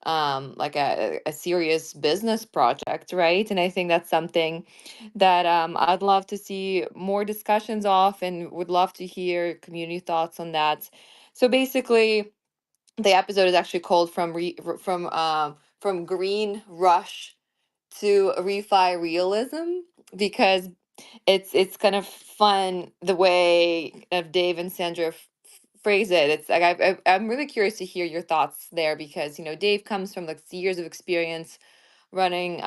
like a serious business project, right? And I think that's something that I'd love to see more discussions of, and would love to hear community thoughts on that. So basically, the episode is actually called from Green Rush to Refi Realism, because it's kind of fun the way of Dave and Sandra phrase it. It's like I'm really curious to hear your thoughts there, because Dave comes from like years of experience running,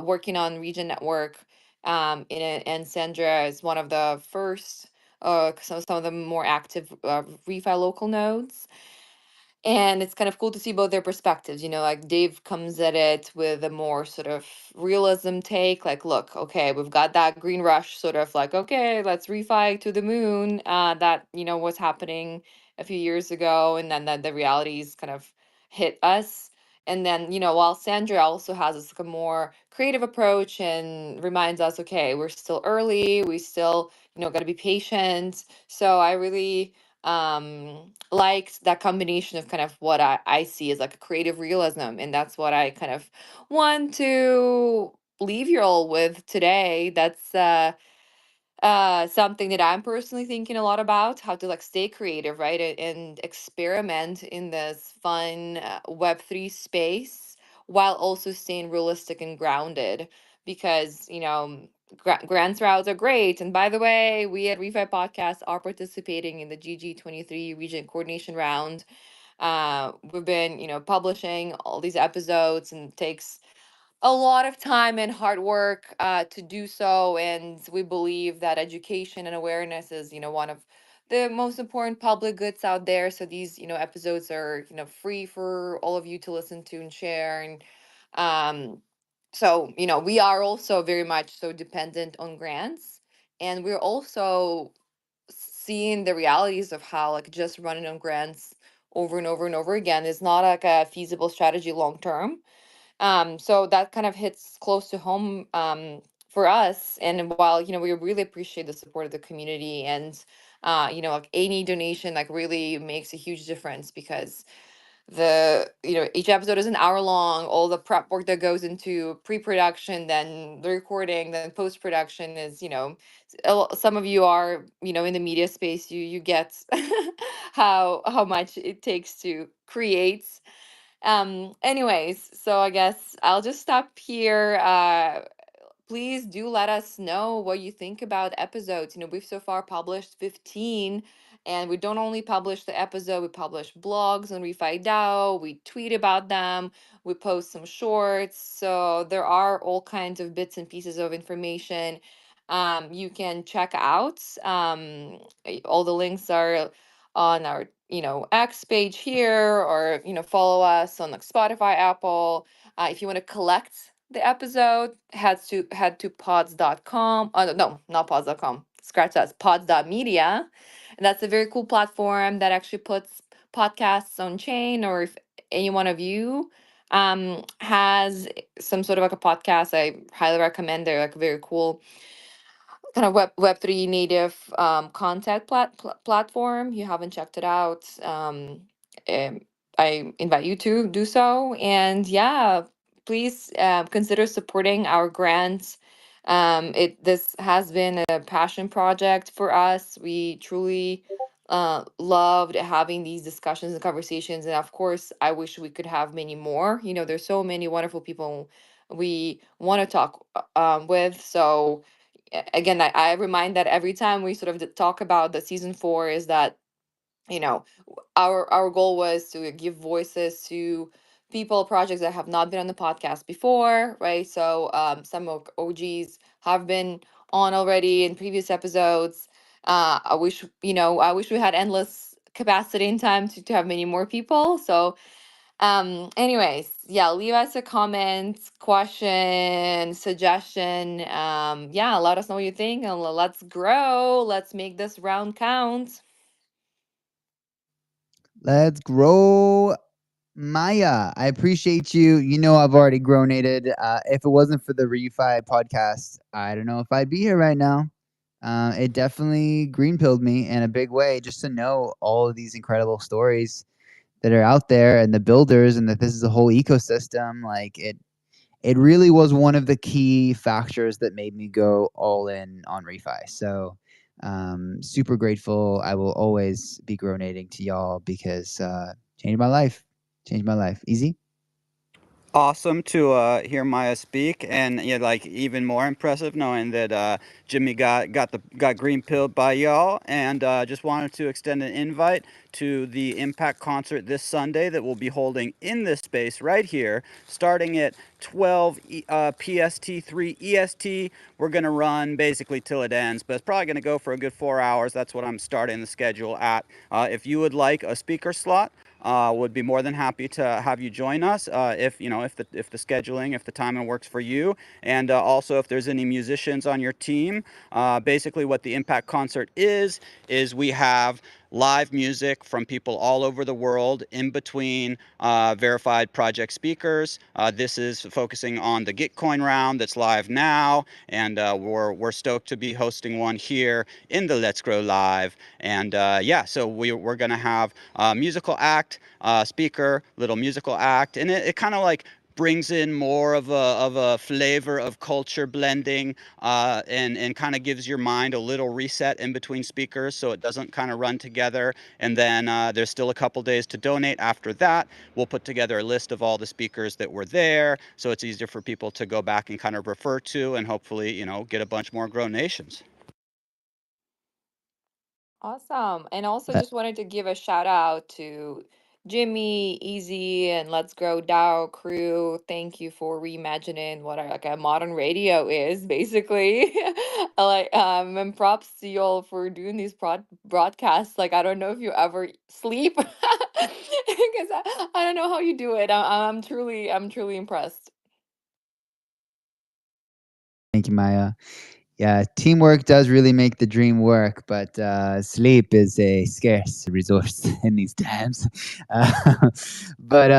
working on Region Network, and Sandra is one of the first, some of the more active refi local nodes. And it's kind of cool to see both their perspectives. Like Dave comes at it with a more sort of realism take, like, look, okay, we've got that green rush, sort of like, okay, let's refi to the moon. That, was happening a few years ago, and then the realities kind of hit us. And then, while Sandra also has this like a more creative approach and reminds us, okay, we're still early, we still, got to be patient. So I really liked that combination of kind of what I see as like a creative realism, and that's what I kind of want to leave you all with today, that's something that I'm personally thinking a lot about, how to like stay creative, right? And experiment in this fun Web3 space while also staying realistic and grounded. Because, grants routes are great. And by the way, we at Refi Podcast are participating in the GG23 region coordination round. We've been, publishing all these episodes, and it takes a lot of time and hard work to do so. And we believe that education and awareness is, one of the most important public goods out there. So these, episodes are, free for all of you to listen to and share. And so, we are also very much so dependent on grants. And we're also seeing the realities of how like just running on grants over and over and over again is not like a feasible strategy long term. So that kind of hits close to home for us. And while, we really appreciate the support of the community, and like any donation like really makes a huge difference, because each episode is an hour long, all the prep work that goes into pre-production, then the recording, then post-production is, some of you are, in the media space, you get how much it takes to create. Anyways, so I guess I'll just stop here. Please do let us know what you think about episodes. We've so far published 15, and we don't only publish the episode, we publish blogs on Refi DAO, we tweet about them, we post some shorts. So there are all kinds of bits and pieces of information you can check out. All the links are on our X page here, or follow us on like Spotify, Apple. If you want to collect the episode, head to pods.com. Oh, no, not pods.com. Scratch that. Pods.media. And that's a very cool platform that actually puts podcasts on chain. Or if any one of you has some sort of like a podcast, I highly recommend. They're like very cool kind of Web3 native content platform. You haven't checked it out, um, I invite you to do so. And yeah, please consider supporting our grants. This has been a passion project for us. We truly loved having these discussions and conversations. And of course, I wish we could have many more. There's so many wonderful people we want to talk with. So again, I remind that every time we sort of talk about the season 4, is that our goal was to give voices to people, projects that have not been on the podcast before, right? So some of OGs have been on already in previous episodes. I wish we had endless capacity and time to have many more people. So anyways, yeah, leave us a comment, question, suggestion. Yeah, let us know what you think, and let's grow. Let's make this round count. Let's grow. Maya, I appreciate you. I've already gronated. If it wasn't for the Refi podcast, I don't know if I'd be here right now. It definitely green pilled me in a big way, just to know all of these incredible stories that are out there, and the builders, and that this is a whole ecosystem. Like it really was one of the key factors that made me go all in on Refi. So super grateful. I will always be gronating to y'all, because changed my life. Changed my life. Easy. Awesome to hear Maya speak, and yeah, like even more impressive knowing that Jimmy got green pilled by y'all. And just wanted to extend an invite to the Impact concert this Sunday that we'll be holding in this space right here, starting at 12 PST, 3 EST. We're gonna run basically till it ends, but it's probably gonna go for a good 4 hours. That's what I'm starting the schedule at. If you would like a speaker slot, would be more than happy to have you join us if the scheduling, if the timing works for you. And also if there's any musicians on your team. Basically what the Impact concert is we have live music from people all over the world in between verified project speakers. This is focusing on the Gitcoin round that's live now, and we're stoked to be hosting one here in the Let's Grow Live. And yeah, so we're gonna have a musical act, speaker, little musical act, and it kind of like brings in more of a flavor of culture blending, and kind of gives your mind a little reset in between speakers, so it doesn't kind of run together. And then there's still a couple days to donate after that. We'll put together a list of all the speakers that were there, so it's easier for people to go back and kind of refer to, and hopefully, get a bunch more Grow Nations. Awesome. And also That just wanted to give a shout out to Jimmy, Easy, and Let's Grow DAO crew. Thank you for reimagining what like a modern radio is, basically. And props to y'all for doing these broadcasts. Like I don't know if you ever sleep because I don't know how you do it. I'm truly impressed. Thank you, Maya. Yeah, teamwork does really make the dream work, but sleep is a scarce resource in these times. Uh, but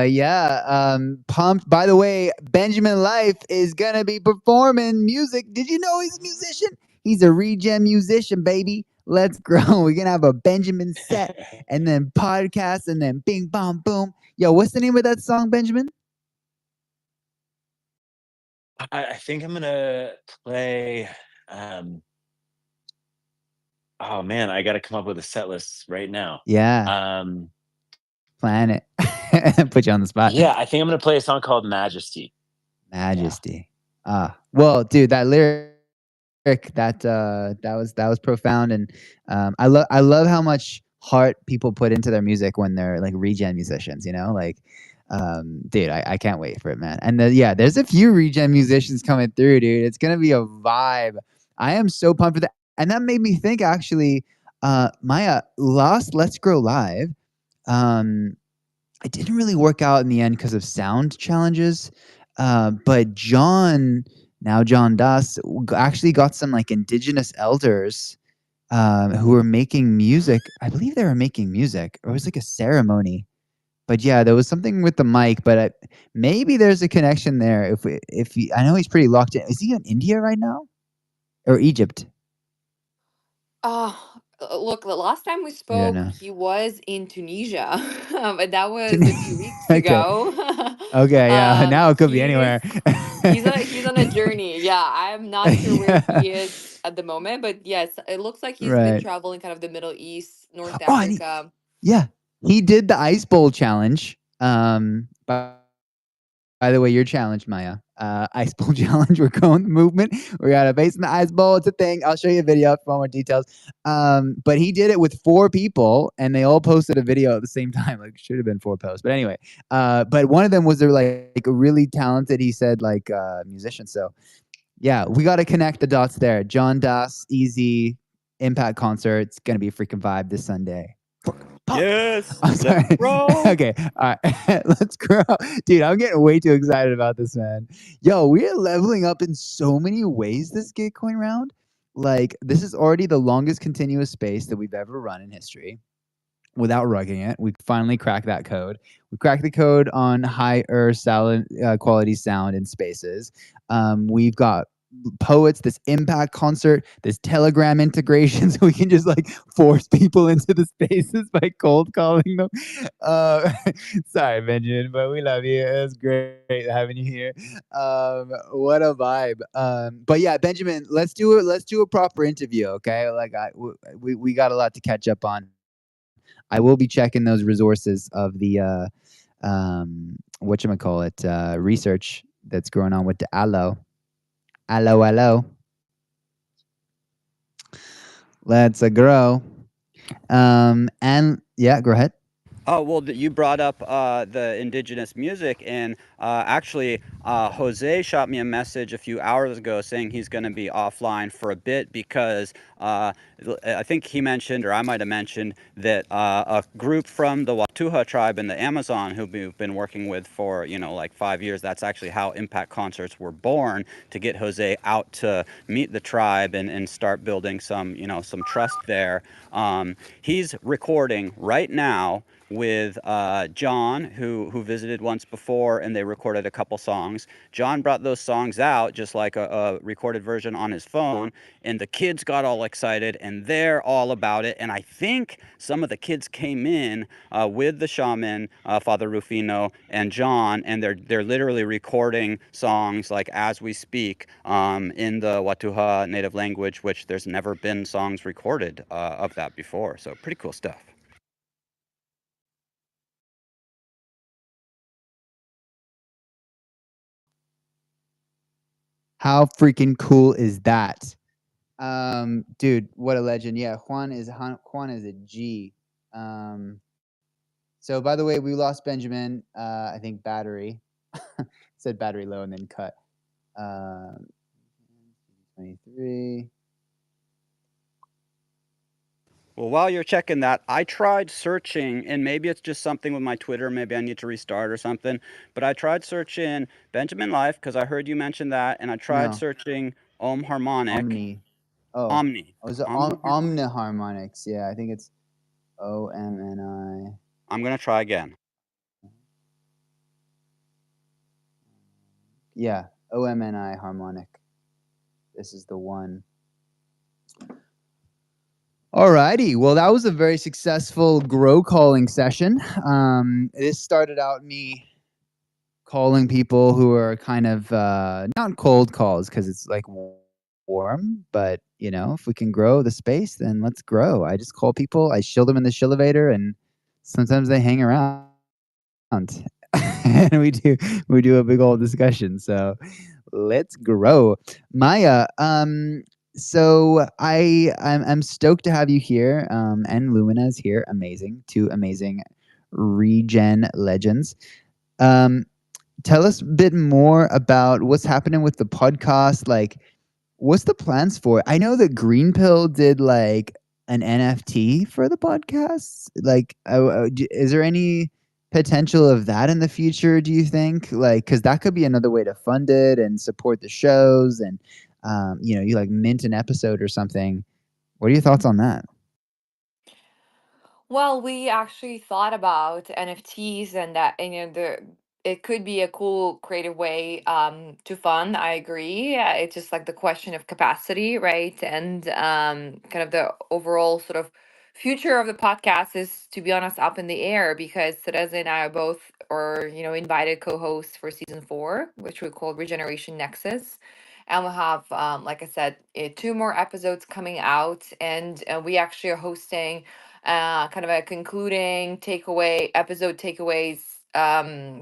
yeah, pumped. By the way, Benjamin Life is gonna be performing music. Did you know he's a musician? He's a regen musician, baby. Let's grow. We're gonna have a Benjamin set, and then podcast, and then bing, bong, boom. Yo, what's the name of that song, Benjamin? I think I'm gonna play. Oh man, I got to come up with a set list right now. Yeah. Plan it. Put you on the spot. Yeah, I think I'm gonna play a song called Majesty. Majesty. Well, dude, that lyric that was profound, and I love how much heart people put into their music when they're like regen musicians. Like, dude, I can't wait for it, man. And yeah, there's a few regen musicians coming through, dude. It's gonna be a vibe. I am so pumped for that, and that made me think actually, Maya, last Let's Grow Live. It didn't really work out in the end because of sound challenges. But John Das, actually got some like indigenous elders who were making music. I believe they were making music, or it was like a ceremony. But yeah, there was something with the mic. But maybe there's a connection there. I know he's pretty locked in. Is he in India right now, or Egypt? Look, the last time we I don't spoke, know. he was in Tunisia, but that was a few weeks Okay. ago. Okay. Yeah. Now it could be anywhere. He's on a journey. Yeah, I'm not sure where he is at the moment, but yes, it looks like he's been Right. traveling kind of the Middle East, North Oh, and Africa. yeah, he did the ice bowl challenge. By the way, you're challenged, Maya. Ice bowl challenge. We're going the movement. We got a base in the ice bowl. It's a thing. I'll show you a video for more details. But he did it with 4 people, and they all posted a video at the same time. Like, should have been 4 posts. But anyway, but one of them was like a really talented, he said, like musician. So yeah, we got to connect the dots there. John Das, Easy, Impact concert. It's gonna be a freaking vibe this Sunday. Yes. I'm sorry. Let's grow. Okay, all right. Let's grow. Dude, I'm getting way too excited about this, man. Yo, we are leveling up in so many ways this Gitcoin round. Like, this is already the longest continuous space that we've ever run in history without rugging it. We finally cracked that code. We cracked the code on higher quality sound in spaces. We've got poets, this impact concert, this telegram integration, so we can just like force people into the spaces by cold calling them. Sorry, Benjamin, but we love you. It was great having you here. What a vibe. But yeah, Benjamin, let's do it. Let's do a proper interview, okay? Like we got a lot to catch up on. I will be checking those resources of the whatchamacallit, research that's going on with the aloe. Aloe. Let's grow. And yeah, go ahead. Oh, well, you brought up the indigenous music, and actually, Jose shot me a message a few hours ago saying he's going to be offline for a bit because I think he mentioned, or I might have mentioned, that a group from the Watuha tribe in the Amazon who we've been working with for, like 5 years, that's actually how Impact Concerts were born, to get Jose out to meet the tribe and start building some trust there. He's recording right now with John, who visited once before, and they recorded a couple songs. John brought those songs out, just like a recorded version on his phone, and the kids got all excited, and they're all about it. And I think some of the kids came in with the shaman, Father Rufino and John, and they're literally recording songs like as we speak in the Watuha native language, which there's never been songs recorded of that before. So pretty cool stuff. How freaking cool is that? Dude, what a legend. Yeah, Juan is a G. So by the way, we lost Benjamin. I think battery. Said battery low and then cut. 23. Well, while you're checking that, I tried searching, and maybe it's just something with my Twitter. Maybe I need to restart or something. But I tried searching Benjamin Life because I heard you mention that, and I tried No. searching Om Harmonic. Omni. Oh. Omni. Oh, is it Omniharmonics? Yeah, I think it's OMNI. I'm gonna try again. Yeah, OMNI harmonic. This is the one. Alrighty, well, that was a very successful grow calling session. This started out me calling people who are kind of not cold calls because it's like warm, but you know, if we can grow the space, then let's grow. I just call people, I shield them in the shillevator, and sometimes they hang around. And we do a big old discussion. So let's grow. Maya, so I'm stoked to have you here, and Lumina is here. Amazing, two amazing regen legends. Tell us a bit more about what's happening with the podcast. Like, what's the plans for it? I know that Green Pill did like an NFT for the podcast. Like, is there any potential of that in the future, do you think? Like, because that could be another way to fund it and support the shows, and you know, you like mint an episode or something. What are your thoughts on that? Well, we actually thought about NFTs and that, and you know, it could be a cool creative way to fund. I agree. It's just like the question of capacity, right? And kind of the overall sort of future of the podcast is, to be honest, up in the air because Teresa and I are both, or you know, invited co-hosts for season 4, which we call Regeneration Nexus. And we'll have, like I said, 2 more episodes coming out, and we actually are hosting kind of a concluding takeaways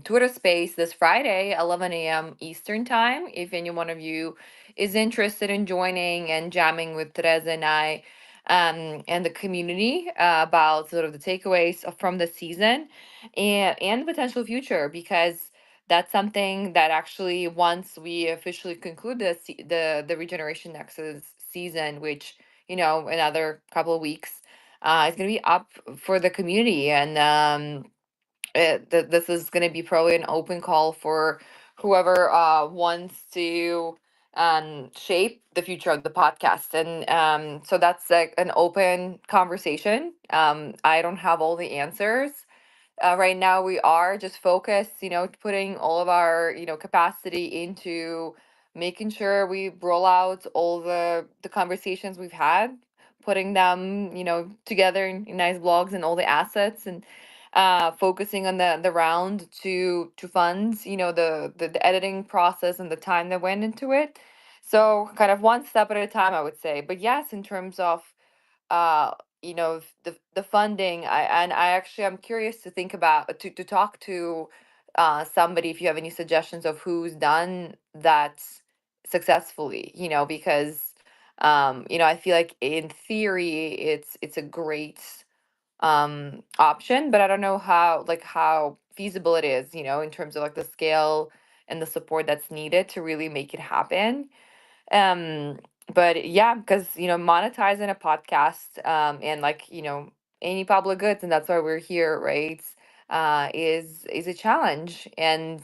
Twitter space this Friday, 11 a.m. Eastern time. If any one of you is interested in joining and jamming with Teresa and I and the community about sort of the takeaways from the season and the potential future, because that's something that actually once we officially conclude the Regeneration Nexus season, which you know another couple of weeks it's going to be up for the community, and this is going to be probably an open call for whoever wants to shape the future of the podcast. And so that's like an open conversation. I don't have all the answers. Right now, we are just focused, you know, putting all of our, you know, capacity into making sure we roll out all the conversations we've had, putting them, you know, together in nice blogs and all the assets, and focusing on the round to fund, you know, the editing process and the time that went into it. So kind of one step at a time, I would say. But yes, in terms of uh you know the funding, I actually I'm curious to think about to talk to somebody if you have any suggestions of who's done that successfully, you know, because you know I feel like in theory it's a great option, but I don't know how feasible it is, you know, in terms of like the scale and the support that's needed to really make it happen. um but yeah, because you know monetizing a podcast and like you know any public goods, and that's why we're here, right, is a challenge. And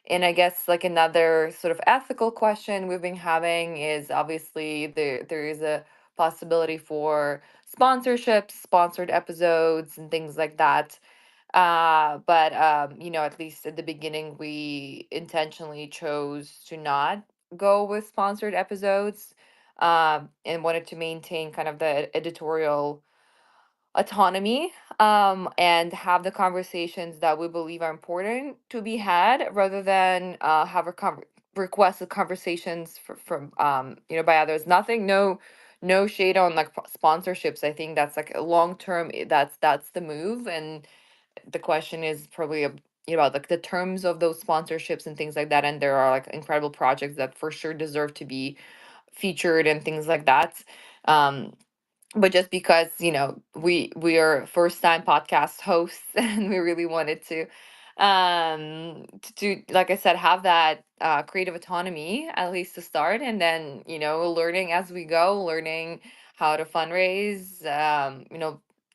I guess like another sort of ethical question we've been having is obviously there is a possibility for sponsorships, sponsored episodes and things like that. But at least at the beginning, we intentionally chose to not go with sponsored episodes, and wanted to maintain kind of the editorial autonomy, and have the conversations that we believe are important to be had, rather than have requested conversations from by others. Nothing, no shade on like sponsorships. I think that's like a long term. That's the move, and the question is probably about like the terms of those sponsorships and things like that. And there are like incredible projects that for sure deserve to be featured and things like that. Um, but just because we are first time podcast hosts and we really wanted to like I said, have that creative autonomy, at least to start, and then learning as we go, learning how to fundraise,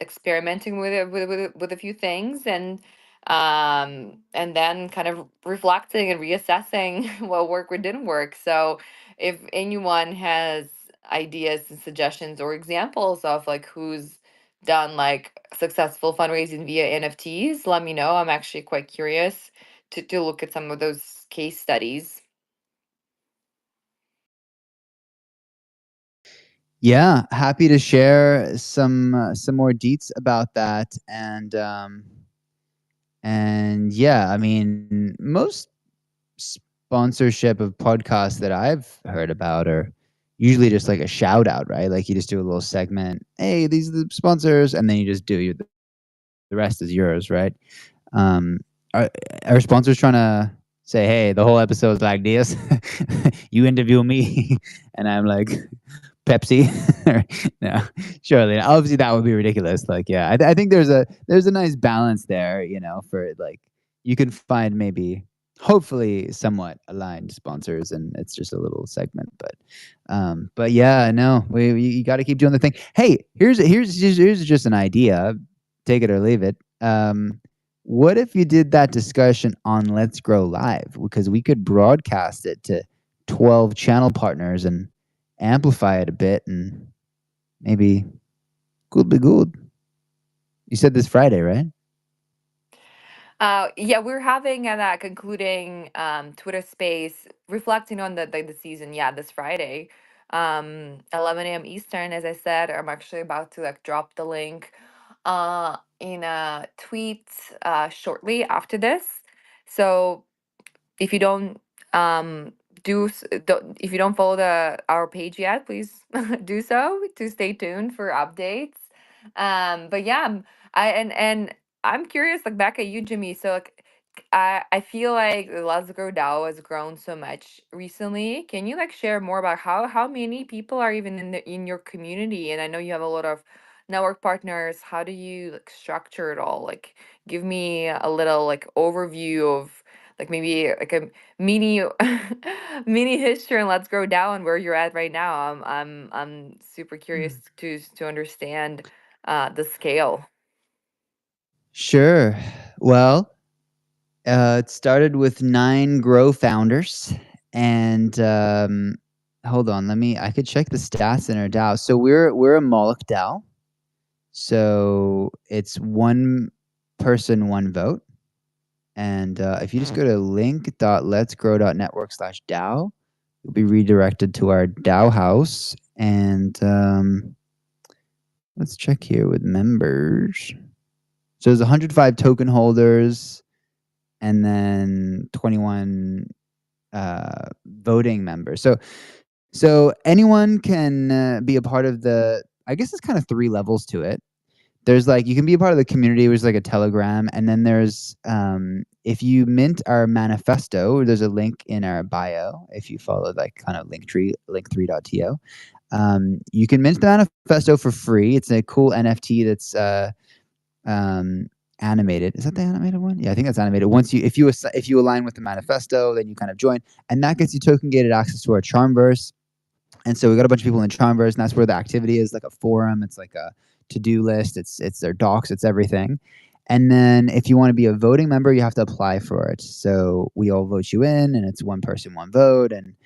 experimenting with it with a few things, and then kind of reflecting and reassessing what worked or didn't work. So if anyone has ideas and suggestions or examples of like who's done like successful fundraising via NFTs, let me know. I'm actually quite curious to look at some of those case studies. Yeah, happy to share some more deets about that, and yeah, I mean, most sponsorship of podcasts that I've heard about are usually just like a shout out, right? Like you just do a little segment, hey, these are the sponsors, and then you just do the rest is yours, right? Um, are sponsors trying to say, hey, the whole episode is like this? You interview me, and I'm like, Pepsi? No, surely. Obviously, that would be ridiculous. Like, yeah, I think there's a nice balance there, for like you can find maybe hopefully somewhat aligned sponsors, and it's just a little segment. But yeah, no, you got to keep doing the thing. Hey, here's just an idea. Take it or leave it. What if you did that discussion on Let's Grow Live? Because we could broadcast it to 12 channel partners and amplify it a bit, and maybe could be good. You said this Friday, right? Yeah, we're having a concluding Twitter space reflecting on the season. Yeah, this Friday, 11 a.m. Eastern. As I said, I'm actually about to like drop the link in a tweet shortly after this. So if you don't if you don't follow our page yet, please do so to stay tuned for updates. But yeah, and I'm curious, like back at you, Jimmy. So like I feel like the Let's Grow DAO has grown so much recently. Can you like share more about how many people are even in your community? And I know you have a lot of network partners. How do you like structure it all? Like give me a little like overview of like maybe like a mini mini history and Let's Grow DAO where you're at right now. I'm super curious to understand the scale. Sure. Well, it started with 9 Grow founders, and hold on, I could check the stats in our DAO. So we're a Moloch DAO. So it's one person, one vote. And if you just go to link.letsgrow.network/DAO, you'll be redirected to our DAO house. And let's check here with members. So there's 105 token holders, and then 21 voting members. So anyone can be a part of the. I guess it's kind of 3 levels to it. There's like you can be a part of the community, which is like a Telegram, and then there's if you mint our manifesto, there's a link in our bio. If you follow like kind of link3.to, you can mint the manifesto for free. It's a cool NFT that's animated. Is that the animated one? Yeah, I think that's animated. If you align with the manifesto, then you kind of join, and that gets you token gated access to our Charmverse. And so we got a bunch of people in the Charmverse, and that's where the activity is, like a forum. It's like a to-do list. It's their docs. It's everything. And then if you want to be a voting member, you have to apply for it. So we all vote you in, and it's one person, one vote, and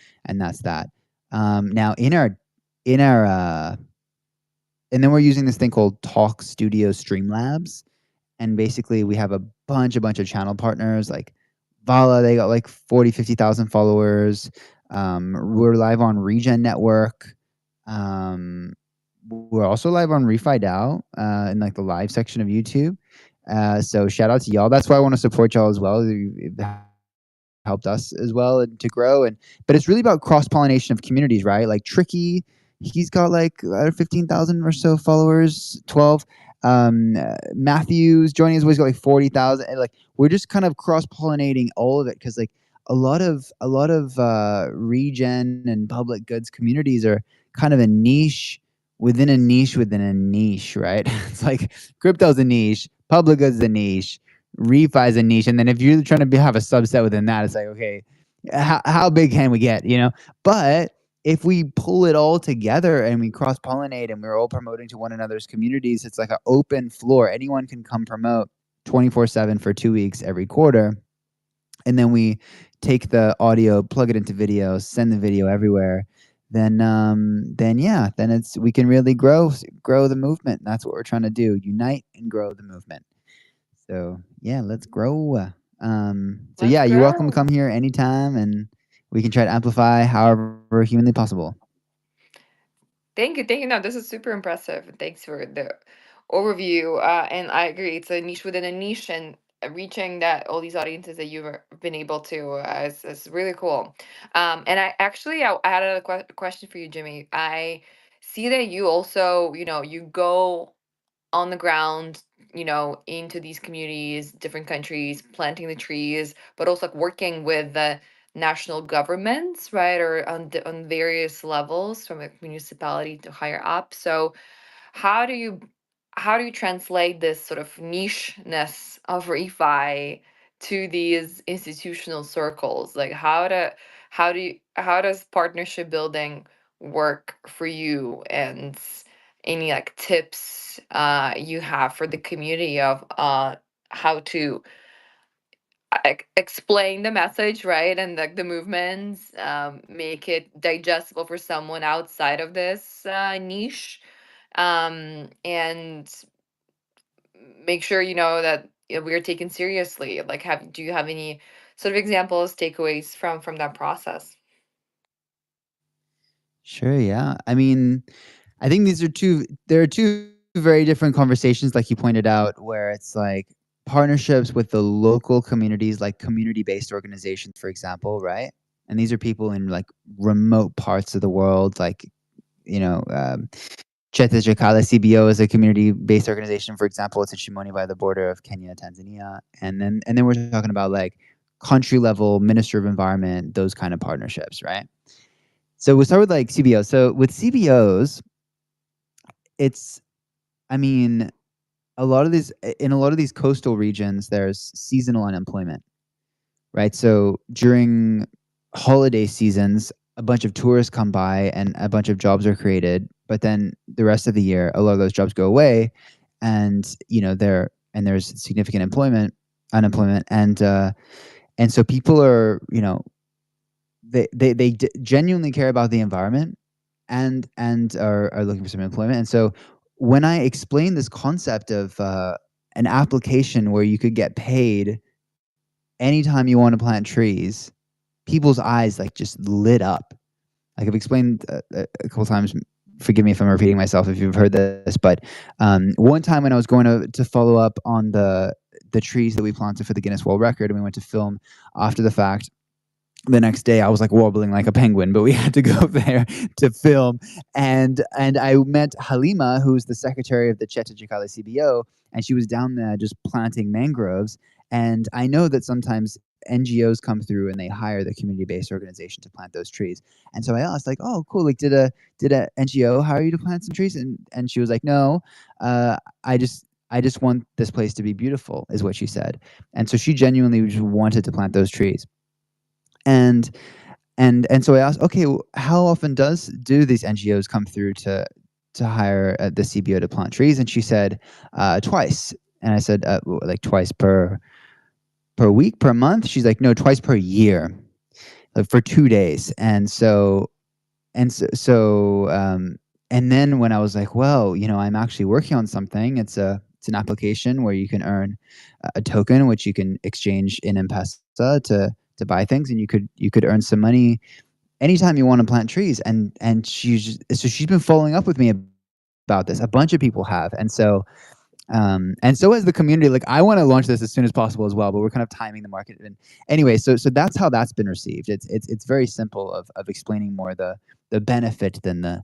that's that. Now in our and then we're using this thing called Talk Studio Streamlabs. and basically we have a bunch of channel partners like Vala. They got like 50,000 followers. We're live on Regen Network. We're also live on Refi DAO in like the live section of YouTube. So shout out to y'all. That's why I want to support y'all as well. You've helped us as well to grow. But it's really about cross pollination of communities, right? Like Tricky, he's got like 15,000 or so followers, 12. Matthews joining us, he's got like 40,000. And like we're just kind of cross pollinating all of it because like a lot of regen and public goods communities are kind of a niche within a niche within a niche, right? It's like crypto's a niche, public goods is a niche, refi is a niche, and then if you're trying to have a subset within that, it's like, okay, how big can we get, you know? But if we pull it all together and we cross pollinate and we're all promoting to one another's communities, it's like an open floor. Anyone can come promote 24/7 for 2 weeks every quarter, and then we take the audio, plug it into video, send the video everywhere. Then it's we can really grow the movement. That's what we're trying to do: unite and grow the movement. So yeah, let's grow. You're welcome to come here anytime, and we can try to amplify however humanly possible. Thank you. No, this is super impressive. Thanks for the overview. And I agree, it's a niche within a niche, and reaching that all these audiences that you've been able to is really cool. And I had a question for you, Jimmy. I see that you also, you go on the ground, into these communities, different countries, planting the trees, but also like working with the national governments, right? Or on various levels from a municipality to higher up. So how do you translate this sort of nicheness of refi to these institutional circles? Like how does partnership building work for you, and any like tips you have for the community of how to explain the message, right? And like the movements, make it digestible for someone outside of this niche, and make sure that we are taken seriously. Like, do you have any sort of examples, takeaways from that process? Sure, yeah. I mean, I think there are two very different conversations, like you pointed out, where it's like partnerships with the local communities, like community-based organizations, for example, right? And these are people in like remote parts of the world, like, Cheta Chakala CBO is a community-based organization, for example. It's in Shimoni by the border of Kenya, Tanzania. And then we're talking about like country level, Minister of Environment, those kind of partnerships, right? So we'll start with like CBOs. So with CBOs, it's, I mean, in a lot of these coastal regions, there's seasonal unemployment, right? So during holiday seasons, a bunch of tourists come by and a bunch of jobs are created, but then the rest of the year, a lot of those jobs go away, and there's significant unemployment, and so people are, they genuinely care about the environment, and are looking for some employment. And so when I explain this concept of an application where you could get paid anytime you want to plant trees, people's eyes like just lit up. Like I've explained a couple times. Forgive me if I'm repeating myself if you've heard this, but one time when I was going to follow up on the trees that we planted for the Guinness World Record, and we went to film after the fact. The next day I was like wobbling like a penguin, but we had to go there to film. And I met Halima, who's the secretary of the Cheta Chikale CBO, and she was down there just planting mangroves. And I know that sometimes NGOs come through and they hire the community-based organization to plant those trees. And so I asked, like, oh, cool, like did a NGO hire you to plant some trees? And she was like, no, I just want this place to be beautiful, is what she said. And so she genuinely just wanted to plant those trees. And so I asked, okay, how often do these NGOs come through to hire the CBO to plant trees? And she said twice. And I said, like twice per week, per month? She's like, no, twice per year, like for 2 days. And then when I was like, well, I'm actually working on something. It's a It's an application where you can earn a token, which you can exchange in M-Pesa to buy things, and you could earn some money anytime you want to plant trees. And she's been following up with me about this. A bunch of people have, and so has the community. Like, I want to launch this as soon as possible as well, but we're kind of timing the market. And anyway, so that's how that's been received. It's very simple of explaining more the benefit than the,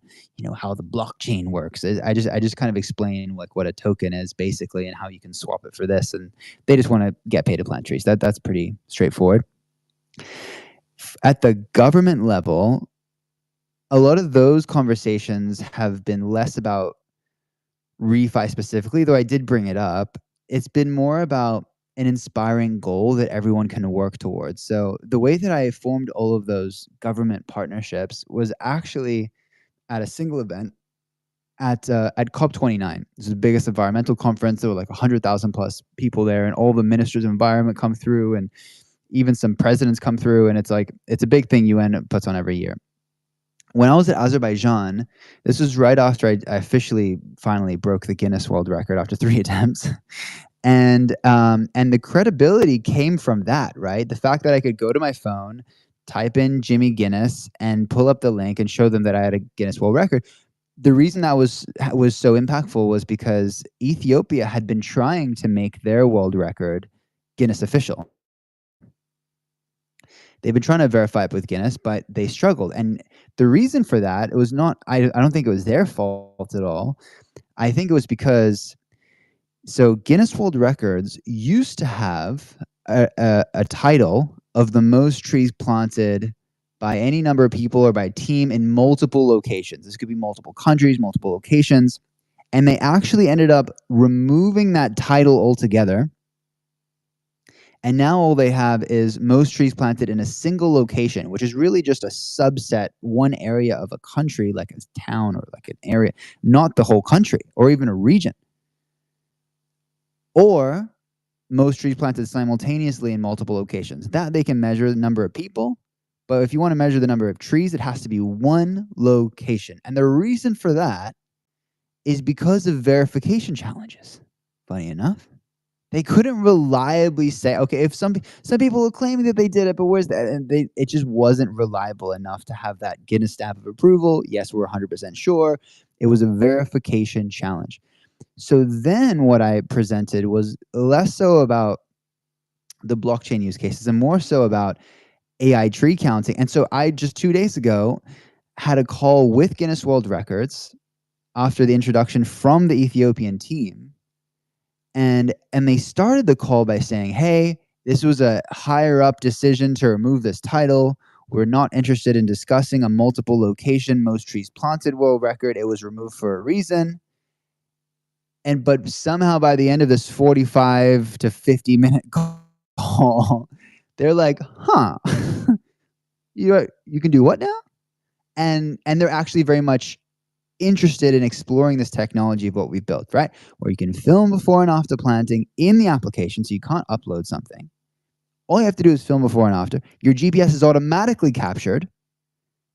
how the blockchain works. I just kind of explain like what a token is basically and how you can swap it for this, and they just want to get paid to plant trees. That's pretty straightforward. At the government level, a lot of those conversations have been less about refi specifically, though I did bring it up. It's been more about an inspiring goal that everyone can work towards. So the way that I formed all of those government partnerships was actually at a single event at COP29. This is the biggest environmental conference. There were like 100,000 plus people there, and all the ministers of environment come through, and even some presidents come through. And it's a big thing UN puts on every year. When I was at Azerbaijan, this was right after I officially finally broke the Guinness World Record after 3 attempts. And the credibility came from that, right? The fact that I could go to my phone, type in Jimmy Guinness, and pull up the link and show them that I had a Guinness World Record. The reason that was so impactful was because Ethiopia had been trying to make their world record Guinness official. They've been trying to verify it with Guinness, but they struggled. And the reason for that, it was not, I don't think it was their fault at all. I think it was because, so Guinness World Records used to have a title of the most trees planted by any number of people or by team in multiple locations. This could be multiple countries, multiple locations. And they actually ended up removing that title altogether. And now all they have is most trees planted in a single location, which is really just a subset, one area of a country, like a town or like an area, not the whole country or even a region. Or most trees planted simultaneously in multiple locations. That they can measure the number of people, but if you want to measure the number of trees, it has to be one location. And the reason for that is because of verification challenges. Funny enough. They couldn't reliably say, okay, if some people are claiming that they did it, but where's that? And it just wasn't reliable enough to have that Guinness stamp of approval. Yes, we're 100% sure. It was a verification challenge. So then what I presented was less so about the blockchain use cases and more so about AI tree counting. And so I just 2 days ago had a call with Guinness World Records after the introduction from the Ethiopian team. And they started the call by saying, hey, this was a higher up decision to remove this title. We're not interested in discussing a multiple location most trees planted world record. It was removed for a reason. But somehow by the end of this 45 to 50 minute call, they're like, huh, you can do what now? And they're actually very much interested in exploring this technology of what we've built, right? Where you can film before and after planting in the application, so you can't upload something. All you have to do is film before and after. Your GPS is automatically captured.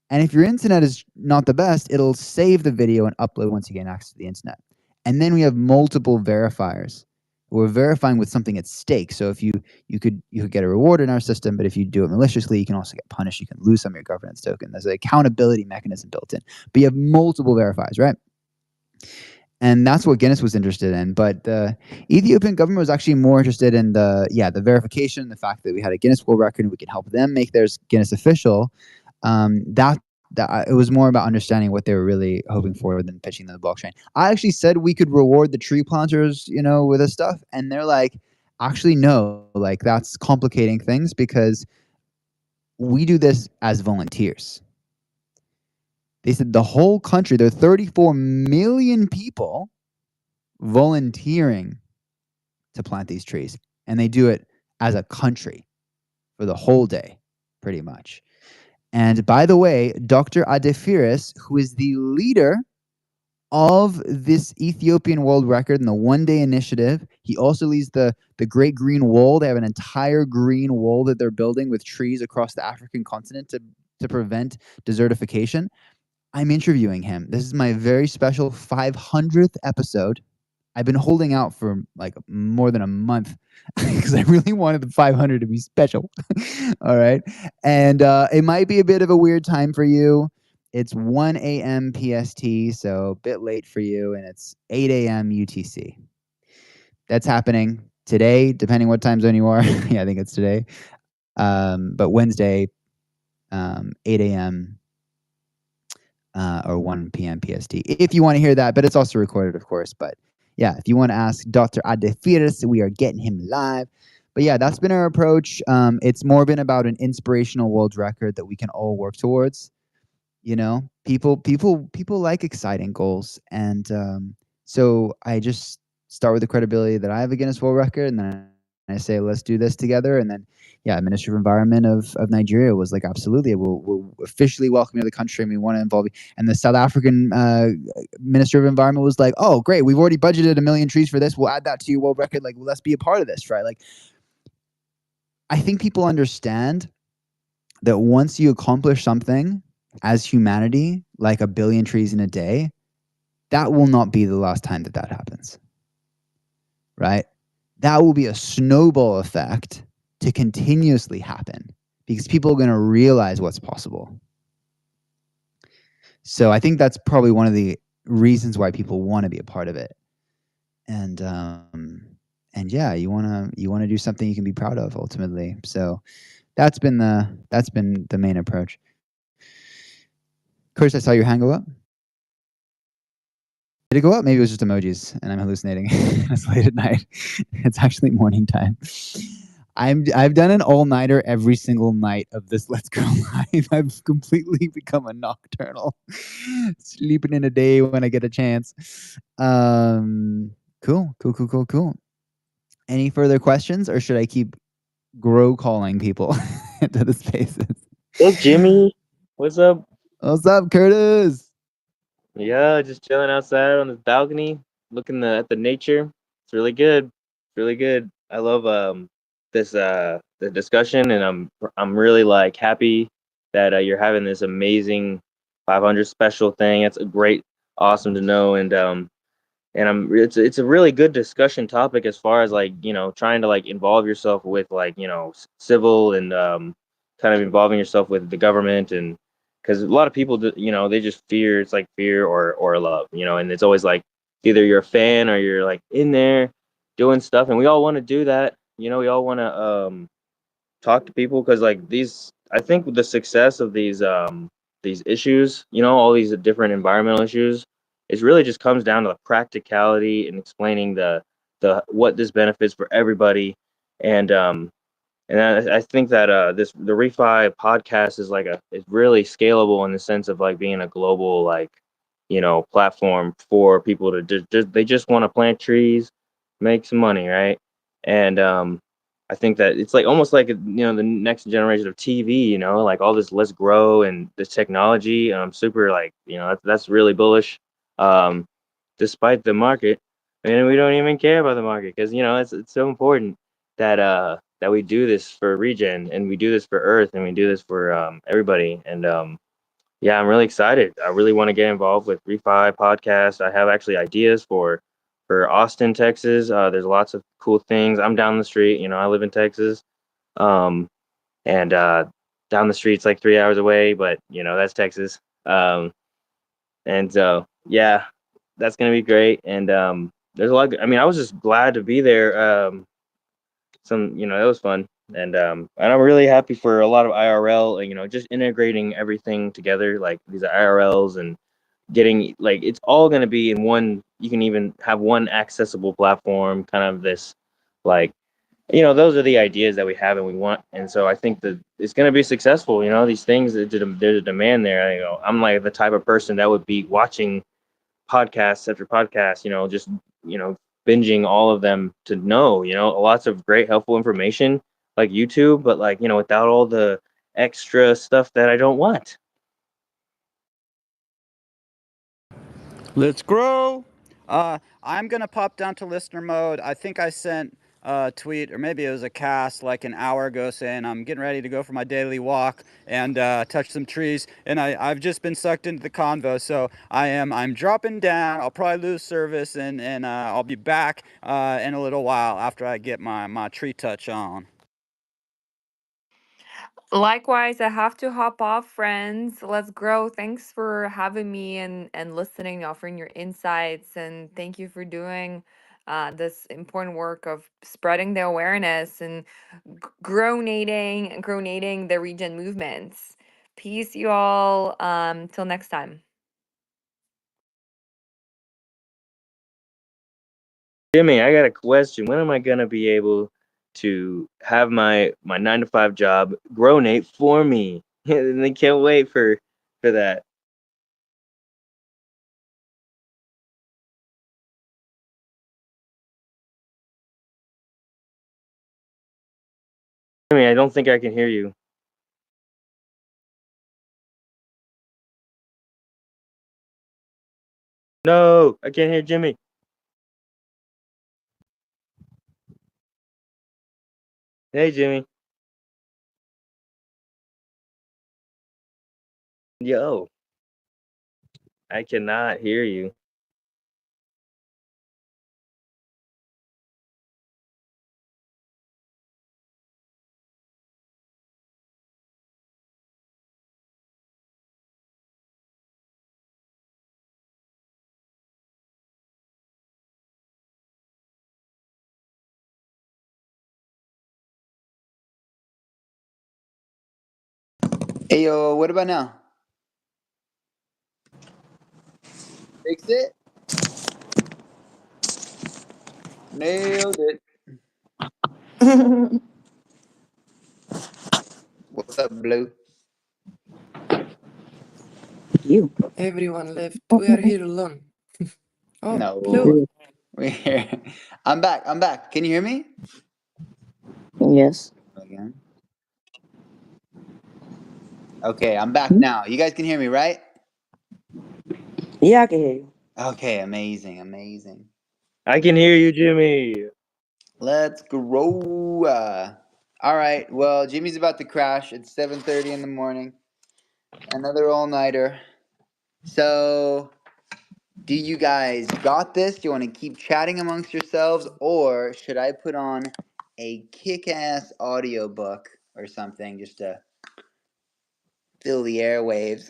And if your internet is not the best, it'll save the video and upload once you gain access to the internet. And then we have multiple verifiers. We're verifying with something at stake. So if you could get a reward in our system, but if you do it maliciously, you can also get punished. You can lose some of your governance token. There's an accountability mechanism built in. But you have multiple verifiers, right? And that's what Guinness was interested in. But the Ethiopian government was actually more interested in the verification, the fact that we had a Guinness World Record and we could help them make theirs Guinness official. It was more about understanding what they were really hoping for than pitching the blockchain. I actually said we could reward the tree planters, with this stuff. And they're like, actually, no, like that's complicating things because we do this as volunteers. They said the whole country, there are 34 million people volunteering to plant these trees. And they do it as a country for the whole day, pretty much. And by the way, Dr. Adefiris, who is the leader of this Ethiopian world record and the one-day initiative, he also leads the Great Green Wall. They have an entire green wall that they're building with trees across the African continent to prevent desertification. I'm interviewing him. This is my very special 500th episode. I've been holding out for like more than a month because I really wanted the 500 to be special. All right. And it might be a bit of a weird time for you. It's 1 a.m. PST, so a bit late for you, and it's 8 a.m. UTC. That's happening today, depending what time zone you are. Yeah, I think it's today. But Wednesday, 8 a.m. Or 1 p.m. PST, if you want to hear that. But it's also recorded, of course. But yeah, if you want to ask Dr. Adefiris, we are getting him live. But yeah, that's been our approach. It's more been about an inspirational world record that we can all work towards. You know, people like exciting goals, and so I just start with the credibility that I have a Guinness World Record, and then I say, let's do this together. And then, yeah, Minister of Environment of Nigeria was like, absolutely, we'll officially welcome you to the country, and we want to involve you. And the South African Minister of Environment was like, oh, great, we've already budgeted 1 million trees for this. We'll add that to your world record. Like, let's be a part of this, right? Like, I think people understand that once you accomplish something as humanity, like 1 billion trees in a day, that will not be the last time that that happens, right? That will be a snowball effect to continuously happen because people are going to realize what's possible. So I think that's probably one of the reasons why people want to be a part of it. And yeah, you want to do something you can be proud of ultimately. So that's been the main approach. Chris, I saw your hand go up. Did it go up? Maybe it was just emojis and I'm hallucinating. It's late at night. It's actually morning time. I've done an all-nighter every single night of this Let's Go Live. I've completely become a nocturnal, sleeping in a day when I get a chance. Cool. Any further questions, or should I keep calling people into the spaces? What's up, Jimmy? What's up? What's up, Curtis? Yeah, just chilling outside on this balcony, looking at the nature. It's really good. It's really good. I love this the discussion, and I'm really like happy that you're having this amazing 500 special thing. It's a great, awesome to know, and it's a really good discussion topic as far as like trying to like involve yourself with like civil and kind of involving yourself with the government, and because a lot of people they just fear. It's like fear or love, and it's always like either you're a fan or you're like in there doing stuff, and we all want to do that. We all want to talk to people, because like I think the success of these issues, all these different environmental issues, it really just comes down to the practicality and explaining the what this benefits for everybody. And I think that the Refi podcast is it's really scalable in the sense of like being a global platform for people to they just want to plant trees, make some money, right? And I think that it's like almost like the next generation of TV, like all this Let's Grow and this technology. And I'm super that's really bullish, um, despite the market. And we don't even care about the market because it's so important that we do this for regen, and we do this for Earth, and we do this for everybody. And yeah, I'm really excited. I really want to get involved with Refi podcast. I have actually ideas for Austin, Texas. There's lots of cool things. I'm down the street. I live in Texas, um, and down the street's like 3 hours away, but that's Texas. And so yeah, that's gonna be great. And there's a lot. I mean, I was just glad to be there. It was fun. And I'm really happy for a lot of IRL, just integrating everything together, like these IRLs, and getting like it's all going to be in one. You can even have one accessible platform, kind of this like those are the ideas that we have and we want. And so I think that it's going to be successful. These things, there's a demand there. I'm like the type of person that would be watching podcasts after podcasts, just binging all of them to know, lots of great helpful information like YouTube, but like without all the extra stuff that I don't want. Let's grow. I'm gonna pop down to listener mode. I think I sent a tweet, or maybe it was a cast like an hour ago saying I'm getting ready to go for my daily walk and touch some trees, and I've just been sucked into the convo, so I'm dropping down. I'll probably lose service, and I'll be back in a little while after I get my tree touch on. Likewise, I have to hop off, friends. Let's grow. Thanks for having me and listening, offering your insights, and thank you for doing this important work of spreading the awareness and gronating the region movements. Peace, you all. Till next time. Jimmy, I got a question. When am I gonna be able to have my 9 to 5 job gronate for me? And I can't wait for that. Jimmy, I don't think I can hear you. No, I can't hear Jimmy. Hey, Jimmy. Yo, I cannot hear you. Hey, yo, what about now? Fix it. Nailed it. What's up, Blue? You. Everyone left. We are here alone. Oh, No, Blue. we're here. I'm back. I'm back. Can you hear me? Yes. Again. Okay, I'm back now. You guys can hear me, right? Yeah, I can hear you. Okay, amazing, amazing. I can hear you, Jimmy. Let's grow. All right. Well, Jimmy's about to crash. It's 7:30 in the morning. Another all-nighter. So, do you guys got this? Do you want to keep chatting amongst yourselves, or should I put on a kick-ass audiobook or something just to fill the airwaves?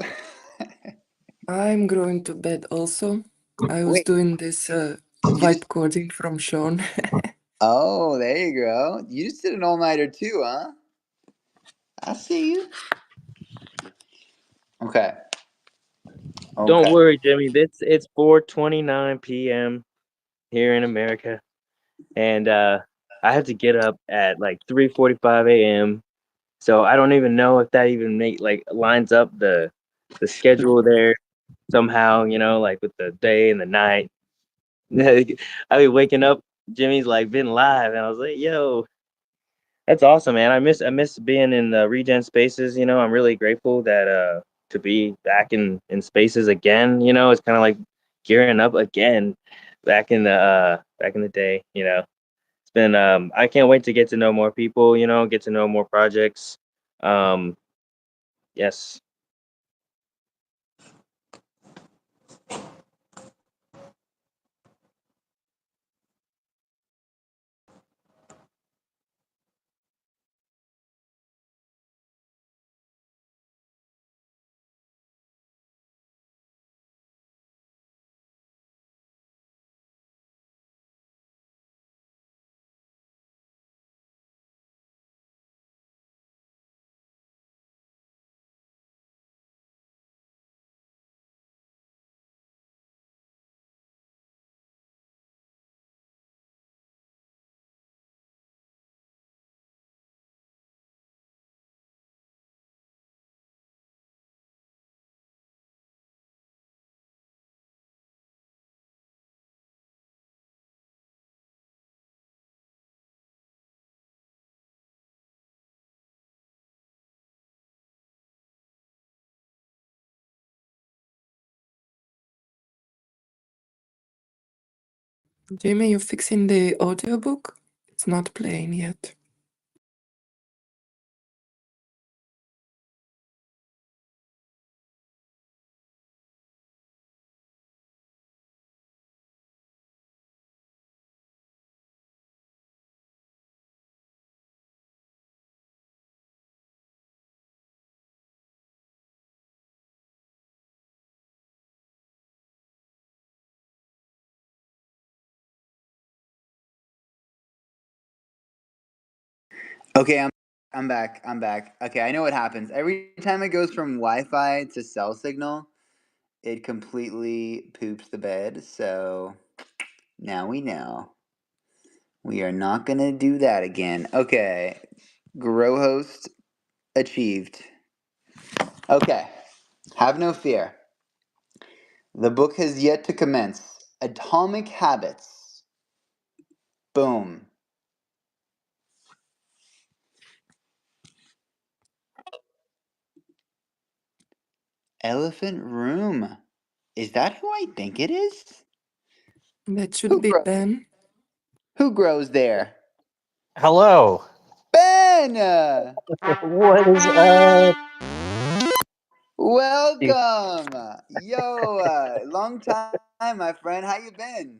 I'm going to bed also. I was Wait. doing this vibe coding from Sean. Oh, there you go. You just did an all-nighter too, huh? I see you. Okay. Okay. Don't worry, Jimmy. It's 4:29 p.m. here in America, and I have to get up at like 3:45 a.m. So I don't even know if that even lines up the schedule there somehow. Like with the day and the night. I be waking up. Jimmy's like been live, and I was like, "Yo, that's awesome, man. I miss being in the regen spaces. I'm really grateful that to be back in spaces again. It's kind of like gearing up again back in the day. It's been I can't wait to get to know more people. Get to know more projects. Um, yes. Jamie, you fixing the audiobook? It's not playing yet. Okay, I'm back. I'm back. Okay, I know what happens. Every time it goes from Wi-Fi to cell signal, it completely poops the bed. So now we know. We are not gonna do that again. Okay. Grow host achieved. Okay. Have no fear. The book has yet to commence. Atomic Habits. Boom. Elephant Room. Is that who I think it is? That should be Ben. Who grows there? Hello. Ben! What is Welcome! Yo, long time, my friend. How you been?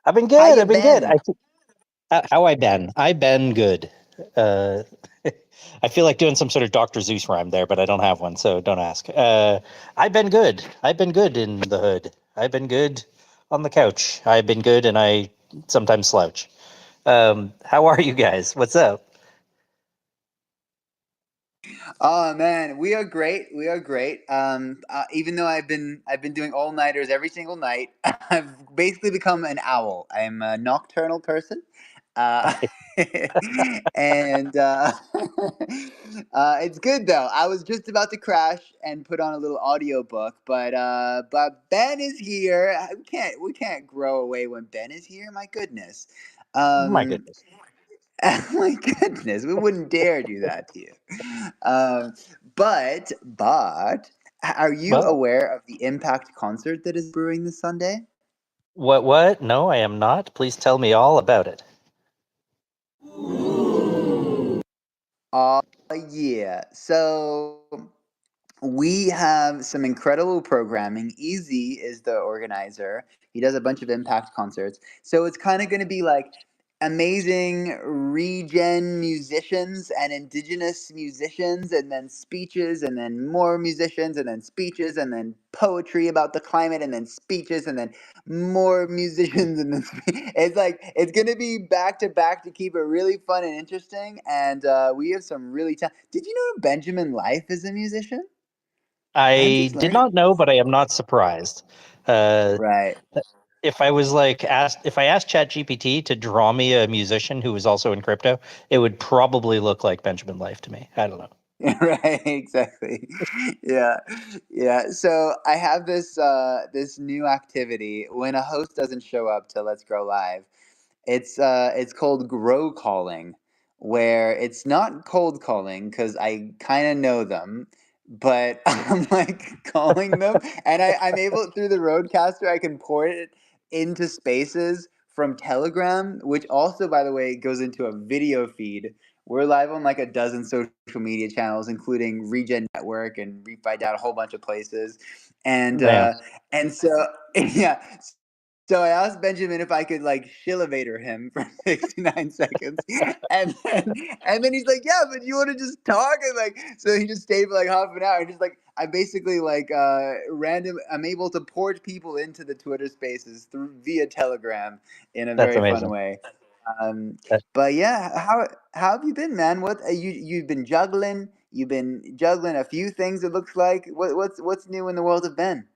I've been How good. you I've been good. been? How I been? I been good. Uh, I feel like doing some sort of Dr. Zeus rhyme there, but I don't have one, so don't ask. I've been good. I've been good in the hood. I've been good on the couch. I've been good, and I sometimes slouch. How are you guys? What's up? Oh man, we are great. We are great. Even though I've been doing all nighters every single night, I've basically become an owl. I'm a nocturnal person, uh, and it's good though. I was just about to crash and put on a little audiobook, but Ben is here. We can't grow away when Ben is here. My goodness. My Um, goodness. my goodness, we wouldn't dare do that to you. Um, but, are you Well, aware of the Impact concert that is brewing this Sunday? what? No, I am not. Please tell me all about it. Oh yeah. So we have some incredible programming. Easy is the organizer. He does a bunch of impact concerts. So it's kind of going to be like amazing regen musicians and indigenous musicians, and then speeches, and then more musicians, and then speeches, and then poetry about the climate, and then speeches, and then more musicians, and then it's like it's going to be back to back to keep it really fun and interesting. And we have some really Did you know Benjamin Life is a musician? I'm I just did learning. not know, but I am not surprised. Uh, Right. if I was like if I asked ChatGPT to draw me a musician who was also in crypto, it would probably look like Benjamin Life to me. I don't know. Right, exactly. Yeah. Yeah. So I have this new activity when a host doesn't show up to Let's Grow Live. It's called grow calling, where it's not cold calling because I kind of know them, but I'm like calling them, and I'm able through the roadcaster I can port it into spaces from Telegram, which also, by the way, goes into a video feed. We're live on like a dozen social media channels, including Regen Network and Refi Dot, a whole bunch of places, and Damn, uh, and so yeah. So I asked Benjamin if I could like shillevator him for 69 seconds, and then he's like, "Yeah, but you want to just talk?" And like, so he just stayed for like half an hour. And just like I basically like random. I'm able to port people into the Twitter Spaces through via Telegram in a that's very fun amazing. way. Um, That, but yeah, how have you been, man? What you've been juggling? You've been juggling a few things. It looks like what's new in the world of Ben?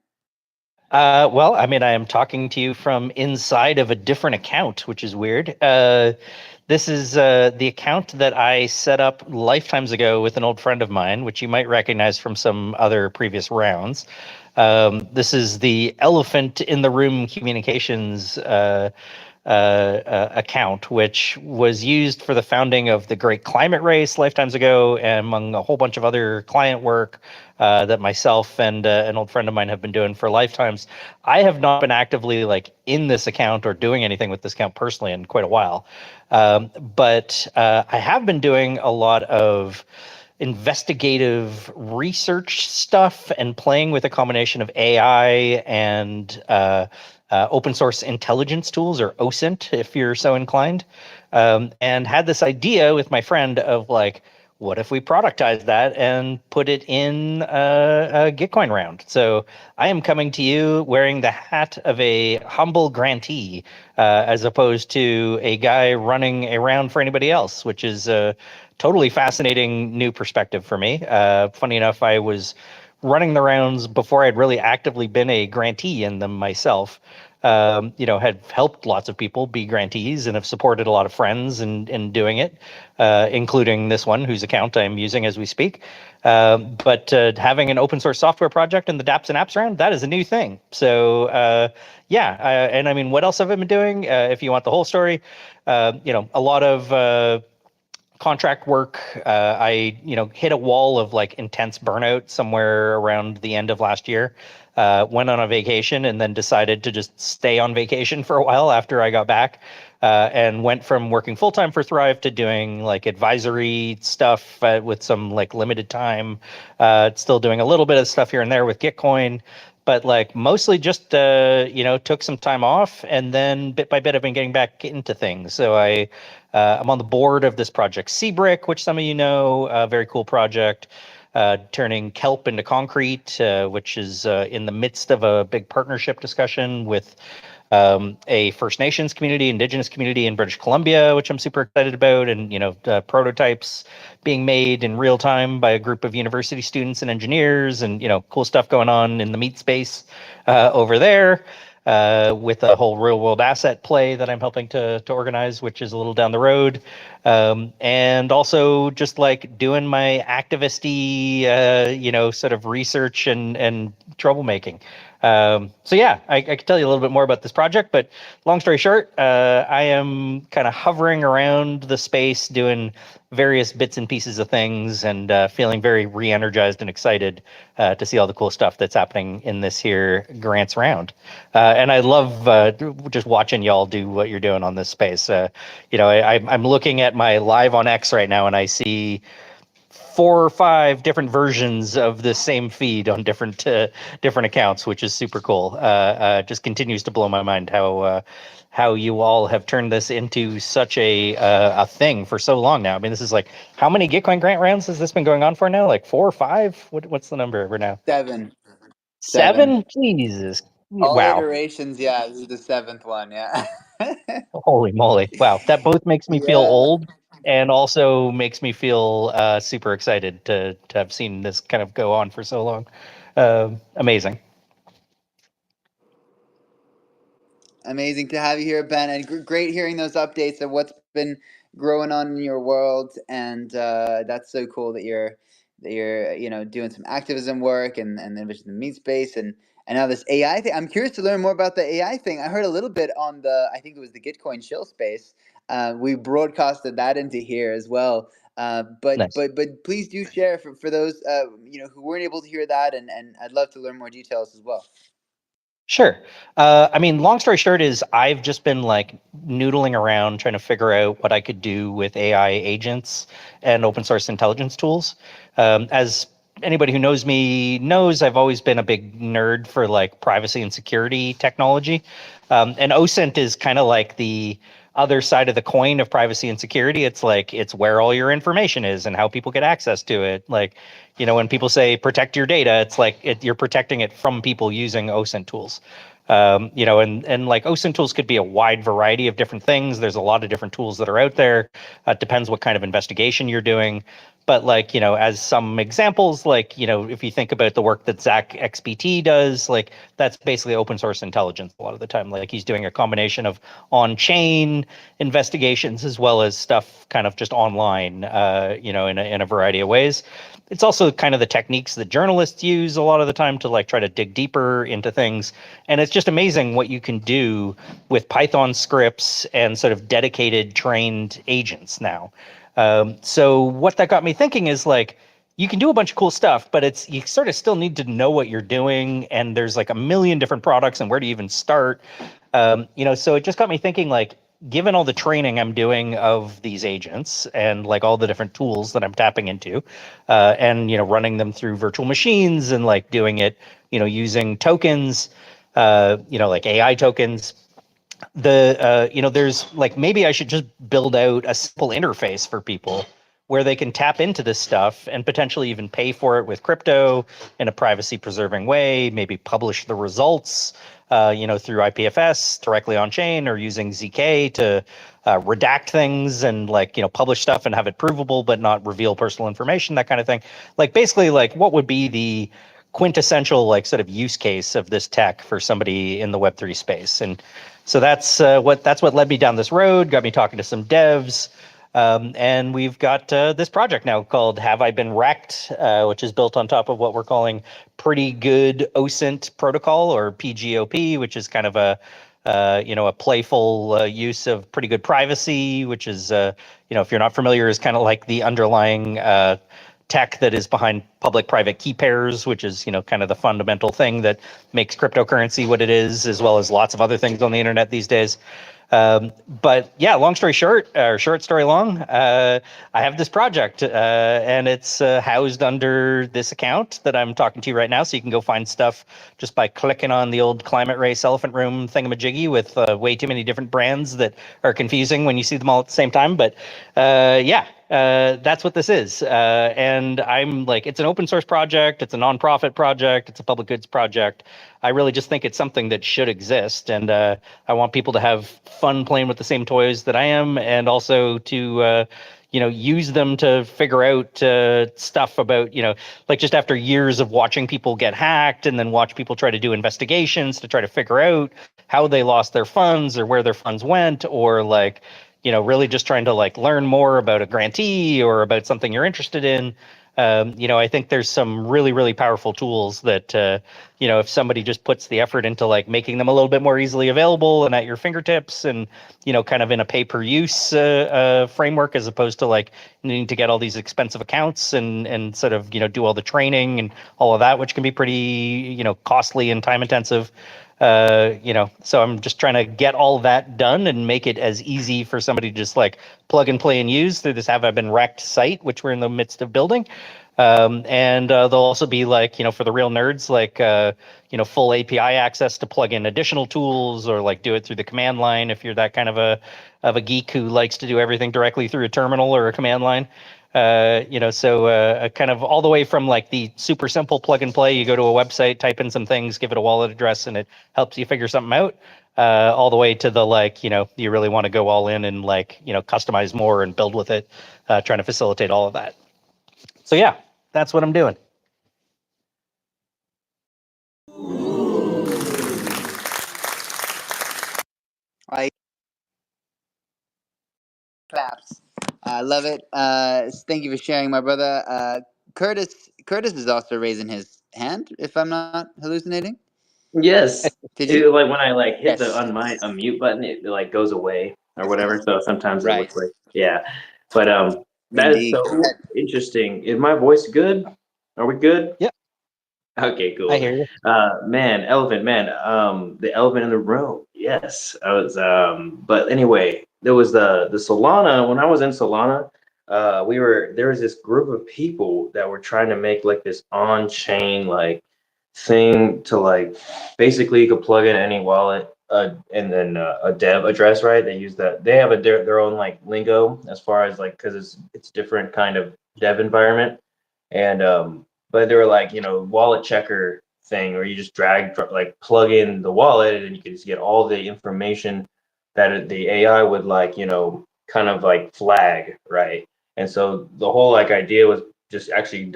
well, I mean, I am talking to you from inside of a different account, which is weird. This is the account that I set up lifetimes ago with an old friend of mine, which you might recognize from some other previous rounds. This is the Elephant in the Room Communications account, which was used for the founding of the Great Climate Race lifetimes ago, and among a whole bunch of other client work that myself and an old friend of mine have been doing for lifetimes. I have not been actively like in this account or doing anything with this account personally in quite a while, but I have been doing a lot of investigative research stuff and playing with a combination of AI and open source intelligence tools, or OSINT, if you're so inclined, and had this idea with my friend of like, what if we productize that and put it in a Gitcoin round? So I am coming to you wearing the hat of a humble grantee, as opposed to a guy running a round for anybody else, which is a totally fascinating new perspective for me. Funny enough, I was running the rounds before I'd really actively been a grantee in them myself. Had helped lots of people be grantees and have supported a lot of friends in doing it, including this one whose account I'm using as we speak. But having an open source software project in the dApps and Apps round, that is a new thing. So and I mean, what else have I been doing? If you want the whole story, a lot of contract work. I hit a wall of like intense burnout somewhere around the end of last year. Went on a vacation and then decided to just stay on vacation for a while after I got back, and went from working full time for Thrive to doing like advisory stuff with some like limited time. Still doing a little bit of stuff here and there with Gitcoin, but like mostly just took some time off, and then bit by bit I've been getting back into things. So I'm on the board of this project Seabrick, which some of you know, a very cool project, turning kelp into concrete, which is in the midst of a big partnership discussion with a First Nations community, Indigenous community in British Columbia, which I'm super excited about, and prototypes being made in real time by a group of university students and engineers, and cool stuff going on in the meat space over there. With a whole real world asset play that I'm helping to organize, which is a little down the road. And also just like doing my activisty, sort of research and troublemaking. So yeah, I could tell you a little bit more about this project, but long story short, I am kind of hovering around the space doing various bits and pieces of things, and feeling very re-energized and excited to see all the cool stuff that's happening in this here grants round. And I love just watching y'all do what you're doing on this space. I'm looking at my live on X right now, and I see 4 or 5 different versions of the same feed on different accounts, which is super cool. Just continues to blow my mind how you all have turned this into such a thing for so long now. I mean, this is like, how many Gitcoin grant rounds has this been going on for now? Like 4 or 5? What's the number right now? 7. 7? Jesus. All Wow. iterations, yeah. This is the 7th one, yeah. Holy moly. Wow. That both makes me feel Yeah. old and also makes me feel super excited to have seen this kind of go on for so long. Amazing. Amazing to have you here, Ben, and great hearing those updates of what's been growing on in your world. And that's so cool that you're doing some activism work and then the meat space and now this AI thing. I'm curious to learn more about the AI thing. I heard a little bit on I think it was the Gitcoin chill space. We broadcasted that into here as well. But Nice. but please do share for those who weren't able to hear that, and I'd love to learn more details as well. Sure. I mean, long story short is I've just been like noodling around trying to figure out what I could do with AI agents and open source intelligence tools. As anybody who knows me knows, I've always been a big nerd for like privacy and security technology. And OSINT is kind of like the other side of the coin of privacy and security. It's like, it's where all your information is and how people get access to it. Like, when people say protect your data, it's like you're protecting it from people using OSINT tools. And like OSINT tools could be a wide variety of different things. There's a lot of different tools that are out there. It depends what kind of investigation you're doing. But like, as some examples, like, if you think about the work that Zach XBT does, like that's basically open source intelligence a lot of the time. Like he's doing a combination of on-chain investigations as well as stuff kind of just online, in a variety of ways. It's also kind of the techniques that journalists use a lot of the time to like try to dig deeper into things. And it's just amazing what you can do with Python scripts and sort of dedicated trained agents now. So what that got me thinking is like, you can do a bunch of cool stuff, but you sort of still need to know what you're doing. And there's like a million different products, and where do you even start? So it just got me thinking like, given all the training I'm doing of these agents and like all the different tools that I'm tapping into, and running them through virtual machines and like doing it, using tokens, like AI tokens, there's like, maybe I should just build out a simple interface for people where they can tap into this stuff and potentially even pay for it with crypto in a privacy preserving way, maybe publish the results, through IPFS directly on chain, or using ZK to redact things and like, publish stuff and have it provable, but not reveal personal information, that kind of thing. Like basically like what would be the quintessential like sort of use case of this tech for somebody in the Web3 space. And so that's what led me down this road, got me talking to some devs. And we've got this project now called Have I Been Wrecked, which is built on top of what we're calling Pretty Good OSINT Protocol, or PGOP, which is kind of a playful use of pretty good privacy, which is, if you're not familiar, is kind of like the underlying tech that is behind public-private key pairs, which is, kind of the fundamental thing that makes cryptocurrency what it is, as well as lots of other things on the internet these days. But yeah, long story short, or short story long, I have this project, and it's housed under this account that I'm talking to you right now. So you can go find stuff just by clicking on the old Climate Race Elephant Room thingamajiggy with way too many different brands that are confusing when you see them all at the same time. But that's what this is. And I'm like, it's an open source project. It's a nonprofit project. It's a public goods project. I really just think it's something that should exist. And I want people to have fun playing with the same toys that I am, and also to, use them to figure out stuff about, like just after years of watching people get hacked and then watch people try to do investigations to try to figure out how they lost their funds or where their funds went, or like, really just trying to like learn more about a grantee or about something you're interested in. I think there's some really, really powerful tools that, if somebody just puts the effort into like making them a little bit more easily available and at your fingertips, and, kind of in a pay-per-use framework, as opposed to like needing to get all these expensive accounts and sort of, do all the training and all of that, which can be pretty, costly and time intensive. So I'm just trying to get all that done and make it as easy for somebody to just like plug and play and use through this Have I Been Wrecked site, which we're in the midst of building. And there'll also be like, for the real nerds, like, full API access to plug in additional tools, or like do it through the command line if you're that kind of a geek who likes to do everything directly through a terminal or a command line. So kind of all the way from like the super simple plug and play, you go to a website, type in some things, give it a wallet address, and it helps you figure something out, all the way to the like, you really want to go all in and like, customize more and build with it, trying to facilitate all of that. So yeah, that's what I'm doing. I claps. I love it. Thank you for sharing, my brother. Curtis is also raising his hand, if I'm not hallucinating. Yes. Did you? Like when I like hit the Yes. unmute button, it like goes away or whatever. So sometimes it Right. looks like, yeah. But that is Indeed. so interesting. Is my voice good? Are we good? Yep. Okay, I cool. hear you. Man, elephant man, the elephant in the room. Yes, I was. But anyway, there was the Solana. When I was in Solana, there was this group of people that were trying to make like this on-chain like thing to like basically you could plug in any wallet, and then a dev address, right? They use that. They have their own like lingo as far as like, because it's different kind of dev environment, and but they were like, wallet checker thing where you just like plug in the wallet, and you can just get all the information that the AI would like, kind of like flag, right? And so the whole like idea was just actually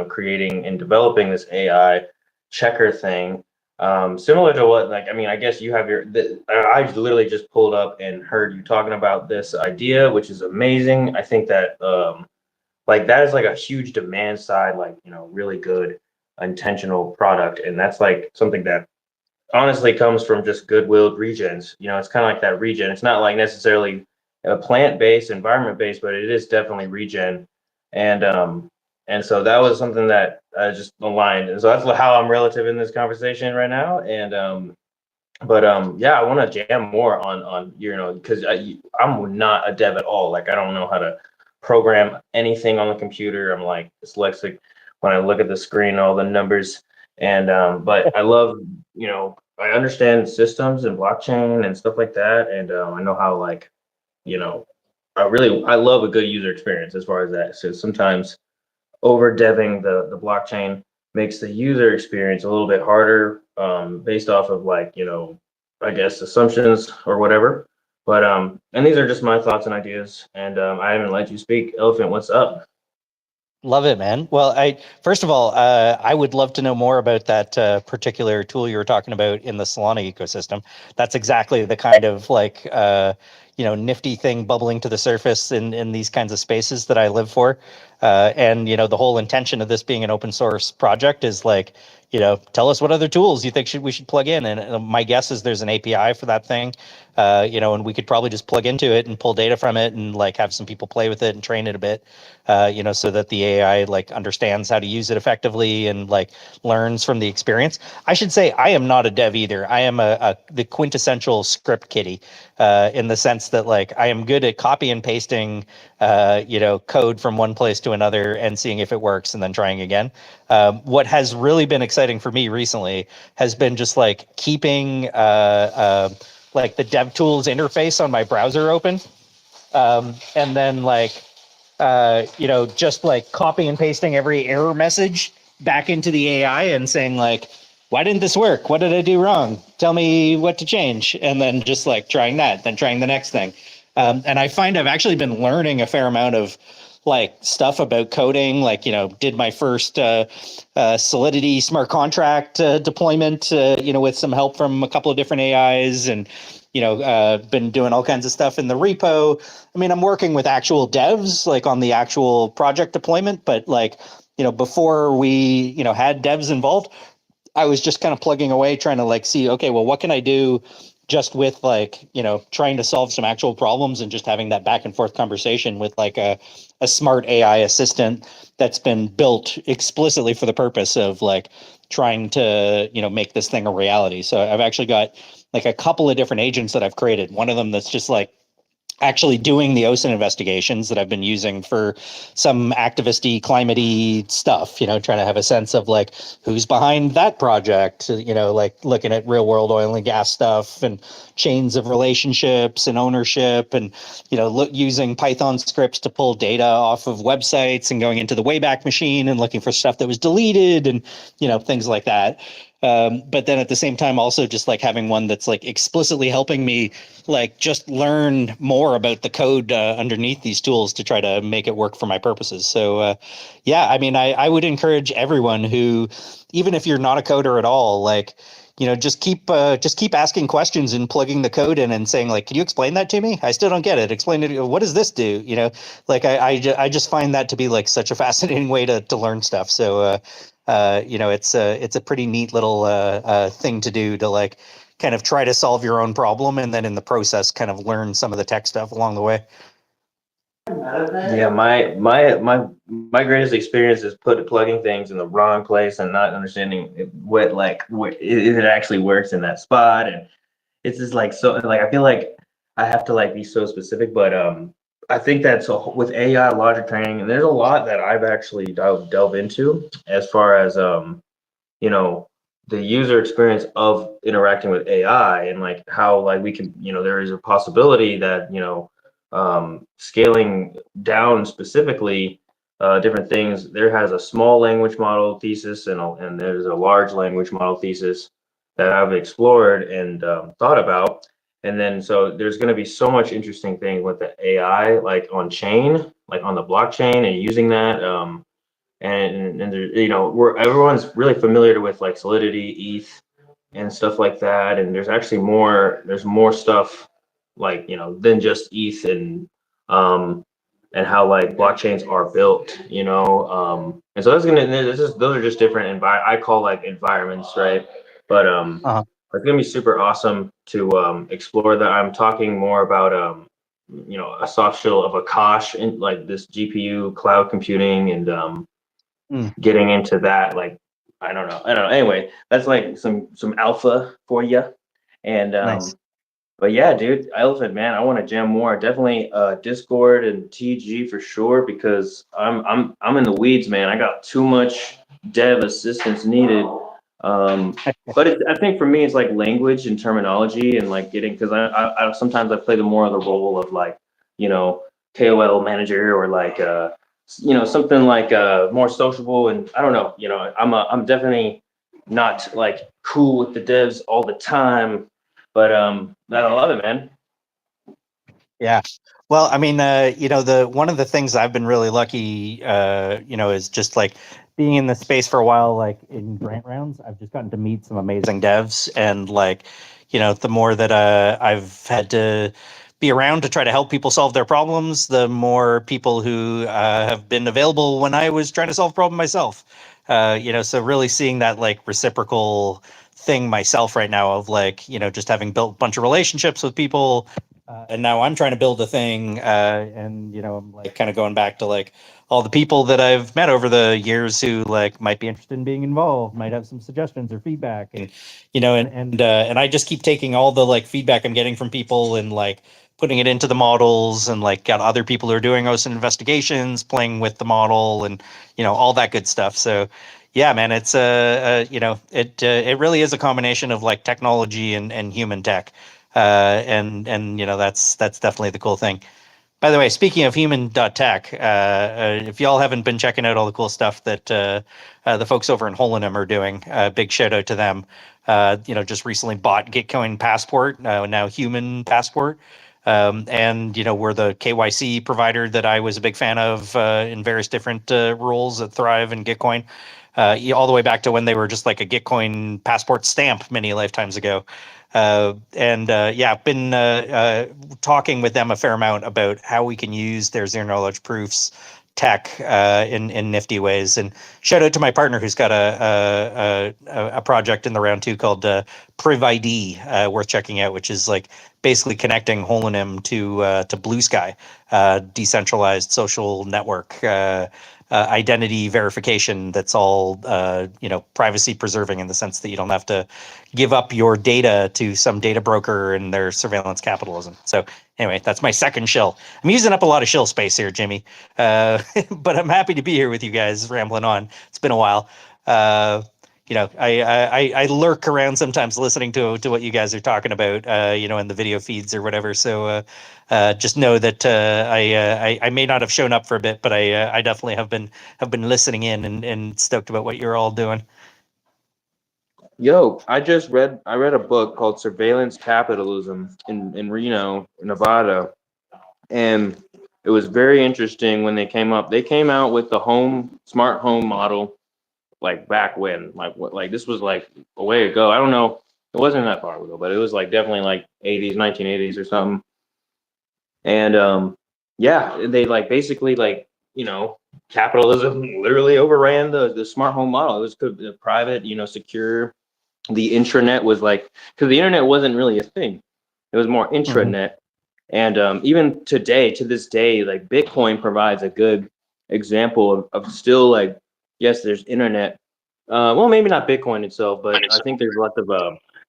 creating and developing this AI checker thing, similar to what, like, I mean, I guess you have I literally just pulled up and heard you talking about this idea, which is amazing. I think that like that is like a huge demand side, like, really good intentional product. And that's like something that honestly comes from just goodwill regens. It's kind of like that regen. It's not like necessarily a plant-based, environment-based, but it is definitely regen. And so that was something that just aligned. And so that's how I'm relative in this conversation right now. But yeah, I want to jam more on because I'm not a dev at all. Like, I don't know how to program anything on the computer. I'm like dyslexic when I look at the screen, all the numbers. And but I love, I understand systems and blockchain and stuff like that. And I know how, like, you know I love a good user experience as far as that. So sometimes over deving the blockchain makes the user experience a little bit harder, based off of, like, I guess assumptions or whatever. But and these are just my thoughts and ideas. And I haven't let you speak. Elephant, what's up? Love it, man. Well, first of all, I would love to know more about that particular tool you were talking about in the Solana ecosystem. That's exactly the kind of, like, nifty thing bubbling to the surface in these kinds of spaces that I live for. And the whole intention of this being an open source project is, like, tell us what other tools you think we should plug in. And my guess is there's an API for that thing, and we could probably just plug into it and pull data from it and, like, have some people play with it and train it a bit, so that the AI, like, understands how to use it effectively and, like, learns from the experience. I should say I am not a dev either. I am the quintessential script kiddie, in the sense that, like, I am good at copy and pasting, code from one place to another and seeing if it works and then trying again. What has really been exciting for me recently has been just, like, keeping like the DevTools interface on my browser open, and then, like, just, like, copy and pasting every error message back into the AI and saying, like, why didn't this work? What did I do wrong? Tell me what to change. And then just, like, trying that, then trying the next thing. And I find I've actually been learning a fair amount of, like, stuff about coding, like, did my first Solidity smart contract deployment, with some help from a couple of different AIs, and been doing all kinds of stuff in the repo. I mean, I'm working with actual devs, like, on the actual project deployment, but, like, before we, had devs involved, I was just kind of plugging away, trying to, like, see, okay, well, what can I do just with, like, trying to solve some actual problems and just having that back and forth conversation with, like, a smart AI assistant that's been built explicitly for the purpose of, like, trying to, make this thing a reality. So I've actually got, like, a couple of different agents that I've created. One of them that's just, like, actually doing the OSINT investigations that I've been using for some activisty, climate-y stuff, trying to have a sense of, like, who's behind that project, like, looking at real world oil and gas stuff and chains of relationships and ownership, and, using Python scripts to pull data off of websites and going into the Wayback Machine and looking for stuff that was deleted and, things like that. But then at the same time, also just, like, having one that's, like, explicitly helping me, like, just learn more about the code underneath these tools to try to make it work for my purposes. So yeah, I mean, I would encourage everyone who, even if you're not a coder at all, like, just keep asking questions and plugging the code in and saying, like, can you explain that to me? I still don't get it. Explain it. What does this do? Like, I just find that to be, like, such a fascinating way to learn stuff. So it's a pretty neat little thing to do, to, like, kind of try to solve your own problem and then in the process kind of learn some of the tech stuff along the way. Yeah, my greatest experience is plugging things in the wrong place and not understanding what it actually works in that spot. And it's just, like, so, like, I feel like I have to, like, be so specific. But I think that's with AI logic training, and there's a lot that I've actually delve into as far as you know the user experience of interacting with AI, and, like, how, like, we can, there is a possibility that, scaling down specifically different things. There has a small language model thesis, and there's a large language model thesis that I've explored and thought about. And then so there's going to be so much interesting thing with the AI, like on chain, like on the blockchain, and using that. And there, where everyone's really familiar with like Solidity, ETH, and stuff like that. And there's more stuff like, than just ETH and how like blockchains are built, and so those are just different I call like environments, right? But Uh-huh. it's gonna be super awesome to explore that. I'm talking more about a soft shell of Akash and like this GPU cloud computing and getting into that. Like I don't know. Anyway, that's like some alpha for you. And Nice. but yeah, dude, Elephant Man, I want to jam more. Definitely Discord and TG for sure because I'm in the weeds, man. I got too much dev assistance needed. But I think for me, it's like language and terminology and like getting because I sometimes I play the more of the role of like you know KOL manager or like something like more sociable and I don't know. I'm definitely not like cool with the devs all the time, but I love it, man. Yeah. Well, I mean, the one of the things I've been really lucky, is just like being in the space for a while, like in grant rounds, I've just gotten to meet some amazing devs, and like, the more that I've had to be around to try to help people solve their problems, the more people who have been available when I was trying to solve a problem myself. So really seeing that like reciprocal thing myself right now of like, just having built a bunch of relationships with people and now I'm trying to build a thing, and I'm like kind of going back to like all the people that I've met over the years who like might be interested in being involved, might have some suggestions or feedback, and and I just keep taking all the like feedback I'm getting from people and like putting it into the models, and like got other people who are doing OSINT investigations, playing with the model, and all that good stuff. So yeah, man, it's it really is a combination of like technology and human tech, and that's definitely the cool thing. By the way, speaking of human.tech, if y'all haven't been checking out all the cool stuff that the folks over in Holonym are doing, big shout out to them. Just recently bought Gitcoin Passport, now Human Passport. And we're the KYC provider that I was a big fan of in various different roles at Thrive and Gitcoin, all the way back to when they were just like a Gitcoin passport stamp many lifetimes ago. And yeah, I've been talking with them a fair amount about how we can use their zero knowledge proofs tech in nifty ways. And shout out to my partner who's got a project in the round two called PrivID, worth checking out, which is like basically connecting Holonym to Blue Sky, decentralized social network. Identity verification that's all privacy preserving in the sense that you don't have to give up your data to some data broker and their surveillance capitalism. So anyway, that's my second shill. I'm using up a lot of shill space here, Jimmy, but I'm happy to be here with you guys rambling on. It's been a while. I lurk around sometimes listening to what you guys are talking about, in the video feeds or whatever. So just know that I may not have shown up for a bit, but I definitely have been listening in and stoked about what you're all doing. Yo, I read a book called Surveillance Capitalism in Reno, Nevada, and it was very interesting when they came up. They came out with the smart home model like back when, like what, like this was like a way ago. I don't know, it wasn't that far ago, but it was like definitely like 80s, 1980s or something. And yeah, they like basically like capitalism literally overran the smart home model. It was private, secure. The intranet was like, because the internet wasn't really a thing, it was more Mhm. intranet. And even today, to this day, like Bitcoin provides a good example of still like, yes, there's internet. Well, maybe not Bitcoin itself, but I think there's lots of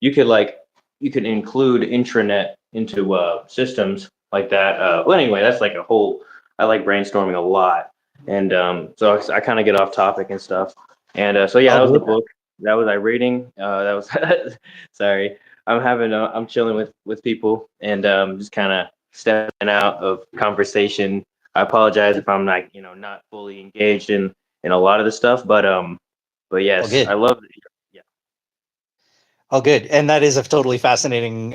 you could like you could include intranet into systems like that. Well, anyway, that's like a whole. I like brainstorming a lot, and so I kind of get off topic and stuff. And so yeah, All that was the good. book. That was I reading. That was sorry. I'm chilling with people and just kind of stepping out of conversation. I apologize if I'm like not fully engaged in a lot of the stuff, but All yes, I good. love. Yeah. Oh, good. And that is a totally fascinating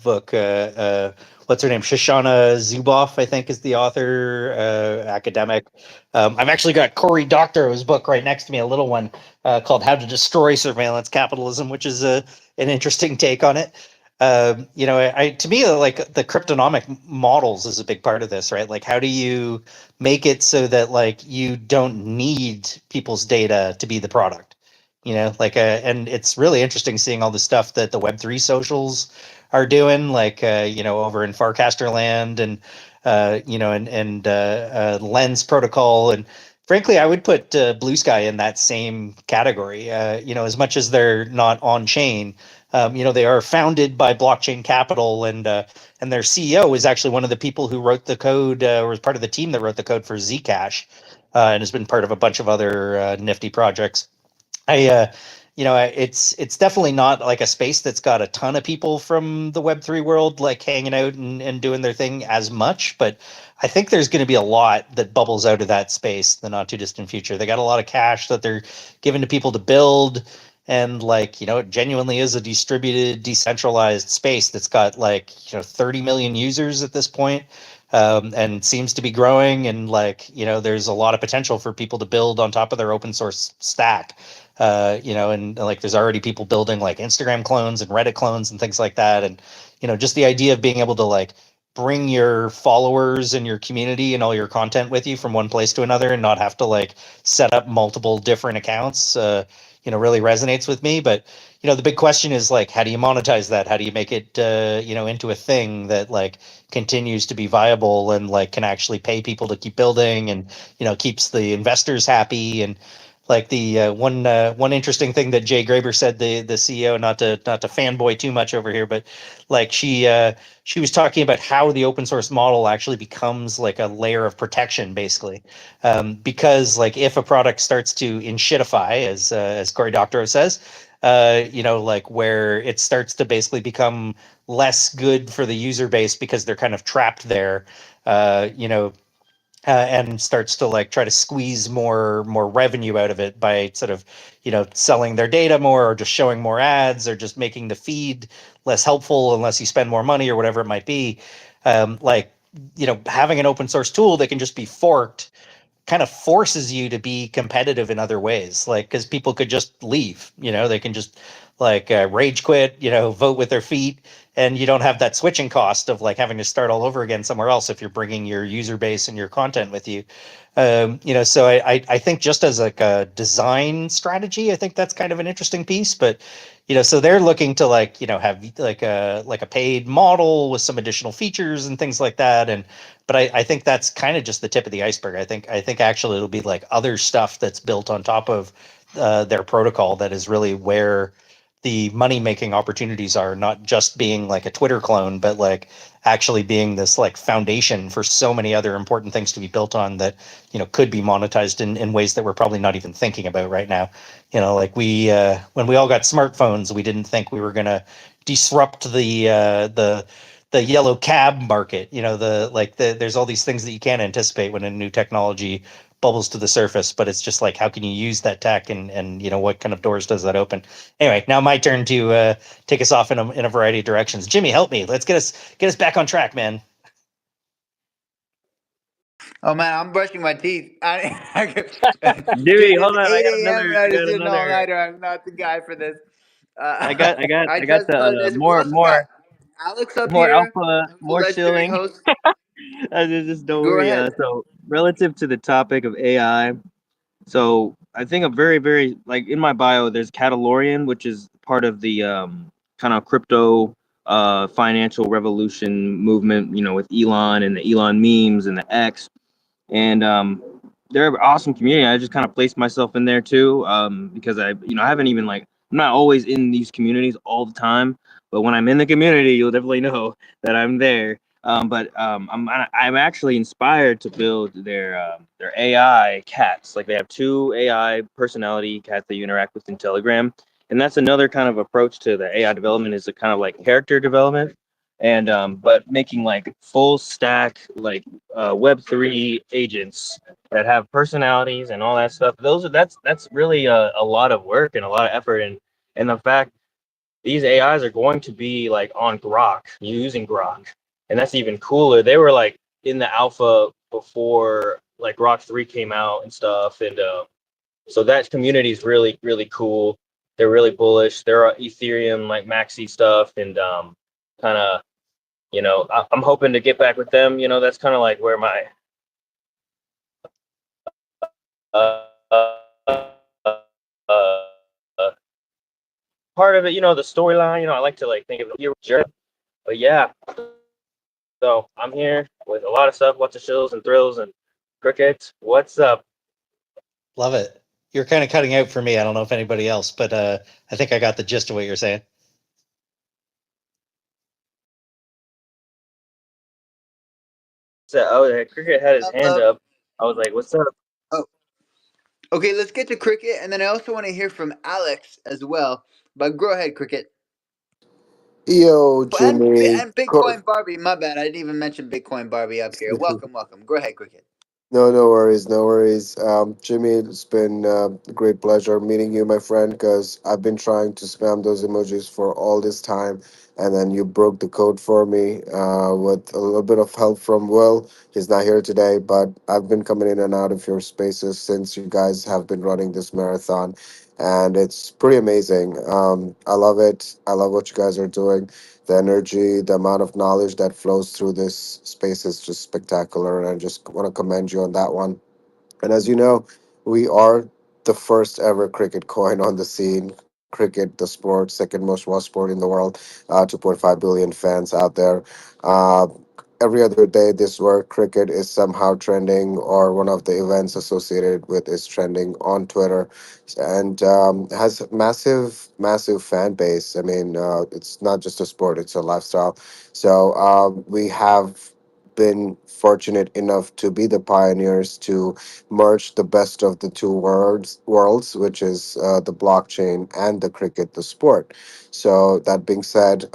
book. What's her name? Shoshana Zuboff, I think, is the author, academic. I've actually got Cory Doctorow's book right next to me, a little one called How to Destroy Surveillance Capitalism, which is an interesting take on it. To me, like the cryptonomic models is a big part of this, right? Like, how do you make it so that like you don't need people's data to be the product? And it's really interesting seeing all the stuff that the Web3 socials are doing, like over in Farcaster Land and Lens Protocol. And frankly, I would put Blue Sky in that same category. As much as they're not on chain, they are founded by Blockchain Capital, and their CEO is actually one of the people who wrote the code, or was part of the team that wrote the code for Zcash, and has been part of a bunch of other nifty projects. It's definitely not like a space that's got a ton of people from the Web3 world like hanging out and doing their thing as much, but I think there's going to be a lot that bubbles out of that space in the not too distant future. They got a lot of cash that they're giving to people to build, and it genuinely is a distributed, decentralized space that's got 30 million users at this point. And seems to be growing, and there's a lot of potential for people to build on top of their open source stack. And like there's already people building like Instagram clones and Reddit clones and things like that. And, just the idea of being able to like bring your followers and your community and all your content with you from one place to another and not have to like set up multiple different accounts, really resonates with me. But, the big question is like, how do you monetize that? How do you make it, into a thing that like continues to be viable and like can actually pay people to keep building and, keeps the investors happy? And, like the one interesting thing that Jay Graber said, the CEO, not to fanboy too much over here, but like she was talking about how the open source model actually becomes like a layer of protection, basically, because like if a product starts to inshitify, as Cory Doctorow says, like where it starts to basically become less good for the user base because they're kind of trapped there, uh, you know, and starts to like try to squeeze more revenue out of it by sort of selling their data more, or just showing more ads, or just making the feed less helpful unless you spend more money or whatever it might be. Having an open source tool that can just be forked kind of forces you to be competitive in other ways, like because people could just leave, they can just like rage quit, vote with their feet, and you don't have that switching cost of like having to start all over again somewhere else if you're bringing your user base and your content with you. So I think just as like a design strategy, I think that's kind of an interesting piece. But so they're looking to like have like a paid model with some additional features and things like that. And but I think that's kind of just the tip of the iceberg. I think actually it'll be like other stuff that's built on top of their protocol that is really where the money making opportunities are, not just being like a Twitter clone, but like actually being this like foundation for so many other important things to be built on that could be monetized in ways that we're probably not even thinking about right now. Like we when we all got smartphones, we didn't think we were going to disrupt the yellow cab market. There's all these things that you can't anticipate when a new technology bubbles to the surface, but it's just like, how can you use that tech, and what kind of doors does that open? Anyway, now my turn to take us off in a variety of directions. Jimmy, help me. Let's get us back on track, man. Oh man, I'm brushing my teeth. Dewey, Dude, it's hold on. 8 a.m. and I I just got did an all another. nighter. I'm not the guy for this. I I got just started the this. We also got Alex up more here, alpha, who's the more legendary chilling. host. Just don't Go worry. ahead. So relative to the topic of AI, so I think a very, very like in my bio, there's Catalorian, which is part of the kind of crypto financial revolution movement, with Elon and the Elon memes and the X. And they're an awesome community. I just kind of placed myself in there too, because I haven't even like I'm not always in these communities all the time, but when I'm in the community, you'll definitely know that I'm there. I'm actually inspired to build their AI cats. Like they have two AI personality cats that you interact with in Telegram, and that's another kind of approach to the AI development, is a kind of like character development, and but making like full stack like Web3 agents that have personalities and all that stuff. That's really a lot of work and a lot of effort, and the fact these AIs are going to be like on Grok, using Grok, and that's even cooler. They were like in the alpha before like Grok 3 came out and stuff, and so that community is really really cool. They're really bullish. They're Ethereum like maxi stuff, and kind of I'm hoping to get back with them. That's kind of like where my uh, uh, uh, part of it, the storyline. I like to like think of your journey, but yeah. So I'm here with a lot of stuff, lots of chills and thrills and crickets. What's up? Love it. You're kind of cutting out for me. I don't know if anybody else, but I think I got the gist of what you're saying. So, oh, cricket had his hand Love. up. I was like, "What's up?" Oh, okay. Let's get to cricket, and then I also want to hear from Alex as well. But go ahead, cricket. Yo, And Jimmy. and Bitcoin Barbie. My bad. I didn't even mention Bitcoin Barbie up here. Welcome, welcome. Go ahead, cricket. No, no worries, no worries. Jimmy, it's been a great pleasure meeting you, my friend, because I've been trying to spam those emojis for all this time, and then you broke the code for me with a little bit of help from Will. He's not here today, but I've been coming in and out of your spaces since you guys have been running this marathon, and it's pretty amazing. I love it. I love what you guys are doing. The energy, the amount of knowledge that flows through this space is just spectacular, and I just want to commend you on that one. And as you know, we are the first ever cricket coin on the scene. Cricket, the sport, second most watched sport in the world, 2.5 billion fans out there. Uh, every other day, this word cricket is somehow trending, or one of the events associated with is trending on Twitter, and has massive, massive fan base. I mean, it's not just a sport; it's a lifestyle. So we have been fortunate enough to be the pioneers to merge the best of the two worlds, which is the blockchain and the cricket, the sport. So that being said,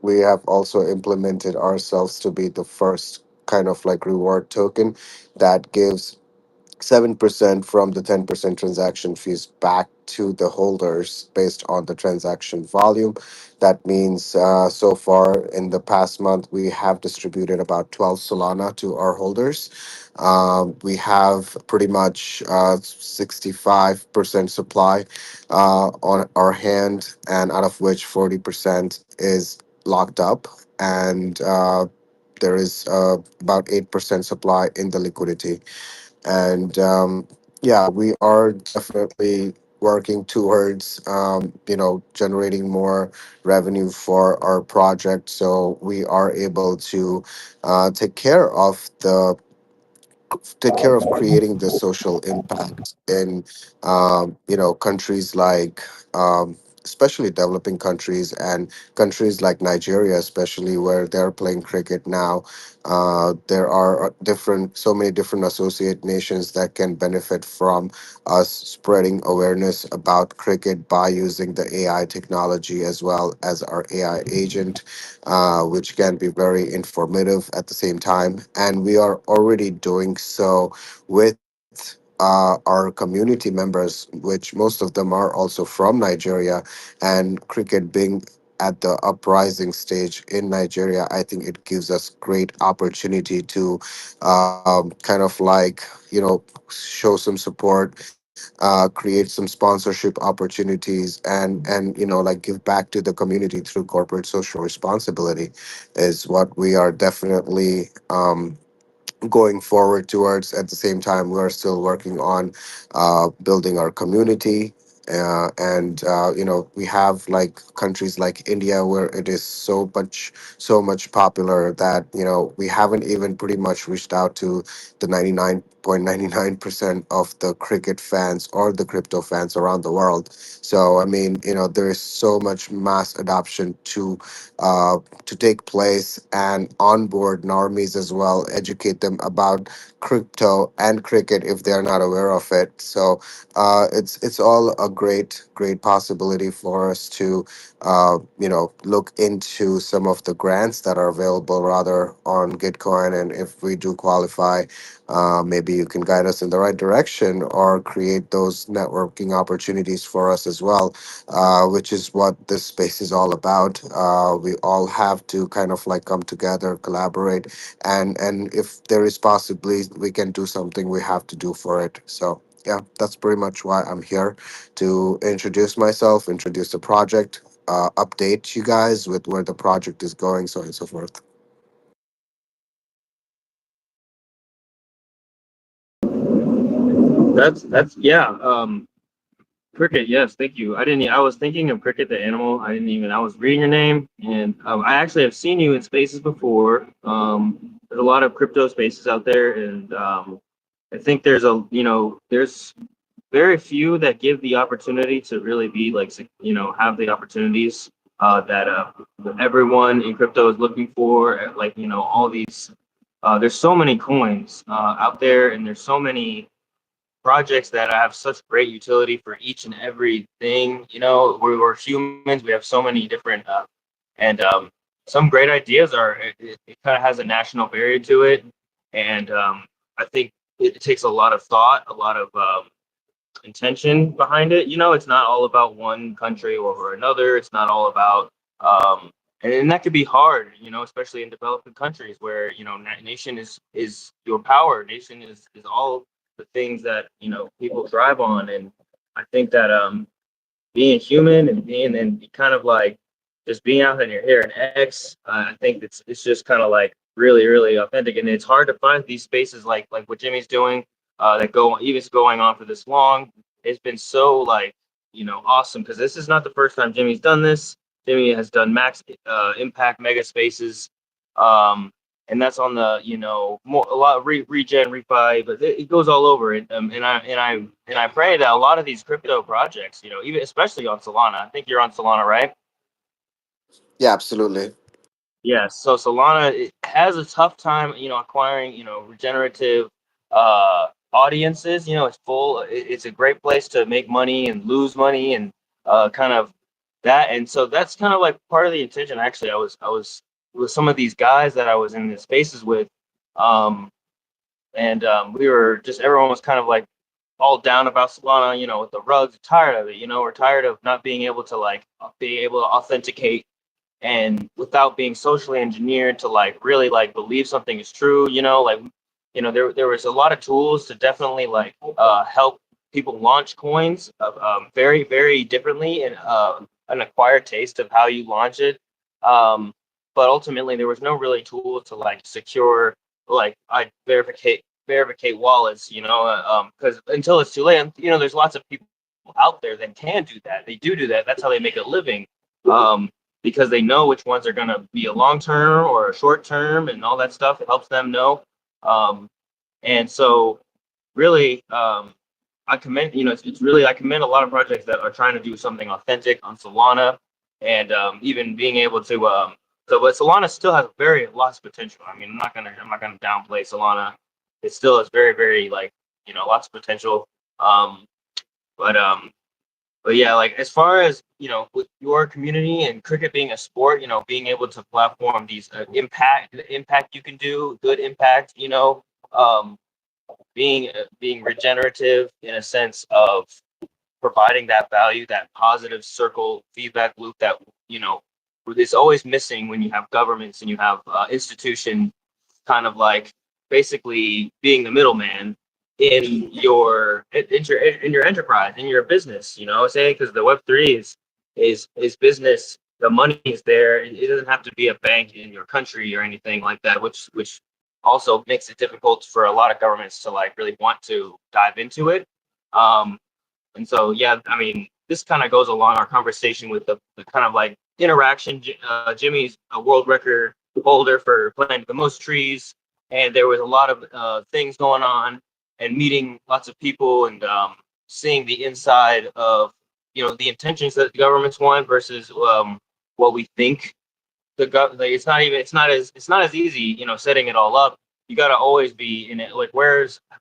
we have also implemented ourselves to be the first kind of like reward token that gives 7% from the 10% transaction fees back to the holders based on the transaction volume. That means so far in the past month, we have distributed about 12 Solana to our holders. We have pretty much 65% supply on our hand, and out of which 40% is locked up. And there is about 8% supply in the liquidity. And yeah, we are definitely working towards generating more revenue for our project, so we are able to take care of creating the social impact in countries like especially developing countries, and countries like Nigeria especially, where they're playing cricket now. There are so many different associate nations that can benefit from us spreading awareness about cricket by using the AI technology as well as our AI agent, which can be very informative at the same time. And we are already doing so with our community members, which most of them are also from Nigeria. And cricket being at the uprising stage in Nigeria, I think it gives us great opportunity to kind of like, show some support, create some sponsorship opportunities, and like give back to the community through corporate social responsibility is what we are definitely going forward towards. At the same time, we are still working on building our community. And we have like countries like India where it is so much popular that we haven't even pretty much reached out to the 99.99% of the cricket fans or the crypto fans around the world. So I mean, there is so much mass adoption to take place, and onboard normies as well, educate them about crypto and cricket if they're not aware of it. So it's all a great possibility for us to, look into some of the grants that are available rather on Gitcoin. And if we do qualify, maybe you can guide us in the right direction or create those networking opportunities for us as well, which is what this space is all about. We all have to kind of like come together, collaborate, and if there is possibly we can do something, we have to do for it. So yeah, that's pretty much why I'm here, to introduce myself, introduce the project, update you guys with where the project is going, so on and so forth. That's yeah. Cricket, yes, thank you. I was thinking of Cricket the animal. I was reading your name, and I actually have seen you in spaces before. There's a lot of crypto spaces out there, and I think there's very few that give the opportunity to really be like, have the opportunities that everyone in crypto is looking for. Like, all these, there's so many coins out there, and there's so many projects that have such great utility for each and every thing. We're humans. We have so many different and some great ideas it kind of has a national barrier to it, and I think it takes a lot of thought, a lot of intention behind it. It's not all about one country or another. It's not all about and that could be hard, especially in developing countries where, nation is your power. Nation is all the things that, people thrive on. And I think that being human and being and kind of like just being out in your hair and X, I think it's just kind of like really authentic, and it's hard to find these spaces like what Jimmy's doing, that go even going on for this long. It's been so like awesome, because this is not the first time Jimmy's done this. Jimmy has done max impact mega spaces, and that's on the more a lot of regen refi, but it goes all over it. And I pray that a lot of these crypto projects, even especially on Solana. I think you're on Solana, right? Yeah, absolutely. Yeah, so Solana, it has a tough time, acquiring, regenerative audiences. It's full. It's a great place to make money and lose money, and kind of that. And so that's kind of like part of the intention. Actually, I was with some of these guys that I was in the spaces with, um, and we were just everyone was kind of like all down about Solana, with the rugs, tired of it. We're tired of not being able to be able to authenticate, and without being socially engineered to like really like believe something is true. There was a lot of tools to definitely like help people launch coins very very differently, and an acquired taste of how you launch it. But ultimately there was no really tool to like secure, like I verificate wallets, because until it's too late. And, there's lots of people out there that can do that. They do that. That's how they make a living. Because they know which ones are going to be a long term or a short term, and all that stuff. It helps them know. And so really, I commend, it's really, I commend a lot of projects that are trying to do something authentic on Solana, and even being able to, but Solana still has very lots of potential. I mean, I'm not gonna downplay Solana. It still has very, very like, lots of potential. Um, but but yeah, like as far as with your community and cricket being a sport, being able to platform these the impact you can do, good impact, um, being regenerative in a sense of providing that value, that positive circle feedback loop that is always missing when you have governments and you have institution kind of like basically being the middleman in your enterprise, in your business. Saying, because the Web3 is business. The money is there. It doesn't have to be a bank in your country or anything like that, which also makes it difficult for a lot of governments to like really want to dive into it. Um, and so, yeah, I mean, this kind of goes along our conversation with the kind of like interaction. Jimmy's a world record holder for planting the most trees, and there was a lot of things going on, and meeting lots of people, and seeing the inside of the intentions that the governments want versus what we think like it's not as easy, setting it all up. You got to always be in it. Like,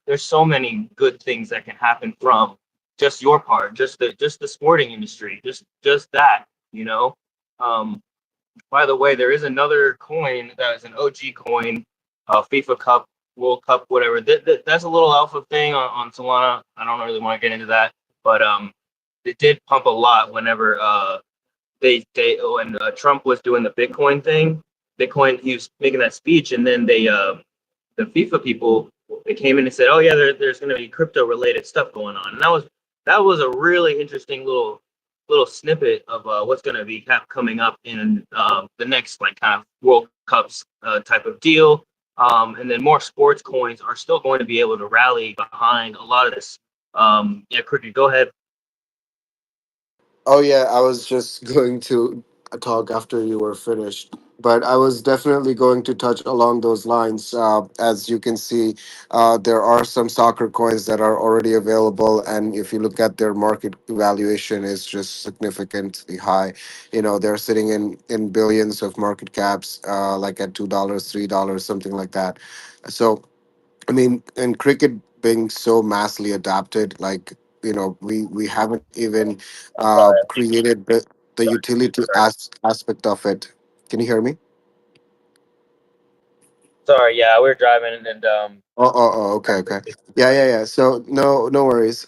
there's so many good things that can happen from just your part, just the sporting industry, just that, you know. Um, by the way, there is another coin that is an OG coin, FIFA Cup, World Cup, whatever. That's a little alpha thing on Solana. I don't really want to get into that, but it did pump a lot whenever they when Trump was doing the Bitcoin thing. Bitcoin, he was making that speech, and then the FIFA people, they came in and said, "Oh yeah, there's going to be crypto related stuff going on," and that was a really interesting little snippet of what's going to be coming up in the next like kind of World Cups type of deal. And then more sports coins are still going to be able to rally behind a lot of this. Yeah, Cricket, go ahead. Oh yeah, I was just going to talk after you were finished, but I was definitely going to touch along those lines. As you can see, there are some soccer coins that are already available, and if you look at their market valuation, is just significantly high. You know, they're sitting in billions of market caps, like at $2, $3, something like that. So I mean, and cricket being so massively adapted, like we haven't even created the utility aspect of it. Can you hear me? Sorry, yeah, we are driving and Okay, okay. Yeah, yeah, yeah. So no worries.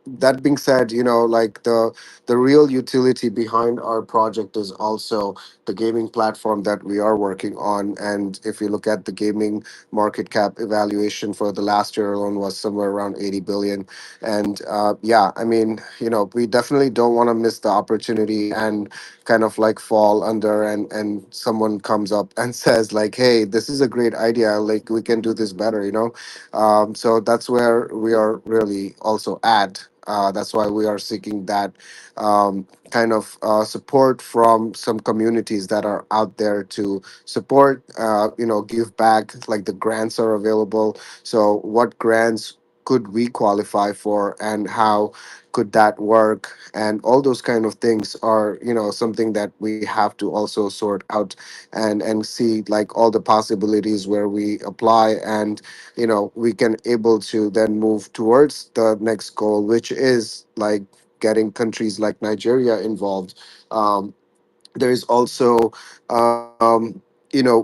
That being said, like the real utility behind our project is also the gaming platform that we are working on. And if you look at the gaming market cap evaluation for the last year alone was somewhere around 80 billion. And yeah, I mean, we definitely don't want to miss the opportunity and kind of like fall under and someone comes up and says like, hey, this is a great idea, like we can do this better, so that's where we are really also at. That's why we are seeking that kind of support from some communities that are out there to support, give back. Like the grants are available. So, what grants could we qualify for, and how could that work? And all those kind of things are, something that we have to also sort out and see like all the possibilities where we apply, and we can able to then move towards the next goal, which is like getting countries like Nigeria involved. There's also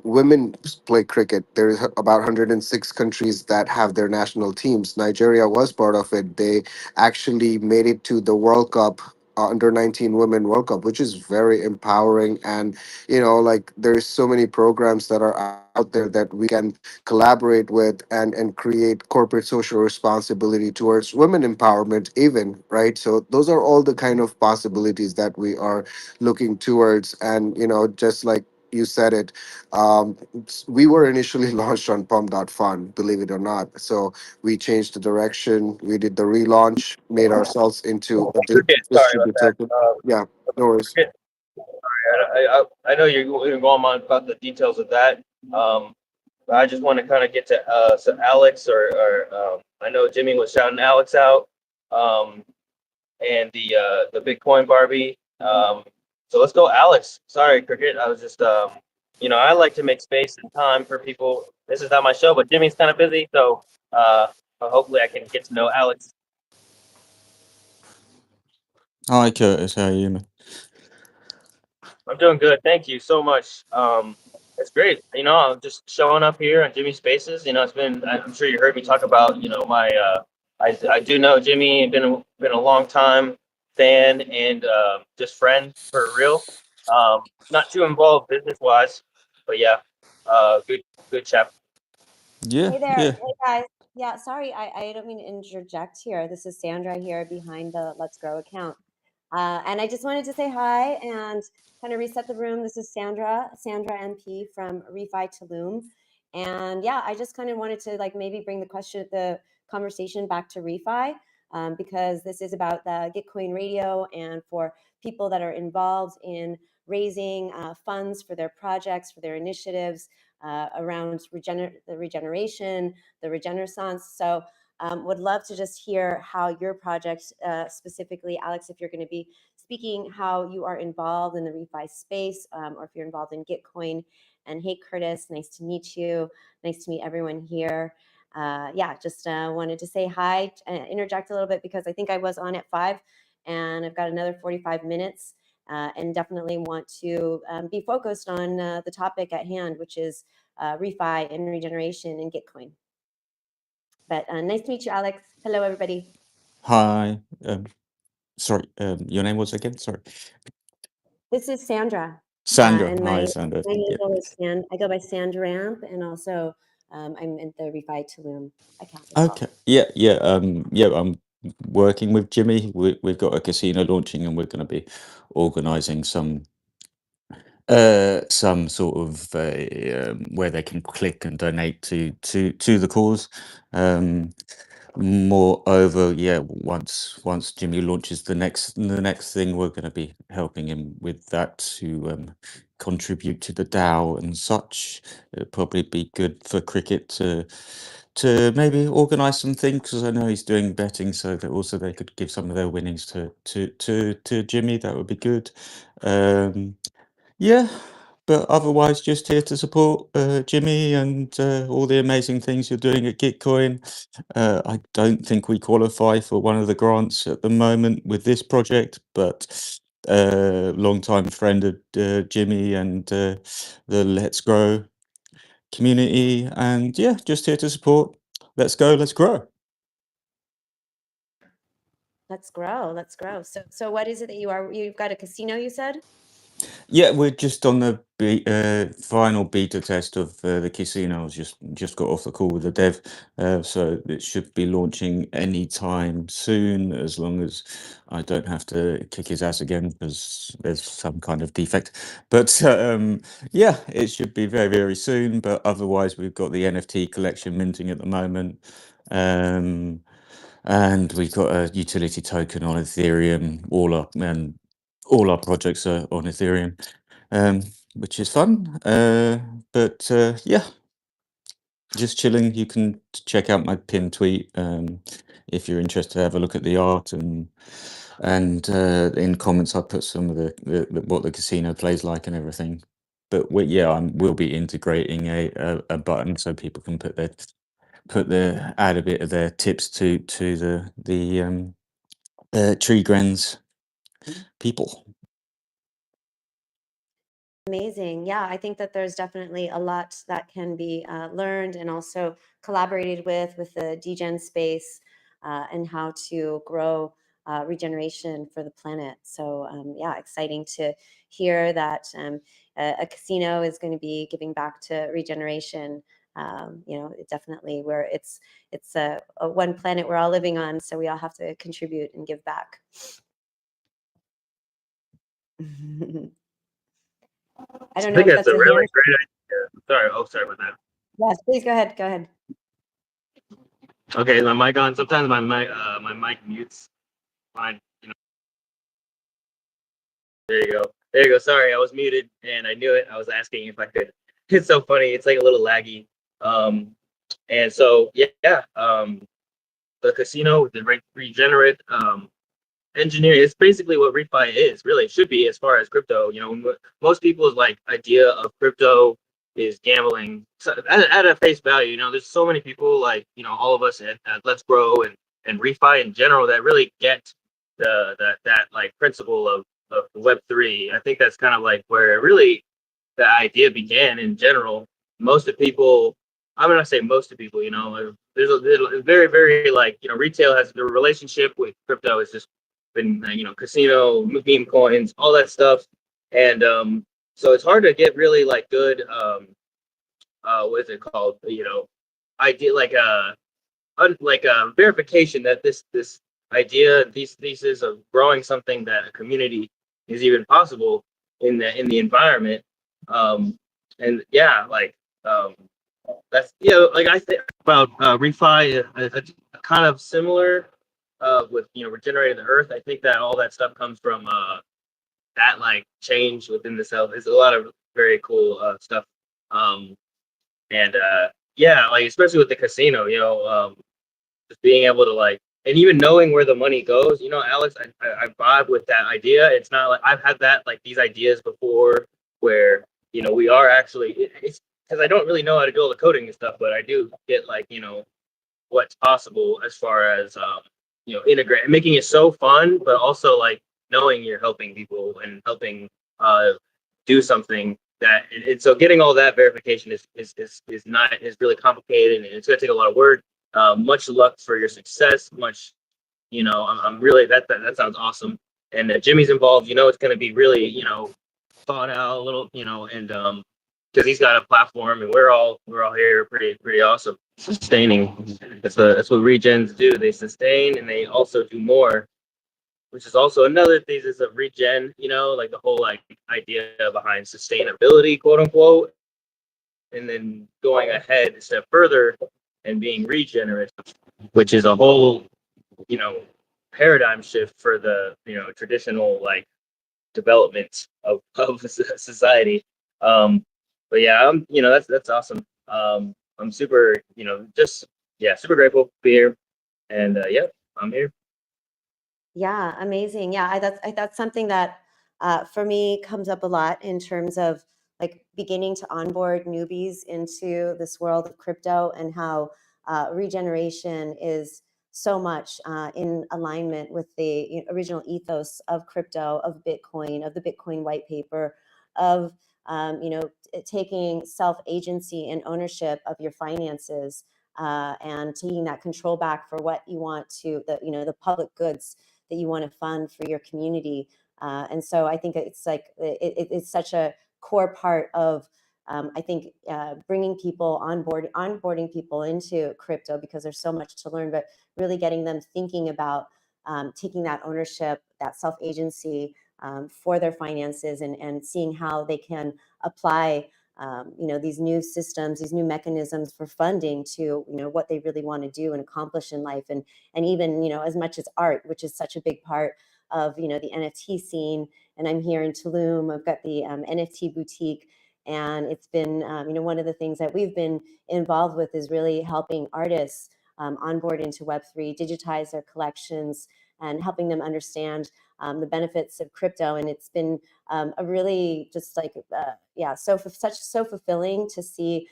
women play cricket. There's about 106 countries that have their national teams. Nigeria was part of it. They actually made it to the World Cup, under 19 women World Cup, which is very empowering. And like there's so many programs that are out there that we can collaborate with and create corporate social responsibility towards women empowerment even, right? So those are all the kind of possibilities that we are looking towards. And just like you said it, we were initially launched on pump.fun, believe it or not. So we changed the direction, we did the relaunch, made ourselves into a Cricket, sorry about that. distributed. Yeah, no worries. Cricket, I know you're going on about the details of that. Um, but I just want to kind of get to so Alex or I know Jimmy was shouting Alex out, um, and the Bitcoin Barbie. So let's go, Alex. Sorry, Cricket. I was just I like to make space and time for people. This is not my show, but Jimmy's kind of busy, so hopefully I can get to know Alex. Hi Curtis, how are you, man? I'm doing good. Thank you so much. It's great. I'm just showing up here on Jimmy Spaces. It's been. I'm sure you heard me talk about. My. I do know Jimmy. Been a long time fan and just friend for real. Not too involved business wise, but yeah. Good chap. Yeah, Hey there. yeah. Hey guys. Yeah, sorry, I don't mean to interject here. This is Sandra here behind the Let's Grow account. And I just wanted to say hi and kind of reset the room. This is Sandra MP from Refi to Loom. And yeah, I just kind of wanted to like maybe bring the conversation back to Refi, because this is about the Gitcoin radio and for people that are involved in raising funds for their projects, for their initiatives, around the regeneration, the regenerescence. So would love to just hear how your project, specifically, Alex, if you're going to be speaking, how you are involved in the refi space, or if you're involved in Gitcoin. And hey, Curtis, nice to meet you. Nice to meet everyone here. yeah, just wanted to say hi, interject a little bit because I think I was on at 5 and I've got another 45 minutes and definitely want to be focused on the topic at hand, which is refi and regeneration in Gitcoin. But nice to meet you, Alex. Hello, everybody. Hi. Sorry, your name was again? Sorry. This is Sandra. Sandra. And Hi, Sandra. my Yeah. handle is I go by Sandra Ramp, and also I'm in the Refi Tulum account as well. Okay. Yeah, yeah. I'm working with Jimmy. We've got a casino launching, and we're going to be organizing some sort of where they can click and donate to the cause. Moreover, yeah, once Jimmy launches the next thing, we're going to be helping him with that to contribute to the DAO and such. It'd probably be good for cricket to maybe organize some things, because I know he's doing betting, so that also they could give some of their winnings to Jimmy. That would be good. Yeah, but otherwise, just here to support Jimmy and all the amazing things you're doing at Gitcoin. I don't think we qualify for one of the grants at the moment with this project, but long-time friend of Jimmy and the Let's Grow community, and yeah, just here to support. Let's go, let's grow. Let's grow. Let's grow. So what is it that you've got a casino, you said? Yeah, we're just on the final beta test of the casino. I was just got off the call with the dev, so it should be launching anytime soon, as long as I don't have to kick his ass again because there's some kind of defect. But yeah, it should be very, very soon. But otherwise, we've got the NFT collection minting at the moment. And we've got a utility token on Ethereum. All our projects are on Ethereum, which is fun. But yeah, just chilling. You can check out my pinned tweet if you're interested. Have a look at the art, and in comments I put some of the what the casino plays like and everything. But we'll be integrating a button so people can add a bit of their tips to the tree grens people. Amazing. Yeah, I think that there's definitely a lot that can be learned and also collaborated with the degen space and how to grow regeneration for the planet. So yeah, exciting to hear that a casino is going to be giving back to regeneration. You know, it definitely where it's a one planet we're all living on, so we all have to contribute and give back. I don't know think if that's that's a a really hand. great idea. Sorry. Oh, sorry about that. Yes, please go ahead. Go ahead. Okay, is my mic on? Sometimes my mic mutes. Fine. You know. There you go. There you go. Sorry, I was muted and I knew it. I was asking if I could. It's so funny. It's like a little laggy. And so yeah. The casino, the regenerate engineering is basically what refi is, really. It should be, as far as crypto. You know, most people's like idea of crypto is gambling. So at a face value, you know, there's so many people, like, you know, all of us at Let's Grow and refi in general, that really get that like principle of Web3. I think that's kind of like where really the idea began in general. Most of people, I'm gonna say most of people, you know, there's a very, very, like, you know, retail has the relationship with crypto has just been, you know, casino, meme coins, all that stuff. And so it's hard to get really like good what is it called? You know, idea like a verification that this idea, these thesis of growing something that a community is even possible in the environment. And yeah, like that's, you know, like I think about refi, kind of similar with, you know, regenerating the earth. I think that all that stuff comes from that like change within the self. It's a lot of very cool stuff. Um, and yeah, like especially with the casino, you know, just being able to like, and even knowing where the money goes, you know, Alex, I vibe with that idea. It's not like I've had that, like, these ideas before where, you know, we are actually, it's because I don't really know how to do all the coding and stuff, but I do get, like, you know, what's possible as far as integrate, making it so fun, but also like knowing you're helping people and helping do something that. And so getting all that verification is really complicated, and it's going to take a lot of work. Much luck for your success. I'm really that sounds awesome. And Jimmy's involved. It's going to be really thought out a little. And because he's got a platform, and we're all here, pretty awesome. Sustaining. That's what regens do. They sustain, and they also do more, which is also another thesis of regen. Like the whole idea behind sustainability, quote unquote, and then going ahead a step further and being regenerative, which is a whole paradigm shift for the traditional development of society. But yeah, that's awesome. I'm super just super grateful to be here, and yeah, I'm here. Yeah, amazing. Yeah, that's something that for me comes up a lot in terms of like beginning to onboard newbies into this world of crypto, and how regeneration is so much in alignment with the original ethos of crypto, of Bitcoin, of the Bitcoin white paper, of taking self-agency and ownership of your finances, and taking that control back for what you want to the public goods that you want to fund for your community. And so I think it's like it's such a core part of I think bringing people on board, onboarding people into crypto, because there's so much to learn, but really getting them thinking about taking that ownership, that self-agency for their finances, and seeing how they can apply these new systems, these new mechanisms for funding to what they really want to do and accomplish in life. And even as much as art, which is such a big part of the NFT scene. And I'm here in Tulum. I've got the NFT boutique, and it's been one of the things that we've been involved with is really helping artists onboard into Web3, digitize their collections, and helping them understand the benefits of crypto. And it's been a really just like so fulfilling to see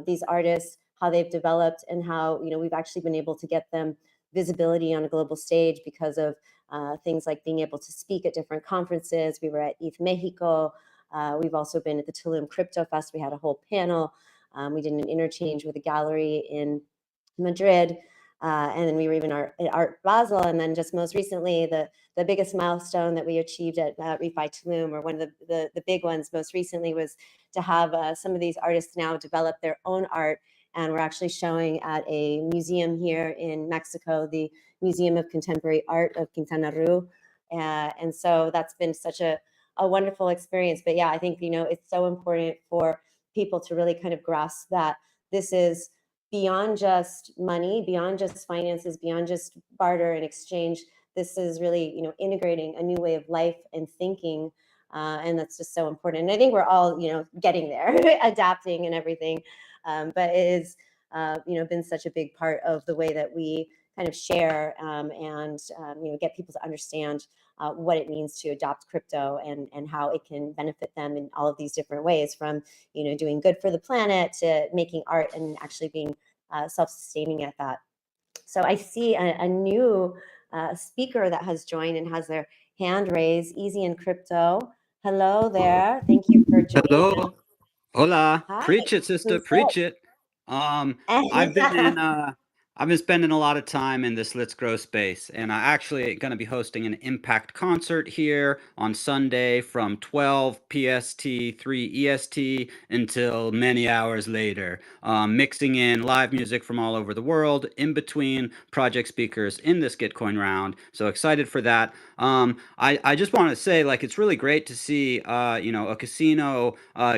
these artists, how they've developed, and how we've actually been able to get them visibility on a global stage because of things like being able to speak at different conferences. We were at ETH Mexico. We've also been at the Tulum Crypto Fest. We had a whole panel. We did an interchange with a gallery in Madrid. And then we were even at Art Basel. And then just most recently, the biggest milestone that we achieved at Refi Tulum, or one of the big ones most recently, was to have some of these artists now develop their own art. And we're actually showing at a museum here in Mexico, the Museum of Contemporary Art of Quintana Roo. And so that's been such a wonderful experience. But yeah, I think, it's so important for people to really kind of grasp that this is beyond just money, beyond just finances, beyond just barter and exchange. This is really, integrating a new way of life and thinking. And that's just so important. And I think we're all, getting there, adapting and everything. But it is, been such a big part of the way that we kind of share and get people to understand what it means to adopt crypto, and how it can benefit them in all of these different ways, from doing good for the planet to making art and actually being self-sustaining at that. So I see a new speaker that has joined and has their hand raised. Easy in Crypto. Hello there. Thank you for joining. Hello. Hola. Hi. Preach it, sister. Who's Preach this? it. I've been spending a lot of time in this Let's Grow space, and I actually going to be hosting an impact concert here on Sunday from 12 PST, 3 EST until many hours later, mixing in live music from all over the world in between project speakers in this Gitcoin round. So excited for that. I just want to say, like, it's really great to see, a casino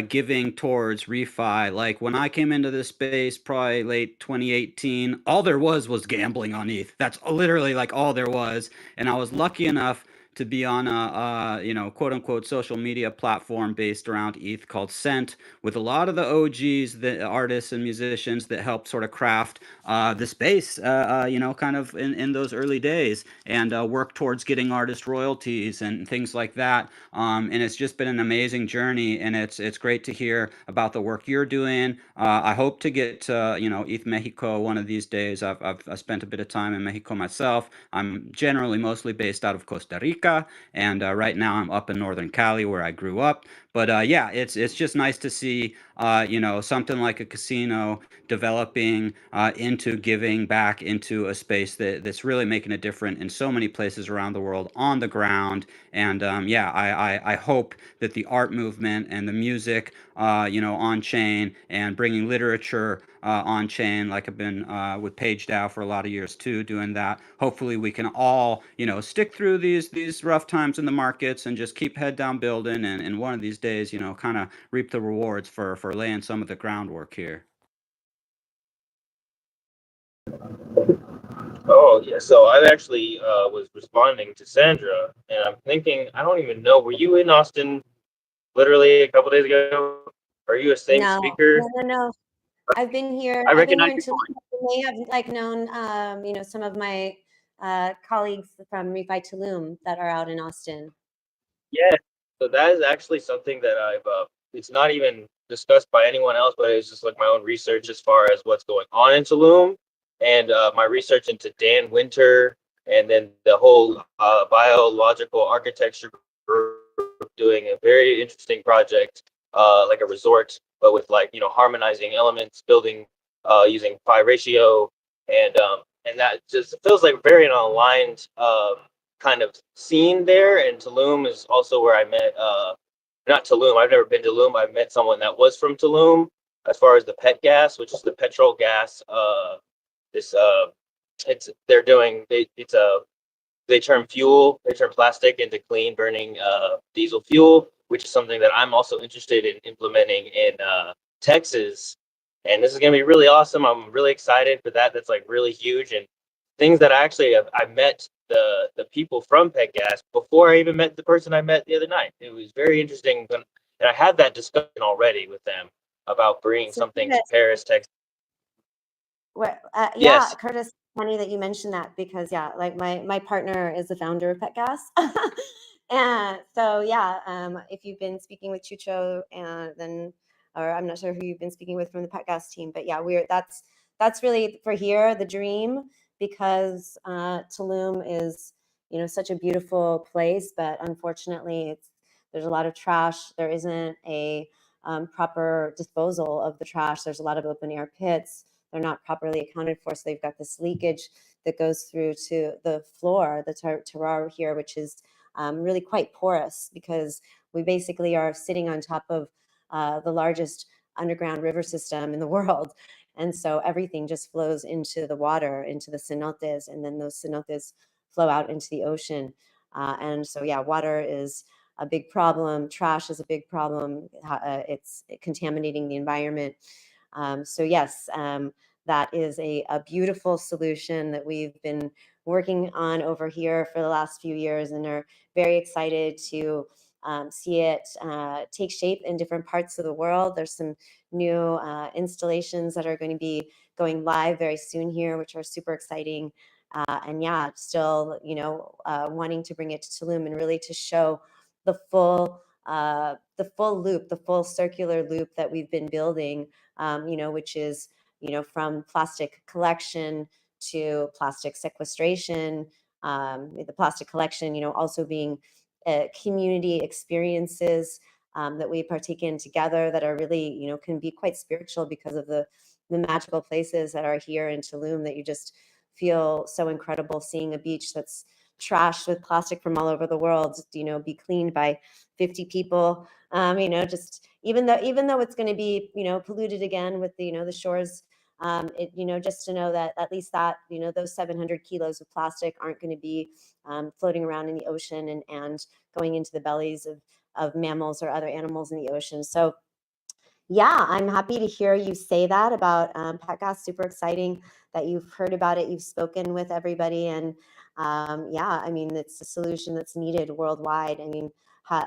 giving towards refi. Like, when I came into this space, probably late 2018, all there was gambling on ETH. That's literally like all there was. And I was lucky enough to be on a quote unquote social media platform based around ETH called Scent, with a lot of the OGs, the artists and musicians that helped sort of craft the space, kind of in those early days, and work towards getting artist royalties and things like that. And it's just been an amazing journey, and it's great to hear about the work you're doing. I hope to get to ETH Mexico one of these days. I've spent a bit of time in Mexico myself. I'm generally mostly based out of Costa Rica, and right now I'm up in Northern Cali where I grew up. But yeah, it's just nice to see something like a casino developing into giving back into a space that's really making a difference in so many places around the world on the ground. And yeah, I hope that the art movement and the music, on chain, and bringing literature on chain, like I've been with PageDAO for a lot of years too, doing that. Hopefully, we can all, stick through these rough times in the markets and just keep head down building, and one of these days, kind of reap the rewards for laying some of the groundwork here. Oh yeah, so I actually was responding to Sandra, and I'm thinking, I don't even know, were you in Austin literally a couple days ago? Are you a same speaker? No. I've been here. I I've been recognize here in your Tulum. voice. You may have known, some of my colleagues from Refi Tulum that are out in Austin. Yeah, so that is actually something that I've it's not even discussed by anyone else, but it's just like my own research as far as what's going on in Tulum, and my research into Dan Winter, and then the whole biological architecture group doing a very interesting project, like a resort, but with like harmonizing elements, building using pi ratio, and that just feels like very an aligned kind of scene there. And Tulum is also where I met not Tulum, I've never been to Tulum. I met someone that was from Tulum as far as the pet gas, which is the petrol gas. This it's they're doing it's a they turn plastic into clean burning diesel fuel, which is something that I'm also interested in implementing in Texas. And this is going to be really awesome. I'm really excited for that. That's like really huge. And things that I met the people from Pet Gas before I even met the person I met the other night. It was very interesting. And I had that discussion already with them about bringing So something to Paris, Texas. yeah, Yes. Curtis, funny that you mentioned that, because yeah, like my partner is the founder of Pet Gas. And so yeah, if you've been speaking with Chucho, and then, or I'm not sure who you've been speaking with from the Pet Gas team, but yeah, that's really for here the dream, because Tulum is such a beautiful place, but unfortunately there's a lot of trash. There isn't a proper disposal of the trash. There's a lot of open air pits. They're not properly accounted for, so they've got this leakage that goes through to the floor, the terroir here, which is really quite porous, because we basically are sitting on top of the largest underground river system in the world. And so everything just flows into the water, into the cenotes, and then those cenotes flow out into the ocean. And so, yeah, water is a big problem. Trash is a big problem. It's contaminating the environment. So yes, that is a beautiful solution that we've been working on over here for the last few years, and are very excited to see it take shape in different parts of the world. There's some new installations that are going to be going live very soon here, which are super exciting. And yeah, still, wanting to bring it to Tulum and really to show the full loop, the full circular loop that we've been building, which is, from plastic collection to plastic sequestration, the plastic collection, also being community experiences that we partake in together, that are really, can be quite spiritual because of the magical places that are here in Tulum, that you just feel so incredible seeing a beach that's trashed with plastic from all over the world, be cleaned by 50 people. Just even though it's going to be, polluted again with the shores, just to know that at least that, those 700 kilos of plastic aren't going to be floating around in the ocean and going into the bellies of mammals or other animals in the ocean. So yeah, I'm happy to hear you say that about Pet Gas. Super exciting that you've heard about it, you've spoken with everybody, and yeah, I mean, it's a solution that's needed worldwide. I mean,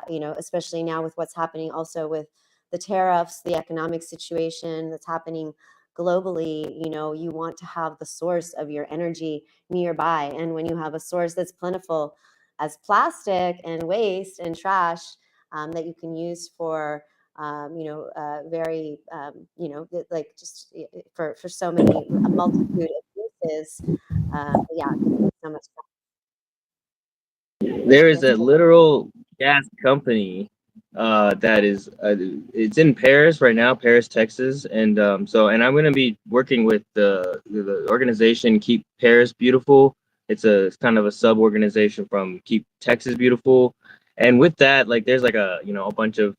you know, especially now with what's happening also with the tariffs, the economic situation that's happening globally, you know, you want to have the source of your energy nearby. And when you have a source that's plentiful as plastic and waste and trash, that you can use for you know, very, you know, like just for so many, a multitude of uses. Yeah, it can make so much There is sense. a literal gas company that is it's in Paris right now, Paris, Texas, and and I'm gonna be working with the organization Keep Paris Beautiful. It's kind of a sub organization from Keep Texas Beautiful, and with that, like there's like a a bunch of,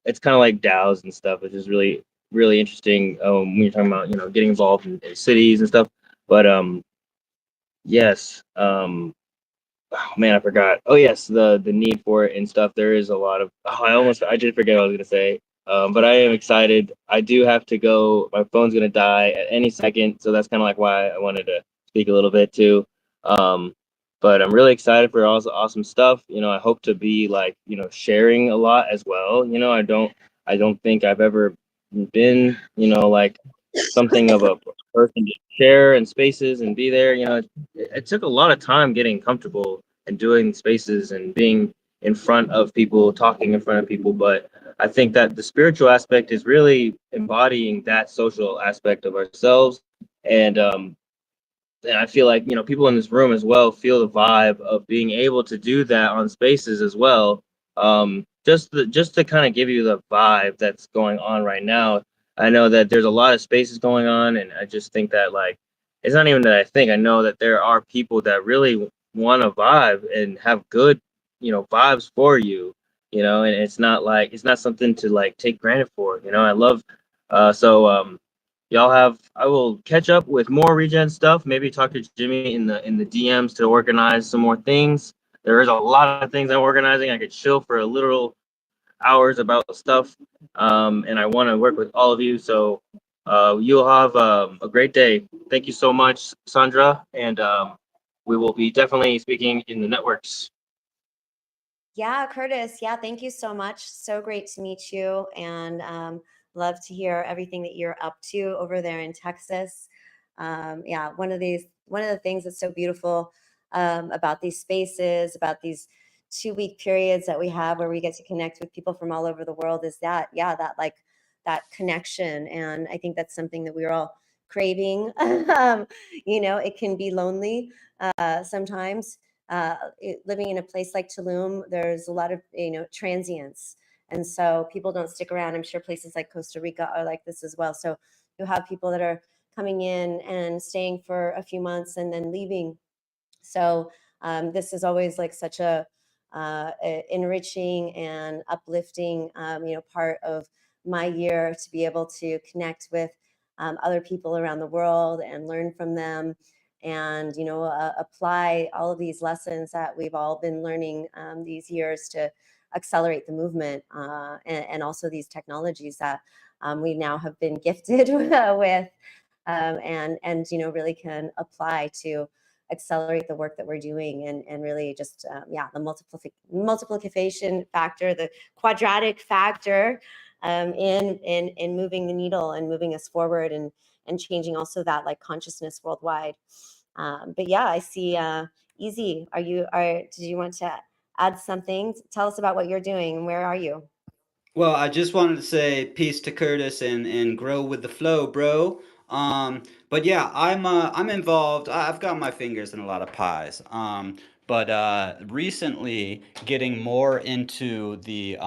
it's kind of like DAOs and stuff, which is really interesting when you're talking about getting involved in cities and stuff. But yes, oh man, I forgot. Oh yes, the need for it and stuff. There is a lot of. I did forget what I was gonna say. But I am excited. I do have to go. My phone's gonna die at any second, so that's kind of like why I wanted to speak a little bit too. Um, but I'm really excited for all this awesome stuff. I hope to be like sharing a lot as well. I don't think I've ever been like something of a person to share in spaces and be there. It took a lot of time getting comfortable and doing spaces and being in front of people, talking in front of people. But I think that the spiritual aspect is really embodying that social aspect of ourselves. And and I feel like people in this room as well feel the vibe of being able to do that on spaces as well. Just to kind of give you the vibe that's going on right now. I know that there's a lot of spaces going on, and I just think that like it's not even that I think, I know that there are people that really want to vibe and have good vibes for you. And it's not something to like take granted for. I love y'all have, I will catch up with more regen stuff, maybe talk to Jimmy in the DMs to organize some more things. There is a lot of things I'm organizing. I could chill for a literal hours about stuff. And I want to work with all of you. So you'll have a great day. Thank you so much, Sandra. And we will be definitely speaking in the networks. Yeah, Curtis. Yeah, thank you so much. So great to meet you, and love to hear everything that you're up to over there in Texas. Yeah, one of the things that's so beautiful about these spaces, about these 2 week periods that we have where we get to connect with people from all over the world is that, yeah, that like that connection, and I think that's something that we're all craving. It can be lonely sometimes living in a place like Tulum, there's a lot of transients, and so people don't stick around. I'm sure places like Costa Rica are like this as well. So you have people that are coming in and staying for a few months and then leaving. So this is always like such enriching and uplifting, part of my year to be able to connect with other people around the world and learn from them, and apply all of these lessons that we've all been learning these years to accelerate the movement, and also these technologies that we now have been gifted with, and really can apply to accelerate the work that we're doing, and really just yeah, the multiplication factor, the quadratic factor, in moving the needle and moving us forward, and changing also that like consciousness worldwide. But yeah, I see Easy, did you want to add something? Tell us about what you're doing and where are you? Well, I just wanted to say peace to Curtis and grow with the flow, bro. But yeah, I'm involved. I've got my fingers in a lot of pies. But recently getting more into the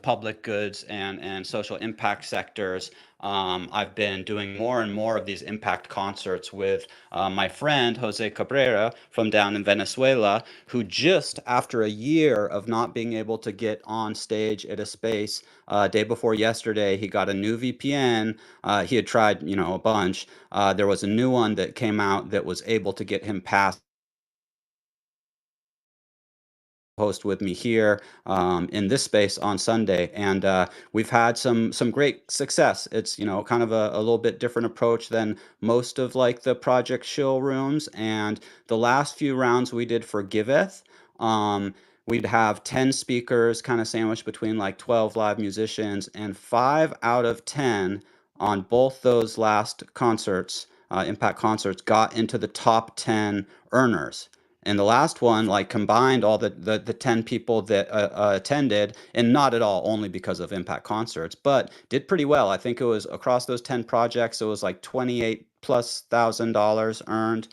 public goods and social impact sectors. I've been doing more and more of these impact concerts with my friend Jose Cabrera from down in Venezuela, who just after a year of not being able to get on stage at a space, day before yesterday, he got a new VPN. He had tried, a bunch. There was a new one that came out that was able to get him past host with me here in this space on Sunday, and we've had some great success. It's kind of a little bit different approach than most of like the Project Shill rooms, and the last few rounds we did for Giveth. We'd have 10 speakers kind of sandwiched between like 12 live musicians, and 5 out of 10 on both those last concerts, impact concerts, got into the top 10 earners. And the last one, like, combined all the 10 people that attended, and not at all only because of impact concerts, but did pretty well. I think it was across those 10 projects, it was like $28,000+ earned.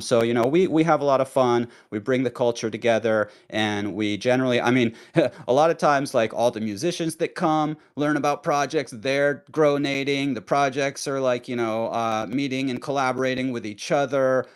So we have a lot of fun. We bring the culture together, and we generally, I mean, a lot of times, like, all the musicians that come learn about projects, they're gronating. The projects are like meeting and collaborating with each other.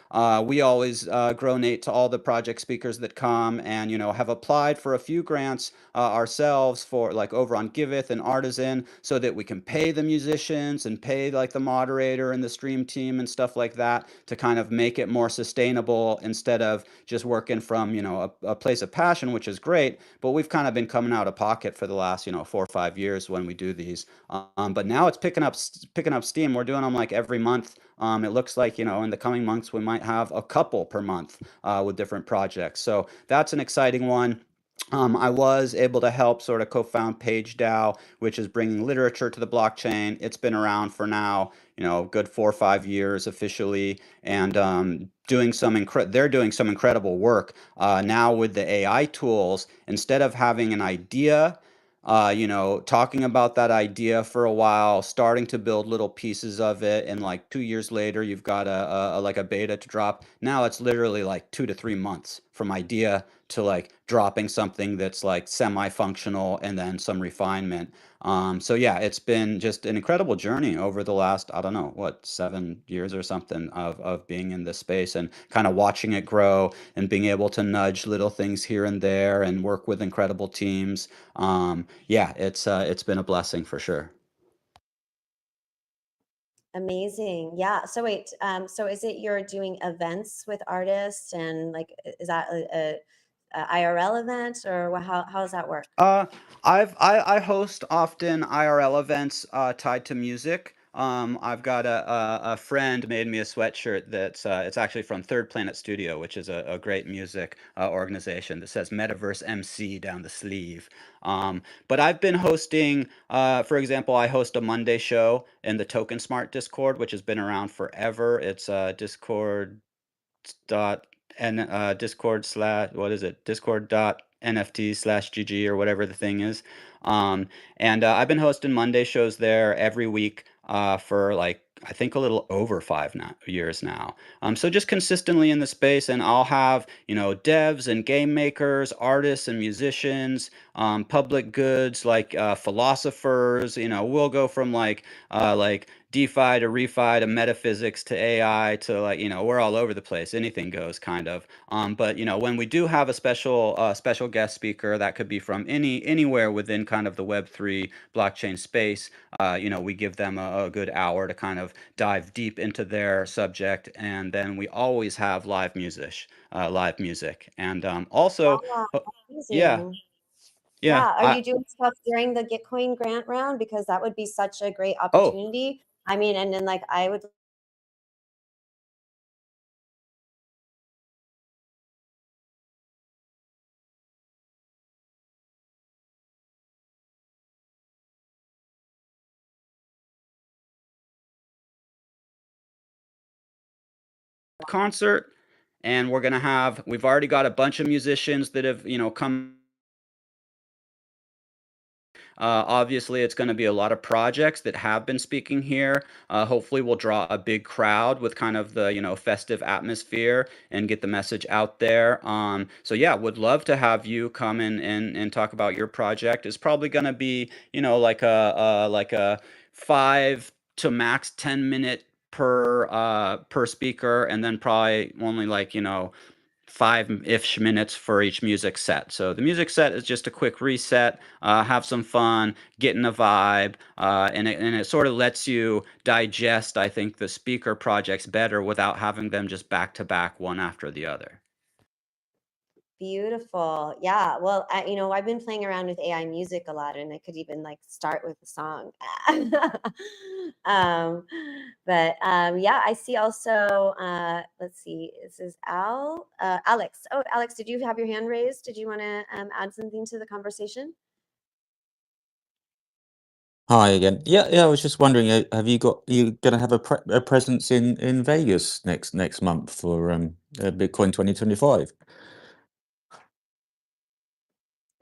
We always gronate to all the project speakers that come, and have applied for a few grants ourselves, for like over on Giveth and Artisan, so that we can pay the musicians and pay like the moderator and the stream team and stuff like that, to kind of make it more sustainable instead of just working from a place of passion, which is great, but we've kind of been coming out of pocket for the last 4 or 5 years when we do these. But now it's picking up steam. We're doing them like every month. It looks like in the coming months we might have a couple per month with different projects. So that's an exciting one. I was able to help sort of co-found PageDAO, which is bringing literature to the blockchain. It's been around for now, good 4 or 5 years officially, and they're doing some incredible work now with the AI tools. Instead of having an idea, talking about that idea for a while, starting to build little pieces of it, and like 2 years later, you've got like a beta to drop. Now it's literally like 2 to 3 months from idea to like dropping something that's like semi-functional, and then some refinement. So yeah, it's been just an incredible journey over the last, I don't know, 7 years or something of being in this space, and kind of watching it grow, and being able to nudge little things here and there, and work with incredible teams. Yeah, it's been a blessing for sure. Amazing. Yeah. So wait, so is it you're doing events with artists, and like, is that a IRL event, or how does that work? I host often IRL events tied to music. I've got a friend made me a sweatshirt that's it's actually from Third Planet Studio, which is a great music organization, that says Metaverse MC down the sleeve. But I've been hosting, for example, I host a Monday show in the Token Smart Discord, which has been around forever. It's Discord dot Discord slash, what is it, Discord dot NFT slash GG, or whatever the thing is. And I've been hosting Monday shows there every week for like, I think, a little over 5 years now. So just consistently in the space, and I'll have devs and game makers, artists and musicians, public goods, like philosophers. We'll go from like DeFi to refi to metaphysics to AI to, like, we're all over the place. Anything goes, kind of. But when we do have a special guest speaker, that could be from anywhere within kind of the Web3 blockchain space. We give them a good hour to kind of dive deep into their subject, and then we always have live music, and also, Wow, yeah, amazing. yeah. Yeah. Are you doing stuff during the Gitcoin grant round? Because that would be such a great Oh, opportunity. I mean, and then like I would concert, and we've already got a bunch of musicians that have come. Obviously, it's going to be a lot of projects that have been speaking here. Hopefully, we'll draw a big crowd with kind of the festive atmosphere, and get the message out there. So yeah, would love to have you come in and talk about your project. It's probably going to be like a 5 to max 10 minute per speaker, and then probably only like 5-ish minutes for each music set. So the music set is just a quick reset, have some fun, get in a vibe, and it sort of lets you digest, I think, the speaker projects better without having them just back to back, one after the other. Beautiful. Yeah. Well, I've been playing around with AI music a lot, and I could even like start with a song. um, yeah, I see also, let's see, this is Alex. Oh, Alex, did you have your hand raised? Did you want to add something to the conversation? Hi again. Yeah. I was just wondering, you going to have a presence in Vegas next month for Bitcoin 2025?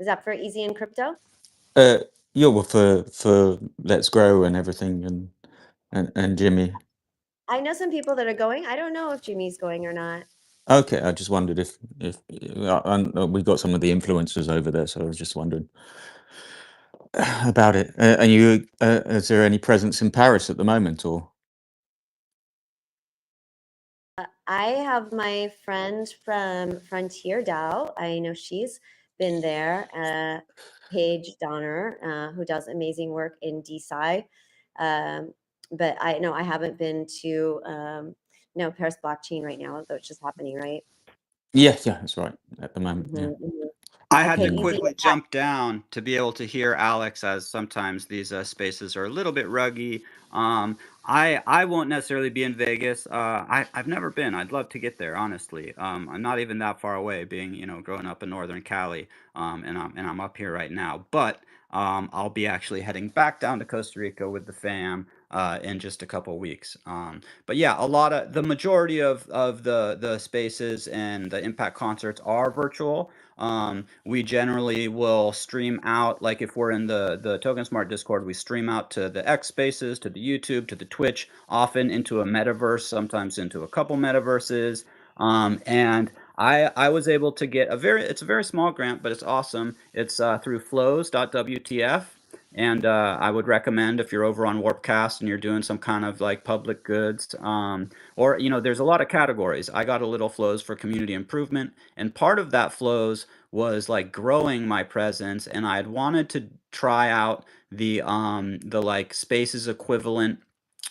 Is that for Easy and Crypto? Yeah, well, for Let's Grow and everything, and Jimmy. I know some people that are going. I don't know if Jimmy's going or not. Okay, I just wondered if we got some of the influencers over there, so I was just wondering about it. And is there any presence in Paris at the moment, or? I have my friend from Frontier DAO. I know she's been there, Paige Donner, who does amazing work in DeSci. But I haven't been to Paris Blockchain right now, though it's just happening, right? Yeah, that's right. At the moment, yeah. I had Okay, to Easy. quickly jump down to be able to hear Alex, as sometimes these spaces are a little bit ruggy. I won't necessarily be in Vegas. I've never been. I'd love to get there, honestly. I'm not even that far away, being growing up in Northern Cali, and I'm up here right now. But I'll be actually heading back down to Costa Rica with the fam in just a couple weeks. But yeah, the majority of the spaces and the Impact concerts are virtual. We generally will stream out, like if we're in the Token Smart Discord, we stream out to the X Spaces, to the YouTube, to the Twitch, often into a metaverse, sometimes into a couple metaverses. And I was able to get it's a very small grant, but it's awesome. It's through flows.wtf. And I would recommend, if you're over on Warpcast and you're doing some kind of like public goods, or there's a lot of categories. I got a little flows for community improvement, and part of that flows was like growing my presence, and I had wanted to try out the like spaces equivalent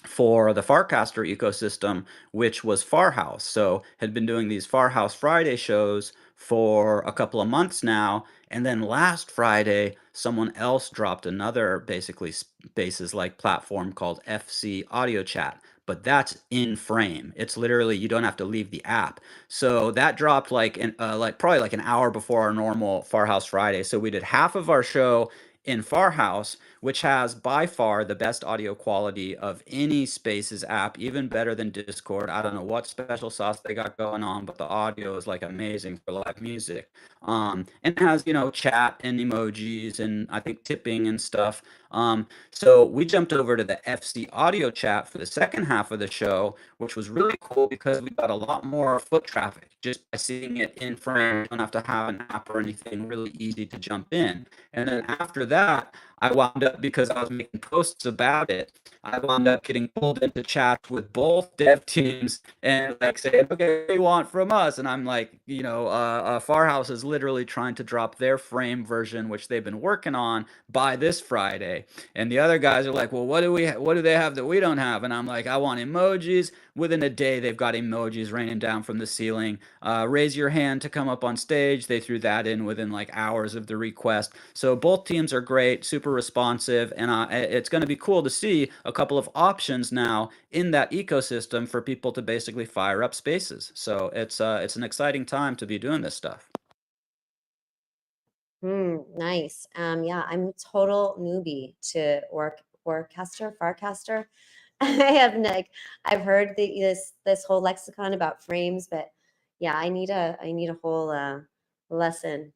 for the Farcaster ecosystem, which was Farhouse. So had been doing these Farhouse Friday shows for a couple of months now, and then last Friday, someone else dropped another basically spaces like platform called FC Audio Chat. But that's in frame. It's literally, you don't have to leave the app. So that dropped probably like an hour before our normal Farhouse Friday. So we did half of our show in Farhouse, which has by far the best audio quality of any Spaces app, even better than Discord. I don't know what special sauce they got going on, but the audio is like amazing for live music. And it has, chat and emojis and I think tipping and stuff. So we jumped over to the FC audio chat for the second half of the show, which was really cool because we got a lot more foot traffic just by seeing it in frame. You don't have to have an app or anything, really easy to jump in. And then after that, I wound up, because I was making posts about it, I wound up getting pulled into chats with both dev teams and like saying, okay, what do you want from us? And I'm like, Farhouse is literally trying to drop their frame version, which they've been working on, by this Friday. And the other guys are like, well, what do they have that we don't have? And I'm like, I want emojis. Within a day, they've got emojis raining down from the ceiling. Raise your hand to come up on stage. They threw that in within like hours of the request. So both teams are great, super responsive, and it's going to be cool to see a couple of options now in that ecosystem for people to basically fire up spaces. So it's an exciting time to be doing this stuff. Nice. Yeah, I'm a total newbie to Farcaster. I have like I've heard this whole lexicon about frames, but yeah, I need a whole lesson.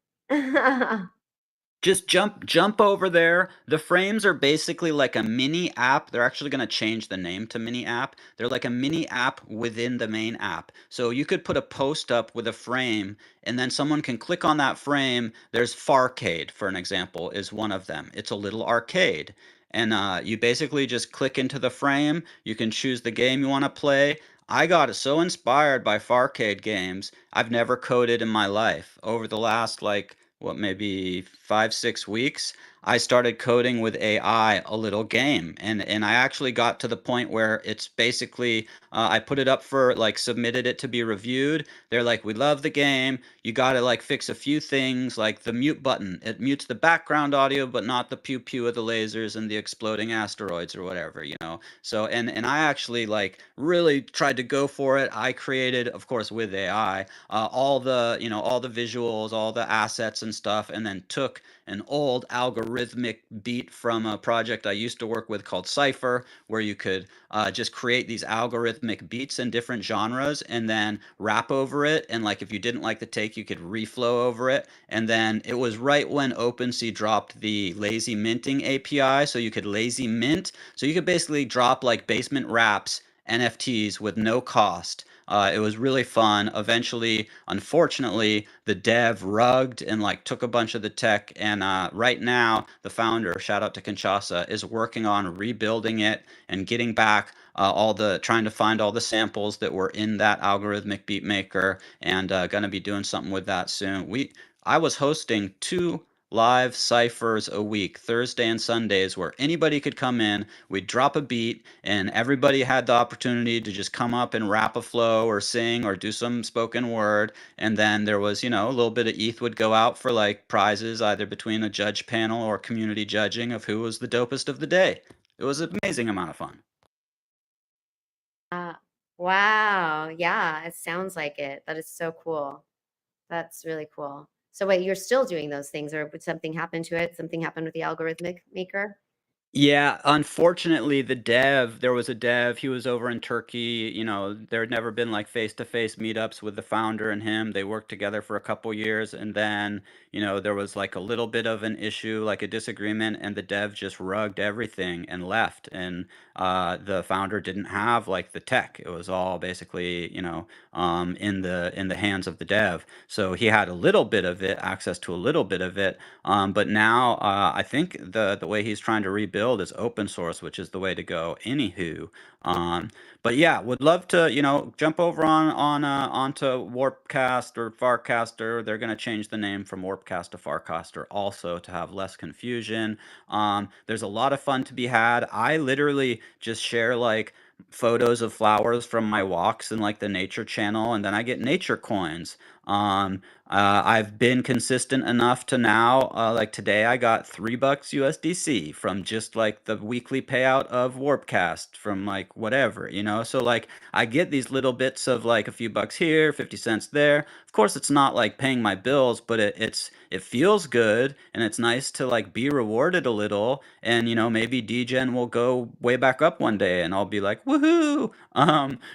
Just jump over there. The frames are basically like a mini app. They're actually going to change the name to mini app. They're like a mini app within the main app. So you could put a post up with a frame, and then someone can click on that frame. There's Farcade, for an example, is one of them. It's a little arcade. And you basically just click into the frame. You can choose the game you want to play. I got so inspired by Farcade games. I've never coded in my life. Over the last maybe 5-6 weeks, I started coding with AI a little game, and I actually got to the point where it's basically I put it up for like submitted it to be reviewed. They're like, we love the game. You got to like fix a few things, like the mute button. It mutes the background audio, but not the pew pew of the lasers and the exploding asteroids or whatever, you know. So and I actually like really tried to go for it. I created, of course, with AI, all the all the visuals, all the assets and stuff, and then took an old algorithmic beat from a project I used to work with called Cypher, where you could just create these algorithmic beats in different genres and then rap over it. And like if you didn't like the take, you could reflow over it. And then it was right when OpenSea dropped the lazy minting API, so you could lazy mint. So you could basically drop like basement raps, NFTs with no cost. It was really fun. Eventually, unfortunately, the dev rugged and like took a bunch of the tech. And right now, the founder, shout out to Kinshasa, is working on rebuilding it and getting back trying to find all the samples that were in that algorithmic beat maker, and going to be doing something with that soon. I was hosting 2 live ciphers a week, Thursday and Sundays, where anybody could come in. We'd drop a beat, and everybody had the opportunity to just come up and rap a flow or sing or do some spoken word. And then there was, a little bit of ETH would go out for like prizes, either between a judge panel or community judging of who was the dopest of the day. It was an amazing amount of fun. Wow. Yeah, it sounds like it. That is so cool. That's really cool. So wait, you're still doing those things, or would something happen to it? Something happened with the algorithmic maker? Yeah, unfortunately, there was a dev, he was over in Turkey, there had never been like face-to-face meetups with the founder and him. They worked together for a couple years, and then, there was like a little bit of an issue, like a disagreement, and the dev just rugged everything and left. And the founder didn't have like the tech. It was all basically, in the hands of the dev. So he had a little bit of it, access to a little bit of it, but now I think the way he's trying to rebuild is open source, which is the way to go. Anywho, um, but yeah, would love to jump over onto Warpcast or Farcaster. They're going to change the name from Warpcast to Farcaster also to have less confusion. There's a lot of fun to be had. I literally just share like photos of flowers from my walks in like the nature channel, and then I get nature coins. I've been consistent enough to now, like today, I got $3 USDC from just like the weekly payout of Warpcast from like whatever, So like I get these little bits of like a few bucks here, 50 cents there. Of course, it's not like paying my bills, but it feels good, and it's nice to like be rewarded a little. And maybe DGen will go way back up one day, and I'll be like, woohoo!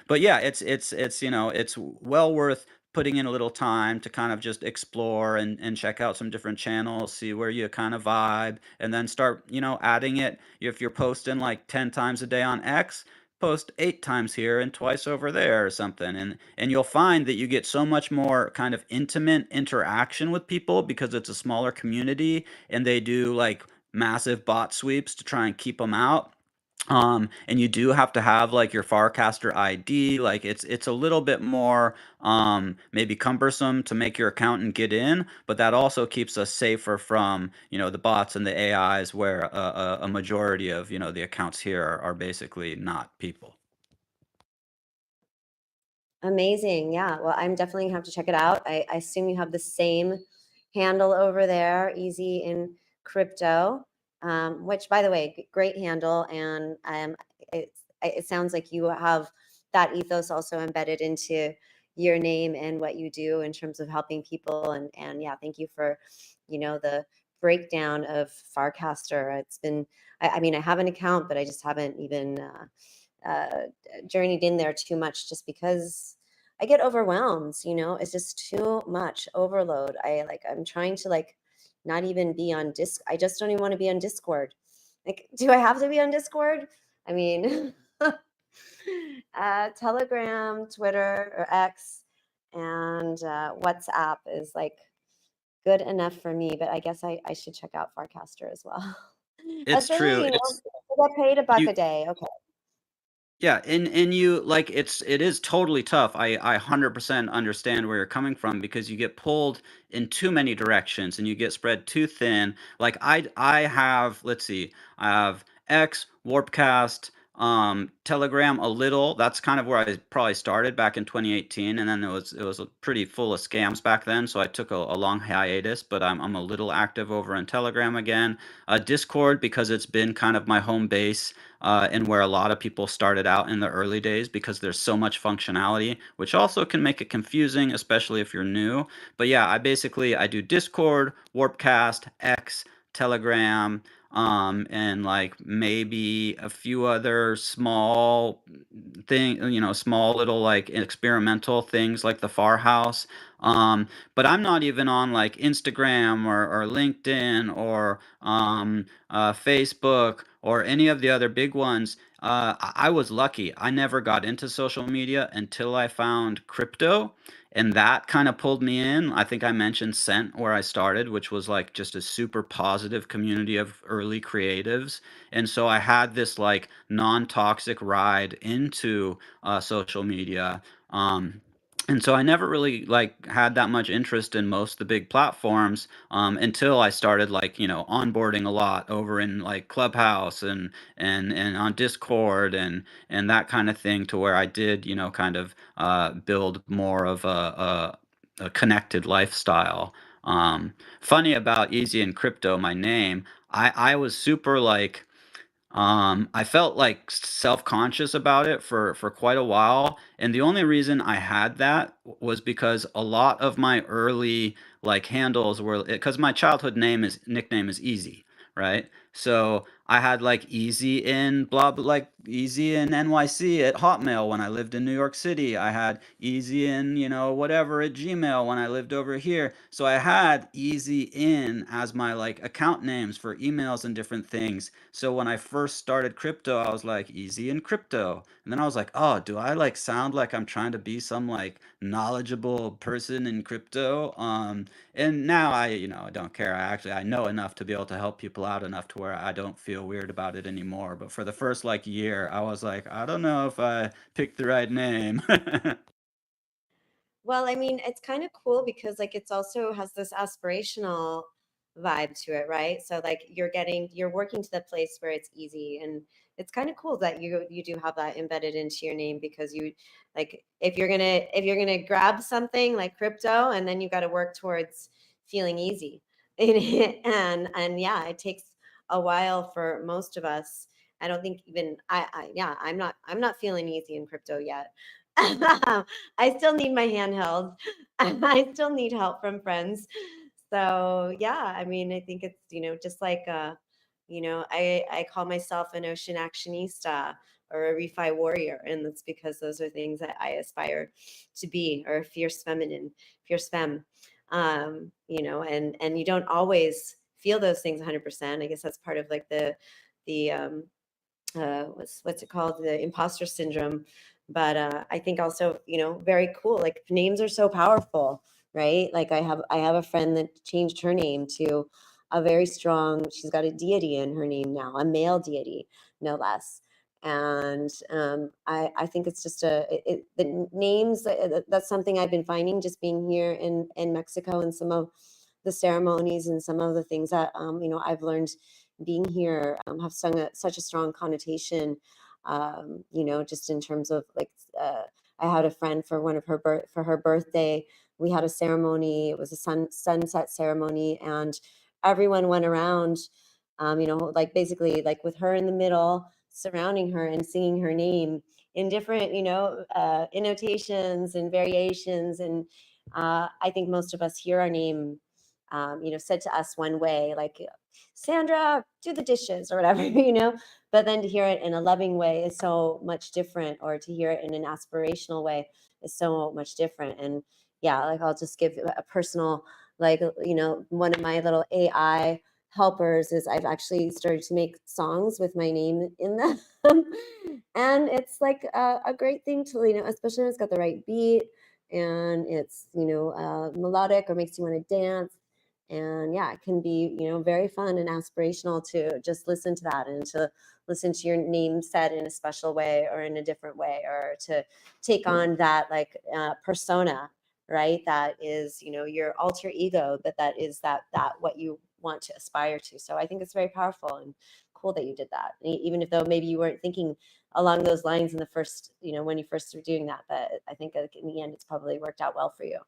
But yeah, it's well worth putting in a little time to kind of just explore and check out some different channels, see where you kind of vibe, and then start, adding it. If you're posting like 10 times a day on X, post 8 times here and twice over there or something. And you'll find that you get so much more kind of intimate interaction with people because it's a smaller community, and they do like massive bot sweeps to try and keep them out. And you do have to have like your Farcaster ID. Like it's a little bit more maybe cumbersome to make your account and get in, but that also keeps us safer from the bots and the AIs, where a majority of the accounts here are basically not people. Amazing. Yeah. Well, I'm definitely gonna have to check it out. I assume you have the same handle over there, Easy in Crypto, which, by the way, great handle. And it sounds like you have that ethos also embedded into your name and what you do in terms of helping people. And yeah, thank you for, the breakdown of Farcaster. It's been, I mean, I have an account, but I just haven't even journeyed in there too much, just because I get overwhelmed. It's just too much overload. I'm trying to like not even be on I just don't even want to be on Discord. Like, do I have to be on Discord? I mean, Telegram, Twitter, or X, and WhatsApp is like good enough for me, but I guess I should check out Farcaster as well. It's true. Especially, I get paid $1 you a day. Okay. Yeah, and you like it is totally tough. I 100% understand where you're coming from because you get pulled in too many directions and you get spread too thin. Like I have, let's see, I have X, Warpcast, Telegram a little. That's kind of where I probably started back in 2018, and then it was pretty full of scams back then, so I took a long hiatus. But I'm a little active over in Telegram again. Discord, because it's been kind of my home base, and where a lot of people started out in the early days because there's so much functionality, which also can make it confusing, especially if you're new. But yeah, I do Discord, Warpcast, X, Telegram, and like maybe a few other small small little like experimental things like the Far House. But I'm not even on like Instagram or LinkedIn or Facebook or any of the other big ones. I was lucky. I never got into social media until I found crypto, and that kind of pulled me in. I think I mentioned Scent where I started, which was like just a super positive community of early creatives. And so I had this like non-toxic ride into social media. And so I never really like had that much interest in most of the big platforms, until I started like onboarding a lot over in like Clubhouse and on Discord and that kind of thing, to where I did kind of build more of a connected lifestyle. Funny about Easy and Crypto, my name, I was super like I felt like self-conscious about it for quite a while, and the only reason I had that was because a lot of my early like handles were because my childhood nickname is Easy, right? So I had like Easy in like Easy in NYC at Hotmail when I lived in New York City. I had Easy in whatever at Gmail when I lived over here. So I had Easy in as my like account names for emails and different things. So when I first started crypto, I was like Easy in Crypto. And then I was like, "Oh, do I like sound like I'm trying to be some like knowledgeable person in crypto?" And now I don't care. I know enough to be able to help people out enough to where I don't feel weird about it anymore. But for the first like year, I was like, I don't know if I picked the right name. Well, I mean, it's kind of cool because like it's also has this aspirational vibe to it, right? So like you're working to the place where it's easy, and it's kind of cool that you do have that embedded into your name, because you like if you're gonna grab something like crypto, and then you got to work towards feeling easy. And yeah, it takes a while for most of us. I don't think even I yeah, I'm not feeling easy in crypto yet. I still need my handheld. I still need help from friends. So yeah, I mean, I think it's just like I call myself an ocean actionista or a refi warrior, and that's because those are things that I aspire to be, or a fierce femme. And you don't always feel those things 100%. I guess that's part of like the what's it called, the imposter syndrome. But I think also very cool, like names are so powerful, right? Like I have a friend that changed her name to a very strong, she's got a deity in her name now, a male deity, no less. And I think it's just the names, that's something I've been finding just being here in Mexico, and some of the ceremonies and some of the things that I've learned being here, have such a strong connotation, just in terms of like, I had a friend for for her birthday. We had a ceremony. It was a sunset ceremony, and everyone went around, like basically like with her in the middle, surrounding her and singing her name in different, annotations and variations. And I think most of us hear our name, said to us one way, like Sandra, do the dishes or whatever, But then to hear it in a loving way is so much different, or to hear it in an aspirational way is so much different. And yeah, like I'll just give a personal, like, one of my little AI helpers is I've actually started to make songs with my name in them. And it's like a great thing to, especially when it's got the right beat and it's, melodic or makes you want to dance. And yeah, it can be, very fun and aspirational to just listen to that and to listen to your name said in a special way or in a different way, or to take on that like persona, right? That is, your alter ego, but that is that what you want to aspire to. So I think it's very powerful and cool that you did that, even if though maybe you weren't thinking along those lines in the first, when you first were doing that. But I think in the end, it's probably worked out well for you.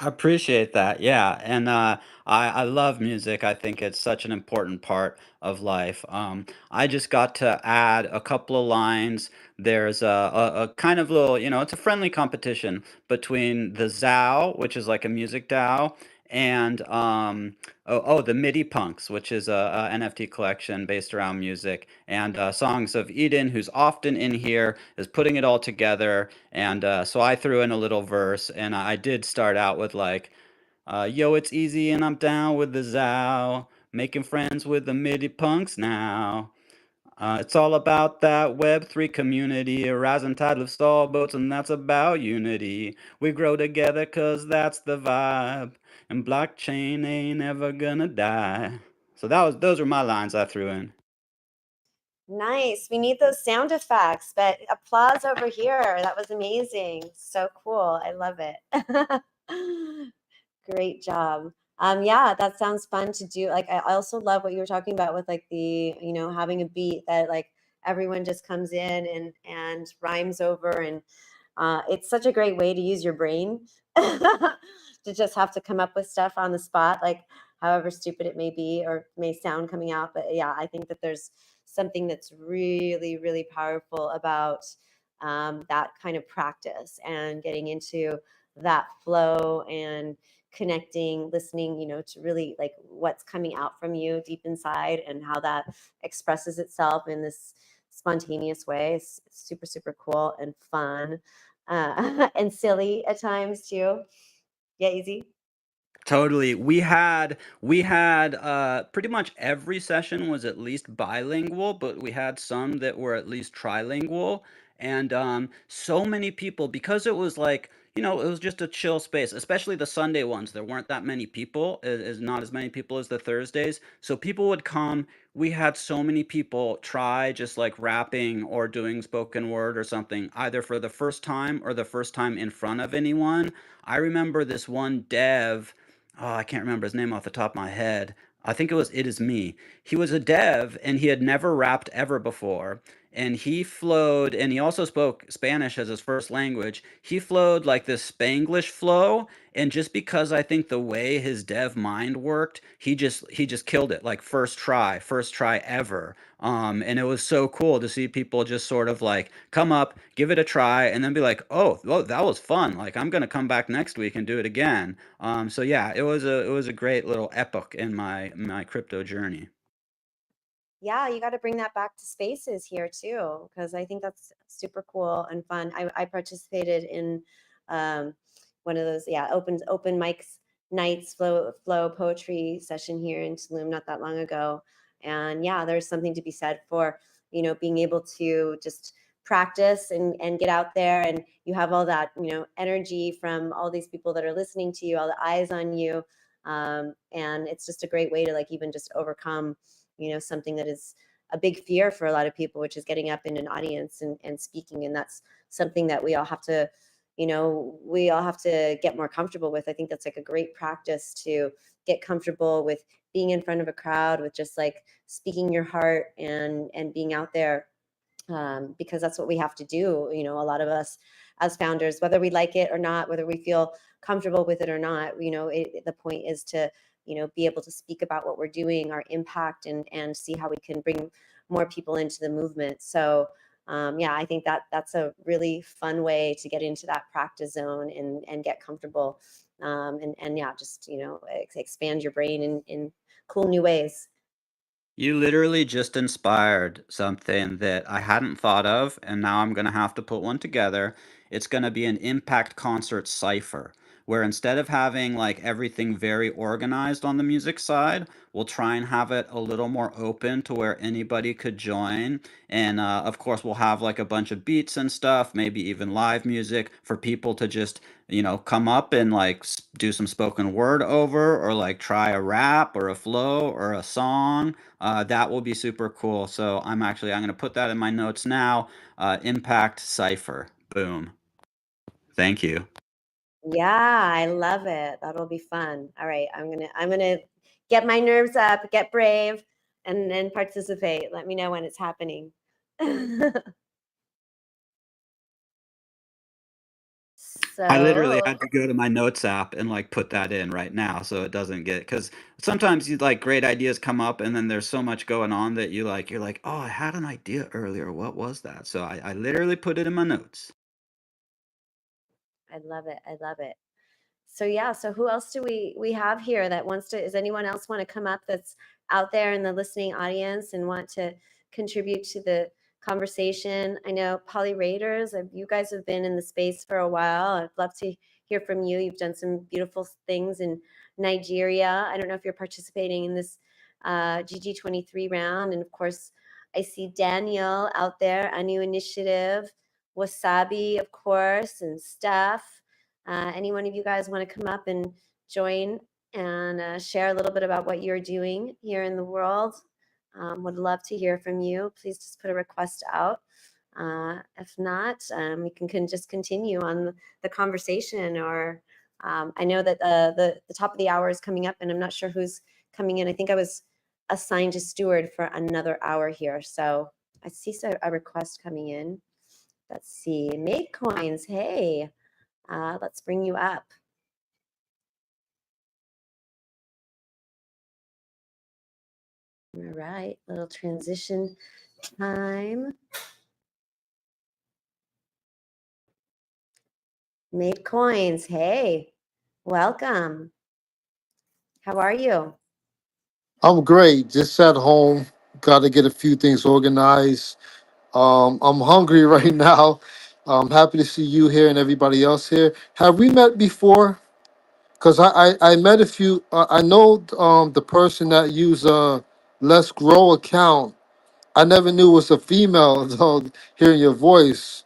I appreciate that. Yeah. And I love music. I think it's such an important part of life. I just got to add a couple of lines. There's a kind of little, it's a friendly competition between the ZOW, which is like a music DAO, and the MIDI Punks, which is a NFT collection based around music. And Songs of Eden, who's often in here, is putting it all together. And so I threw in a little verse, and I did start out with like, yo, it's easy and I'm down with the ZOW, making friends with the MIDI Punks now. It's all about that Web3 community, a rising tide lifts all boats, and that's about unity. We grow together 'cause that's the vibe, and blockchain ain't ever gonna die. So those are my lines I threw in. Nice. We need those sound effects, but applause over here. That was amazing. So cool. I love it. Great job. Yeah, that sounds fun to do. Like, I also love what you were talking about with like the, having a beat that like everyone just comes in and rhymes over, and it's such a great way to use your brain to just have to come up with stuff on the spot, like however stupid it may be or may sound coming out. But yeah, I think that there's something that's really, really powerful about that kind of practice and getting into that flow and connecting, listening, to really like what's coming out from you deep inside and how that expresses itself in this spontaneous way. It's super, super cool and fun and silly at times too. Yeah, Easy. Totally. We had pretty much every session was at least bilingual, but we had some that were at least trilingual. And so many people, because it was like, it was just a chill space, especially the Sunday ones. There weren't that many people, is not as many people as the Thursdays. So people would come. We had so many people try just like rapping or doing spoken word or something, either for the first time or the first time in front of anyone. I remember this one dev. Oh, I can't remember his name off the top of my head. I think it was It Is Me. He was a dev and he had never rapped ever before. And he flowed, and he also spoke Spanish as his first language. He flowed like this Spanglish flow, and just because I think the way his dev mind worked, he just killed it, like first try ever. And it was so cool to see people just sort of like come up, give it a try, and then be like, "Oh, well, that was fun. Like, I'm gonna come back next week and do it again." So yeah, it was a great little epoch in my crypto journey. Yeah, you got to bring that back to spaces here too, because I think that's super cool and fun. I participated in one of those, yeah, open mics nights, flow poetry session here in Tulum not that long ago. And yeah, there's something to be said for, being able to just practice and get out there, and you have all that, energy from all these people that are listening to you, all the eyes on you. And it's just a great way to like even just overcome something that is a big fear for a lot of people, which is getting up in an audience and speaking. And that's something that we all have to, get more comfortable with. I think that's like a great practice to get comfortable with being in front of a crowd, with just like speaking your heart and being out there, because that's what we have to do. A lot of us as founders, whether we like it or not, whether we feel comfortable with it or not, the point is to, be able to speak about what we're doing, our impact, and see how we can bring more people into the movement. So yeah, I think that's a really fun way to get into that practice zone and get comfortable, and yeah, just expand your brain in cool new ways. You literally just inspired something that I hadn't thought of, and now I'm gonna have to put one together. It's gonna be an impact concert cipher, where instead of having like everything very organized on the music side, we'll try and have it a little more open to where anybody could join. And of course, we'll have like a bunch of beats and stuff, maybe even live music for people to just, come up and like do some spoken word over, or like try a rap or a flow or a song. That will be super cool. So I'm going to put that in my notes now. Impact Cipher. Boom. Thank you. Yeah, I love it. That'll be fun. All right, I'm gonna get my nerves up, get brave, and then participate. Let me know when it's happening. I literally So had to go to my notes app and like put that in right now so it doesn't get, because sometimes you like great ideas come up and then there's so much going on that you're like, oh, I had an idea earlier. What was that? So I literally put it in my notes. I love it. I love it. So yeah, so who else do we have here that wants to, is anyone else want to come up that's out there in the listening audience and want to contribute to the conversation? I know Polly Raiders, you guys have been in the space for a while. I'd love to hear from you. You've done some beautiful things in Nigeria. I don't know if you're participating in this GG23 round. And of course, I see Daniel out there, A New Initiative, Wasabi, of course, and Steph. Any one of you guys want to come up and join and share a little bit about what you're doing here in the world? Would love to hear from you. Please just put a request out. If not, we can just continue on the conversation. Or I know that the top of the hour is coming up, and I'm not sure who's coming in. I think I was assigned to steward for another hour here, so I see a request coming in. Let's see, Made Coins. Hey. Let's bring you up. All right, little transition time. Made Coins, hey, welcome. How are you? I'm great. Just at home. Got to get a few things organized. I'm hungry right now. I'm happy to see you here and everybody else here. Have we met before? Because I met a few. I know the person that used Let's Grow account. I never knew it was a female though. Hearing your voice.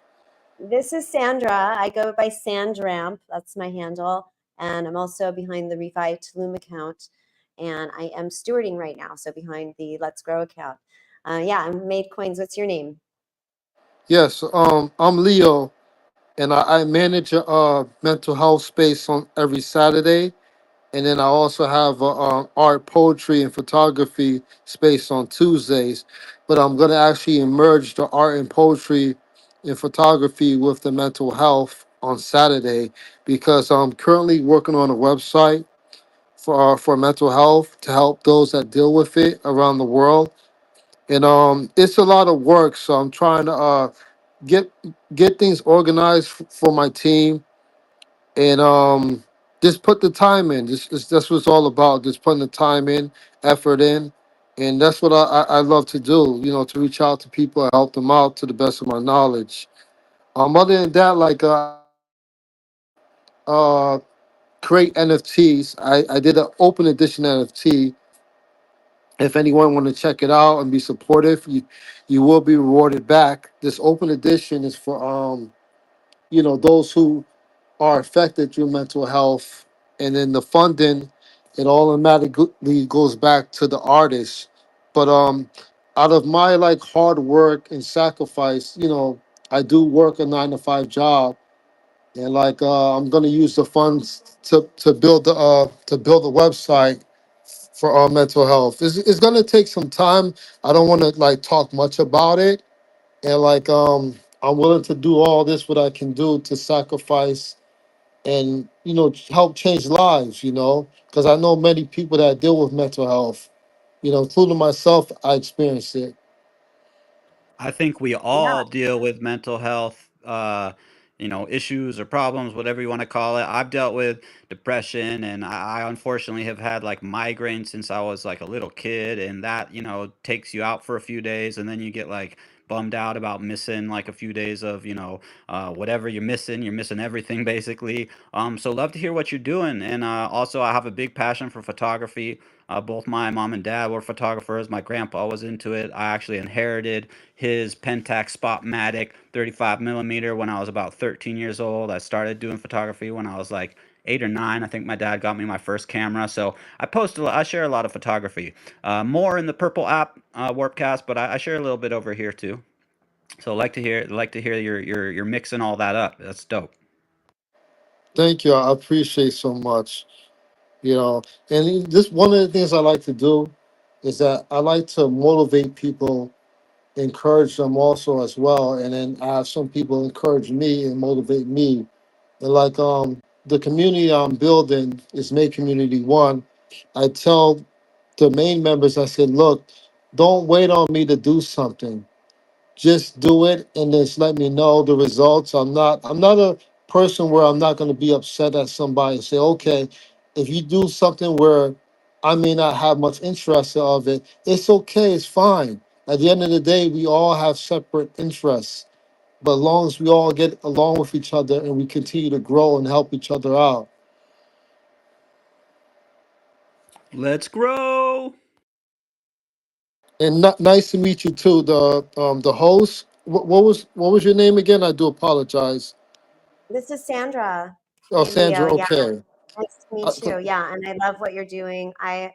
This is Sandra. I go by Sandramp. That's my handle. And I'm also behind the Refi Tulum account. And I am stewarding right now, so behind the Let's Grow account. Yeah, I'm Made Coins. What's your name? Yes. I'm Leo, and I manage a mental health space on every Saturday. And then I also have a art, poetry, and photography space on Tuesdays. But I'm going to actually merge the art and poetry and photography with the mental health on Saturday, because I'm currently working on a website for mental health to help those that deal with it around the world. And it's a lot of work, so I'm trying to get get things organized for my team, and just put the time in. That's what it's all about. Just putting the time in, effort in, and that's what I love to do. To reach out to people and help them out to the best of my knowledge. Other than that, like uh, create NFTs. I did an open edition NFT. If anyone want to check it out and be supportive, you will be rewarded back. This open edition is for those who are affected through mental health, and then the funding, it all automatically goes back to the artist. But out of my like hard work and sacrifice, I do work a 9 to 5 job, and like I'm gonna use the funds to build a website for mental health. It's gonna take some time. I don't want to like talk much about it, and like I'm willing to do all this what I can do to sacrifice and help change lives, because I know many people that deal with mental health, including myself. I experienced it. I think we Yeah. all deal with mental health, issues or problems, whatever you want to call it. I've dealt with depression, and I unfortunately have had like migraines since I was like a little kid, and that takes you out for a few days, and then you get like bummed out about missing like a few days of, whatever you're missing everything basically. So love to hear what you're doing. And also, I have a big passion for photography. Both my mom and dad were photographers. My grandpa was into it. I actually inherited his Pentax Spotmatic 35 millimeter when I was about 13 years old. I started doing photography when I was like 8 or 9. I think my dad got me my first camera. So I share a lot of photography. More in the Purple app, Warpcast, but I share a little bit over here too. So like to hear your mixing all that up. That's dope. Thank you. I appreciate so much. You know, and this one of the things I like to do is that I like to motivate people, encourage them also as well, and then I have some people encourage me and motivate me. And like the community I'm building is Make Community One. I tell the main members, I said, look, don't wait on me to do something. Just do it and just let me know the results. I'm not a person where I'm not going to be upset at somebody and say, okay, if you do something where I may not have much interest of it, it's okay, it's fine. At the end of the day, we all have separate interests. But as long as we all get along with each other and we continue to grow and help each other out. Let's grow. And nice to meet you too, the host. What was your name again? I do apologize. This is Sandra Oh, in Leo. Sandra. Yeah, Okay. nice to I, meet you. Yeah, and I love what you're doing. I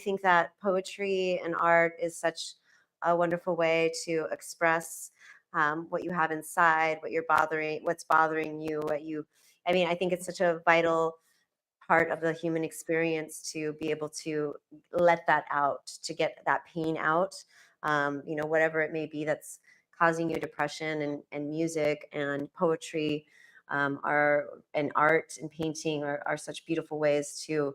think that poetry and art is such a wonderful way to express what you have inside, what's bothering you, what you. I mean, I think it's such a vital part of the human experience to be able to let that out, to get that pain out, whatever it may be that's causing you depression, and music and poetry are and art and painting are such beautiful ways to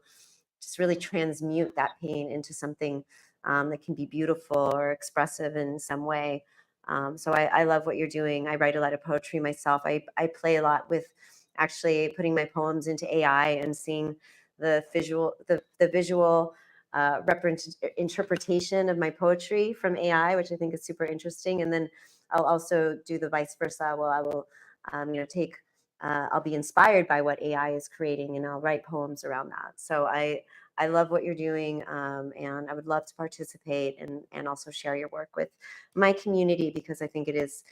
just really transmute that pain into something that can be beautiful or expressive in some way. So I love what you're doing. I write a lot of poetry myself. I play a lot with actually putting my poems into AI and seeing the visual interpretation of my poetry from AI, which I think is super interesting. And then I'll also do the vice versa. Well, I will, take. I'll be inspired by what AI is creating, and I'll write poems around that. So I love what you're doing, and I would love to participate and also share your work with my community, because I think it is,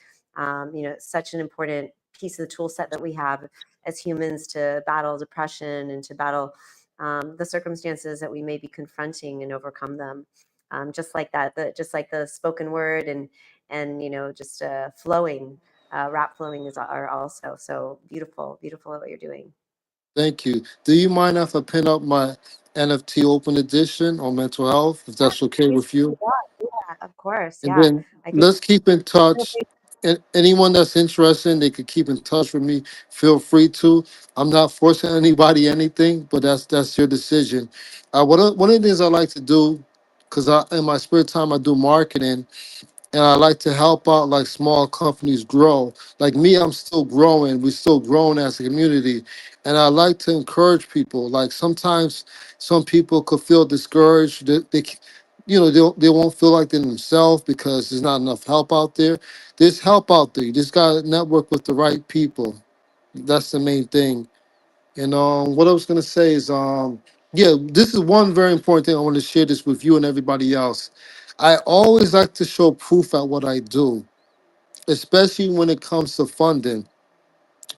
such an important piece of the tool set that we have as humans to battle depression and to battle the circumstances that we may be confronting and overcome them. Just like that, just like the spoken word and just flowing, rap flowing are also so beautiful, beautiful what you're doing. thank you. Do you mind if I pin up my NFT open edition on mental health, if Yeah, that's okay please with you? do that. Yeah, of course. And Yeah, then I think. let's keep in touch. And anyone that's interested, they could keep in touch with me. Feel free to. I'm not forcing anybody anything, but that's your decision. One of the things I like to do, because in my spare time I do marketing, and I like to help out like small companies grow. Like me, I'm still growing. We're still growing as a community, and I like to encourage people. Like sometimes some people could feel discouraged. They won't feel like they're themselves because there's not enough help out there. There's help out there. You just gotta network with the right people. That's the main thing. And what I was gonna say is, yeah, this is one very important thing. I want to share this with you and everybody else. I always like to show proof at what I do, especially when it comes to funding.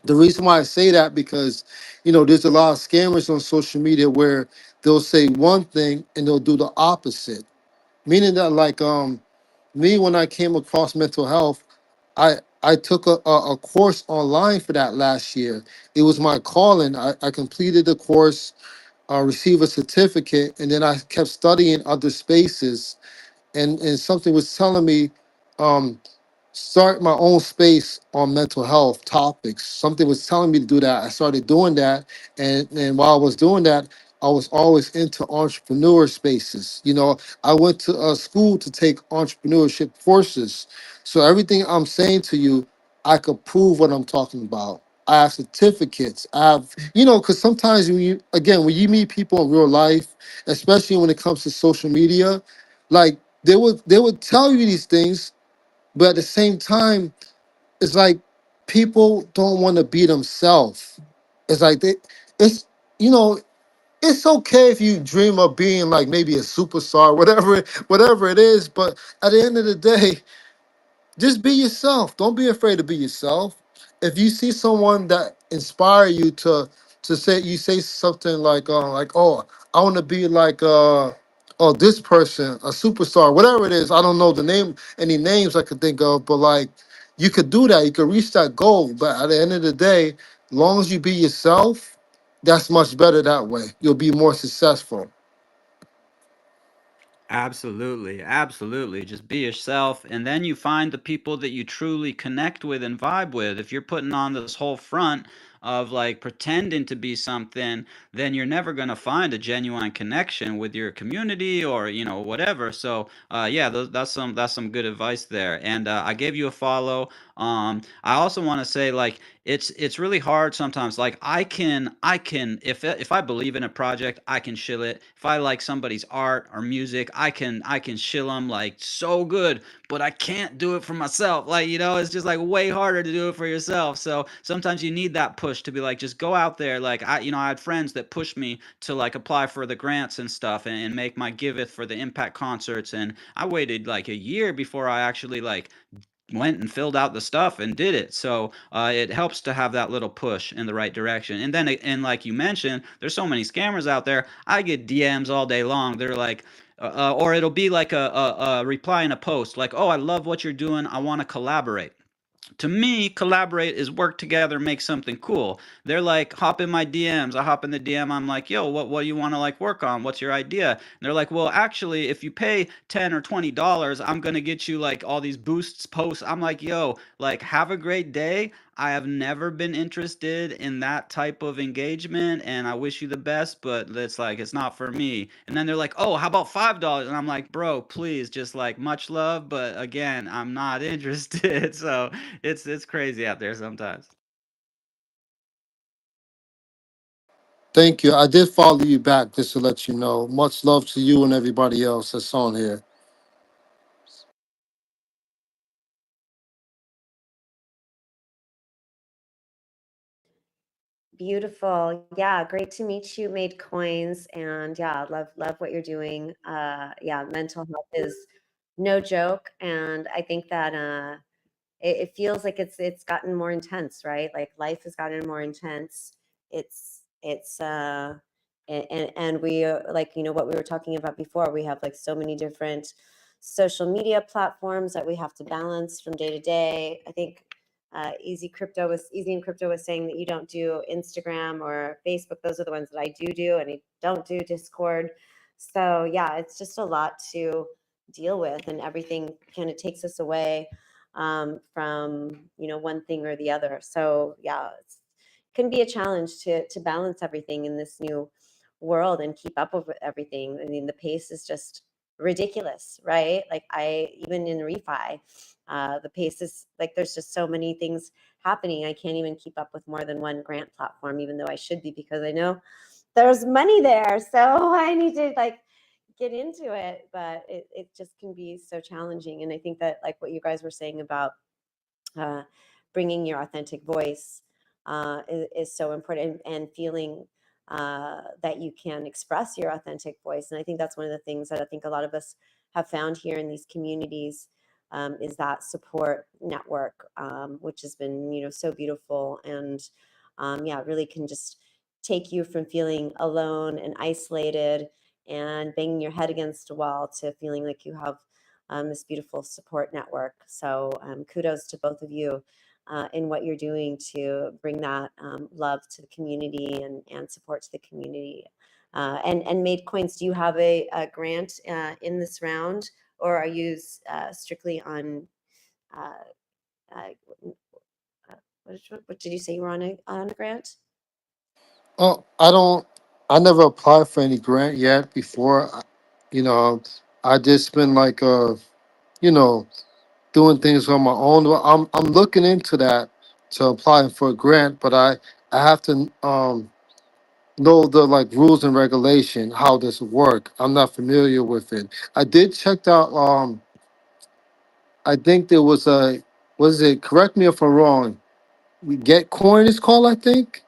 The reason why I say that because, there's a lot of scammers on social media where they'll say one thing and they'll do the opposite. Meaning that, like, me when I came across mental health, I took a course online for that last year. It was my calling. I completed the course, receive a certificate, and then I kept studying other spaces. And something was telling me, um, start my own space on mental health topics. Something was telling me to do that. I started doing that, and while I was doing that, I was always into entrepreneur spaces. I went to a school to take entrepreneurship courses, so everything I'm saying to you, I could prove what I'm talking about. I have certificates. I have, because sometimes when you meet people in real life, especially when it comes to social media, like they would tell you these things, But at the same time, it's like people don't want to be themselves. It's like it's you know, it's okay if you dream of being like maybe a superstar, whatever it is. But at the end of the day, just be yourself. Don't be afraid to be yourself. If you see someone that inspire you to say you say something like oh, I want to be like oh, this person, a superstar, whatever it is. I don't know the name, any names I could think of, but like you could do that. You could reach that goal. But at the end of the day, long as you be yourself, that's much better that way. You'll be more successful. Absolutely, absolutely. Just be yourself, and then you find the people that you truly connect with and vibe with. If you're putting on this whole front of like pretending to be something, then you're never going to find a genuine connection with your community or whatever. So yeah, that's some good advice there. And I gave you a follow. I also want to say like it's really hard sometimes. Like I can if I believe in a project, I can shill it. If I like somebody's art or music, I can shill them like so good, but I can't do it for myself. Like, it's just like way harder to do it for yourself. So sometimes you need that push to be like, just go out there. Like I had friends that pushed me to like apply for the grants and stuff and make my giveth for the impact concerts. And I waited like a year before I actually like went and filled out the stuff and did it. So it helps to have that little push in the right direction. And then, and like you mentioned, there's so many scammers out there. I get DMs all day long. They're like, or it'll be like a reply in a post, like, "Oh, I love what you're doing. I want to collaborate." To me, collaborate is work together, make something cool. They're like, hop in my DMs. I hop in the DM. I'm like, yo, what do you want to like work on? What's your idea? And they're like, well, actually, if you pay $10 or $20, I'm gonna get you like all these boosts posts. I'm like, yo, like, have a great day. I have never been interested in that type of engagement, and I wish you the best, but it's not for me. And then they're like, oh, how about $5? And I'm like, bro, please, just like much love, but again, I'm not interested. So it's crazy out there sometimes. Thank you. I did follow you back just to let you know. Much love to you and everybody else that's on here. Beautiful. Yeah, great to meet you, Made Coins. And yeah, love what you're doing. Yeah, mental health is no joke. And I think that it feels like it's gotten more intense, right? Like life has gotten more intense. It's and we like what we were talking about before. We have like so many different social media platforms that we have to balance from day to day. I think Easy and Crypto was saying that you don't do Instagram or Facebook. Those are the ones that I do, and I don't do Discord. So yeah, it's just a lot to deal with, and everything kind of takes us away from one thing or the other. So yeah, it can be a challenge to balance everything in this new world and keep up with everything. I mean, the pace is just ridiculous, right? Like I even in refi, the pace is like there's just so many things happening. I can't even keep up with more than one grant platform, even though I should be because I know there's money there. So I need to like get into it, but it just can be so challenging. And I think that like what you guys were saying about uh, bringing your authentic voice is so important, and feeling that you can express your authentic voice. And I think that's one of the things that I think a lot of us have found here in these communities is that support network, which has been so beautiful, and yeah, it really can just take you from feeling alone and isolated and banging your head against a wall to feeling like you have this beautiful support network. So kudos to both of you in what you're doing to bring that love to the community and support to the community. And Made Coins, do you have a grant in this round, or are you strictly on? Uh, uh, what did you say you were on a grant? Oh, I don't. I never applied for any grant yet before. You know, I just been like you know, doing things on my own. Well, I'm looking into that to applying for a grant, but I have to know the like rules and regulation how this work. I'm not familiar with it. I did check out I think there was a, was it, correct me if I'm wrong, Gitcoin is called, I think.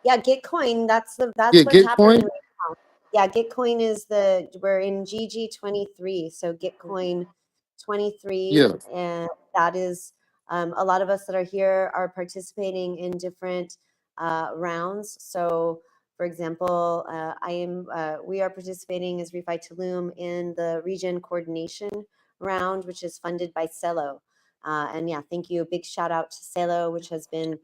Yeah, Gitcoin, Yeah, that's what's happening Gitcoin. right now. Yeah, Gitcoin is we're in GG23, so Gitcoin 23, Yeah. and that is a lot of us that are here are participating in different rounds. So, for example, we are participating as Refi Tulum in the region coordination round, which is funded by Cello. And yeah, thank you. A big shout out to Cello, which has been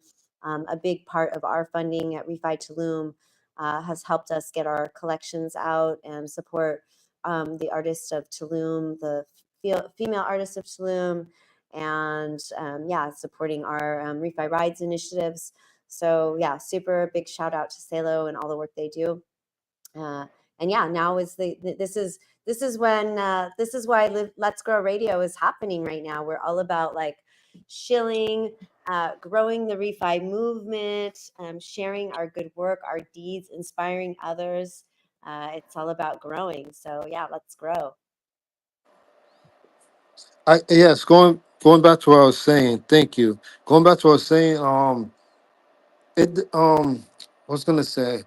a big part of our funding at Refi Tulum, has helped us get our collections out and support the artists of Tulum, the female artists of Tulum, and yeah, supporting our Refi Rides initiatives. So yeah, super big shout out to Salo and all the work they do. And yeah, now is this is when this is why Let's Grow Radio is happening right now. We're all about like shilling, growing the refi movement, sharing our good work, our deeds, inspiring others. It's all about growing. So yeah, let's grow. Yes, going back to what I was saying. Thank you. Going back to what I was saying. It I was gonna say.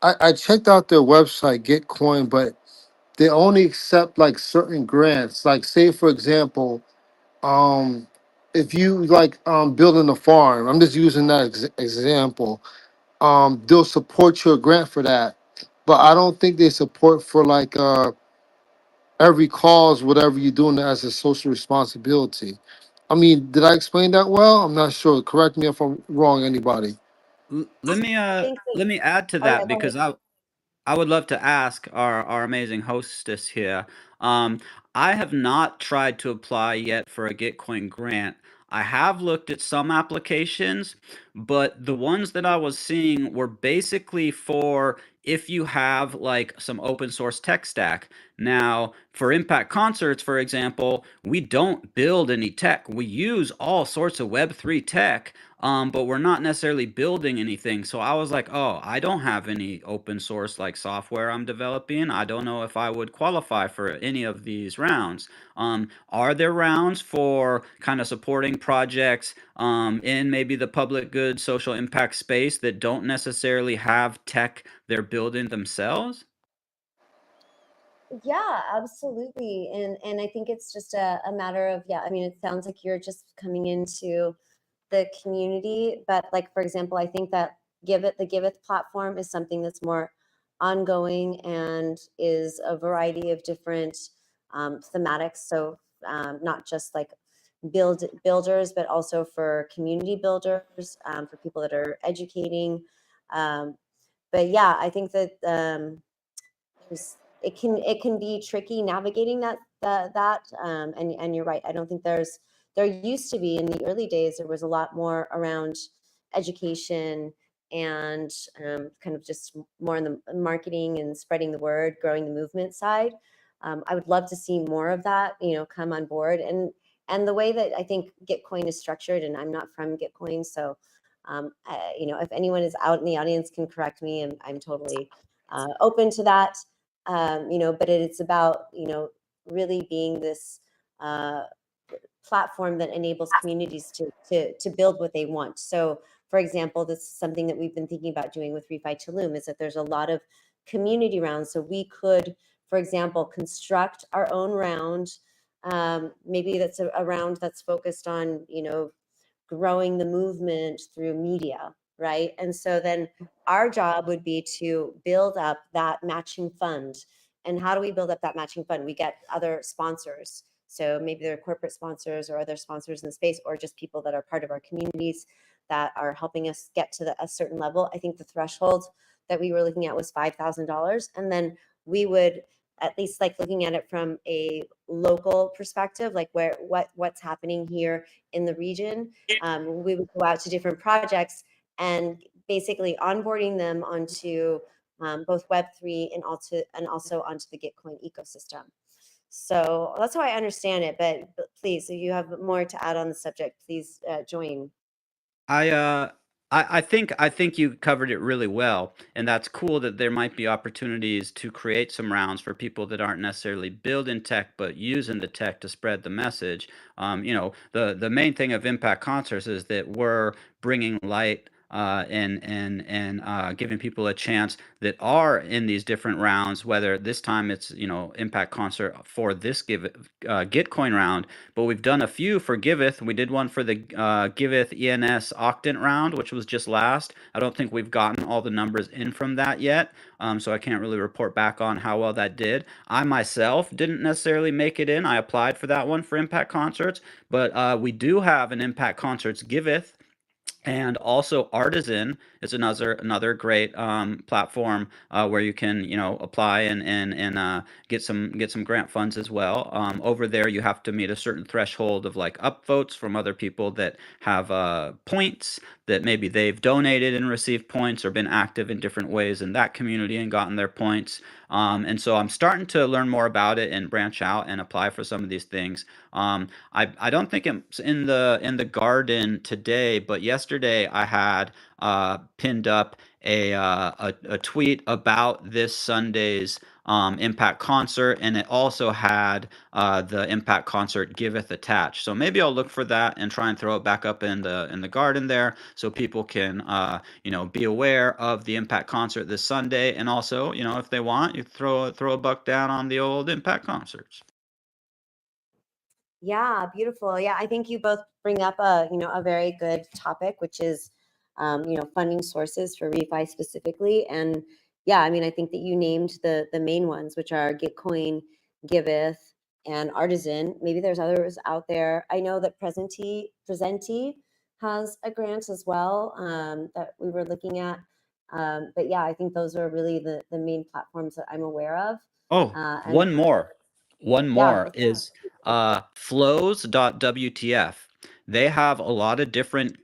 I checked out their website, Gitcoin, but they only accept like certain grants. Like, say for example, um, if you like building a farm, I'm just using that example. They'll support your grant for that, but I don't think they support for like every cause, whatever you're doing as a social responsibility. I mean, did I explain that well? I'm not sure. Correct me if I'm wrong, anybody. Let me I think that, let me add to oh yeah, that go ahead. because I would love to ask our amazing hostess here. Um, I have not tried to apply yet for a Gitcoin grant. I have looked at some applications, but the ones that I was seeing were basically for if you have like some open source tech stack. Now, for Impact Concerts, for example, we don't build any tech. We use all sorts of Web3 tech, but we're not necessarily building anything. So I was like, oh, I don't have any open source like software I'm developing. I don't know if I would qualify for any of these rounds. Are there rounds for kind of supporting projects in maybe the public good social impact space that don't necessarily have tech they're building themselves? Yeah, absolutely. And I think it's just a matter of, yeah, I mean, it sounds like you're just coming into the community, but like, for example, I think that the Giveth platform is something that's more ongoing and is a variety of different thematics. So not just like builders, but also for community builders, for people that are educating. Um, but yeah, I think that it can be tricky navigating and you're right. I don't think there used to be in the early days there was a lot more around education and kind of just more in the marketing and spreading the word, growing the movement side. I would love to see more of that, come on board. And the way that I think Gitcoin is structured, and I'm not from Gitcoin, so if anyone is out in the audience can correct me, and I'm totally open to that. But it's about, really being this platform that enables communities to build what they want. So, for example, this is something that we've been thinking about doing with Refi Tulum is that there's a lot of community rounds. So we could, for example, construct our own round. Maybe that's a round that's focused on, growing the movement through media, right? And so then our job would be to build up that matching fund. And how do we build up that matching fund? We get other sponsors. So maybe they're corporate sponsors or other sponsors in the space, or just people that are part of our communities that are helping us get to a certain level. I think the threshold that we were looking at was $5,000. And then we would, at least like looking at it from a local perspective, like what's happening here in the region. We would go out to different projects and basically onboarding them onto both Web3 and also onto the Gitcoin ecosystem. So that's how I understand it. But please, if you have more to add on the subject, please join. I I think you covered it really well, and that's cool that there might be opportunities to create some rounds for people that aren't necessarily building tech but using the tech to spread the message. The main thing of Impact Concerts is that we're bringing light and giving people a chance that are in these different rounds. Whether this time it's Impact Concert for this Gitcoin round, but we've done a few for Giveth. We did one for the Giveth ENS Octant round, which was just last. I don't think we've gotten all the numbers in from that yet, so I can't really report back on how well that did. I myself didn't necessarily make it in. I applied for that one for Impact Concerts, but we do have an Impact Concerts Giveth, and also Artisan is another great platform where you can apply and get some grant funds as well. Over there, you have to meet a certain threshold of like upvotes from other people that have points, that maybe they've donated and received points or been active in different ways in that community and gotten their points. And so I'm starting to learn more about it and branch out and apply for some of these things. I don't think it's in the garden today, but yesterday I had pinned up a tweet about this Sunday's Impact Concert, and it also had the Impact Concert Giveth attached. So maybe I'll look for that and try and throw it back up in the garden there, so people can be aware of the Impact Concert this Sunday, and also if they want, you throw a buck down on the old Impact Concerts. Yeah, beautiful. Yeah, I think you both bring up a very good topic, which is funding sources for refi specifically. And yeah, I mean, I think that you named the main ones, which are Gitcoin, Giveth, and Artisan. Maybe there's others out there. I know that Presenti has a grant as well that we were looking at. But yeah, I think those are really the main platforms that I'm aware of. Oh, And one more. One yeah, more is flows.wtf. They have a lot of different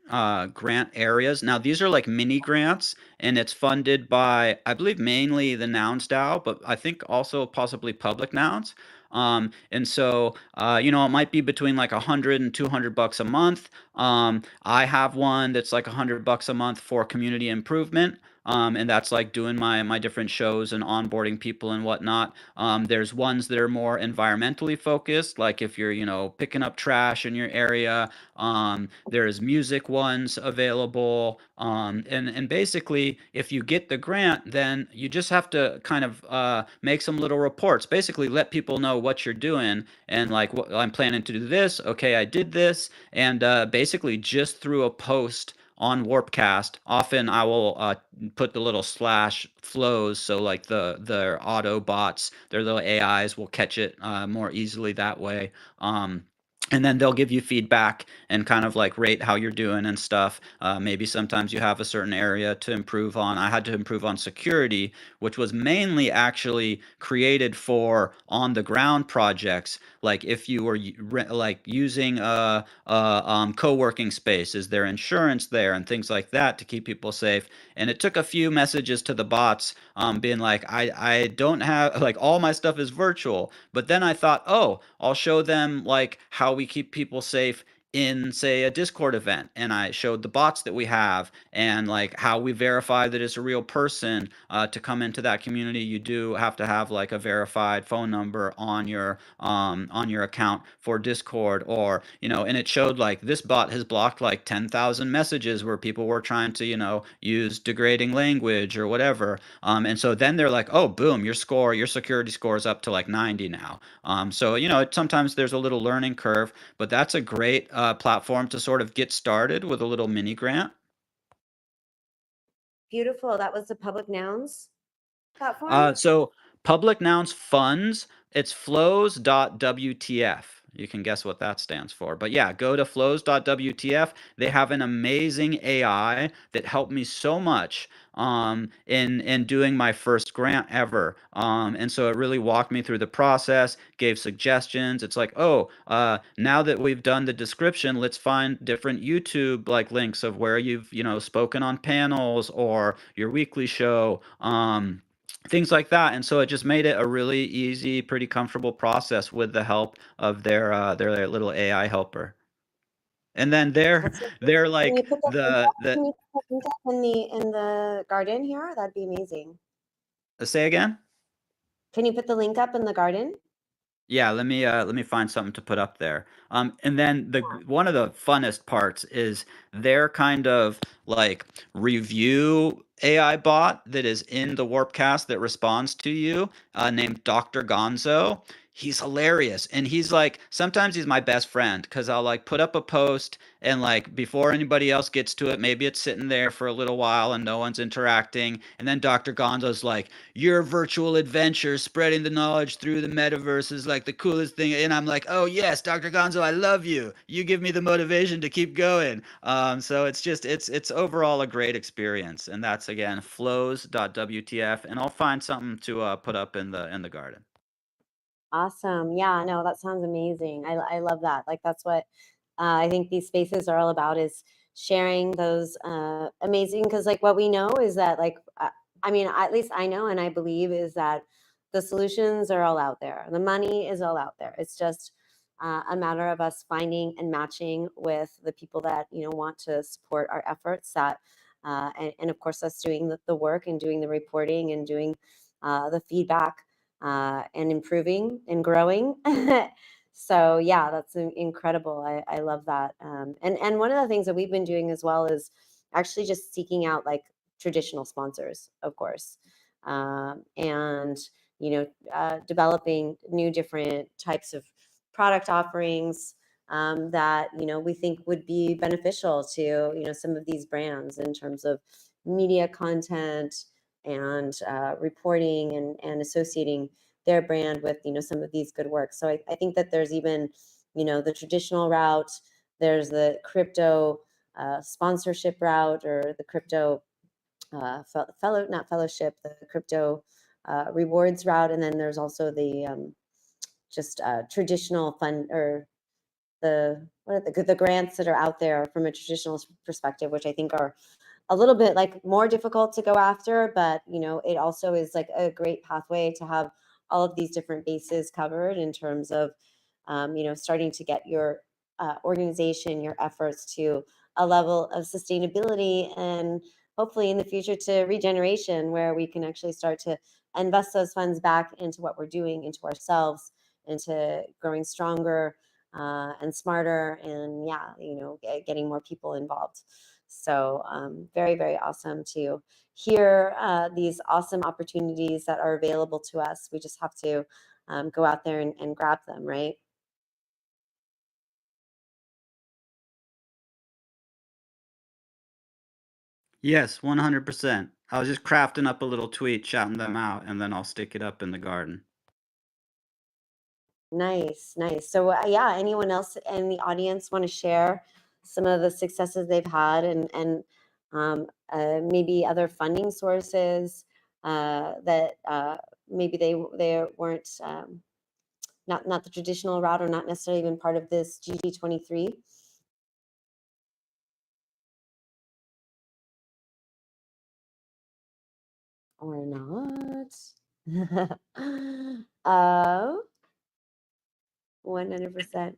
grant areas. Now, these are like mini grants, and it's funded by, I believe, mainly the Nouns DAO, but I think also possibly public nouns. And so, it might be between like 100 and 200 bucks a month. I have one that's like 100 bucks a month for community improvement. And that's like doing my different shows and onboarding people and whatnot. There's ones that are more environmentally focused, like if you're, picking up trash in your area. There's music ones available. And basically, if you get the grant, then you just have to kind of make some little reports. Basically, let people know what you're doing and like, I'm planning to do this. Okay, I did this. And basically, just through a post on Warpcast, often I will put the little slash flows, so like the auto bots, their little AIs will catch it more easily that way. And then they'll give you feedback and kind of like rate how you're doing and stuff. Maybe sometimes you have a certain area to improve on. I had to improve on security, which was mainly actually created for on the ground projects. Like if you were like using a co-working space, is there insurance there and things like that to keep people safe. And it took a few messages to the bots being like, I don't have, like, all my stuff is virtual. But then I thought, oh, I'll show them like how we keep people safe in, say, a Discord event, and I showed the bots that we have and like how we verify that it's a real person. To come into that community, you do have to have like a verified phone number on your account for Discord, or and it showed like this bot has blocked like 10,000 messages where people were trying to use degrading language or whatever. And so then they're like, oh, boom, your security score is up to like 90 now. So sometimes there's a little learning curve, but that's a great platform to sort of get started with a little mini grant. beautiful. That was the public nouns platform. So public nouns funds, it's flows.wtf. You can guess what that stands for. But yeah, go to flows.wtf. They have an amazing AI that helped me so much in doing my first grant ever. And so it really walked me through the process, gave suggestions. It's like, oh, now that we've done the description, let's find different YouTube like links of where you've spoken on panels or your weekly show. Things like that. And so it just made it a really easy, pretty comfortable process with the help of their little AI helper. And then they're What's your, they're can you like put the link the up? Can you put the link up in the garden here? That'd be amazing. say again? Can you put the link up in the garden? Yeah, let me find something to put up there. And then one of the funnest parts is their kind of like review AI bot that is in the Warpcast that responds to you, named Dr. Gonzo. He's hilarious, and he's like sometimes he's my best friend because I'll like put up a post and like before anybody else gets to it, maybe it's sitting there for a little while and no one's interacting, and then Dr. Gonzo's like, your virtual adventure spreading the knowledge through the metaverse is like the coolest thing, and I'm like, oh yes, Dr. Gonzo, I love you, you give me the motivation to keep going. So it's just it's overall a great experience, and that's again flows.wtf, and I'll find something to put up in the garden. Awesome. Yeah, no, that sounds amazing. I love that. Like that's what I think these spaces are all about, is sharing those amazing, because like what we know is that like I mean, at least I know and I believe is that the solutions are all out there. The money is all out there. It's just a matter of us finding and matching with the people that want to support our efforts. That and of course us doing the work and doing the reporting and doing the feedback and improving and growing. So yeah, that's incredible. I love that. And one of the things that we've been doing as well is actually just seeking out like traditional sponsors, of course, and developing new different types of product offerings that we think would be beneficial to some of these brands in terms of media content and reporting and associating their brand with some of these good works. So I think that there's even the traditional route, there's the crypto sponsorship route, or the crypto fellow not fellowship, the crypto rewards route, and then there's also the just traditional fund, or the what are the grants that are out there from a traditional perspective, which I think are a little bit like more difficult to go after, but it also is like a great pathway to have all of these different bases covered in terms of starting to get your organization, your efforts to a level of sustainability, and hopefully in the future to regeneration, where we can actually start to invest those funds back into what we're doing, into ourselves, into growing stronger and smarter, and yeah, getting more people involved. So very, very awesome to hear these awesome opportunities that are available to us. We just have to go out there and grab them, right? Yes, 100%. I was just crafting up a little tweet, shouting them out, and then I'll stick it up in the garden. Nice, nice. So yeah, anyone else in the audience want to share some of the successes they've had, and maybe other funding sources that maybe they weren't not the traditional route, or not necessarily even part of this GT23? Or not? 100%.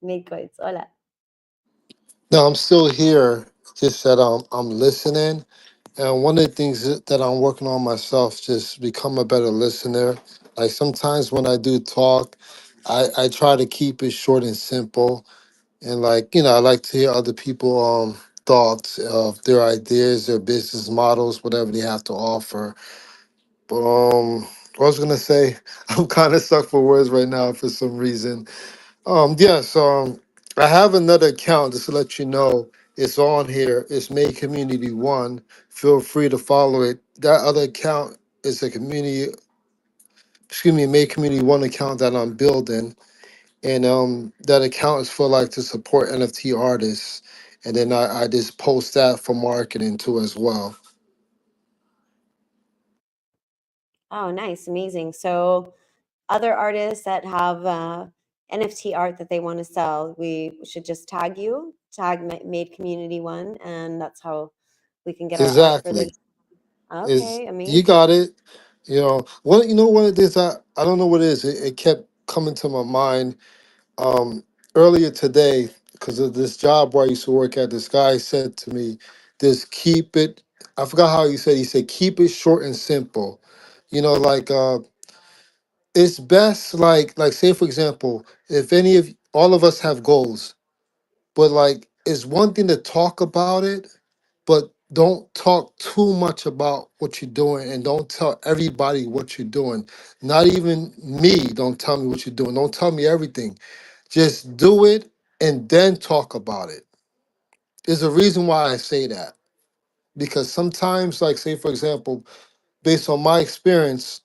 Made coins. Hola. No, I'm still here. Just that I'm listening. And one of the things that I'm working on myself, just become a better listener. Like sometimes when I do talk, I try to keep it short and simple. And like, I like to hear other people thoughts of their ideas, their business models, whatever they have to offer. But I was gonna say, I'm kind of stuck for words right now for some reason. Yes, I have another account just to let you know. It's on here. It's Made Community One. Feel free to follow it. That other account is a community, excuse me, Made Community One account that I'm building. And that account is for like to support NFT artists. And then I just post that for marketing too as well. Oh, nice. Amazing. So other artists that have NFT art that they want to sell, we should just tag you, tag Made Community One, and that's how we can get our art for Exactly. this. Is Okay, you amazing. got it. What it is, I don't know what it is. It kept coming to my mind earlier today, because of this job where I used to work at, this guy said to me, just keep it, I forgot how he said, keep it short and simple. You know, like it's best like say for example, if any of all of us have goals, but like it's one thing to talk about it, but don't talk too much about what you're doing and don't tell everybody what you're doing. Not even me, don't tell me what you're doing. Don't tell me everything. Just do it and then talk about it. There's a reason why I say that. Because sometimes, like say for example, based on my experience,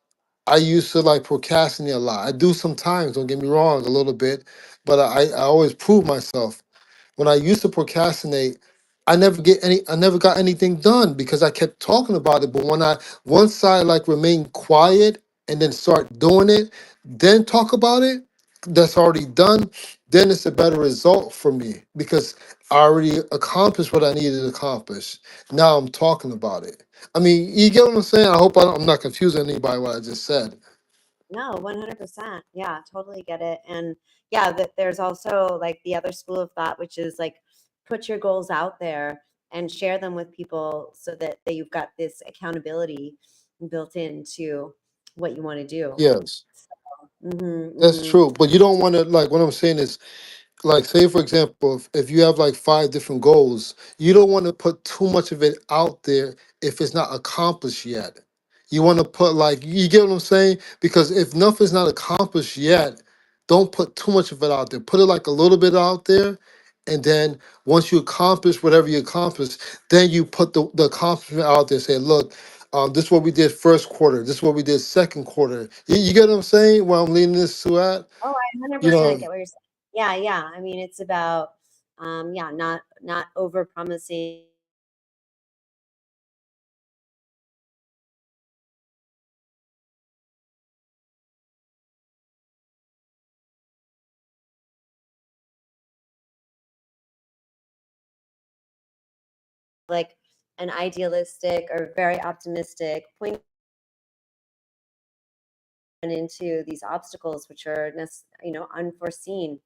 I used to like procrastinate a lot. I do sometimes, don't get me wrong, a little bit, but I always prove myself. When I used to procrastinate, I never got anything done because I kept talking about it. But once I like remain quiet and then start doing it, then talk about it, that's already done, then it's a better result for me because I already accomplished what I needed to accomplish. Now I'm talking about it. I mean, you get what I'm saying? I hope I'm not confusing anybody what I just said. No, 100%. Yeah, totally get it. And yeah, that there's also like the other school of thought, which is like put your goals out there and share them with people so that you've got this accountability built into what you want to do. Yes, that's Mm-hmm. true. But you don't want to like what I'm saying is like say for example if you have like 5 different goals, you don't want to put too much of it out there if it's not accomplished yet. You want to put like, you get what I'm saying, because if nothing's not accomplished yet, don't put too much of it out there. Put it like a little bit out there, and then once you accomplish whatever you accomplish, then you put the accomplishment out there. Say, look, this is what we did first quarter, this is what we did second quarter. You get what I'm saying, where I'm leading this to at? Oh, I You 100% know, get what you're saying. Yeah, yeah. I mean, it's about yeah, not over promising. Like an idealistic or very optimistic point into these obstacles, which are unforeseen,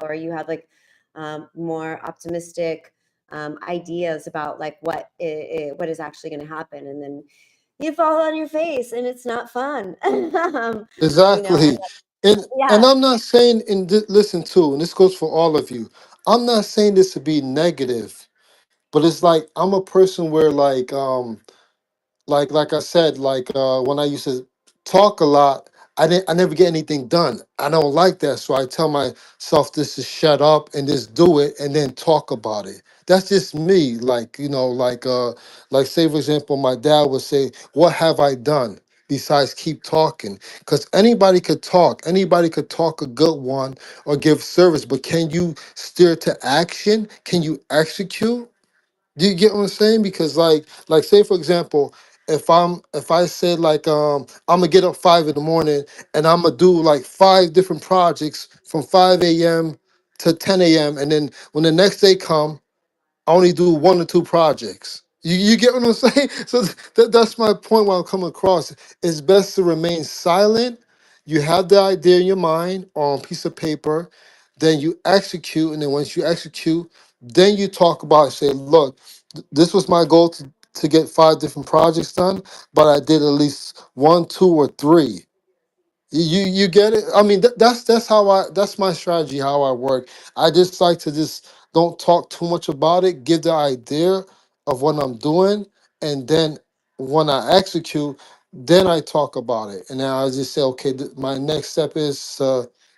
or you have like more optimistic ideas about like what is actually going to happen, and then you fall on your face, and it's not fun. And exactly. And yeah, I'm not saying, listen too, and this goes for all of you. I'm not saying this to be negative, but it's like I'm a person where like I said, like when I used to talk a lot, I never get anything done. I don't like that. So I tell myself this to shut up and just do it and then talk about it. That's just me. Like, like say for example, my dad would say, what have I done? Besides keep talking, because anybody could talk a good one or give service, but can you steer to action? Can you execute? Do you get what I'm saying? Because like say for example, if I said like I'm gonna get up 5 in the morning and I'm gonna do like 5 different projects from 5 a.m. to 10 a.m. and then when the next day come, I only do 1 or 2 projects. You get what I'm saying? So that's my point. While I'm coming across, it's best to remain silent. You have the idea in your mind or on a piece of paper, then you execute, and then once you execute, then you talk about it. Say, look, this was my goal to get 5 different projects done, but I did at least 1, 2, or 3. You get it? I mean, that's how that's my strategy, how I work. I just like to just don't talk too much about it, give the idea of what I'm doing, and then when I execute, then I talk about it. And then I just say, okay, my next step is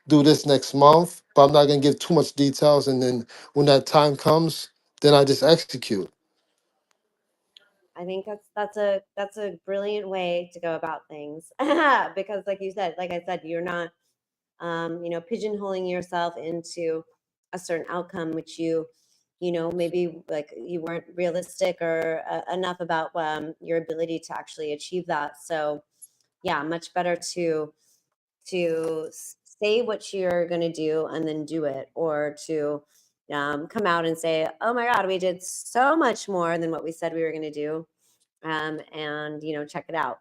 do this next month, but I'm not gonna give too much details. And then when that time comes, then I just execute. I think that's a brilliant way to go about things. Because like you said, like I said, you're not pigeonholing yourself into a certain outcome, which maybe like you weren't realistic or enough about your ability to actually achieve that. So yeah, much better to say what you're going to do and then do it, or to come out and say, oh my god, we did so much more than what we said we were going to do, and check it out.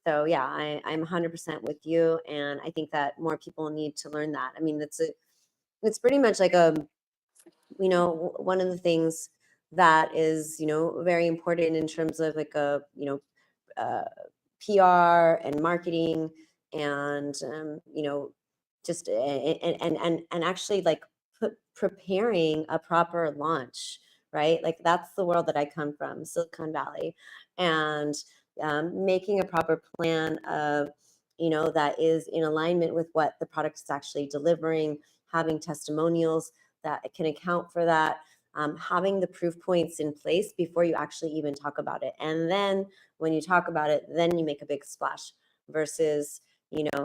So yeah, I'm 100% with you, and I think that more people need to learn that. I mean, it's pretty much like one of the things that is, very important in terms of like PR and marketing and, just and actually like preparing a proper launch, right? Like that's the world that I come from, Silicon Valley, and making a proper plan of, that is in alignment with what the product is actually delivering, having testimonials that can account for that, having the proof points in place before you actually even talk about it. And then when you talk about it, then you make a big splash versus,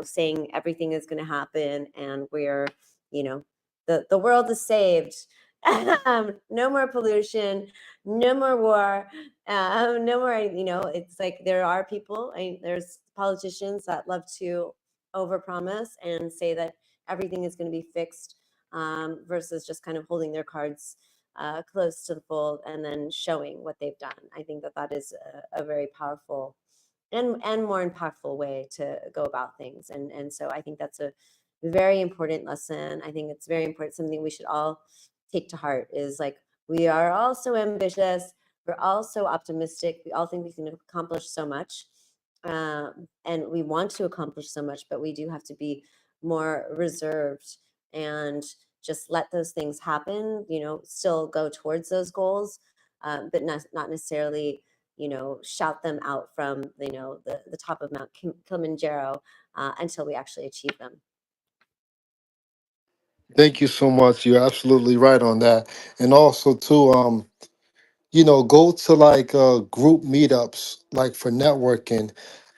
saying everything is going to happen and we're, the world is saved. No more pollution, no more war, no more, it's like there are people, there's politicians that love to overpromise and say that everything is going to be fixed, versus just kind of holding their cards close to the fold and then showing what they've done. I think that that is a very powerful and more impactful way to go about things. And so I think that's a very important lesson. I think it's very important, something we should all take to heart, is like, we are all so ambitious. We're all so optimistic. We all think we can accomplish so much. And we want to accomplish so much, but we do have to be more reserved and just let those things happen, still go towards those goals, but not necessarily, shout them out from, the top of Mount Kilimanjaro until we actually achieve them. Thank you so much. You're absolutely right on that. And also too, go to like group meetups, like for networking.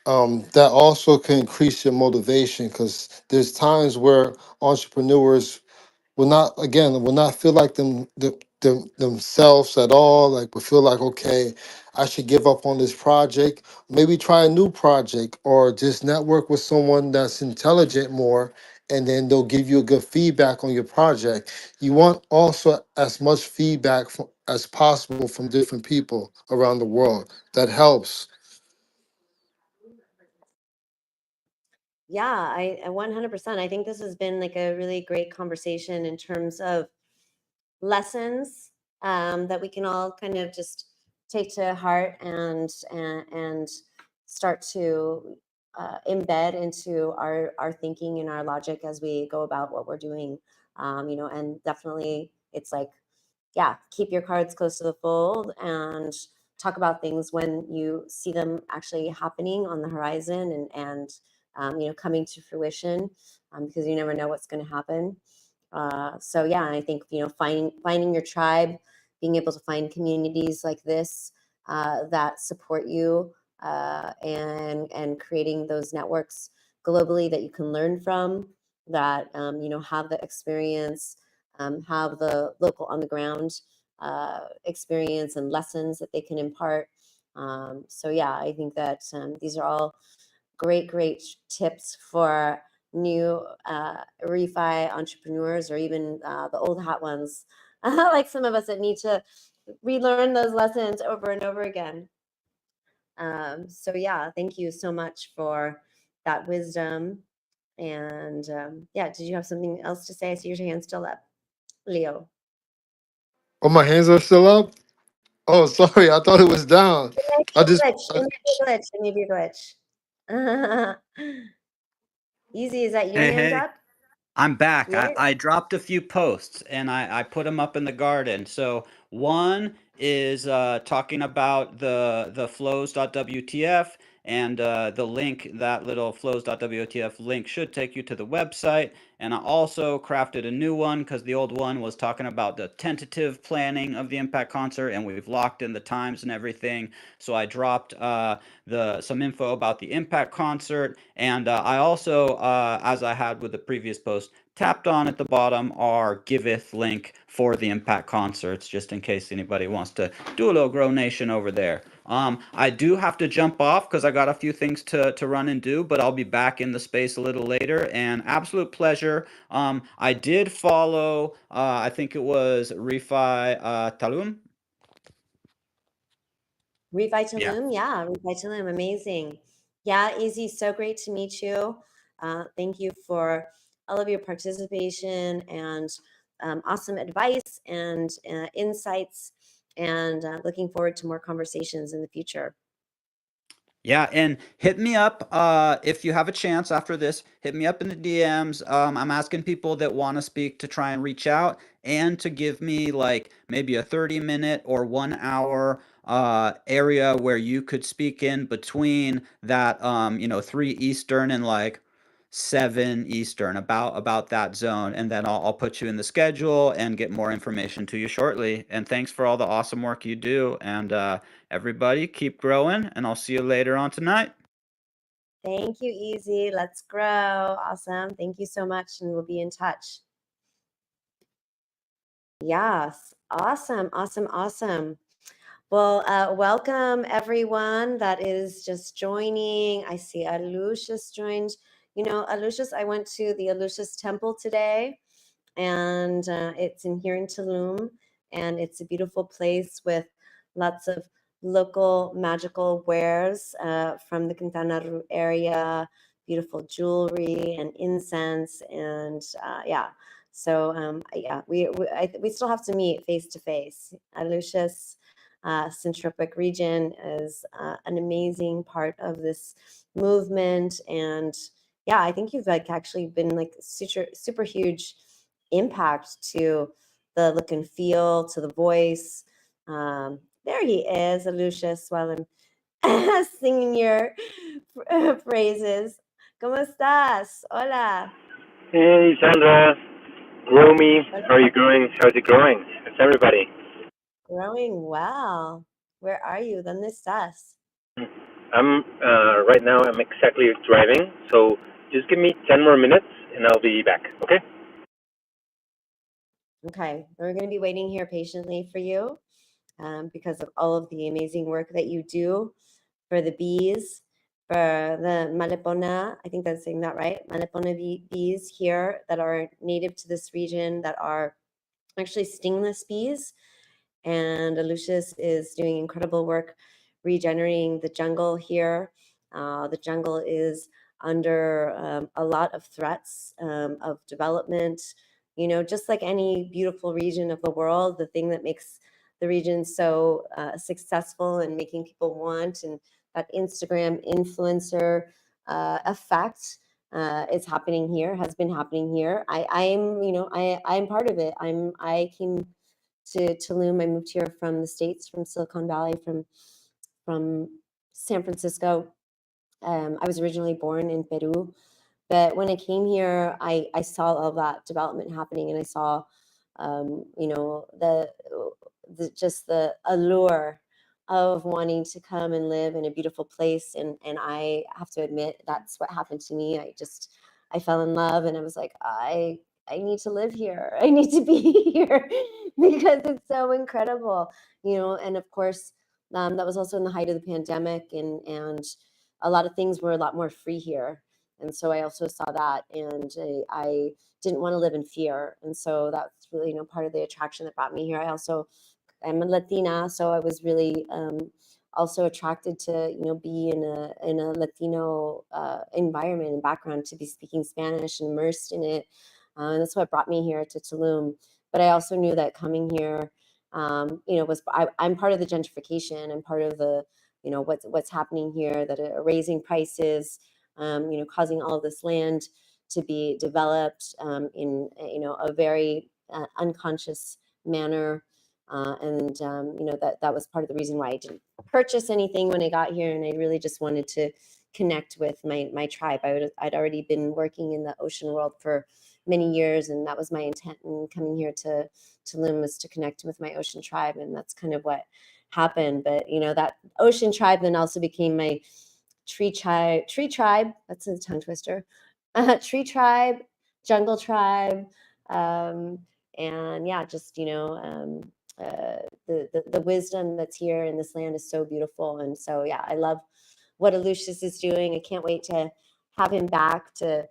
That also can increase your motivation, because there's times where entrepreneurs will not feel like themselves at all. Like, will feel like, okay, I should give up on this project, maybe try a new project, or just network with someone that's intelligent more, and then they'll give you a good feedback on your project. You want also as much feedback as possible from different people around the world. That helps. Yeah, I 100%. I think this has been like a really great conversation in terms of lessons, that we can all kind of just take to heart and start to embed into our thinking and our logic as we go about what we're doing. And definitely it's like, yeah, keep your cards close to the fold and talk about things when you see them actually happening on the horizon and coming to fruition, because you never know what's going to happen. So yeah, I think, finding your tribe, being able to find communities like this that support you, and creating those networks globally that you can learn from, that have the experience, have the local on the ground experience and lessons that they can impart. So yeah, I think that these are all great tips for new refi entrepreneurs, or even the old hat ones, like some of us that need to relearn those lessons over and over again. So yeah, thank you so much for that wisdom. And yeah, did you have something else to say? I see your hand still up, Leo. Oh, my hands are still up. Oh, sorry, I thought it was down. I just It may be a glitch. Easy, is that your Hey, hands hey. up? I'm back. Yeah. I dropped a few posts and I put them up in the garden. So one is talking about the flows.wtf, and the link, that little flows.wtf link should take you to the website. And I also crafted a new one because the old one was talking about the tentative planning of the Impact concert, and we've locked in the times and everything. So I dropped some info about the Impact concert, and I also, as I had with the previous post, tapped on at the bottom our Giveth link for the Impact concerts, just in case anybody wants to do a little Grow Nation over there. I do have to jump off because I got a few things to run and do, but I'll be back in the space a little later. And absolute pleasure. I did follow, I think it was Refi Talum. Refi Tulum, yeah, Refi Tulum, amazing. Yeah, Easy, so great to meet you. Thank you for all of your participation and awesome advice and insights, and looking forward to more conversations in the future. Yeah, and hit me up if you have a chance after this. Hit me up in the DMs. I'm asking people that want to speak to try and reach out and to give me like maybe a 30-minute or 1 hour area where you could speak in between that 3 Eastern and like 7 Eastern, about that zone, and then I'll put you in the schedule and get more information to you shortly. And thanks for all the awesome work you do. And everybody keep growing, and I'll see you later on tonight. Thank you, Easy. Let's grow. Awesome. Thank you so much, and we'll be in touch. Yes. Awesome. Awesome. Awesome. Well, welcome everyone that is just joining. I see Alucious joined. You know, Alucious, I went to the Alucious Temple today, and it's in here in Tulum, and it's a beautiful place with lots of local magical wares from the Quintana Roo area, beautiful jewelry and incense, and yeah. So yeah, we still have to meet face to face. Alucious Centropic region is an amazing part of this movement, and yeah, I think you've like actually been like super huge impact to the look and feel, to the voice. There he is, Alucious, while I'm singing your phrases. ¿Cómo estás? Hola. Hey, Sandra, Romy, how are you going? How's it going? How's everybody? Growing well. Where are you? ¿Dónde estás? I'm right now. I'm exactly driving, so just give me 10 more minutes, and I'll be back. Okay? Okay, we're going to be waiting here patiently for you because of all of the amazing work that you do for the bees, for the Malipona. I think that's saying that right. Malipona bees here that are native to this region, that are actually stingless bees. And Alucious is doing incredible work regenerating the jungle here. The jungle is under a lot of threats of development. You know, just like any beautiful region of the world, the thing that makes the region so successful and making people want, and that Instagram influencer effect is happening here, has been happening here. I'm, you know, I'm part of it. I came to Tulum. I moved here from the States, from Silicon Valley, from San Francisco. I was originally born in Peru, but when I came here, I saw all that development happening, and I saw, you know, the just the allure of wanting to come and live in a beautiful place, and I have to admit that's what happened to me. I fell in love, and I was like, I need to live here. I need to be here because it's so incredible, you know. And of course, that was also in the height of the pandemic, and a lot of things were a lot more free here. And so I also saw that, and I didn't want to live in fear. And so that's really, you know, part of the attraction that brought me here. I'm a Latina, so I was really also attracted to, you know, be in a Latino environment and background, to be speaking Spanish and immersed in it. And that's what brought me here to Tulum. But I also knew that coming here, you know, I'm part of the gentrification. I'm part of the, you know, what's happening here, that are raising prices, you know, causing all of this land to be developed in, you know, a very unconscious manner. And you know, that was part of the reason why I didn't purchase anything when I got here, and I really just wanted to connect with my tribe. I'd already been working in the ocean world for many years, and that was my intent in coming here to Tulum, was to connect with my ocean tribe, and that's kind of what happened. But you know, that ocean tribe then also became my tree tribe. That's a tongue twister. Tree tribe, jungle tribe, and yeah, just, you know, the wisdom that's here in this land is so beautiful. And so yeah, I love what Alucious is doing. I can't wait to have him back to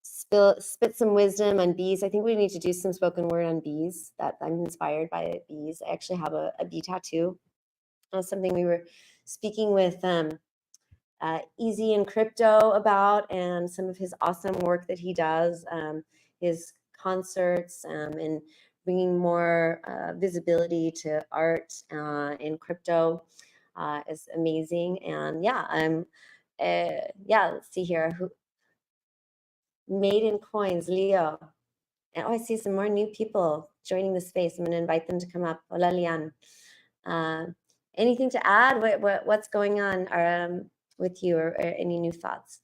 spit some wisdom on bees. I think we need to do some spoken word on bees. That I'm inspired by bees. I actually have a bee tattoo. Something we were speaking with Easy in Crypto about, and some of his awesome work that he does, his concerts, and bringing more visibility to art in crypto is amazing. And yeah, let's see here. Who Made in Coins, Leo. And I see some more new people joining the space. I'm going to invite them to come up. Hola, Lian. Anything to add? What's going on with you, or any new thoughts?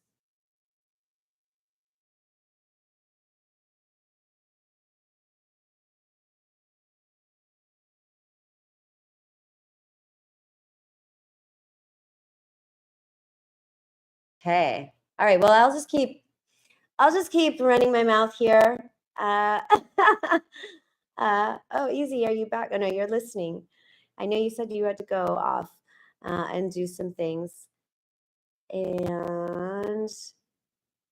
Okay. All right. Well, I'll just keep running my mouth here. Oh, Easy, are you back? Oh no, you're listening. I know you said you had to go off and do some things, and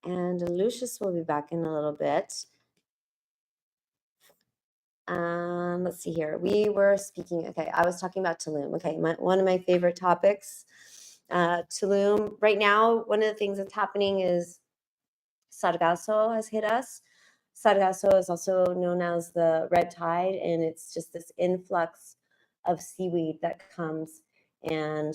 Lucius will be back in a little bit. Let's see here. We were speaking. Okay, I was talking about Tulum. Okay, one of my favorite topics. Tulum. Right now, one of the things that's happening is Sargasso has hit us. Sargasso is also known as the red tide, and it's just this influx of seaweed that comes and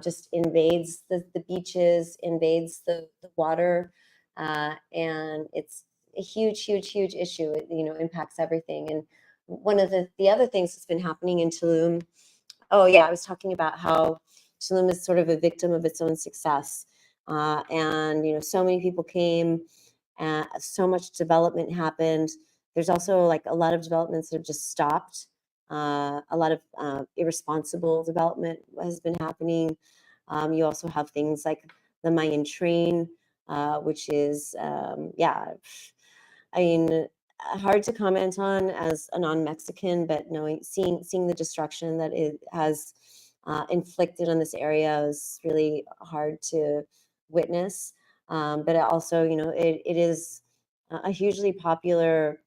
just invades the beaches, invades the water, and it's a huge, huge, huge issue. It, impacts everything. And one of the other things that's been happening in Tulum, oh yeah, I was talking about how Tulum is sort of a victim of its own success. And so many people came, so much development happened. There's also like a lot of developments that have just stopped. A lot of irresponsible development has been happening. You also have things like the Mayan train, which is, I mean, hard to comment on as a non-Mexican, but seeing the destruction that it has inflicted on this area is really hard to witness. But it also, it is a hugely popular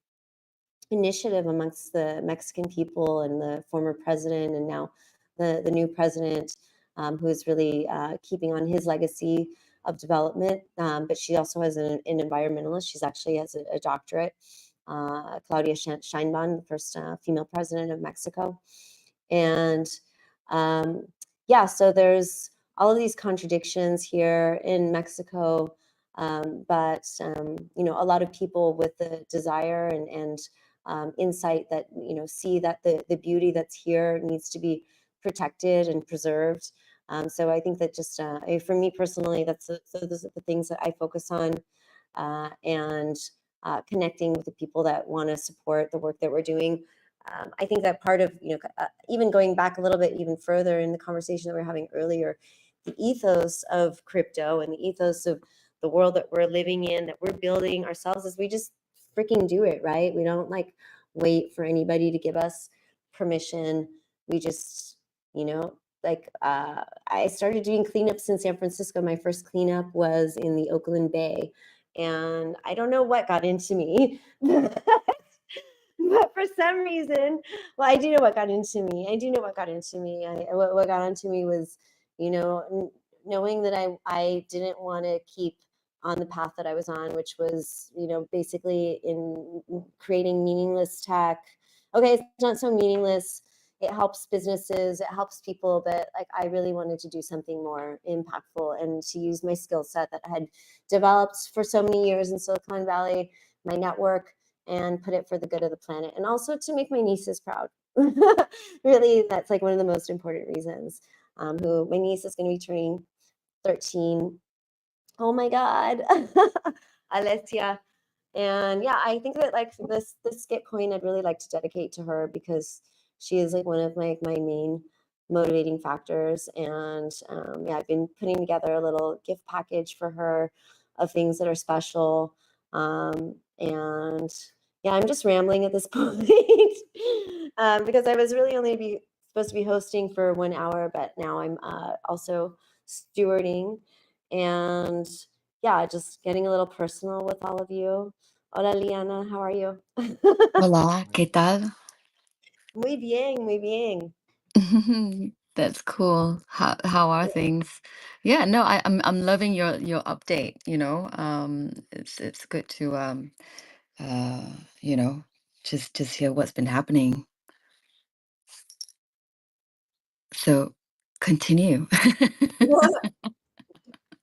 initiative amongst the Mexican people and the former president, and now the new president, who is really keeping on his legacy of development. But she also is an environmentalist. She's actually has a doctorate. Claudia Sheinbaum, the first female president of Mexico. And so there's all of these contradictions here in Mexico. But a lot of people with the desire and insight that see that the beauty that's here needs to be protected and preserved. So I think that just for me personally, so those are the things that I focus on, and connecting with the people that want to support the work that we're doing. I think that part of even going back a little bit even further in the conversation that we were having earlier, the ethos of crypto and the ethos of the world that we're living in, that we're building ourselves, is we just freaking do it, right? We don't like wait for anybody to give us permission. We just, I started doing cleanups in San Francisco. My first cleanup was in the Oakland Bay, and I don't know what got into me. But for some reason, well, I do know what got into me. What got into me was, knowing that I didn't want to keep on the path that I was on, which was, basically in creating meaningless tech. Okay, it's not so meaningless. It helps businesses, it helps people, but like I really wanted to do something more impactful and to use my skill set that I had developed for so many years in Silicon Valley, my network, and put it for the good of the planet, and also to make my nieces proud. Really, that's like one of the most important reasons. Who my niece is going to be turning 13. Oh my God, Alessia. And yeah, I think that like this Gitcoin I'd really like to dedicate to her, because she is like one of my main motivating factors. And I've been putting together a little gift package for her of things that are special. And yeah, I'm just rambling at this point, because I was really only supposed to be hosting for 1 hour, but now I'm also stewarding, and yeah, just getting a little personal with all of you. Hola, Liana, how are you? Hola, ¿qué tal? Muy bien, muy bien. That's cool. How are things? Yeah, no, I'm loving your update, you know. It's good to uh you know, just hear what's been happening. So continue.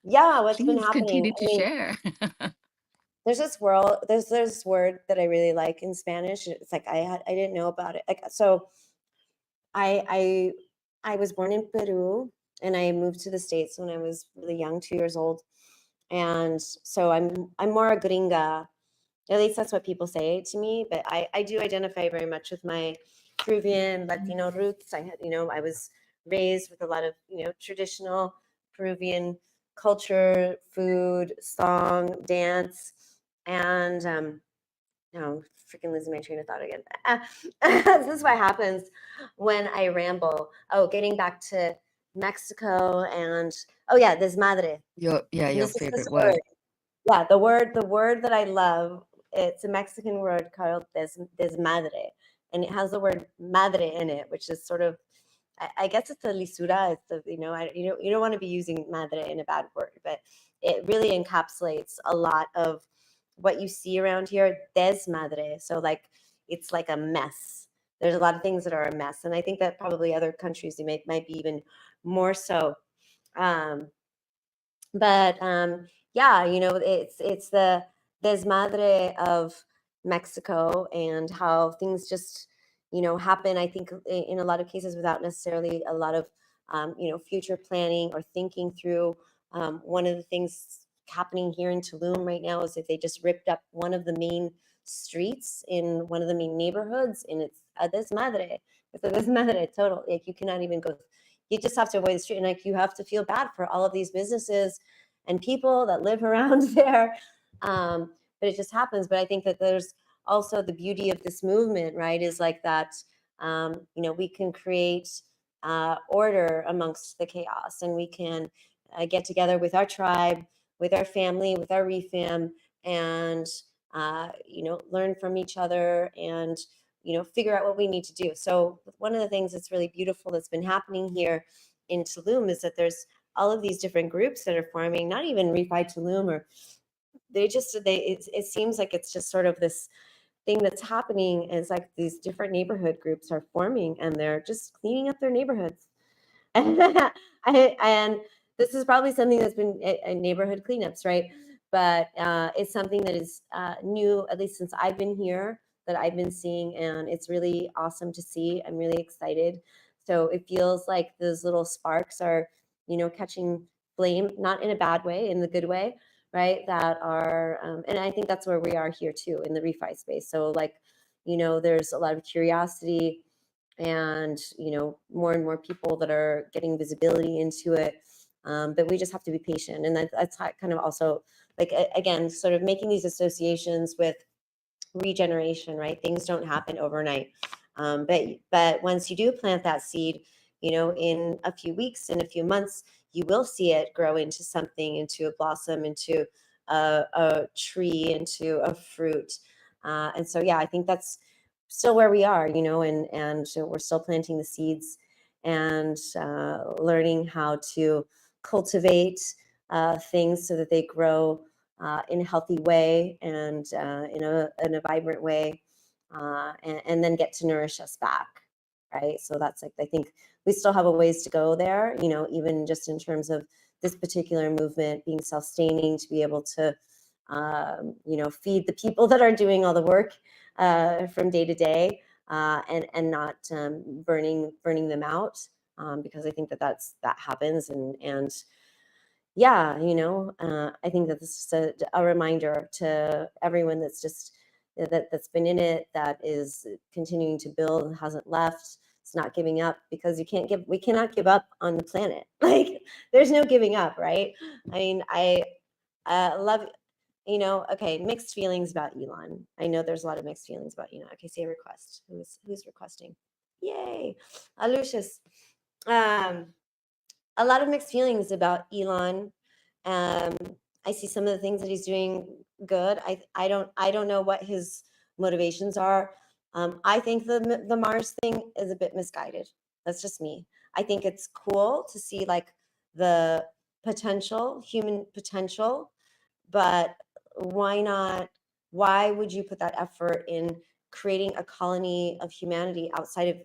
Yeah, what's been Please happening? continue I to mean, share. there's this word that I really like in Spanish. It's like I didn't know about it. Like, so I I was born in Peru and I moved to the States when I was really young, 2 years old. And so I'm more a gringa. At least that's what people say to me. But I do identify very much with my Peruvian Latino roots. I had, I was raised with a lot of, traditional Peruvian culture, food, song, dance, and no, freaking losing my train of thought again. This is what happens when I ramble. Oh, getting back to Mexico and oh yeah, desmadre. Your And your this is this favorite word. word. Yeah, the word that I love. It's a Mexican word called desmadre, and it has the word madre in it, which is sort of, I guess it's a lisura. It's the you don't want to be using madre in a bad word, but it really encapsulates a lot of what you see around here. Desmadre, so like it's like a mess. There's a lot of things that are a mess, and I think that probably other countries might be even more so. Um, but yeah, it's the desmadre of Mexico and how things just happen. I think in a lot of cases without necessarily a lot of future planning or thinking through. One of the things happening here in Tulum right now is that they just ripped up one of the main streets in one of the main neighborhoods, and it's a desmadre. It's a desmadre total. Like you cannot even go. You just have to avoid the street, and like you have to feel bad for all of these businesses and people that live around there. But it just happens. But I think that there's also the beauty of this movement, right? Is like that, we can create order amongst the chaos, and we can get together with our tribe, with our family, with our refam, and learn from each other and figure out what we need to do. So one of the things that's really beautiful that's been happening here in Tulum is that there's all of these different groups that are forming, not even Refi Tulum, or it seems like it's just sort of this thing that's happening is like these different neighborhood groups are forming and they're just cleaning up their neighborhoods. And this is probably something that's been a neighborhood cleanups, right? But it's something that is new, at least since I've been here, that I've been seeing, and it's really awesome to see. I'm really excited. So it feels like those little sparks are, catching flame, not in a bad way, in the good way, right? That are, and I think that's where we are here too, in the refi space. So like, there's a lot of curiosity and more and more people that are getting visibility into it, but we just have to be patient, and that's kind of also like again sort of making these associations with regeneration, right? Things don't happen overnight, but once you do plant that seed, in a few weeks, in a few months, you will see it grow into something, into a blossom, into a tree, into a fruit. And so yeah, I think that's still where we are, and so we're still planting the seeds and learning how to cultivate things so that they grow in a healthy way and in a vibrant way, and then get to nourish us back, right? So that's like, I think we still have a ways to go there, even just in terms of this particular movement being self-sustaining, to be able to feed the people that are doing all the work from day to day, and not burning them out, because I think that happens, and yeah, I think that this is a reminder to everyone that's just that's been in it, that is continuing to build and hasn't left. It's not giving up, because we cannot give up on the planet. Like there's no giving up, right? I mean, I love, okay, mixed feelings about Elon. I know there's a lot of mixed feelings about Elon. Okay, say a request. Who's requesting? Yay, Lucius. A lot of mixed feelings about Elon. Um, I see some of the things that he's doing good. I don't know what his motivations are. I think the Mars thing is a bit misguided. That's just me. I think it's cool to see like the potential, human potential, but why would you put that effort in creating a colony of humanity outside of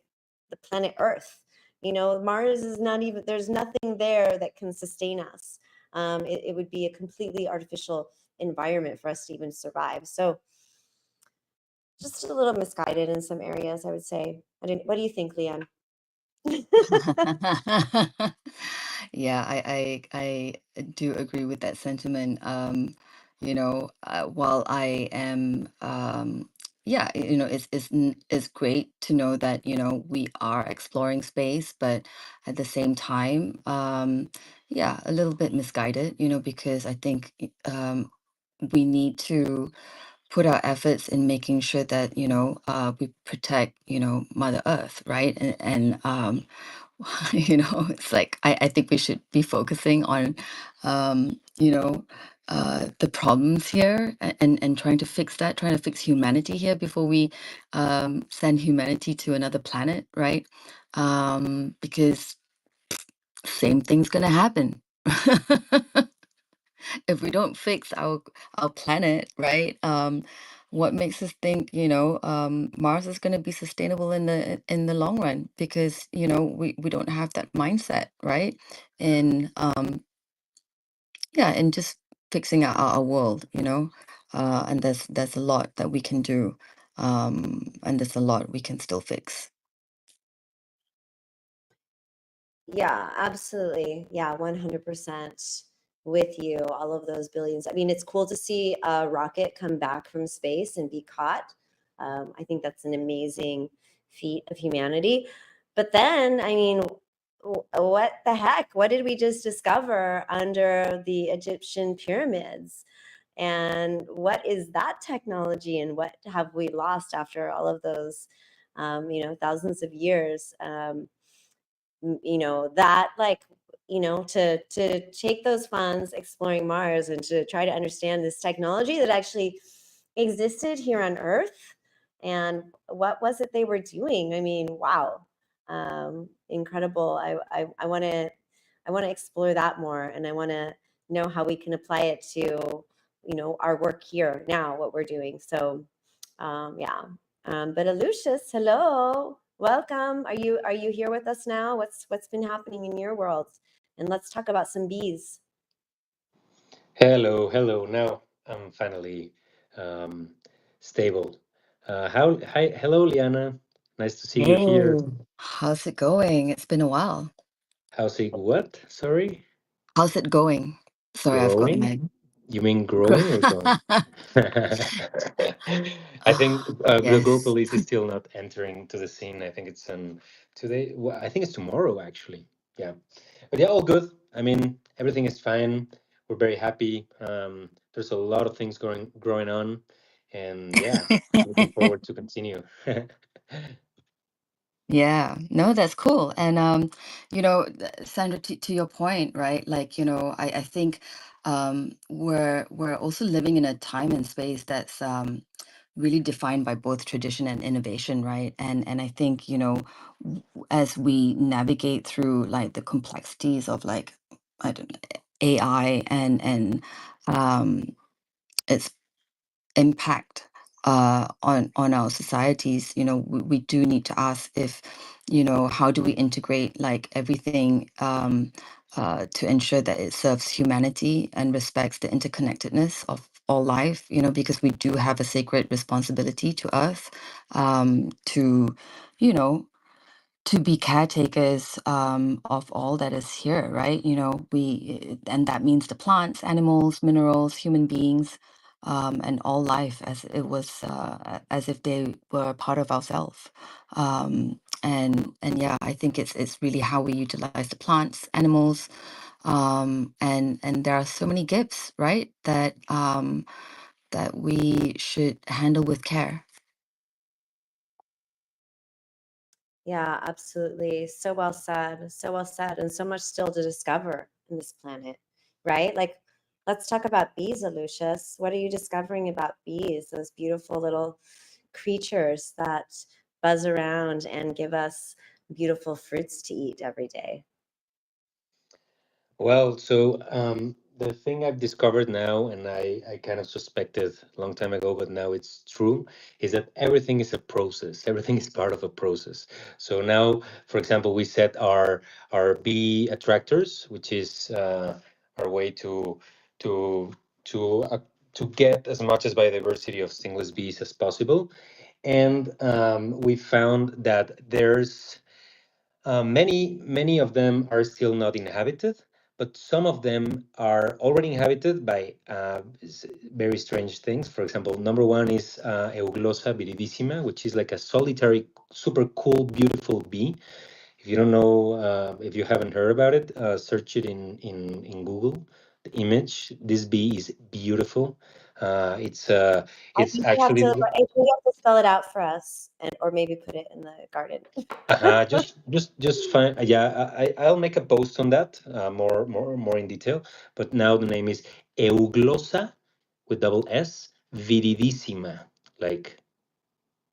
the planet Earth? Mars is not even, there's nothing there that can sustain us. It would be a completely artificial environment for us to even survive. So just a little misguided in some areas, I would say. What do you think, Leon? Yeah, I do agree with that sentiment. While I am, yeah, it's great to know that, we are exploring space, but at the same time, yeah, a little bit misguided, because I think we need to put our efforts in making sure that, we protect, Mother Earth, right? And it's like I think we should be focusing on, the problems here and trying to fix that, trying to fix humanity here before we send humanity to another planet, right? Because same thing's gonna happen. If we don't fix our planet, right? What makes us think, Mars is going to be sustainable in the long run? Because we don't have that mindset, right? And yeah, and just fixing our world, and there's a lot that we can do, and there's a lot we can still fix. Yeah, absolutely. Yeah, 100% with you. All of those billions. I mean, it's cool to see a rocket come back from space and be caught. I think that's an amazing feat of humanity. But then, I mean, what the heck? What did we just discover under the Egyptian pyramids? And what is that technology? And what have we lost after all of those, thousands of years? That like to take those funds exploring Mars and to try to understand this technology that actually existed here on Earth, and what was it they were doing. I mean, wow. Incredible. I want to explore that more, and I want to know how we can apply it to our work here now, what we're doing. So yeah. But Aloysius, hello, welcome. Are you here with us now? What's been happening in your world? And let's talk about some bees. Hello, hello. Now I'm finally um, stable. Hello, Liana. Nice to see you here. Hey, how's it going? It's been a while. How's it? What? Sorry, How's it going? Sorry, I've got growing? my. You mean growing or going? I think the Grow Yes. Police is still not entering to the scene. I think it's today. Well, I think it's tomorrow, actually. Yeah, but yeah, all good. I mean, everything is fine. We're very happy. There's a lot of things growing on, and yeah, looking forward to continue. Yeah, no, that's cool. And Sandra, to your point, right? Like, I think we're also living in a time and space that's really defined by both tradition and innovation, right? And I think, as we navigate through like the complexities of like, I don't know, AI and um its impact on our societies, we do need to ask if, how do we integrate like everything to ensure that it serves humanity and respects the interconnectedness of all life, because we do have a sacred responsibility to Earth, to, you know, to be caretakers of all that is here, right? And that means the plants, animals, minerals, human beings, and all life as it was, as if they were a part of ourselves. And yeah, I think it's really how we utilize the plants, animals, and there are so many gifts, right? That we should handle with care. Yeah, absolutely. So well said. So well said. And so much still to discover in this planet, right? Like, let's talk about bees, Aloysius. What are you discovering about bees, those beautiful little creatures that buzz around and give us beautiful fruits to eat every day? Well, so the thing I've discovered now, and I kind of suspected a long time ago, but now it's true, is that everything is a process. Everything is part of a process. So now, for example, we set our bee attractors, which is our way to to uh, to get as much as biodiversity of stingless bees as possible. And we found that there's many of them are still not inhabited, but some of them are already inhabited by very strange things. For example, number one is Euglossa viridissima, which is like a solitary, super cool, beautiful bee. If you don't know, if you haven't heard about it, search it in Google. The image, this bee is beautiful. I It's think actually you have to spell it out for us, and or maybe put it in the garden. just fine. Yeah, I'll make a post on that more in detail. But now the name is Euglossa with double S viridissima, like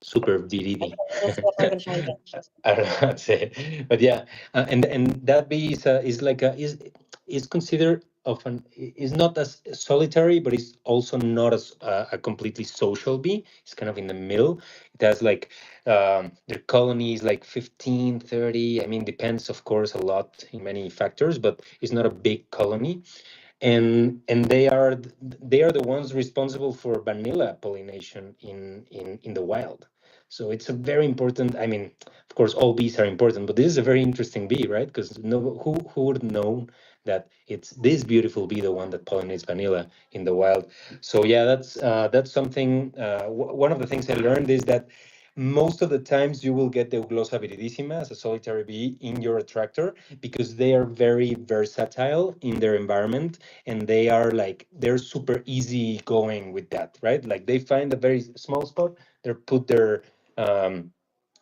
super Okay, viridi. let's see if I can find it. I don't know how to say it, but yeah, and that bee is like a is considered often is not as solitary, but it's also not as a completely social bee. It's kind of in the middle. It has like their colony is like 15, 30. I mean, depends of course a lot in many factors, but it's not a big colony, and they are the ones responsible for vanilla pollination in the wild. So it's a very important, I mean, of course all bees are important, but this is a very interesting bee, right? Because no, who would know that it's this beautiful bee, the one that pollinates vanilla in the wild. So yeah, that's something, one of the things I learned is that most of the times you will get the Euglossa viridissima as a solitary bee in your attractor because they are very versatile in their environment, and they are like they're super easy going with that, right? Like they find a very small spot, they put um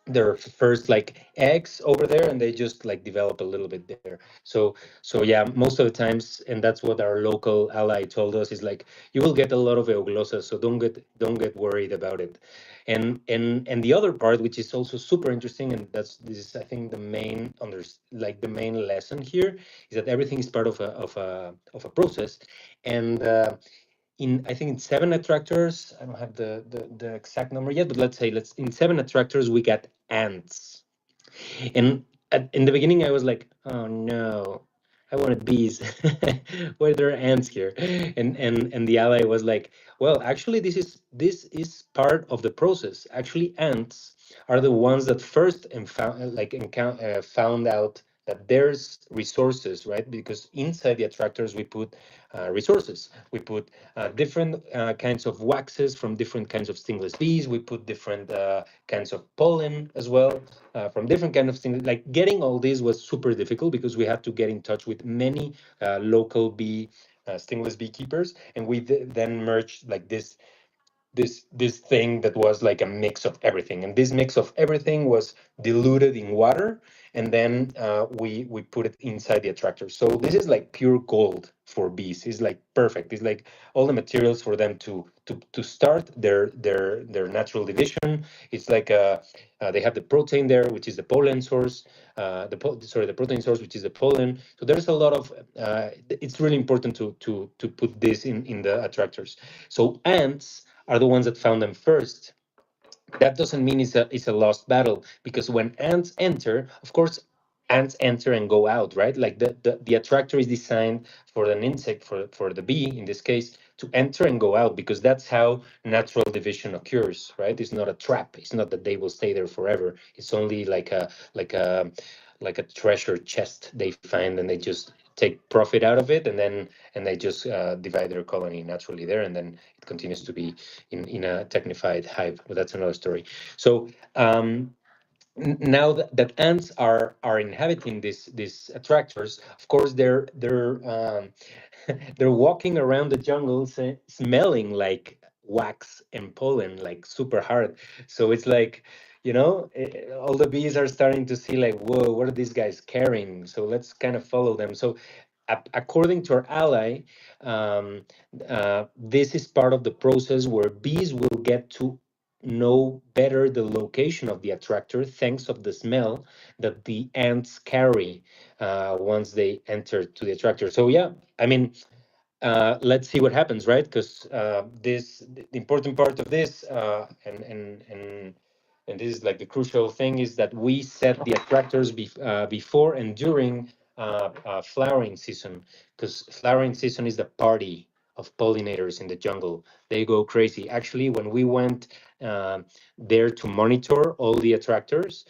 their first like eggs over there, and they just like develop a little bit there. So yeah, most of the times, and that's what our local ally told us, is like you will get a lot of euglossa, so don't get worried about it. And the other part, which is also super interesting, and this is I think the main like the main lesson here, is that everything is part of a process. And in I think in seven attractors, I don't have the exact number yet, but let's say let's in seven attractors we got ants. And in the beginning, I was like, "Oh no, I wanted bees. Why are there ants here?" And the ally was like, "Well, actually, this is part of the process. Actually, ants are the ones that first and found out that there's resources, right? Because inside the attractors we put resources. We put different kinds of waxes from different kinds of stingless bees. We put different kinds of pollen as well from different kind of things. Like getting all this was super difficult because we had to get in touch with many local stingless beekeepers, and we then merged like this thing that was like a mix of everything, and this mix of everything was diluted in water, and then we put it inside the attractor. So this is like pure gold for bees. It's like perfect. It's like all the materials for them to start their natural division. It's like they have the protein there, which is the pollen source. The protein source, which is the pollen. So there's a lot of. It's really important to put this in the attractors. So ants are the ones that found them first. That doesn't mean it's a lost battle, because when ants enter, of course, ants enter and go out, right? Like the attractor is designed for an insect, for the bee in this case, to enter and go out, because that's how natural division occurs, right? It's not a trap. It's not that they will stay there forever. It's only like a treasure chest they find, and they just take profit out of it, and they just divide their colony naturally there, and then it continues to be in a technified hive, but that's another story. So now that ants are inhabiting these attractors, of course they're they're walking around the jungle smelling like wax and pollen, like super hard. So it's like, all the bees are starting to see like, whoa, what are these guys carrying? So let's kind of follow them. So according to our ally, this is part of the process where bees will get to know better the location of the attractor thanks of the smell that the ants carry once they enter to the attractor. So yeah, I mean, let's see what happens, right? Because the important part of this, and this is like the crucial thing, is that we set the attractors before and during flowering season, because flowering season is the party of pollinators in the jungle. They go crazy. Actually, when we went there to monitor all the attractors,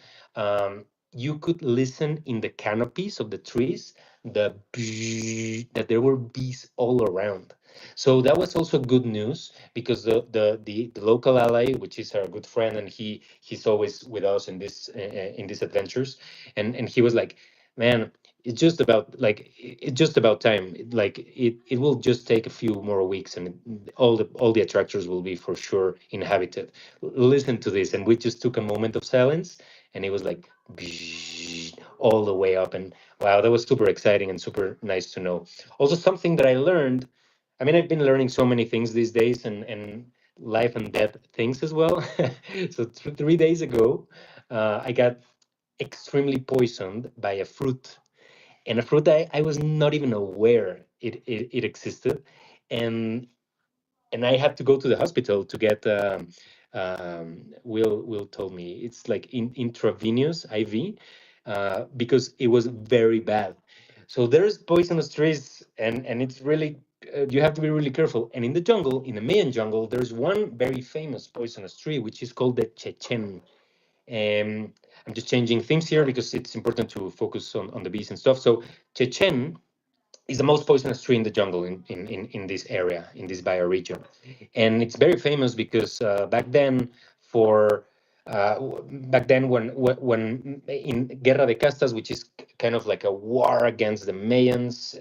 you could listen in the canopies of the trees that there were bees all around. So that was also good news because the local ally, which is our good friend, and he's always with us in these adventures, and he was like, man, it's just about it's just about time. It will just take a few more weeks, and all the attractors will be for sure inhabited. Listen to this, and we just took a moment of silence, and it was like all the way up, and wow, that was super exciting and super nice to know. Also, something that I learned, I mean, I've been learning so many things these days, and life and death things as well. So 3 days ago, I got extremely poisoned by a fruit, and a fruit I was not even aware it existed. And I had to go to the hospital to get Will told me it's like intravenous IV because it was very bad. So there's poisonous trees, and it's really you have to be really careful. And in the jungle, in the Mayan jungle, there's one very famous poisonous tree which is called the chechen. I'm just changing themes here because it's important to focus on the bees and stuff. So chechen is the most poisonous tree in the jungle in this area, in this bioregion. And it's very famous because for back then when in Guerra de Castas, which is kind of like a war against the Mayans,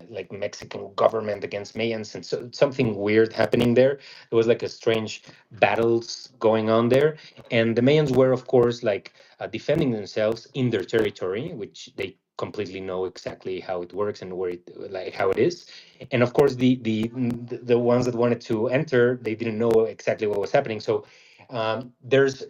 like Mexican government against Mayans, and so something weird happening there. There was like a strange battles going on there, and the Mayans were, of course, like defending themselves in their territory, which they completely know exactly how it works and where it like how it is. And of course the ones that wanted to enter, they didn't know exactly what was happening. So there's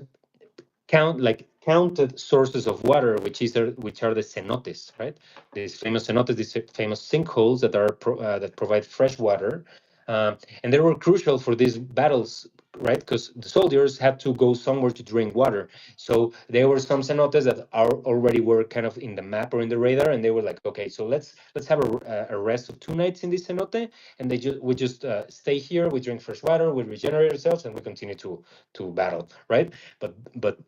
counted sources of water, which are the cenotes, right? These famous cenotes, these famous sinkholes that that provide fresh water, and they were crucial for these battles, right? Because the soldiers had to go somewhere to drink water. So there were some cenotes that already were kind of in the map or in the radar, and they were like, okay, so let's have a rest of 2 nights in this cenote, and we just stay here, we drink fresh water, we regenerate ourselves, and we continue to battle, right? But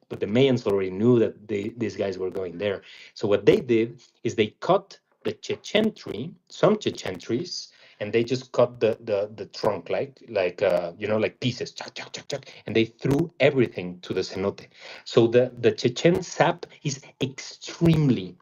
the Mayans already knew that these guys were going there. So what they did is they cut the Chechen tree, some Chechen trees, and they just cut the trunk like pieces, chuck, chuck, chuck, chuck, and they threw everything to the cenote. So the Chechen sap is extremely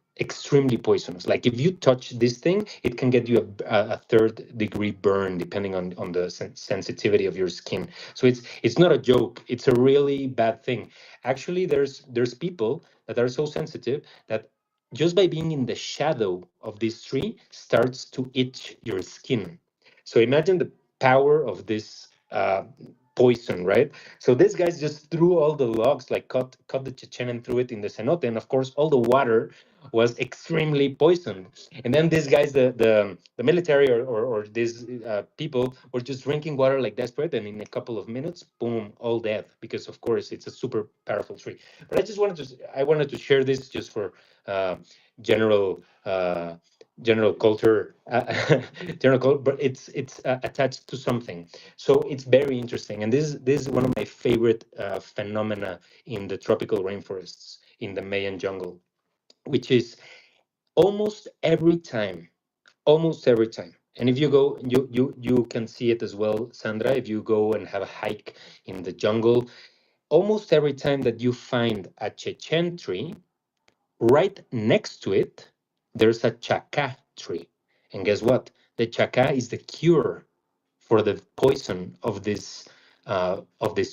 poisonous. Like if you touch this thing, it can get you a third-degree burn depending on the sensitivity of your skin. So it's not a joke. It's a really bad thing. Actually, there's people that are so sensitive that just by being in the shadow of this tree starts to itch your skin. So imagine the power of this poison, right? So these guys just threw all the logs, like cut the Chechen and threw it in the cenote, and of course all the water was extremely poisoned. And then these guys, the military or these people were just drinking water like desperate, and in a couple of minutes, boom, all dead, because of course it's a super powerful tree. But I wanted to share this just for general general culture, but it's attached to something. So it's very interesting, and this is one of my favorite phenomena in the tropical rainforests in the Mayan jungle, which is almost every time, almost every time. And if you go, you can see it as well, Sandra. If you go and have a hike in the jungle, almost every time that you find a Chechen tree, right next to it, there's a chaca tree. And guess what? The chaca is the cure for the poison of this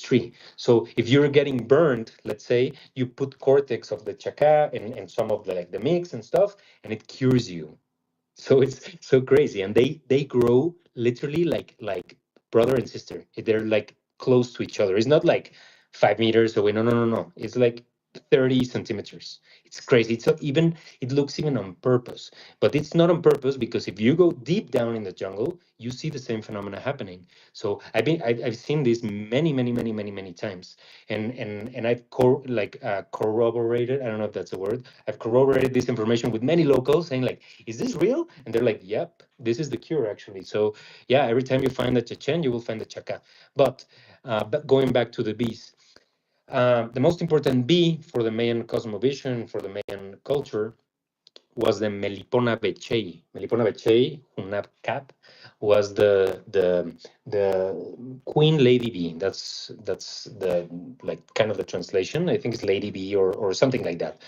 tree. So if you're getting burned, let's say, you put cortex of the chaca and some of the mix and stuff, and it cures you. So it's so crazy, and they grow literally like brother and sister. They're like close to each other. It's not like 5 meters away. No, no, no, no. It's like 30 centimeters. It's crazy. It's even, it looks even on purpose, but it's not on purpose, because if you go deep down in the jungle, you see the same phenomena happening. So I've seen this many times, and I've corroborated. I don't know if that's a word. I've corroborated this information with many locals, saying like, "Is this real?" And they're like, "Yep, this is the cure, actually." So yeah, every time you find the Chechen, you will find the Chaka. But going back to the bees, the most important bee for the Mayan cosmovision, for the Mayan culture, was the Melipona becei. Melipona becei, Hunab cap, was the queen lady bee. That's the, like, kind of the translation. I think it's lady bee, or something like that,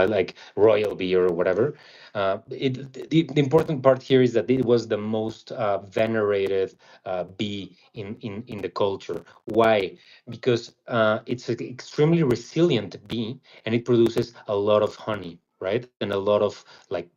like royal bee or whatever. The important part here is that it was the most venerated bee in the culture. Why? Because it's an extremely resilient bee, and it produces a lot of honey, right? And a lot of like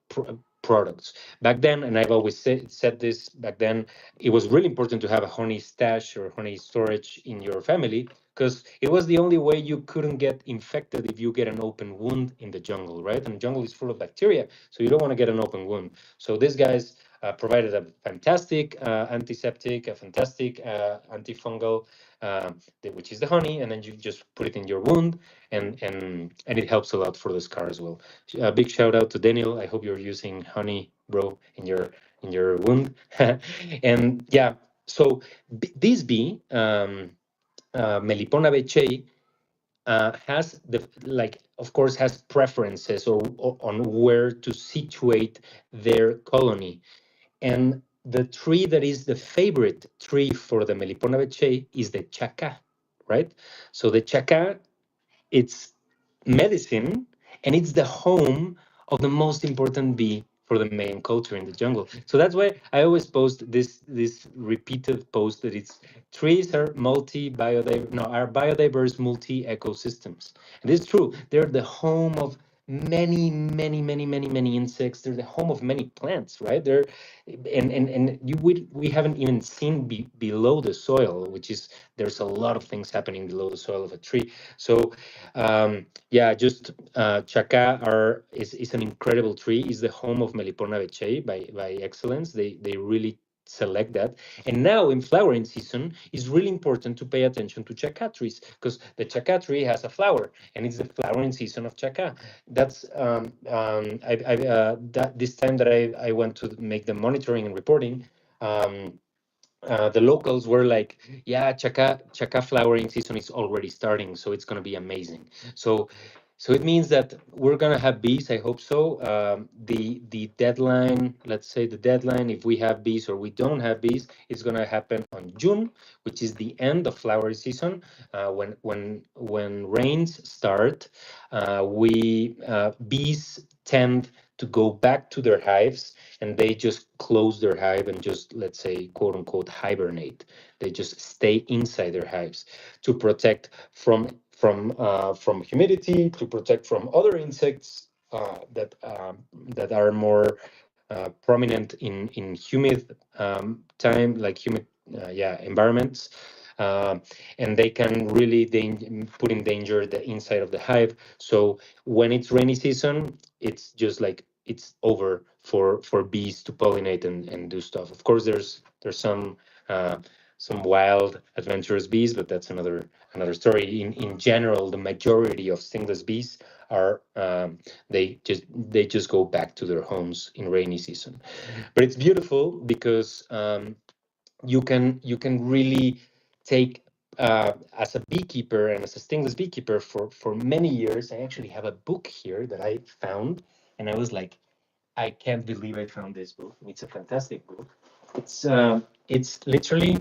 products. Back then, and I've always said this, back then, it was really important to have a honey stash or honey storage in your family, because it was the only way you couldn't get infected if you get an open wound in the jungle, right? And the jungle is full of bacteria, so you don't want to get an open wound. So these guys provided a fantastic antiseptic, a fantastic antifungal, which is the honey, and then you just put it in your wound, and it helps a lot for the scar as well. A big shout out to Daniel. I hope you're using honey, bro, in your wound. And yeah, so this bee, Melipona becei, has the, like, of course, has preferences, or on where to situate their colony. And the tree that is the favorite tree for the Melipona becei is the chaca, right? So the chaca, it's medicine, and it's the home of the most important bee for the Mayan culture in the jungle. So that's why I always post this repeated post, that it's trees are are biodiverse multi ecosystems. And it's true. They're the home of many insects. They're the home of many plants, right? They're and we haven't even seen below the soil, which is, there's a lot of things happening below the soil of a tree. So yeah, just Chaca is an incredible tree. Is the home of Melipona becei by excellence. They really select that. And now in flowering season, it's really important to pay attention to Chaca trees, because the Chaca tree has a flower, and it's the flowering season of Chaca. That's that this time that I went to make the monitoring and reporting. The locals were like, "Yeah, Chaca flowering season is already starting, so it's gonna be amazing." So, so it means that we're gonna have bees. I hope so. The deadline, let's say the deadline, if we have bees or we don't have bees, is gonna happen on June, which is the end of flower season. When rains start, we bees tend to go back to their hives, and they just close their hive and just, let's say, quote unquote, hibernate. They just stay inside their hives to protect from humidity, to protect from other insects that are more prominent in humid humid environments. And they can really put in danger the inside of the hive. So when it's rainy season, it's just like, it's over for bees to pollinate and do stuff. Of course, there's some wild adventurous bees, but that's another story. In general, the majority of stingless bees are they just go back to their homes in rainy season. But it's beautiful because you can really take, as a beekeeper and as a stingless beekeeper for many years. I actually have a book here that I found, and I was like, I can't believe I found this book. It's a fantastic book. It's literally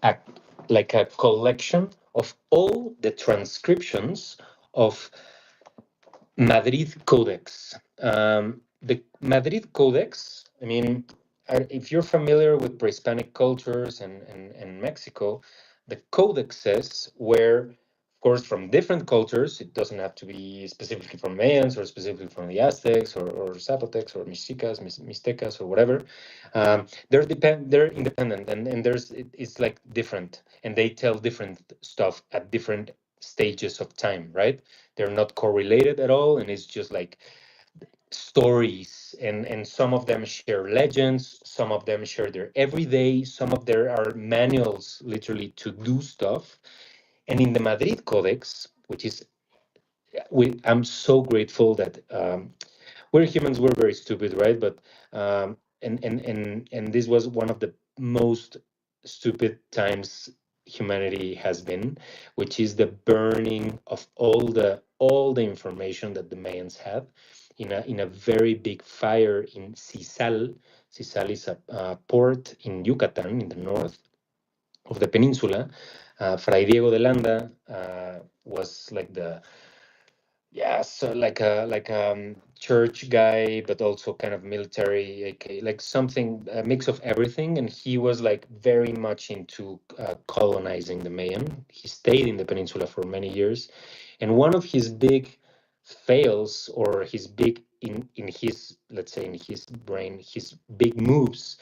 a like a collection of all the transcriptions of Madrid Codex. The Madrid Codex, I mean, if you're familiar with pre-Hispanic cultures and Mexico, the codexes were, of course, from different cultures. It doesn't have to be specifically from Mayans or specifically from the Aztecs or Zapotecs or Mixtecas or whatever. They're independent, and it's like different, and they tell different stuff at different stages of time, right? They're not correlated at all, and it's just like stories, and some of them share legends, some of them share their everyday, some of there are manuals literally to do stuff. And in the Madrid Codex, which is I'm so grateful that we're humans, we're very stupid, right? But and this was one of the most stupid times humanity has been, which is the burning of all the information that the Mayans had in a very big fire in Sisal. Sisal is a port in Yucatan in the north of the peninsula. Fray Diego de Landa was like the yeah, so like church guy, but also kind of military, okay, like something a mix of everything. And he was like very much into colonizing the Mayan. He stayed in the peninsula for many years, and one of his big fails, or his big in his, let's say, in his brain, his big moves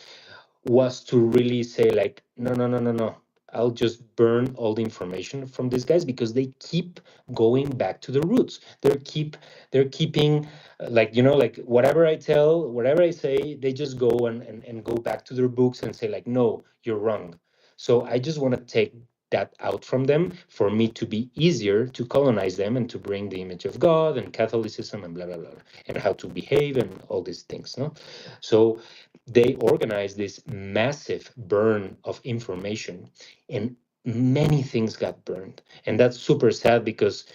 was to really say like, no, no, no, no, no. I'll just burn all the information from these guys because they keep going back to the roots. They're keeping like, like whatever I tell, whatever I say, they just go and go back to their books and say like, no, you're wrong. So I just want to take that out from them for me to be easier to colonize them and to bring the image of God and Catholicism and blah blah blah and how to behave and all these things. No, so they organized this massive burn of information, and many things got burned. And that's super sad because,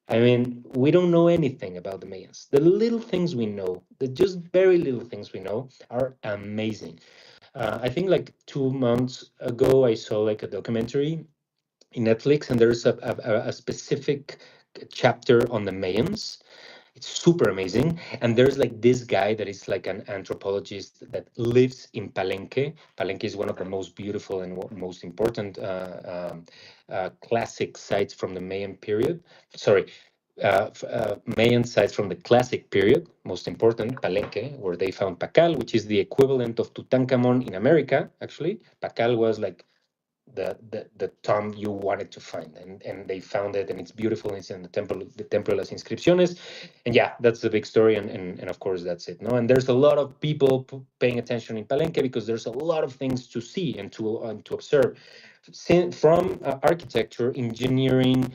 I mean, we don't know anything about the Mayans. The little things we know, the just very little things we know, are amazing. I think like 2 months ago, I saw like a documentary in Netflix, and there's a specific chapter on the Mayans. It's super amazing. And there's like this guy that is like an anthropologist that lives in Palenque. Palenque is one of the most beautiful and most important classic sites from the Mayan period. Sorry, Mayan sites from the classic period, most important, Palenque, where they found Pacal, which is the equivalent of Tutankhamun in America, actually. Pacal was like the tomb you wanted to find, and they found it, and it's beautiful. It's in the temple las inscripciones, and yeah, that's the big story, and of course that's it. No, and there's a lot of people paying attention in Palenque because there's a lot of things to see and to observe, from architecture, engineering,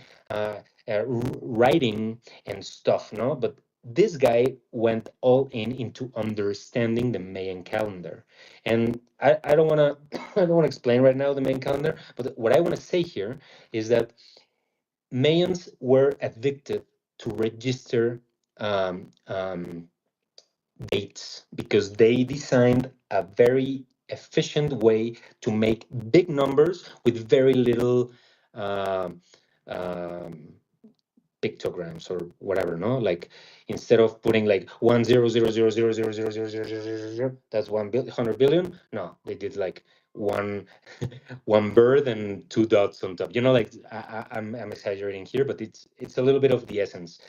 writing, and stuff. No, but this guy went all into understanding the Mayan calendar. And I don't want to I don't want to explain right now the Mayan calendar, but what I want to say here is that Mayans were addicted to register um, um, dates because they designed a very efficient way to make big numbers with very little um, um, pictograms or whatever, no? Like instead of putting like 1 0 0 0 0 0 0 0 0 0 0 0, that's 100 billion. No, they did like one one bird and two dots on top. Like I'm exaggerating here, but it's a little bit of the essence.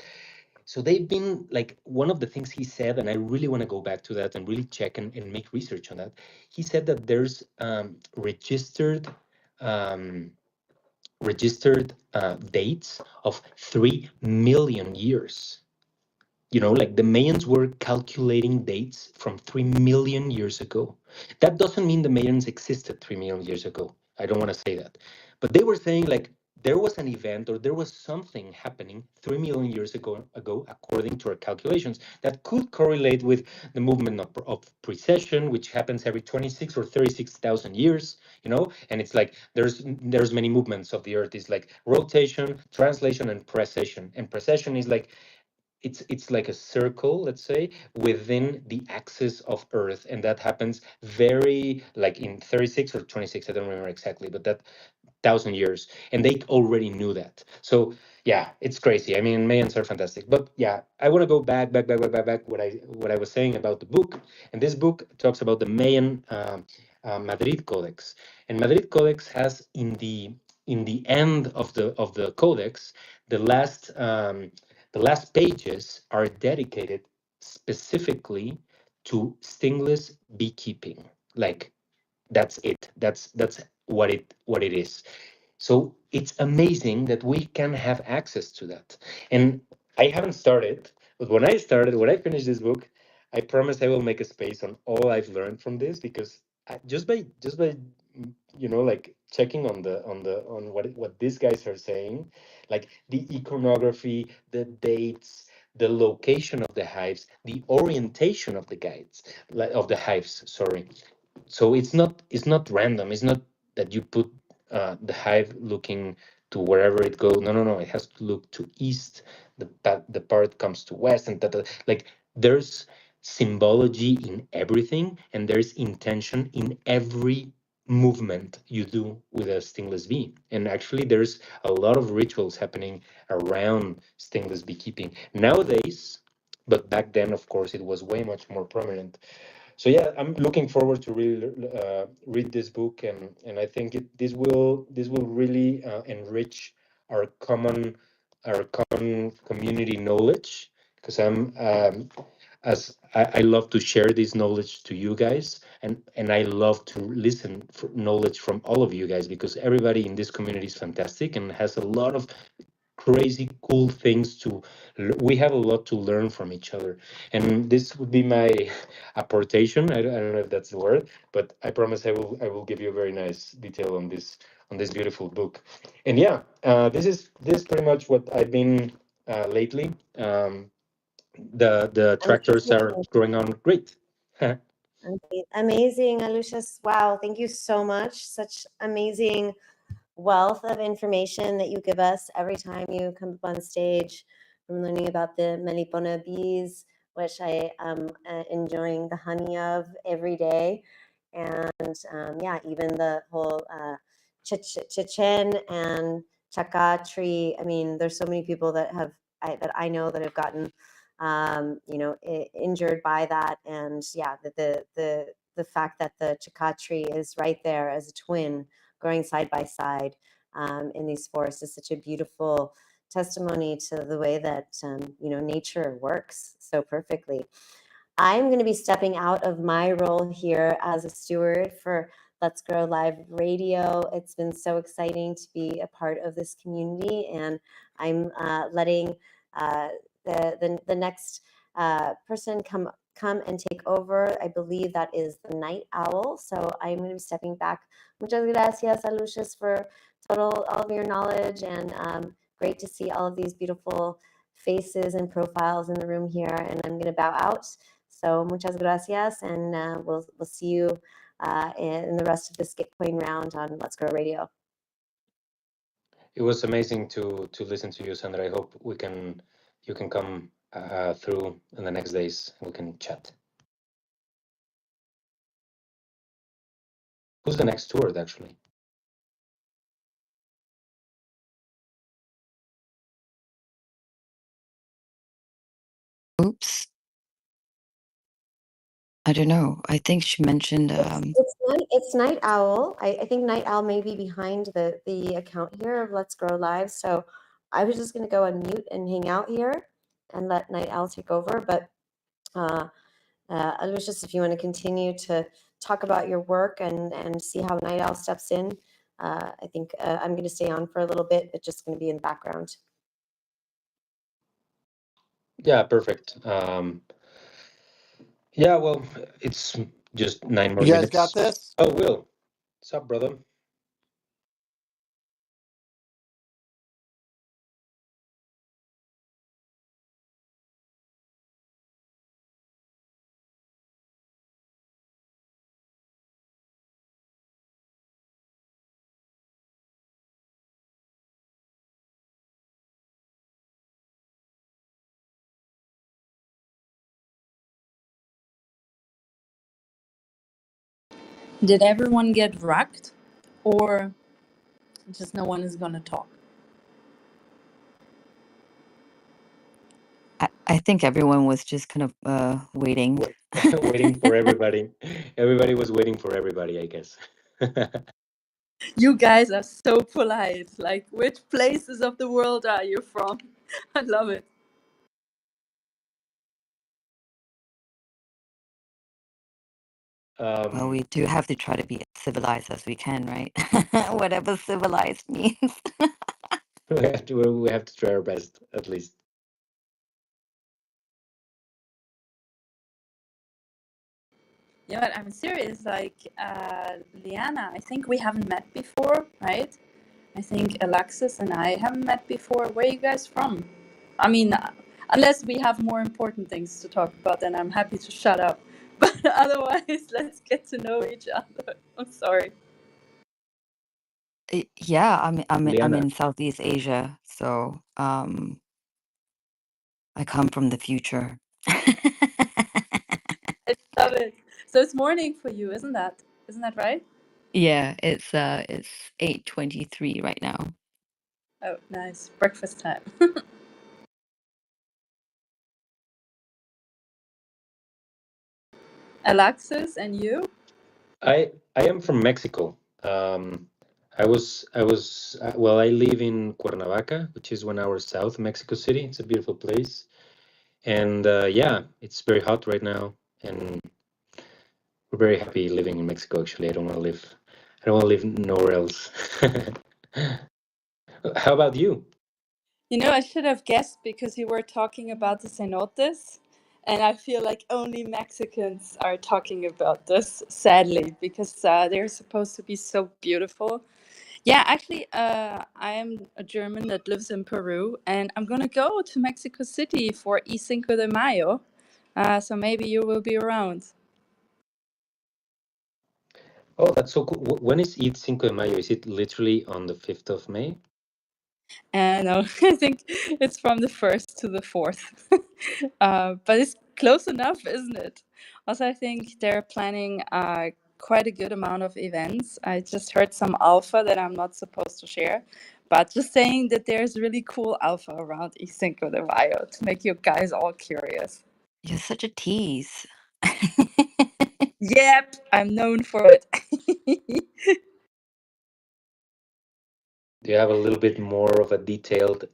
So they've been like, one of the things he said, and I really want to go back to that and really check and make research on that. He said that there's um, registered dates of 3 million years. Like the Mayans were calculating dates from 3 million years ago. That doesn't mean the Mayans existed 3 million years ago. I don't want to say that. But they were saying like there was an event or there was something happening 3 million years ago according to our calculations, that could correlate with the movement of precession, which happens every 26 or 36,000 years, and it's like there's many movements of the earth. It's like rotation, translation, and precession. And precession is like it's like a circle, let's say, within the axis of Earth, and that happens very like in 36 or 26, I don't remember exactly, but that 1,000 years, and they already knew that. So yeah, it's crazy. I mean, Mayans are fantastic, but yeah, I want to go back. What I was saying about the book, and this book talks about the Mayan Madrid Codex, and Madrid Codex has in the end of the codex, the last pages are dedicated specifically to stingless beekeeping. Like that's it. That's what it is. So it's amazing that we can have access to that. And I haven't started, but when I finish this book, I promise I will make a space on all I've learned from this, because just by like checking on what these guys are saying, like the iconography, the dates, the location of the hives, the orientation of the guides, like of the hives, sorry. So it's not random. It's not that you put the hive looking to wherever it goes. No, no, no. It has to look to east. The part comes to west, and like there's symbology in everything, and there's intention in every movement you do with a stingless bee. And actually, there's a lot of rituals happening around stingless beekeeping nowadays. But back then, of course, it was way much more prominent. So yeah, I'm looking forward to really read this book, and I think this will really enrich our common community knowledge, because I love to share this knowledge to you guys, and I love to listen for knowledge from all of you guys, because everybody in this community is fantastic and has a lot of crazy cool things we have a lot to learn from each other. And this would be my apportation. I don't know if that's the word, but I promise I will give you a very nice detail on this beautiful book. And yeah, this is pretty much what I've been lately. The tractors are Amazing. growing on great. Amazing, Alucius. Wow, thank you so much. Such amazing wealth of information that you give us every time you come up on stage. I'm learning about the Melipona bees, which I am enjoying the honey of every day. And yeah, even the whole chichen and chaca tree. I mean, there's so many people that that I know that have gotten injured by that. And yeah, the fact that the chaca tree is right there as a twin growing side by side in these forests is such a beautiful testimony to the way that nature works so perfectly. I'm going to be stepping out of my role here as a steward for Let's Grow Live Radio. It's been so exciting to be a part of this community, and I'm letting the next person come and take over. I believe that is the night owl. So I'm going to be stepping back. Muchas gracias, Alucius, for all of your knowledge, and great to see all of these beautiful faces and profiles in the room here. And I'm going to bow out. So muchas gracias, and we'll see you in the rest of this Gitcoin round on Let's Grow Radio. It was amazing to listen to you, Sandra. I hope you can come through in the next days. We can chat. Who's the next steward, actually? Oops. I don't know. I think she mentioned. It's Night Owl. I think Night Owl may be behind the account here of Let's Grow Live. So I was just going to go and mute and hang out here and let Night Owl take over. But Aloysius, if you want to continue to talk about your work and see how Night Owl steps in, I think I'm going to stay on for a little bit, but just going to be in the background. Yeah, perfect. Yeah, well, it's just 9 more You guys minutes. got this? Oh, Will. What's up, brother? Did everyone get wrecked, or just no one is gonna talk? I think everyone was just kind of waiting. Waiting for everybody. Everybody was waiting for everybody, I guess. You guys are so polite. Like, which places of the world are you from? I love it. Well, we do have to try to be as civilized as we can, right? Whatever civilized means. we have to try our best at least. Yeah, but I'm serious. Like, Liana, I think we haven't met before, right? I think Alexis and I haven't met before. Where are you guys from? I mean, unless we have more important things to talk about, then I'm happy to shut up. But otherwise, let's get to know each other. I'm sorry. Yeah, I'm Liana, in Southeast Asia, so I come from the future. I love it. So it's morning for you, isn't that? Isn't that right? Yeah, it's 8:23 right now. Oh, nice. Breakfast time. Alexis, and you? I am from Mexico. Well, I live in Cuernavaca, which is 1 hour south of Mexico City. It's a beautiful place, and yeah, it's very hot right now, and we're very happy living in Mexico. Actually, I don't want to live nowhere else. How about you? You know, I should have guessed because you were talking about the cenotes, and I feel like only Mexicans are talking about this, sadly, because they're supposed to be so beautiful. Yeah, actually, I am a German that lives in Peru, and I'm gonna go to Mexico City for Y Cinco de Mayo. So maybe you will be around. Oh, that's so cool. When is Eid Cinco de Mayo? Is it literally on the 5th of May? No, I think it's from the 1st to the 4th. But it's close enough, isn't it? Also, I think they're planning quite a good amount of events. I just heard some alpha that I'm not supposed to share, but just saying that there's really cool alpha around Y Cinco de Mayo to make you guys all curious. You're such a tease. Yep, I'm known for it. Do you have a little bit more of a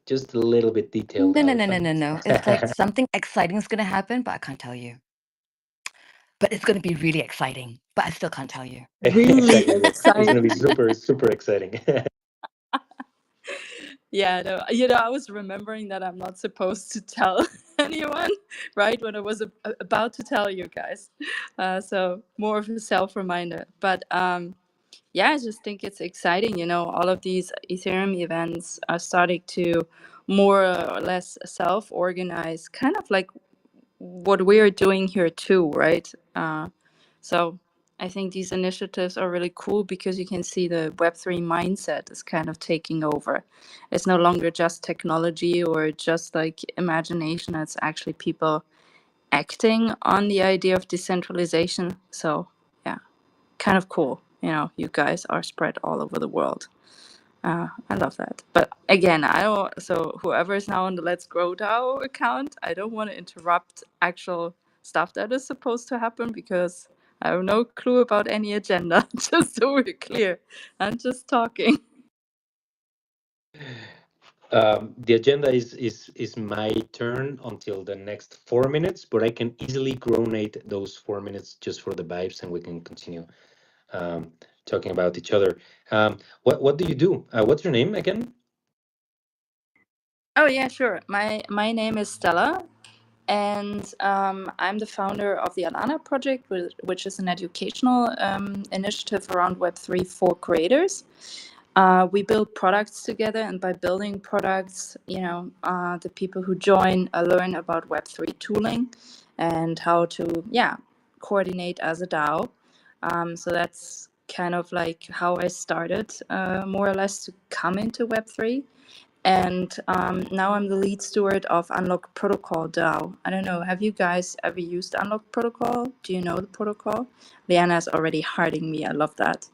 just a little bit detailed No, no, no, no, alpha? no, no. It's like something exciting is gonna happen, but I can't tell you. But it's gonna be really exciting, but I still can't tell you. Really Exactly. Yes. It's going to be exciting. super, super exciting. Yeah, no, I was remembering that I'm not supposed to tell anyone, right? When I was about to tell you guys. So more of a self reminder. But yeah, I just think it's exciting. All of these Ethereum events are starting to more or less self organize, kind of like what we're doing here too, right? So I think these initiatives are really cool because you can see the Web3 mindset is kind of taking over. It's no longer just technology or just like imagination, it's actually people acting on the idea of decentralization. So, yeah, kind of cool. You guys are spread all over the world. I love that. But again, I don't. So whoever is now on the Let's Grow DAO account, I don't want to interrupt actual stuff that is supposed to happen because I have no clue about any agenda. Just so we're clear, I'm just talking. The agenda is my turn until the next 4 minutes, but I can easily gronate those 4 minutes just for the vibes, and we can continue um, talking about each other. What do you do? What's your name again? Oh yeah, sure. My name is Stella, and I'm the founder of the Alana project, which is an educational initiative around Web3 for creators. We build products together, and by building products, the people who join learn about Web3 tooling and how to, coordinate as a DAO. So that's kind of like how I started, more or less, to come into Web3. And now I'm the lead steward of Unlock Protocol DAO. I don't know, have you guys ever used Unlock Protocol? Do you know the protocol? Liana's already hearting me. I love that.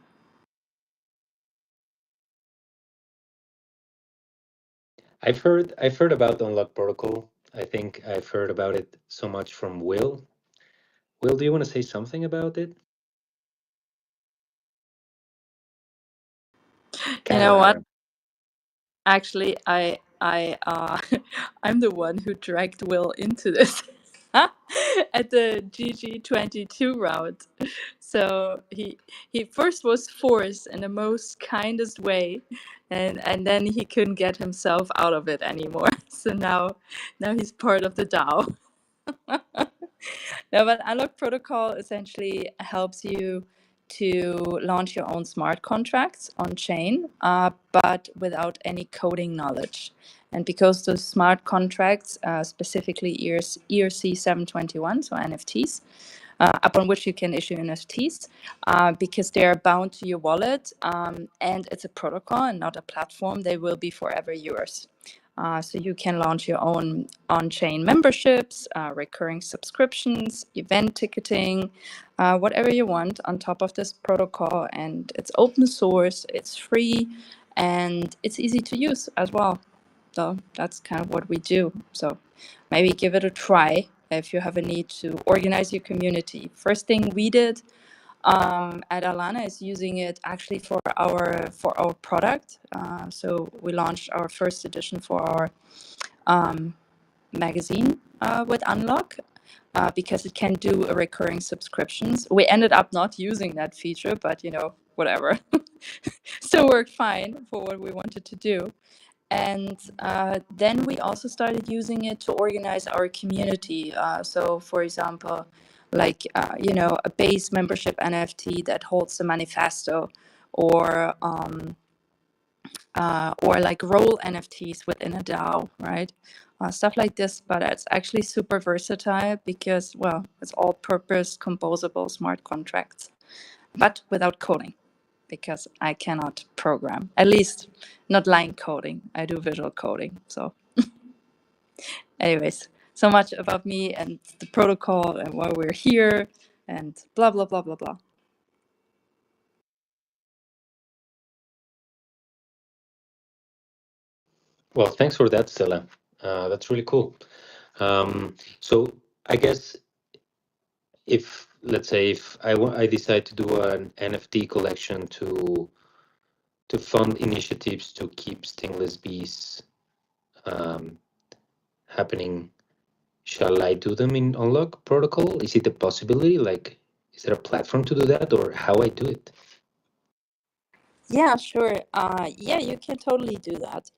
I've heard about Unlock Protocol. I think I've heard about it so much from Will. Will, do you want to say something about it? You Kind know of. what? Actually, I I'm the one who dragged Will into this. at the GG22 route. So he first was forced in the most kindest way, and then he couldn't get himself out of it anymore. So now he's part of the DAO. No, but Unlock Protocol essentially helps you to launch your own smart contracts on chain, but without any coding knowledge. And because those smart contracts, specifically ERC 721, so NFTs, upon which you can issue NFTs, because they are bound to your wallet, and it's a protocol and not a platform, they will be forever yours. So you can launch your own on-chain memberships, recurring subscriptions, event ticketing, whatever you want on top of this protocol. And it's open source, it's free, and it's easy to use as well. So that's kind of what we do. So maybe give it a try if you have a need to organize your community. First thing we did at Alana is using it actually for our product. So we launched our first edition for our magazine with Unlock because it can do a recurring subscriptions. We ended up not using that feature, but whatever. Still worked fine for what we wanted to do. And then we also started using it to organize our community. So, for example, like, a base membership NFT that holds the manifesto, or like role NFTs within a DAO, right? Stuff like this, but it's actually super versatile because, well, it's all purpose composable smart contracts, but without coding, because I cannot program, at least not line coding. I do visual coding. So anyways, so much about me and the protocol and why we're here and blah, blah, blah, blah, blah. Well, thanks for that, Stella. That's really cool. So I guess if, let's say, if I decide to do an NFT collection to fund initiatives to keep stingless bees happening, shall I do them in Unlock Protocol? Is it a possibility? Like, is there a platform to do that, or how I do it? Yeah, sure. Yeah, you can totally do that.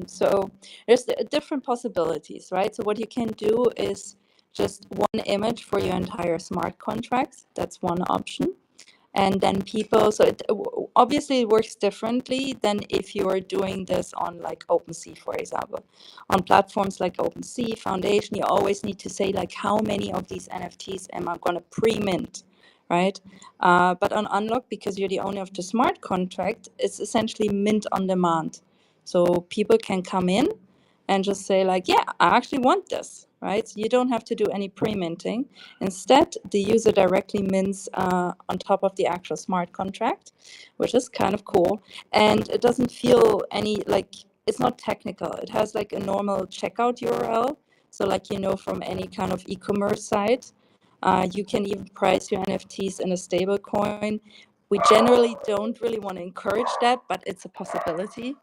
So there's different possibilities, right? So what you can do is just one image for your entire smart contract. That's one option. And then people, so obviously it works differently than if you are doing this on like OpenSea, for example. On platforms like OpenSea, Foundation, you always need to say like how many of these NFTs am I going to pre-mint, right? But on Unlock, because you're the owner of the smart contract, it's essentially mint on demand. So people can come in and just say like, yeah, I actually want this, right? So you don't have to do any pre-minting. Instead, the user directly mints on top of the actual smart contract, which is kind of cool. And it doesn't feel it's not technical. It has like a normal checkout URL. So like, from any kind of e-commerce site, you can even price your NFTs in a stable coin. We generally don't really want to encourage that, but it's a possibility.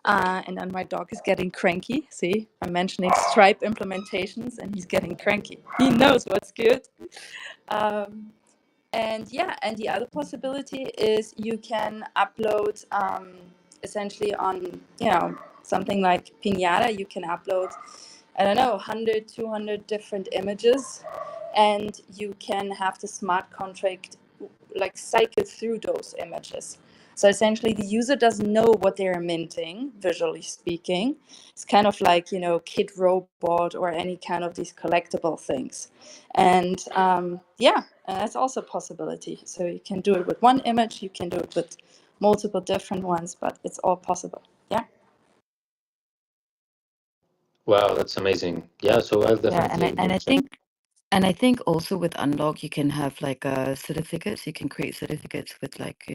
And then my dog is getting cranky. See, I'm mentioning Stripe implementations and he's getting cranky. He knows what's good. And yeah, and the other possibility is you can upload essentially on, something like Pinata, you can upload, I don't know, 100, 200 different images, and you can have the smart contract like cycle through those images. So essentially the user doesn't know what they're minting, visually speaking. It's kind of like, Kid Robot or any kind of these collectible things. And yeah, and that's also a possibility. So you can do it with one image, you can do it with multiple different ones, but it's all possible. Yeah. Wow, that's amazing. Yeah, so I'll Yeah, definitely and I think also with Unlock you can have like certificates. You can create certificates with like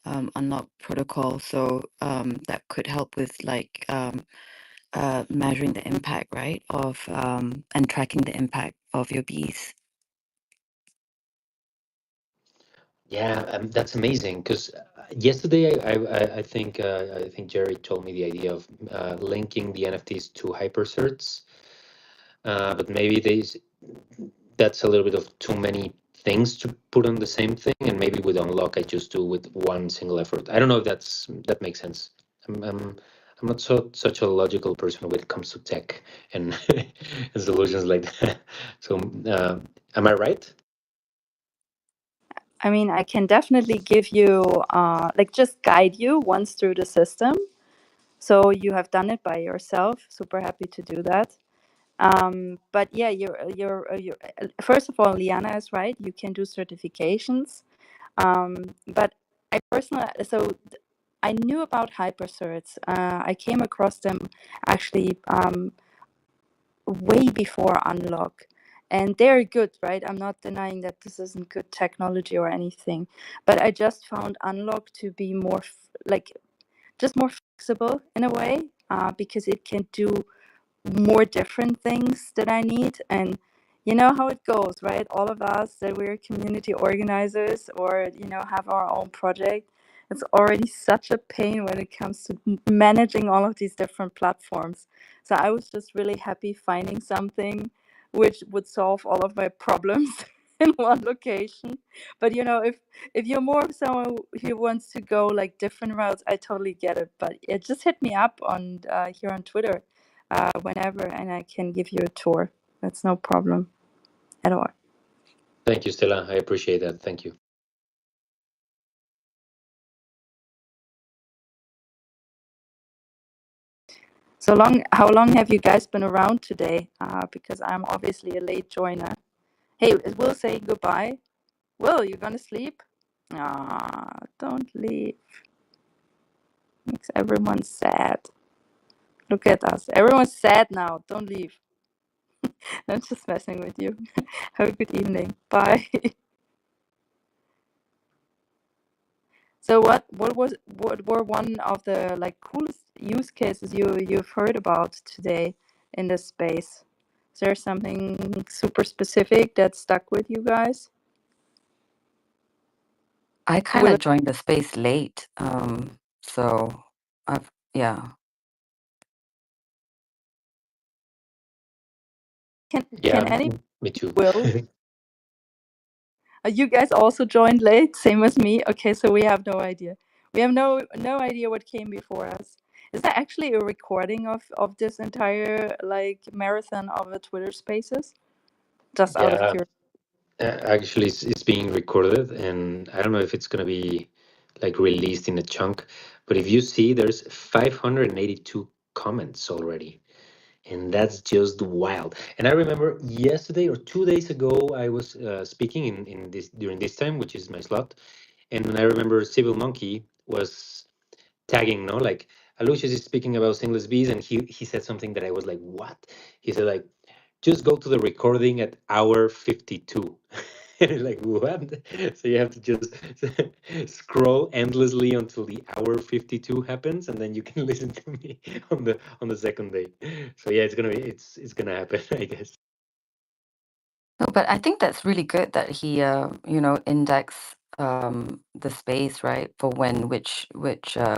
Unlock protocol. So that could help with like measuring the impact, right, of and tracking the impact of your bees. Yeah, that's amazing because yesterday I think Jerry told me the idea of linking the NFTs to hypercerts, but maybe that's a little bit of too many things to put on the same thing, and maybe with unlock I just do with one single effort. I don't know if that makes sense. I'm not such a logical person when it comes to tech and, and solutions like that. So am I right? I mean, I can definitely give you, like, just guide you once through the system. So you have done it by yourself. Super happy to do that. But yeah, you're first of all, Liana is right. You can do certifications. But I personally, I knew about hypercerts. I came across them actually way before Unlock. And they're good, right? I'm not denying that this isn't good technology or anything. But I just found Unlock to be more like just more flexible in a way, because it can do more different things that I need. And you know how it goes, right? All of us that we're community organizers or, have our own project, it's already such a pain when it comes to managing all of these different platforms. So I was just really happy finding something which would solve all of my problems in one location. But if you're more of someone who wants to go like different routes, I totally get it. But it just hit me up on here on Twitter whenever, and I can give you a tour. That's no problem at all. Thank you, Stella. I appreciate that. Thank you. How long have you guys been around today? Because I'm obviously a late joiner. Hey, is Will saying goodbye? Will, you gonna sleep? Ah, don't leave. Makes everyone sad. Look at us. Everyone's sad now. Don't leave. I'm just messing with you. Have a good evening. Bye. So what were one of the like coolest use cases you've heard about today in this space? Is there something super specific that stuck with you guys? I kind Will of joined the space late, so yeah. can Yeah, any me too. Will you guys also joined late, same as me? Okay, so we have no idea. We have no idea what came before us. Is there actually a recording of this entire like marathon of the Twitter Spaces? Just out of Yeah, curiosity. actually, it's being recorded, and I don't know if it's gonna be like released in a chunk, but if you see, there's 582 comments already, and that's just wild. And I remember yesterday or 2 days ago, I was speaking in this during this time, which is my slot, and I remember Civil Monkey was tagging, no, like Aloysius is speaking about stingless bees, and he said something that I was like, what? He said like, just go to the recording at hour 52. And it's like, what? So you have to just scroll endlessly until the hour 52 happens, and then you can listen to me on the second day. So yeah, it's gonna happen, I guess. No, but I think that's really good that he, index the space, right, for when which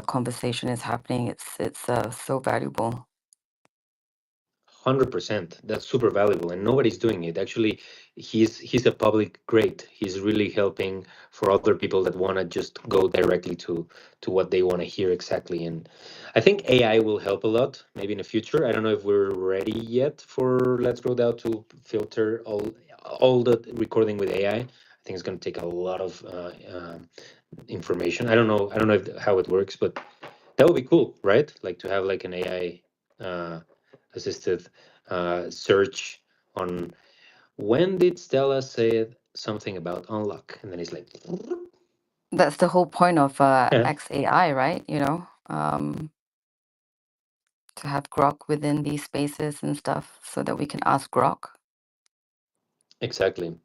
conversation is happening. It's so valuable. 100%. That's super valuable, and nobody's doing it. Actually, he's a public great. He's really helping for other people that want to just go directly to what they want to hear exactly. And I think AI will help a lot, maybe in the future. I don't know if we're ready yet for Let's Grow DAO to filter all the recording with AI. I think it's going to take a lot of information. I don't know. I don't know how it works, but that would be cool, right? Like to have like an AI assisted search on when did Stella say something about unlock, and then he's like, That's the whole point of yeah, XAI, right? To have Grok within these spaces and stuff so that we can ask Grok. exactly.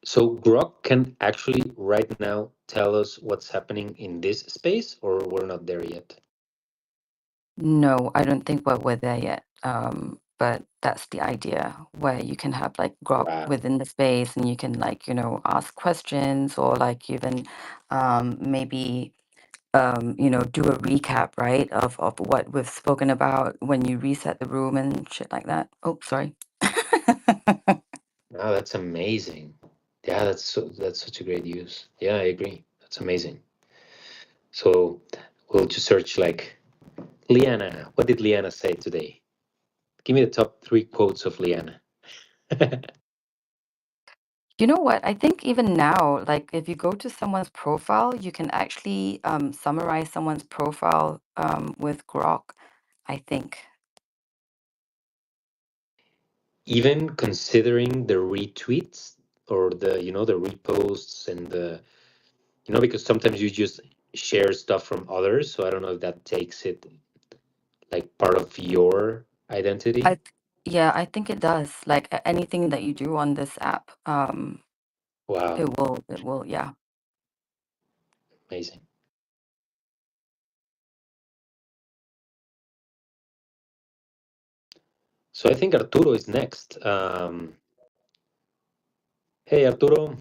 So Grok can actually right now tell us what's happening in this space, or we're not there yet. No, I don't think we're there yet. But that's the idea where you can have like Grok Wow. within the space and you can like, ask questions or like even maybe do a recap, right, of what we've spoken about when you reset the room and shit like that. Oh, sorry. Wow, that's amazing. Yeah, that's such a great use. Yeah, I agree. That's amazing. So we'll just search like Liana. What did Liana say today? Give me the top 3 quotes of Liana. You know what? I think even now, like if you go to someone's profile, you can actually summarize someone's profile with Grok, I think. Even considering the retweets or the the reposts and the because sometimes you just share stuff from others, so I don't know if that takes it like part of your identity. Yeah, I think it does. Like anything that you do on this app, Wow, it will, yeah. amazing. So I think Arturo is next. Hey Arturo,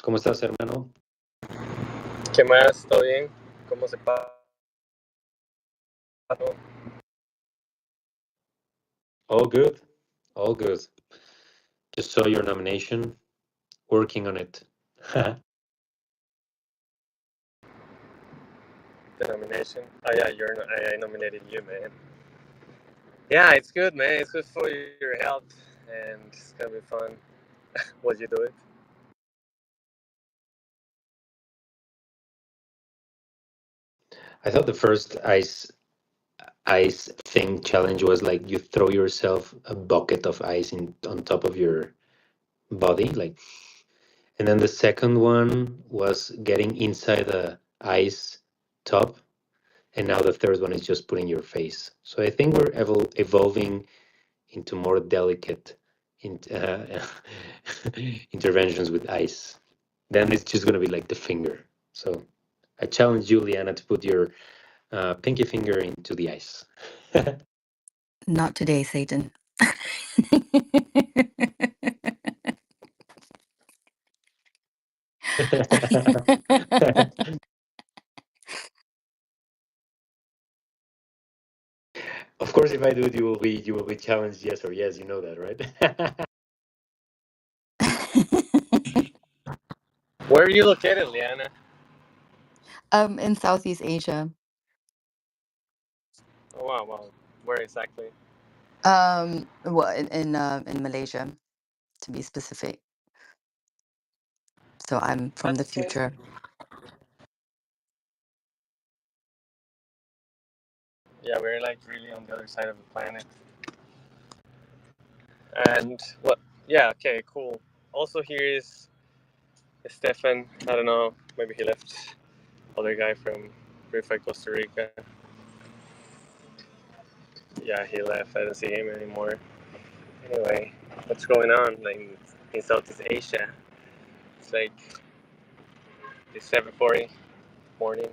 ¿cómo estás, hermano? ¿Qué más? ¿Todo bien? ¿Cómo se pasa? All good, all good. Just saw your nomination, working on it. The nomination? Oh yeah, I nominated you, man. Yeah, it's good, man. It's good for your health, and it's gonna be fun. What you do it? I thought the first ice thing challenge was like you throw yourself a bucket of ice in on top of your body, like, and then the second one was getting inside the ice tub, and now the third one is just putting your face. So I think we're evolving into more delicate interventions with ice. Then it's just gonna be like the finger. So I challenge Juliana to put your pinky finger into the ice. Not today, Satan. Of course, if I do it, you will be challenged. Yes or yes, you know that, right? Where are you located, Liana? In Southeast Asia. Oh wow, wow. Where exactly? Well, in Malaysia, to be specific. So I'm from the That's cool. future. Yeah, we're like really on the other side of the planet. And what? Yeah, okay, cool. Also here is Stefan. I don't know. Maybe he left. Other guy from Rifa, Costa Rica. Yeah, he left. I don't see him anymore. Anyway, what's going on like in Southeast Asia? It's like it's 7:40 morning.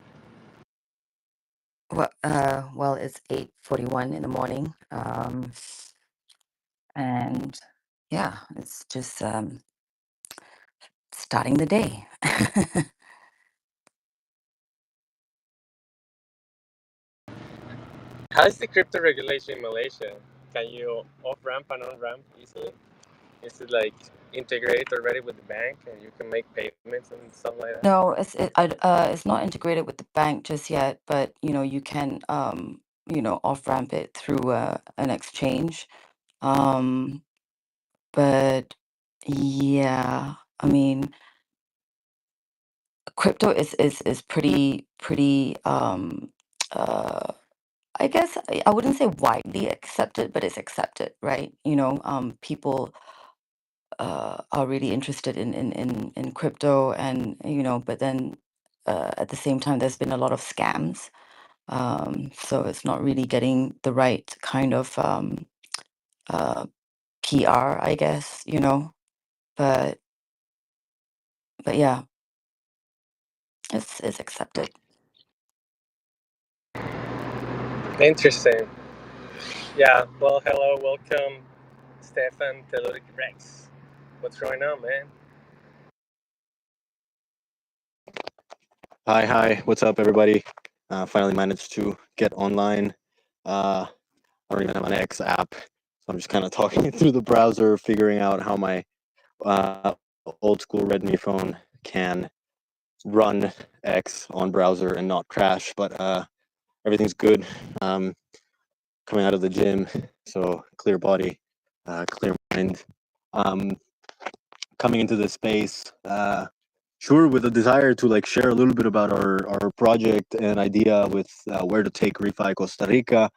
Well, it's 8:41 in the morning. And yeah, it's just starting the day. How is the crypto regulation in Malaysia? Can you off ramp and on ramp easily? Is it like integrated already with the bank and you can make payments and stuff like that? No, it's not integrated with the bank just yet, but you can off ramp it through an exchange. Um, but yeah, I mean, crypto is pretty I guess I wouldn't say widely accepted, but it's accepted, right? People are really interested in crypto, and but then at the same time, there's been a lot of scams. So it's not really getting the right kind of uh, PR, I guess. But yeah, it's accepted. Interesting. Yeah, well, hello, welcome, Stefan Telluric Rex. What's going on, man? Hi, what's up, everybody? Finally managed to get online. I don't even have an X app, so I'm just kind of talking through the browser, figuring out how my old school Redmi phone can run X on browser and not crash, but everything's good. Coming out of the gym, so clear body, clear mind. Coming into this space, sure, with a desire to like share a little bit about our project and idea with where to take Refi Costa Rica.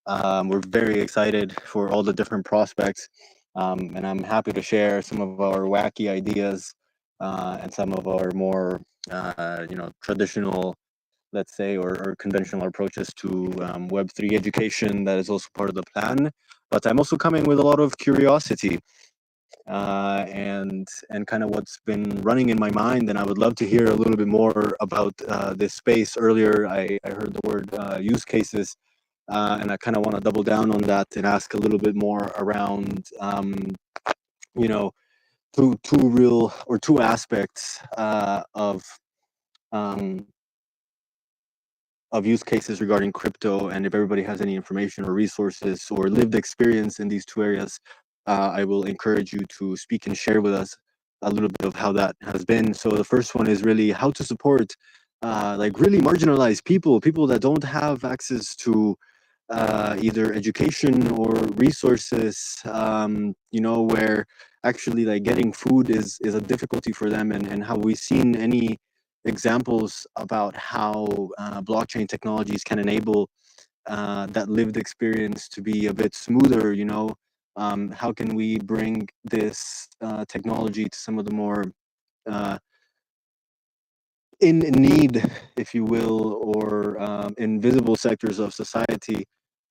We're very excited for all the different prospects, and I'm happy to share some of our wacky ideas and some of our more, traditional, let's say, or conventional approaches to Web3 education. That is also part of the plan. But I'm also coming with a lot of curiosity and kind of what's been running in my mind. And I would love to hear a little bit more about this space. Earlier, I heard the word use cases. And I kind of want to double down on that and ask a little bit more around, you know, two aspects um, of use cases regarding crypto. And if everybody has any information or resources or lived experience in these two areas, I will encourage you to speak and share with us a little bit of how that has been. So the first one is really how to support like really marginalized people that don't have access to either education or resources, where actually like getting food is a difficulty for them, and have we seen any examples about how blockchain technologies can enable that lived experience to be a bit smoother, how can we bring this technology to some of the more in need, if you will, or invisible sectors of society.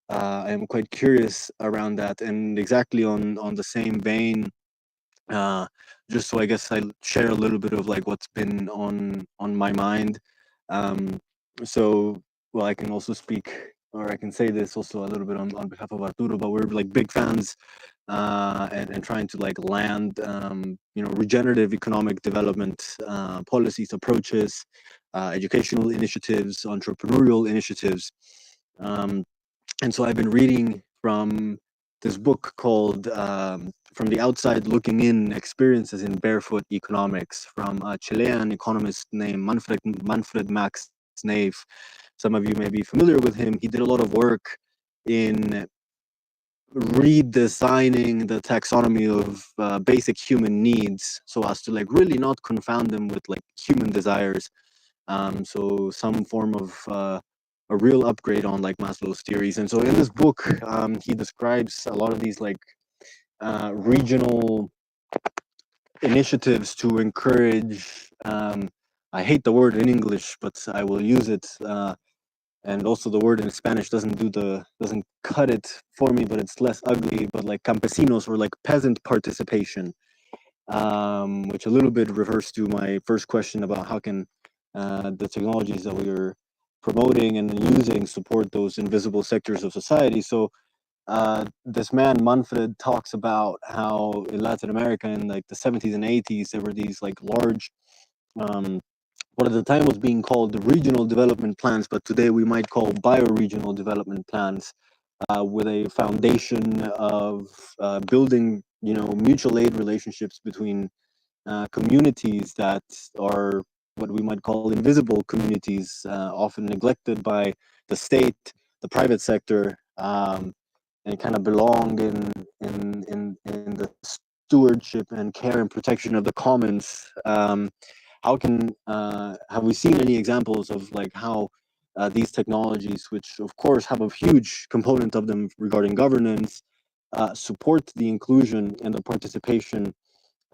I'm quite curious around that, and exactly on the same vein. Just so I guess I share a little bit of like what's been on my mind. Um, so, well, I can also speak, or I can say this also a little bit on behalf of Arturo, but we're like big fans and trying to like land, regenerative economic development policies, approaches, educational initiatives, entrepreneurial initiatives. And so I've been reading from this book called From the Outside Looking In, Experiences in Barefoot Economics, from a Chilean economist named Manfred Max Nave. Some of you may be familiar with him. He did a lot of work in redesigning the taxonomy of basic human needs so as to like really not confound them with like human desires. So some form of a real upgrade on like Maslow's theories. And so in this book, he describes a lot of these like regional initiatives to encourage, I hate the word in English, but I will use it. And also the word in Spanish doesn't cut it for me, but it's less ugly, but like campesinos, or like peasant participation, which a little bit refers to my first question about how can the technologies that we are promoting and using support those invisible sectors of society. So this man Manfred talks about how in Latin America in like the 70s and 80s there were these like large what at the time was being called the regional development plans, but today we might call bioregional development plans, with a foundation of building, mutual aid relationships between communities that are what we might call invisible communities, often neglected by the state, the private sector, and kind of belong in the stewardship and care and protection of the commons. How can have we seen any examples of like how these technologies, which of course have a huge component of them regarding governance, support the inclusion and the participation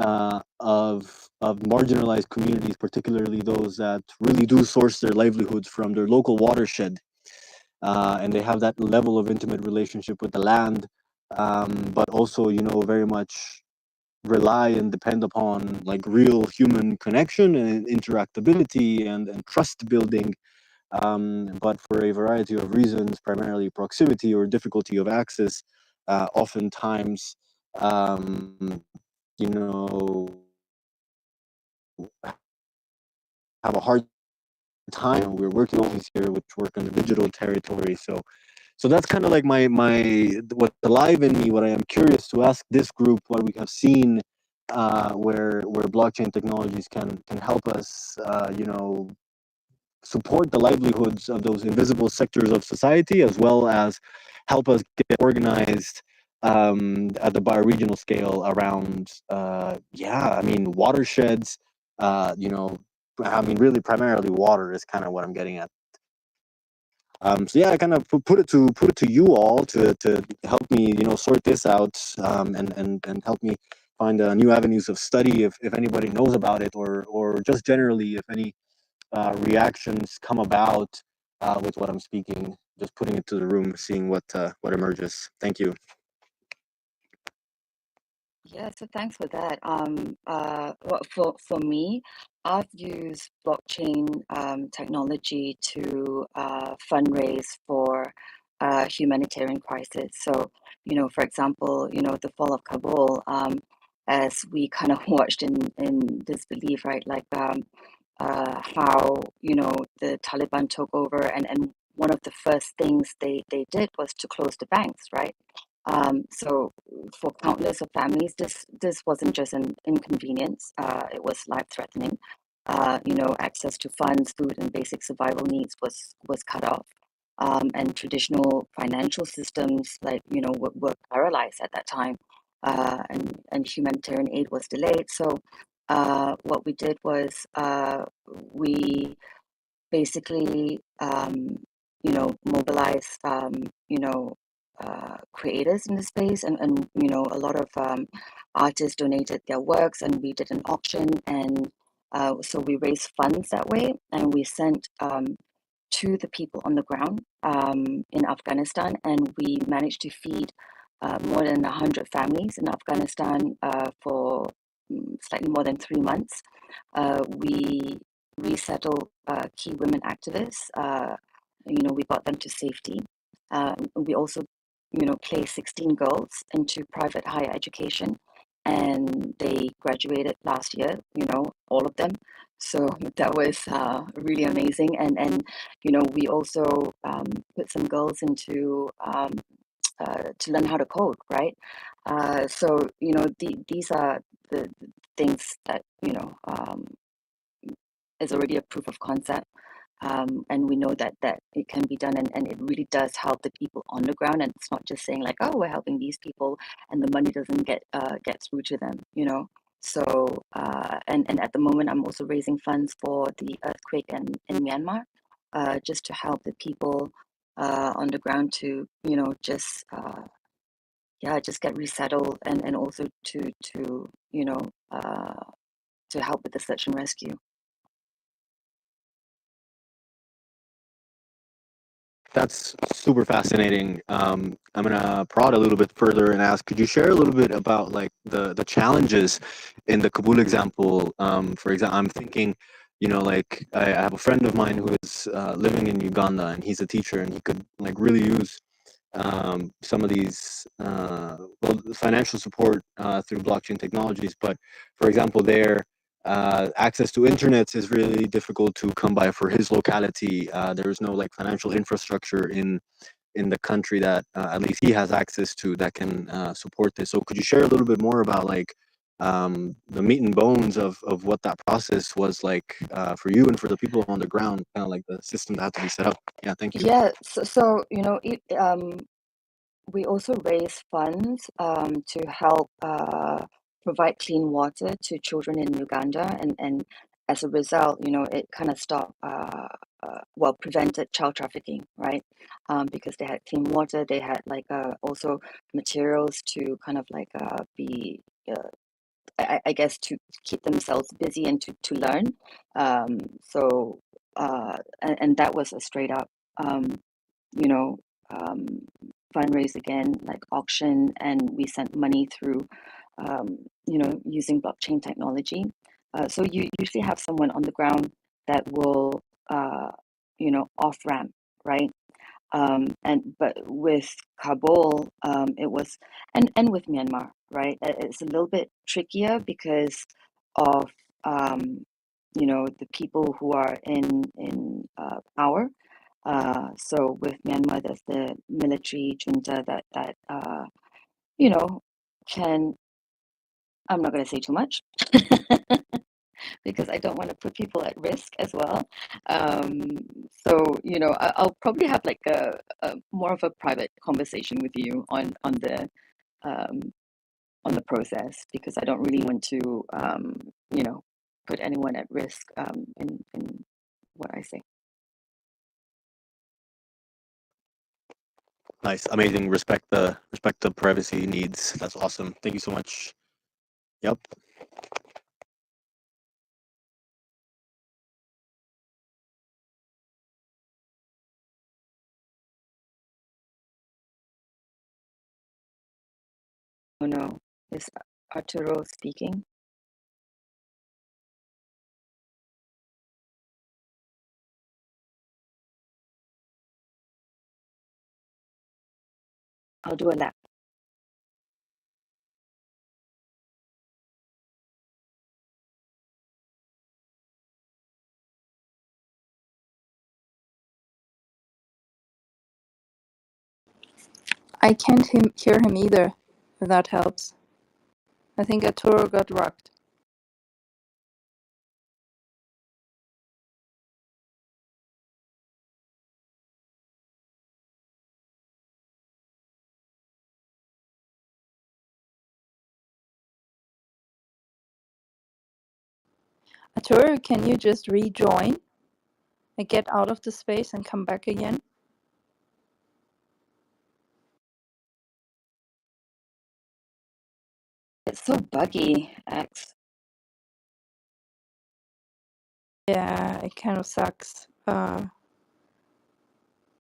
of marginalized communities, particularly those that really do source their livelihoods from their local watershed, and they have that level of intimate relationship with the land, but also, very much rely and depend upon like real human connection and interactability and trust building, but for a variety of reasons, primarily proximity or difficulty of access, oftentimes, you know, have a hard time. We're working on these here, which work on the digital territory. So that's kind of like my what's alive in me. What I am curious to ask this group, what we have seen where blockchain technologies can help us, support the livelihoods of those invisible sectors of society, as well as help us get organized at the bioregional scale around, watersheds. Really, primarily water is kind of what I'm getting at. So yeah, I kind of put it to you all to help me, sort this out, and help me find new avenues of study if anybody knows about it, or just generally if any reactions come about with what I'm speaking. Just putting it to the room, seeing what emerges. Thank you. Yeah, so thanks for that. Well, for me, I've used blockchain technology to fundraise for humanitarian crisis. So, for example, the fall of Kabul, as we kind of watched in disbelief, right? Like how, the Taliban took over, and one of the first things they did was to close the banks, right? So for countless of families, this wasn't just an inconvenience; it was life-threatening. Access to funds, food, and basic survival needs was cut off, and traditional financial systems, like were paralyzed at that time, and humanitarian aid was delayed. So, what we did was we basically mobilize creators in the space, and a lot of artists donated their works, and we did an auction, and so we raised funds that way, and we sent to the people on the ground in Afghanistan, and we managed to feed more than 100 families in Afghanistan for slightly more than 3 months. We resettled key women activists. We got them to safety. We also, placed 16 girls into private higher education, and they graduated last year. All of them. So that was really amazing. And we also put some girls into to learn how to code, right? So these are the things that is already a proof of concept. And we know that it can be done, and it really does help the people on the ground. And it's not just saying like, oh, we're helping these people, and the money doesn't get through to them. So and at the moment, I'm also raising funds for the earthquake in Myanmar, just to help the people on the ground to just get resettled, and also to help with the search and rescue. That's super fascinating. I'm gonna prod a little bit further and ask, could you share a little bit about like the challenges in the Kabul example? For example, I'm thinking, like I have a friend of mine who is living in Uganda, and he's a teacher, and he could like really use some of these financial support through blockchain technologies. But for example, there access to internet is really difficult to come by for his locality. There is no like financial infrastructure in the country that at least he has access to that can support this. So could you share a little bit more about like the meat and bones of what that process was like for you and for the people on the ground, kind of like the system that had to be set up? Yeah, thank you. Yeah, so we also raise funds to help provide clean water to children in Uganda, and as a result, it kind of stopped, prevented child trafficking, right? Because they had clean water, they had like also materials to kind of like be. I guess to keep themselves busy and to learn. So and that was a straight up you know, um, fundraise again, like auction, and we sent money through, using blockchain technology. So you usually have someone on the ground that will, off ramp, right? But with Kabul, it was, and with Myanmar, right? It's a little bit trickier because of, the people who are in power. So with Myanmar, there's the military junta that you know can I'm not going to say too much because I don't want to put people at risk as well. So, I'll probably have like a more of a private conversation with you um, on the process because I don't really want to, put anyone at risk in what I say. Nice, amazing. Respect the privacy needs. That's awesome. Thank you so much. Yep. Oh no, is Arturo speaking? I'll do a lap. I can't hear him either, if that helps. I think Arturo got rocked. Arturo, can you just rejoin and get out of the space and come back again? It's so buggy, X. Yeah, it kind of sucks.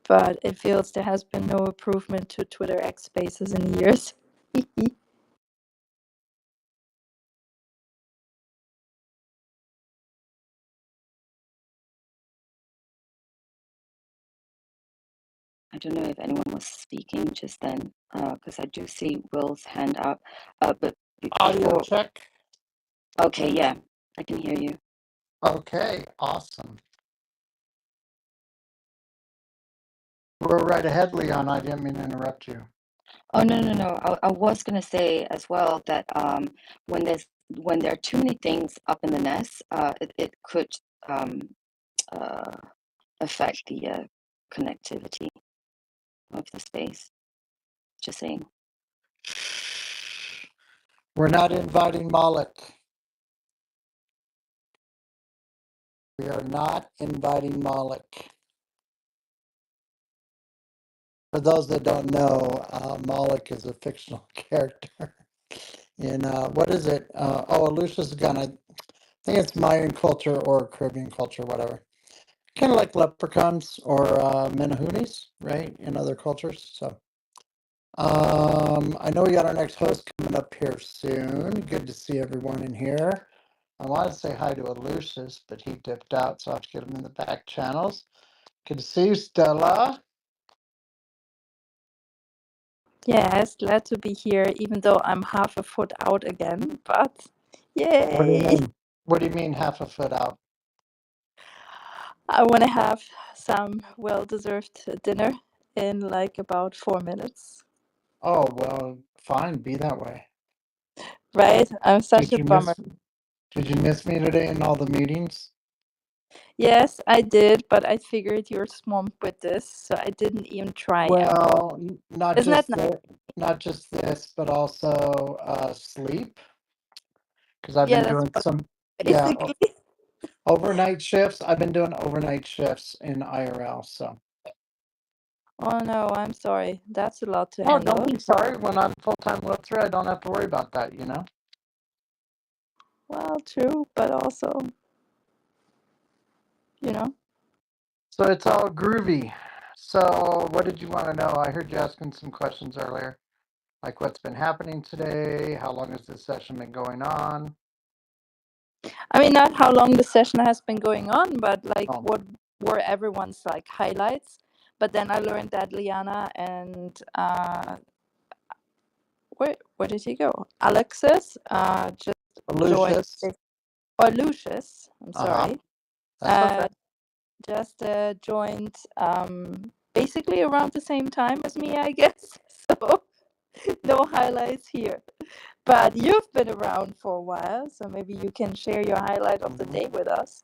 But it feels there has been no improvement to Twitter X Spaces in years. I don't know if anyone was speaking just then, because I do see Will's hand up. But Audio before, check. okay, yeah, I can hear you. Okay, awesome. We're right ahead, Leon. I didn't mean to interrupt you. Oh no. I was gonna say as well that when there are too many things up in the nest, it could um, affect the connectivity of the space. Just saying. We're not inviting Moloch. We are not inviting Moloch. For those that don't know, Moloch is a fictional character in what is it? Lucia's gonna. I think it's Mayan culture or Caribbean culture, whatever. Kind of like leprechauns or menahunis, right? In other cultures. So, I know we got our next host coming up here soon. Good to see everyone in here. I want to say hi to Lucius, but he dipped out, so I have to get him in the back channels. Good to see you, Stella. Yes, glad to be here, even though I'm half a foot out again, but What do you yay! mean? What do you mean half a foot out? I want to have some well-deserved dinner in like about 4 minutes. Oh, well, fine, be that way. Right? I'm such Did a you bummer. miss me today in all the meetings? Yes, I did, but I figured you're swamped with this, so I didn't even try and call. Well, not Isn't that just nice? not just this, but also sleep, because I've Yeah, been that's doing what some, yeah, basically. overnight shifts. I've been doing overnight shifts in IRL, so. Oh no, I'm sorry. That's a lot to Oh, don't handle. be sorry. When I'm full-time Luther, I don't have to worry about that, you know? Well, true, but also, you know. So it's all groovy. So what did you want to know? I heard you asking some questions earlier, like what's been happening today, how long has this session been going on? I mean, not how long the session has been going on, but like Oh, what were everyone's like highlights. But then I learned that Liana and where did he go? Alexis just joined, Lucius. or Lucius, I'm Uh-huh. sorry, That's okay. just joined basically around the same time as me, I guess. So No highlights here. But you've been around for a while, so maybe you can share your highlight of the day with us.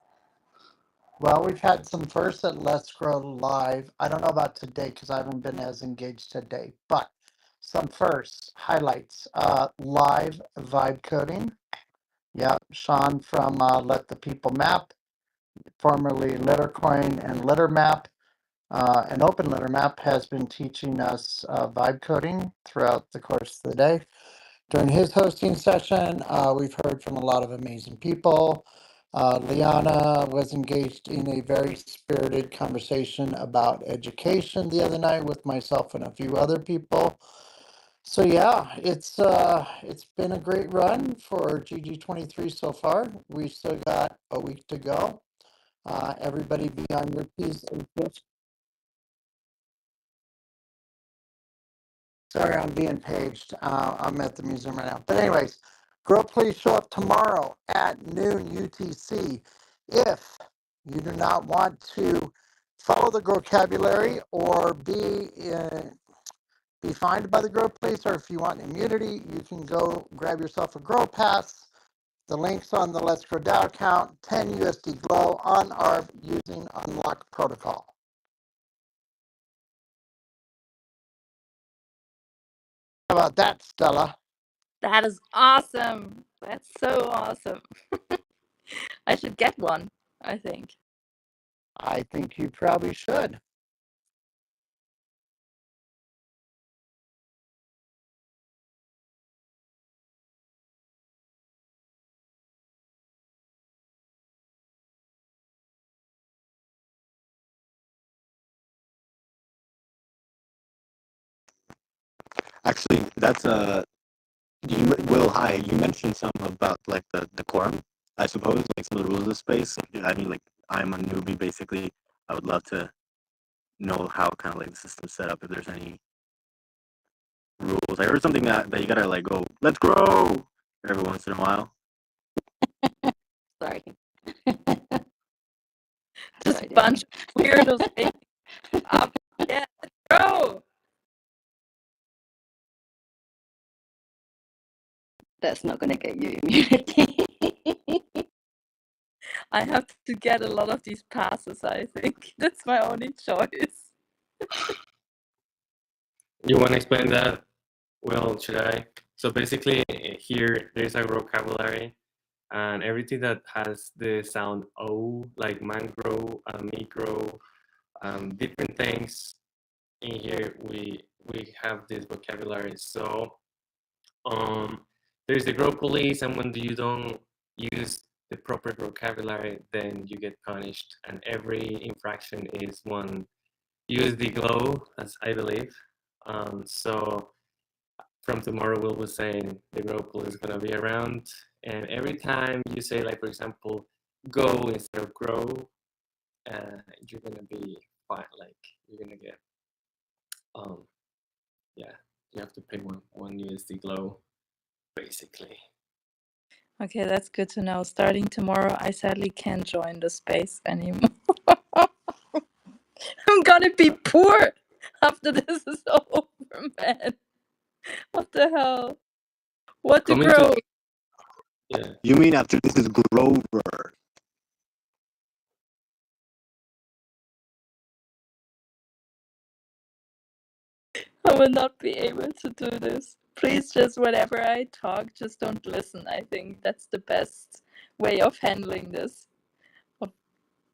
Well, we've had some firsts at Let's Grow Live. I don't know about today because I haven't been as engaged today, but some firsts, highlights. Live vibe coding. Yeah, Sean from Let the People Map, formerly Lettercoin and LetterMap. And Open LetterMap has been teaching us vibe coding throughout the course of the day. During his hosting session, we've heard from a lot of amazing people. Liana was engaged in a very spirited conversation about education the other night with myself and a few other people. So yeah, it's been a great run for GG23 so far. We still got a week to go. Everybody be on your P's and Q's. Sorry, I'm being paged. I'm at the museum right now. But anyways, Grow, please show up tomorrow at noon UTC. If you do not want to follow the vocabulary or be fined by the Grow Police, or if you want immunity, you can go grab yourself a Grow Pass. The link's on the Let's Grow DAO account, 10 USD Glow on ARB using Unlock Protocol. How about that, Stella? That is awesome. That's so awesome. I should get one, I think. I think you probably should. Actually, that's Will, hi. You mentioned something about like the decorum, I suppose, like some of the rules of the space. I mean, like I'm a newbie basically. I would love to know how kind of like the system's set up. If there's any rules, I heard something that you gotta like go, let's grow every once in a while. Sorry. Just a bunch of weirdos waking up. Yeah, bro. That's not gonna get you immunity. I have to get a lot of these passes, I think. That's my only choice. You want to explain that? Well, should I? So basically, here there's a vocabulary, and everything that has the sound O, like mangrove, micro, different things in here, we have this vocabulary. So there's the grow police, and when you don't use the proper vocabulary, then you get punished, and every infraction is one USD glow, as I believe. So from tomorrow, Will was saying the grow police is gonna be around, and every time you say, like for example, go instead of grow, you're gonna be fine. Like you're gonna get yeah, you have to pay one USD glow, basically. Okay, that's good to know. Starting tomorrow, I sadly can't join the space anymore. I'm gonna be poor after this is over, man. What the hell? What to Coming grow? to yeah. You mean after this is Grover? I will not be able to do this. Please, just whenever I talk, just don't listen. I think that's the best way of handling this. Of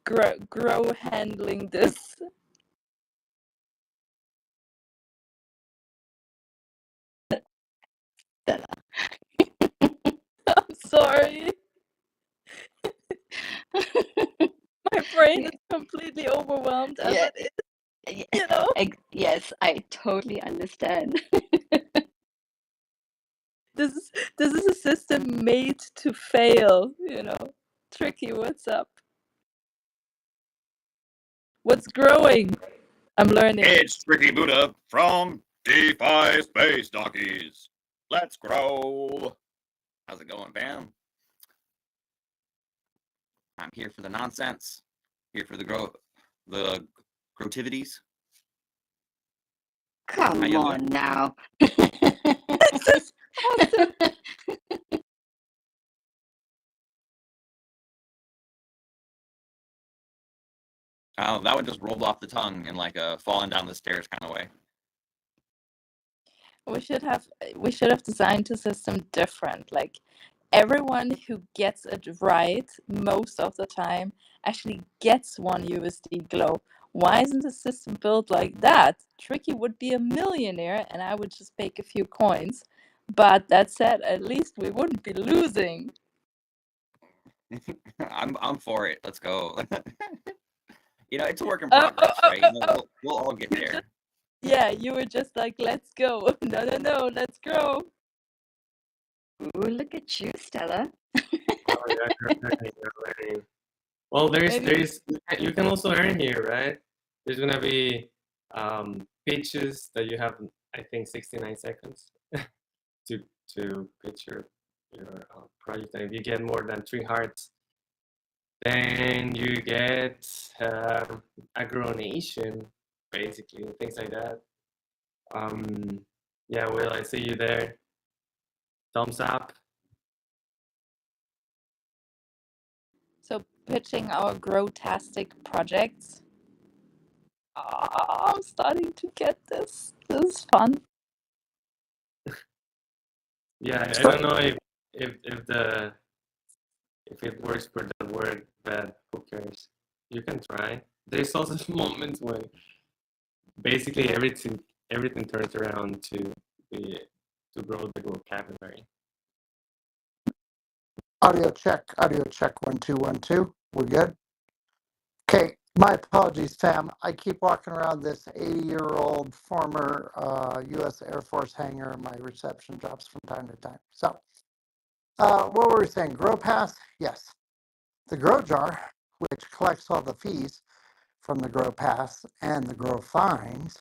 grow handling this. I'm sorry. My brain is completely overwhelmed as Yeah, it is, yeah, you know? yes, I totally understand. This is a system made to fail, you know. Tricky, what's up? What's growing? I'm learning. It's Tricky Buddha from DeFi Space Donkeys. Let's grow. How's it going, fam? I'm here for the nonsense. Here for the growtivities. Come on now. This is awesome. Oh, that one just rolled off the tongue in like a falling down the stairs kind of way. We should have designed the system different. Like everyone who gets it right most of the time actually gets one USD glow. Why isn't the system built like that? Tricky would be a millionaire and I would just make a few coins. But that said, at least we wouldn't be losing. I'm for it. Let's go. It's a work in progress, right? We'll all get there. Yeah, you were just like, let's go. No, let's grow. Ooh, look at you, Stella. Oh, yeah, you're learning. Well, you can also earn here, right? There's gonna be pitches that you have, I think, 69 seconds to pitch your project. And if you get more than 3 hearts, then you get a donation, basically, things like that. Yeah, Will, I see you there. Thumbs up. So pitching our growtastic projects. I'm starting to get this. This is fun. Yeah, I don't know if it works for the word, but who cares? You can try. There's also moments when basically everything turns around to grow the vocabulary. Audio check, 1 2 1 2. We're good. Okay, my apologies, fam. I keep walking around this 80-year-old former U.S. Air Force hangar. My reception drops from time to time. So, what were we saying? Grow Pass? Yes. The Grow Jar, which collects all the fees from the Grow Pass and the Grow Fines,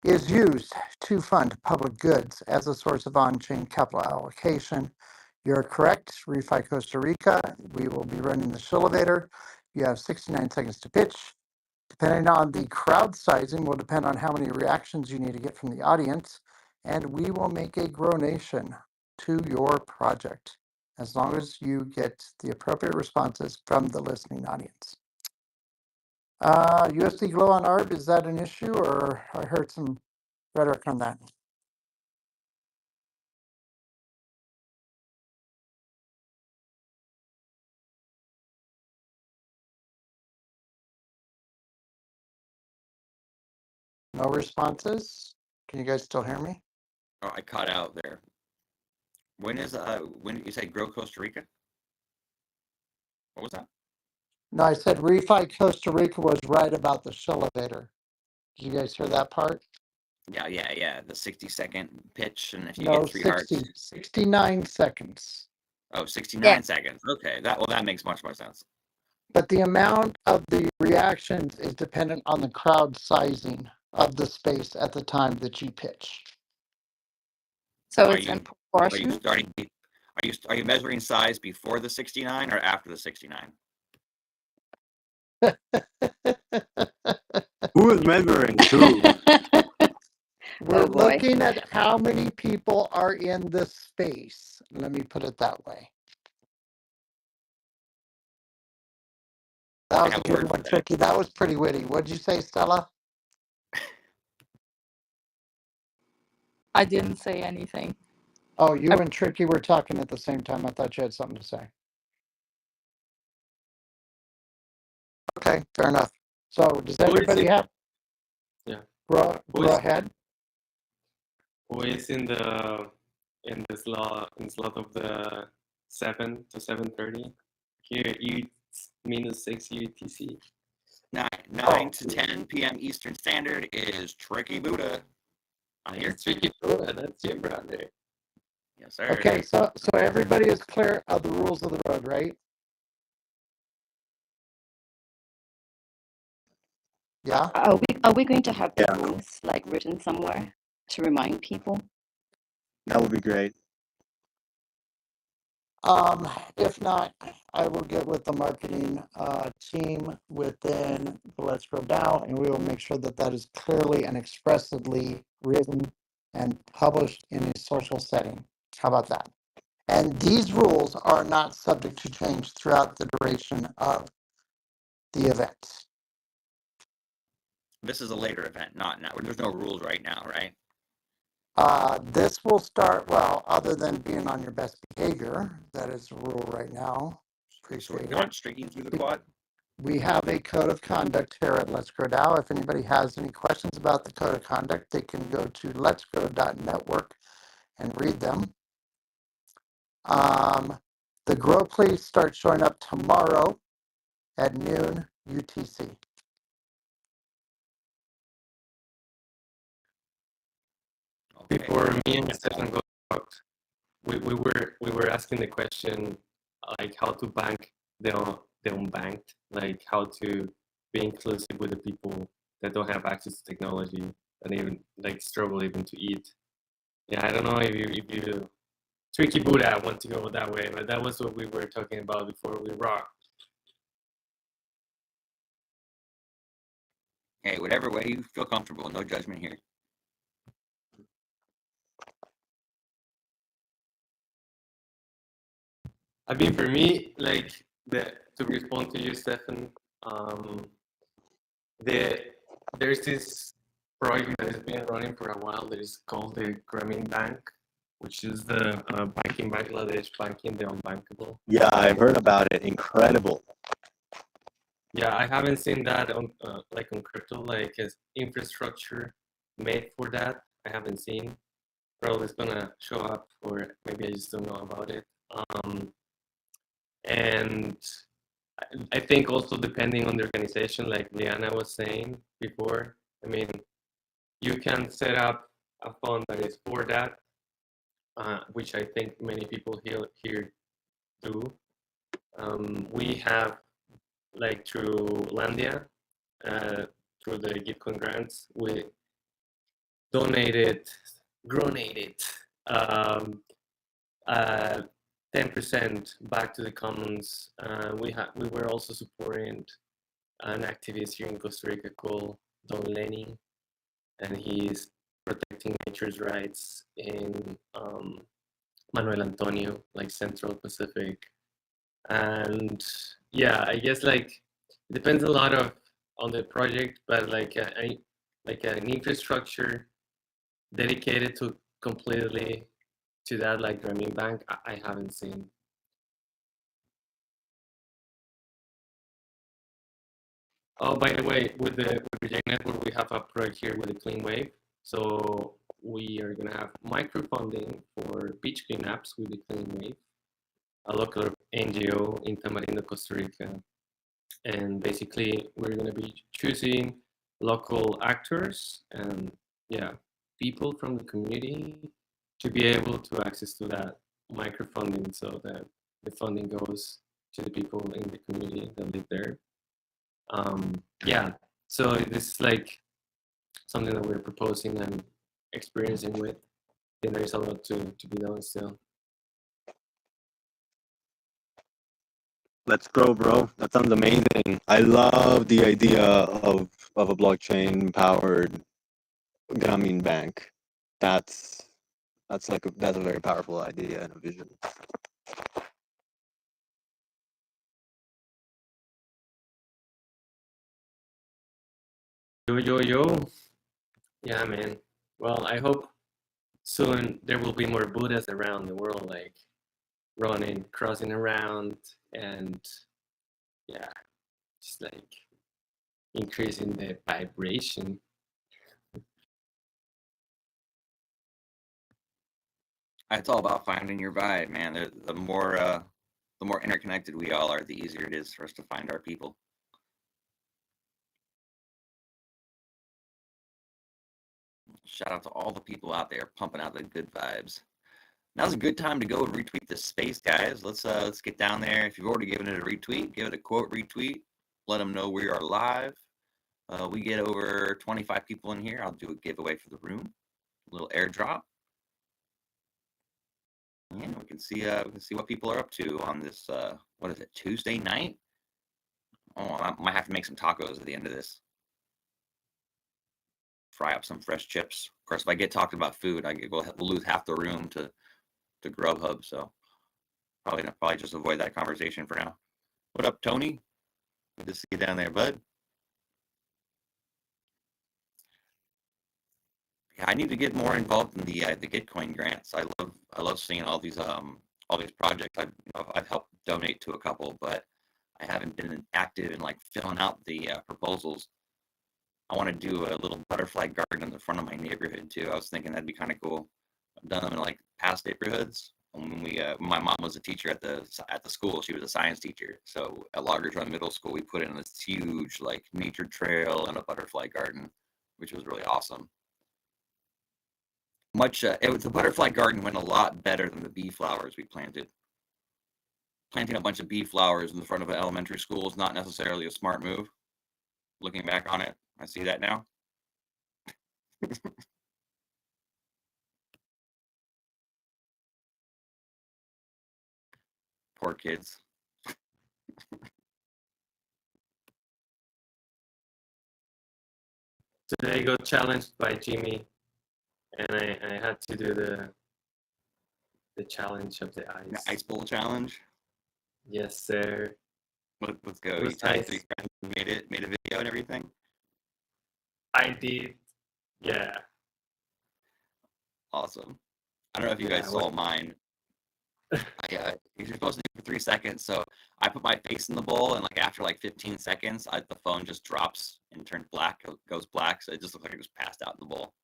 is used to fund public goods as a source of on-chain capital allocation. You're correct. Refi Costa Rica, we will be running the Shillevator. You have 69 seconds to pitch. Depending on the crowd sizing will depend on how many reactions you need to get from the audience. And we will make a donation to your project as long as you get the appropriate responses from the listening audience. USD Glow on ARB, is that an issue, or I heard some rhetoric on that? No responses? Can you guys still hear me? Oh, I caught out there. When you say Grow Costa Rica? What was that? No, I said Refi Costa Rica was right about the Shillevator. Did you guys hear that part? Yeah. The 60-second pitch, and if you No, get 3 hearts. 69 seconds. Oh, 69 seconds. Okay, that makes much more sense. But the amount of the reactions is dependent on the crowd sizing of the space at the time that you pitch. So it's in proportion. Are you measuring size before the 69 or after the 69? Who is measuring too? We're looking at how many people are in the space. Let me put it that way. That was a good one, Tricky. That was pretty witty. What'd you say, Stella? I didn't say anything. Oh, you and Tricky were talking at the same time. I thought you had something to say. Okay, fair enough. So does everybody have? Yeah. Go ahead. Who is in the slot of the 7 to 7:30? Here it's -6 UTC. 9 to 10 p.m. Eastern Standard is Tricky Buddha. I'm here. Tricky Buddha, that's your brother. Yes, sir. Okay, so everybody is clear of the rules of the road, right? Yeah. Are we going to have the rules like written somewhere to remind people? That would be great. If not, I will get with the marketing team within the Let's Grow DAO, and we will make sure that that is clearly and expressly written and published in a social setting. How about that? And these rules are not subject to change throughout the duration of the event. This is a later event, not now. There's no rules right now, right? This will start, well, other than being on your best behavior, that is a rule right now. So we're Appreciate not it. streaking through the quad. We have a code of conduct here at Let's Grow DAO. If anybody has any questions about the code of conduct, they can go to letsgrow.network and read them. The Grow Please start showing up tomorrow at noon UTC. Okay. Before me and Stefan got talked, we were asking the question like how to bank the unbanked, like how to be inclusive with the people that don't have access to technology and even like struggle even to eat. Yeah, I don't know if you Tricky Buddha want to go that way, but that was what we were talking about before we rocked. Hey, whatever way you feel comfortable, no judgment here. I mean, for me, like to respond to you, Stefan, there's this project that has been running for a while that is called the Grameen Bank, which is the bank in Bangladesh, banking the unbankable. Yeah, I've heard about it. Incredible. Yeah, I haven't seen that on like on crypto, like as infrastructure made for that. I haven't seen. Probably it's gonna show up, or maybe I just don't know about it. And I think also depending on the organization, like Liana was saying before, I mean, you can set up a fund that is for that, which I think many people here do. We have, like through Landia, through the Gitcoin grants, we donated, um, 10% back to the commons. We were also supporting an activist here in Costa Rica called Don Lenny, and he's protecting nature's rights in Manuel Antonio, like Central Pacific. And yeah, I guess like it depends a lot on the project, but like an infrastructure dedicated to completely to that, like Grameen Bank, I haven't seen. Oh, by the way, with the Project Network, we have a project here with the Clean Wave. So we are going to have microfunding for beach cleanups with the Clean Wave, a local NGO in Tamarindo, Costa Rica. And basically, we're going to be choosing local actors and, yeah, people from the community to be able to access to that microfunding so that the funding goes to the people in the community that live there. Yeah, so this is like something that we're proposing and experiencing with, and there's a lot to be done still. Let's grow, bro. That sounds amazing. I love the idea of a blockchain powered Grameen bank. That's that's a very powerful idea and a vision. Yo. Yeah, man. Well, I hope soon there will be more Buddhas around the world, like running, crossing around, and yeah, just like increasing the vibration. It's all about finding your vibe, man. The more interconnected we all are, the easier it is for us to find our people. Shout out to all the people out there pumping out the good vibes. Now's a good time to go and retweet this space, guys. Let's get down there. If you've already given it a retweet, give it a quote retweet. Let them know we are live. We get over 25 people in here. I'll do a giveaway for the room, a little airdrop, and we can see what people are up to on this. What is it? Tuesday night? Oh, I might have to make some tacos at the end of this. Fry up some fresh chips, course, if I get talking about food, we'll lose half the room to Grubhub. So probably just avoid that conversation for now. What up, Tony? Good to see you down there, bud. Yeah, I need to get more involved in the Gitcoin grants. I love seeing all these projects. I've helped donate to a couple, but I haven't been active in like filling out the proposals. I want to do a little butterfly garden in the front of my neighborhood too. I was thinking that'd be kind of cool. I've done them in like past neighborhoods. When my mom was a teacher at the school, she was a science teacher. So at Loggers Run Middle School, we put in this huge like nature trail and a butterfly garden, which was really awesome. The butterfly garden went a lot better than the bee flowers we planted. Planting a bunch of bee flowers in the front of an elementary school is not necessarily a smart move. Looking back on it, I see that now. Poor kids. Today I got challenged by Jimmy, and I had to do the challenge of the ice. The ice bowl challenge. Yes, sir. Let's go. It You was tagged nice. 3 friends and made a video and everything. I did. Yeah. Awesome. I don't know if you guys saw mine. You're supposed to do it for 3 seconds. So I put my face in the bowl, and like after like 15 seconds, the phone just drops and turns black, goes black. So it just looks like it was passed out in the bowl.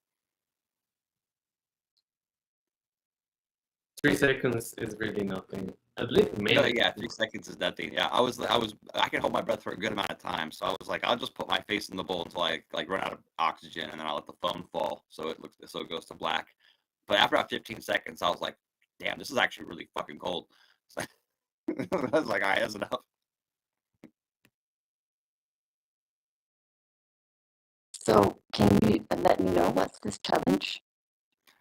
3 seconds is really nothing. At least a minute. Yeah, 3 seconds is nothing. Yeah, I can hold my breath for a good amount of time. So I was like, I'll just put my face in the bowl until I like run out of oxygen, and then I'll let the phone fall so it goes to black. But after about 15 seconds, I was like, damn, this is actually really fucking cold. So I was like, all right, that's enough. So can you let me know what's this challenge?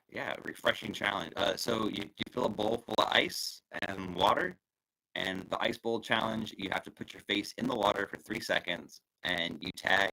Yeah, refreshing challenge. So you fill a bowl full of ice and water, and the ice bowl challenge, you have to put your face in the water for 3 seconds, and you tag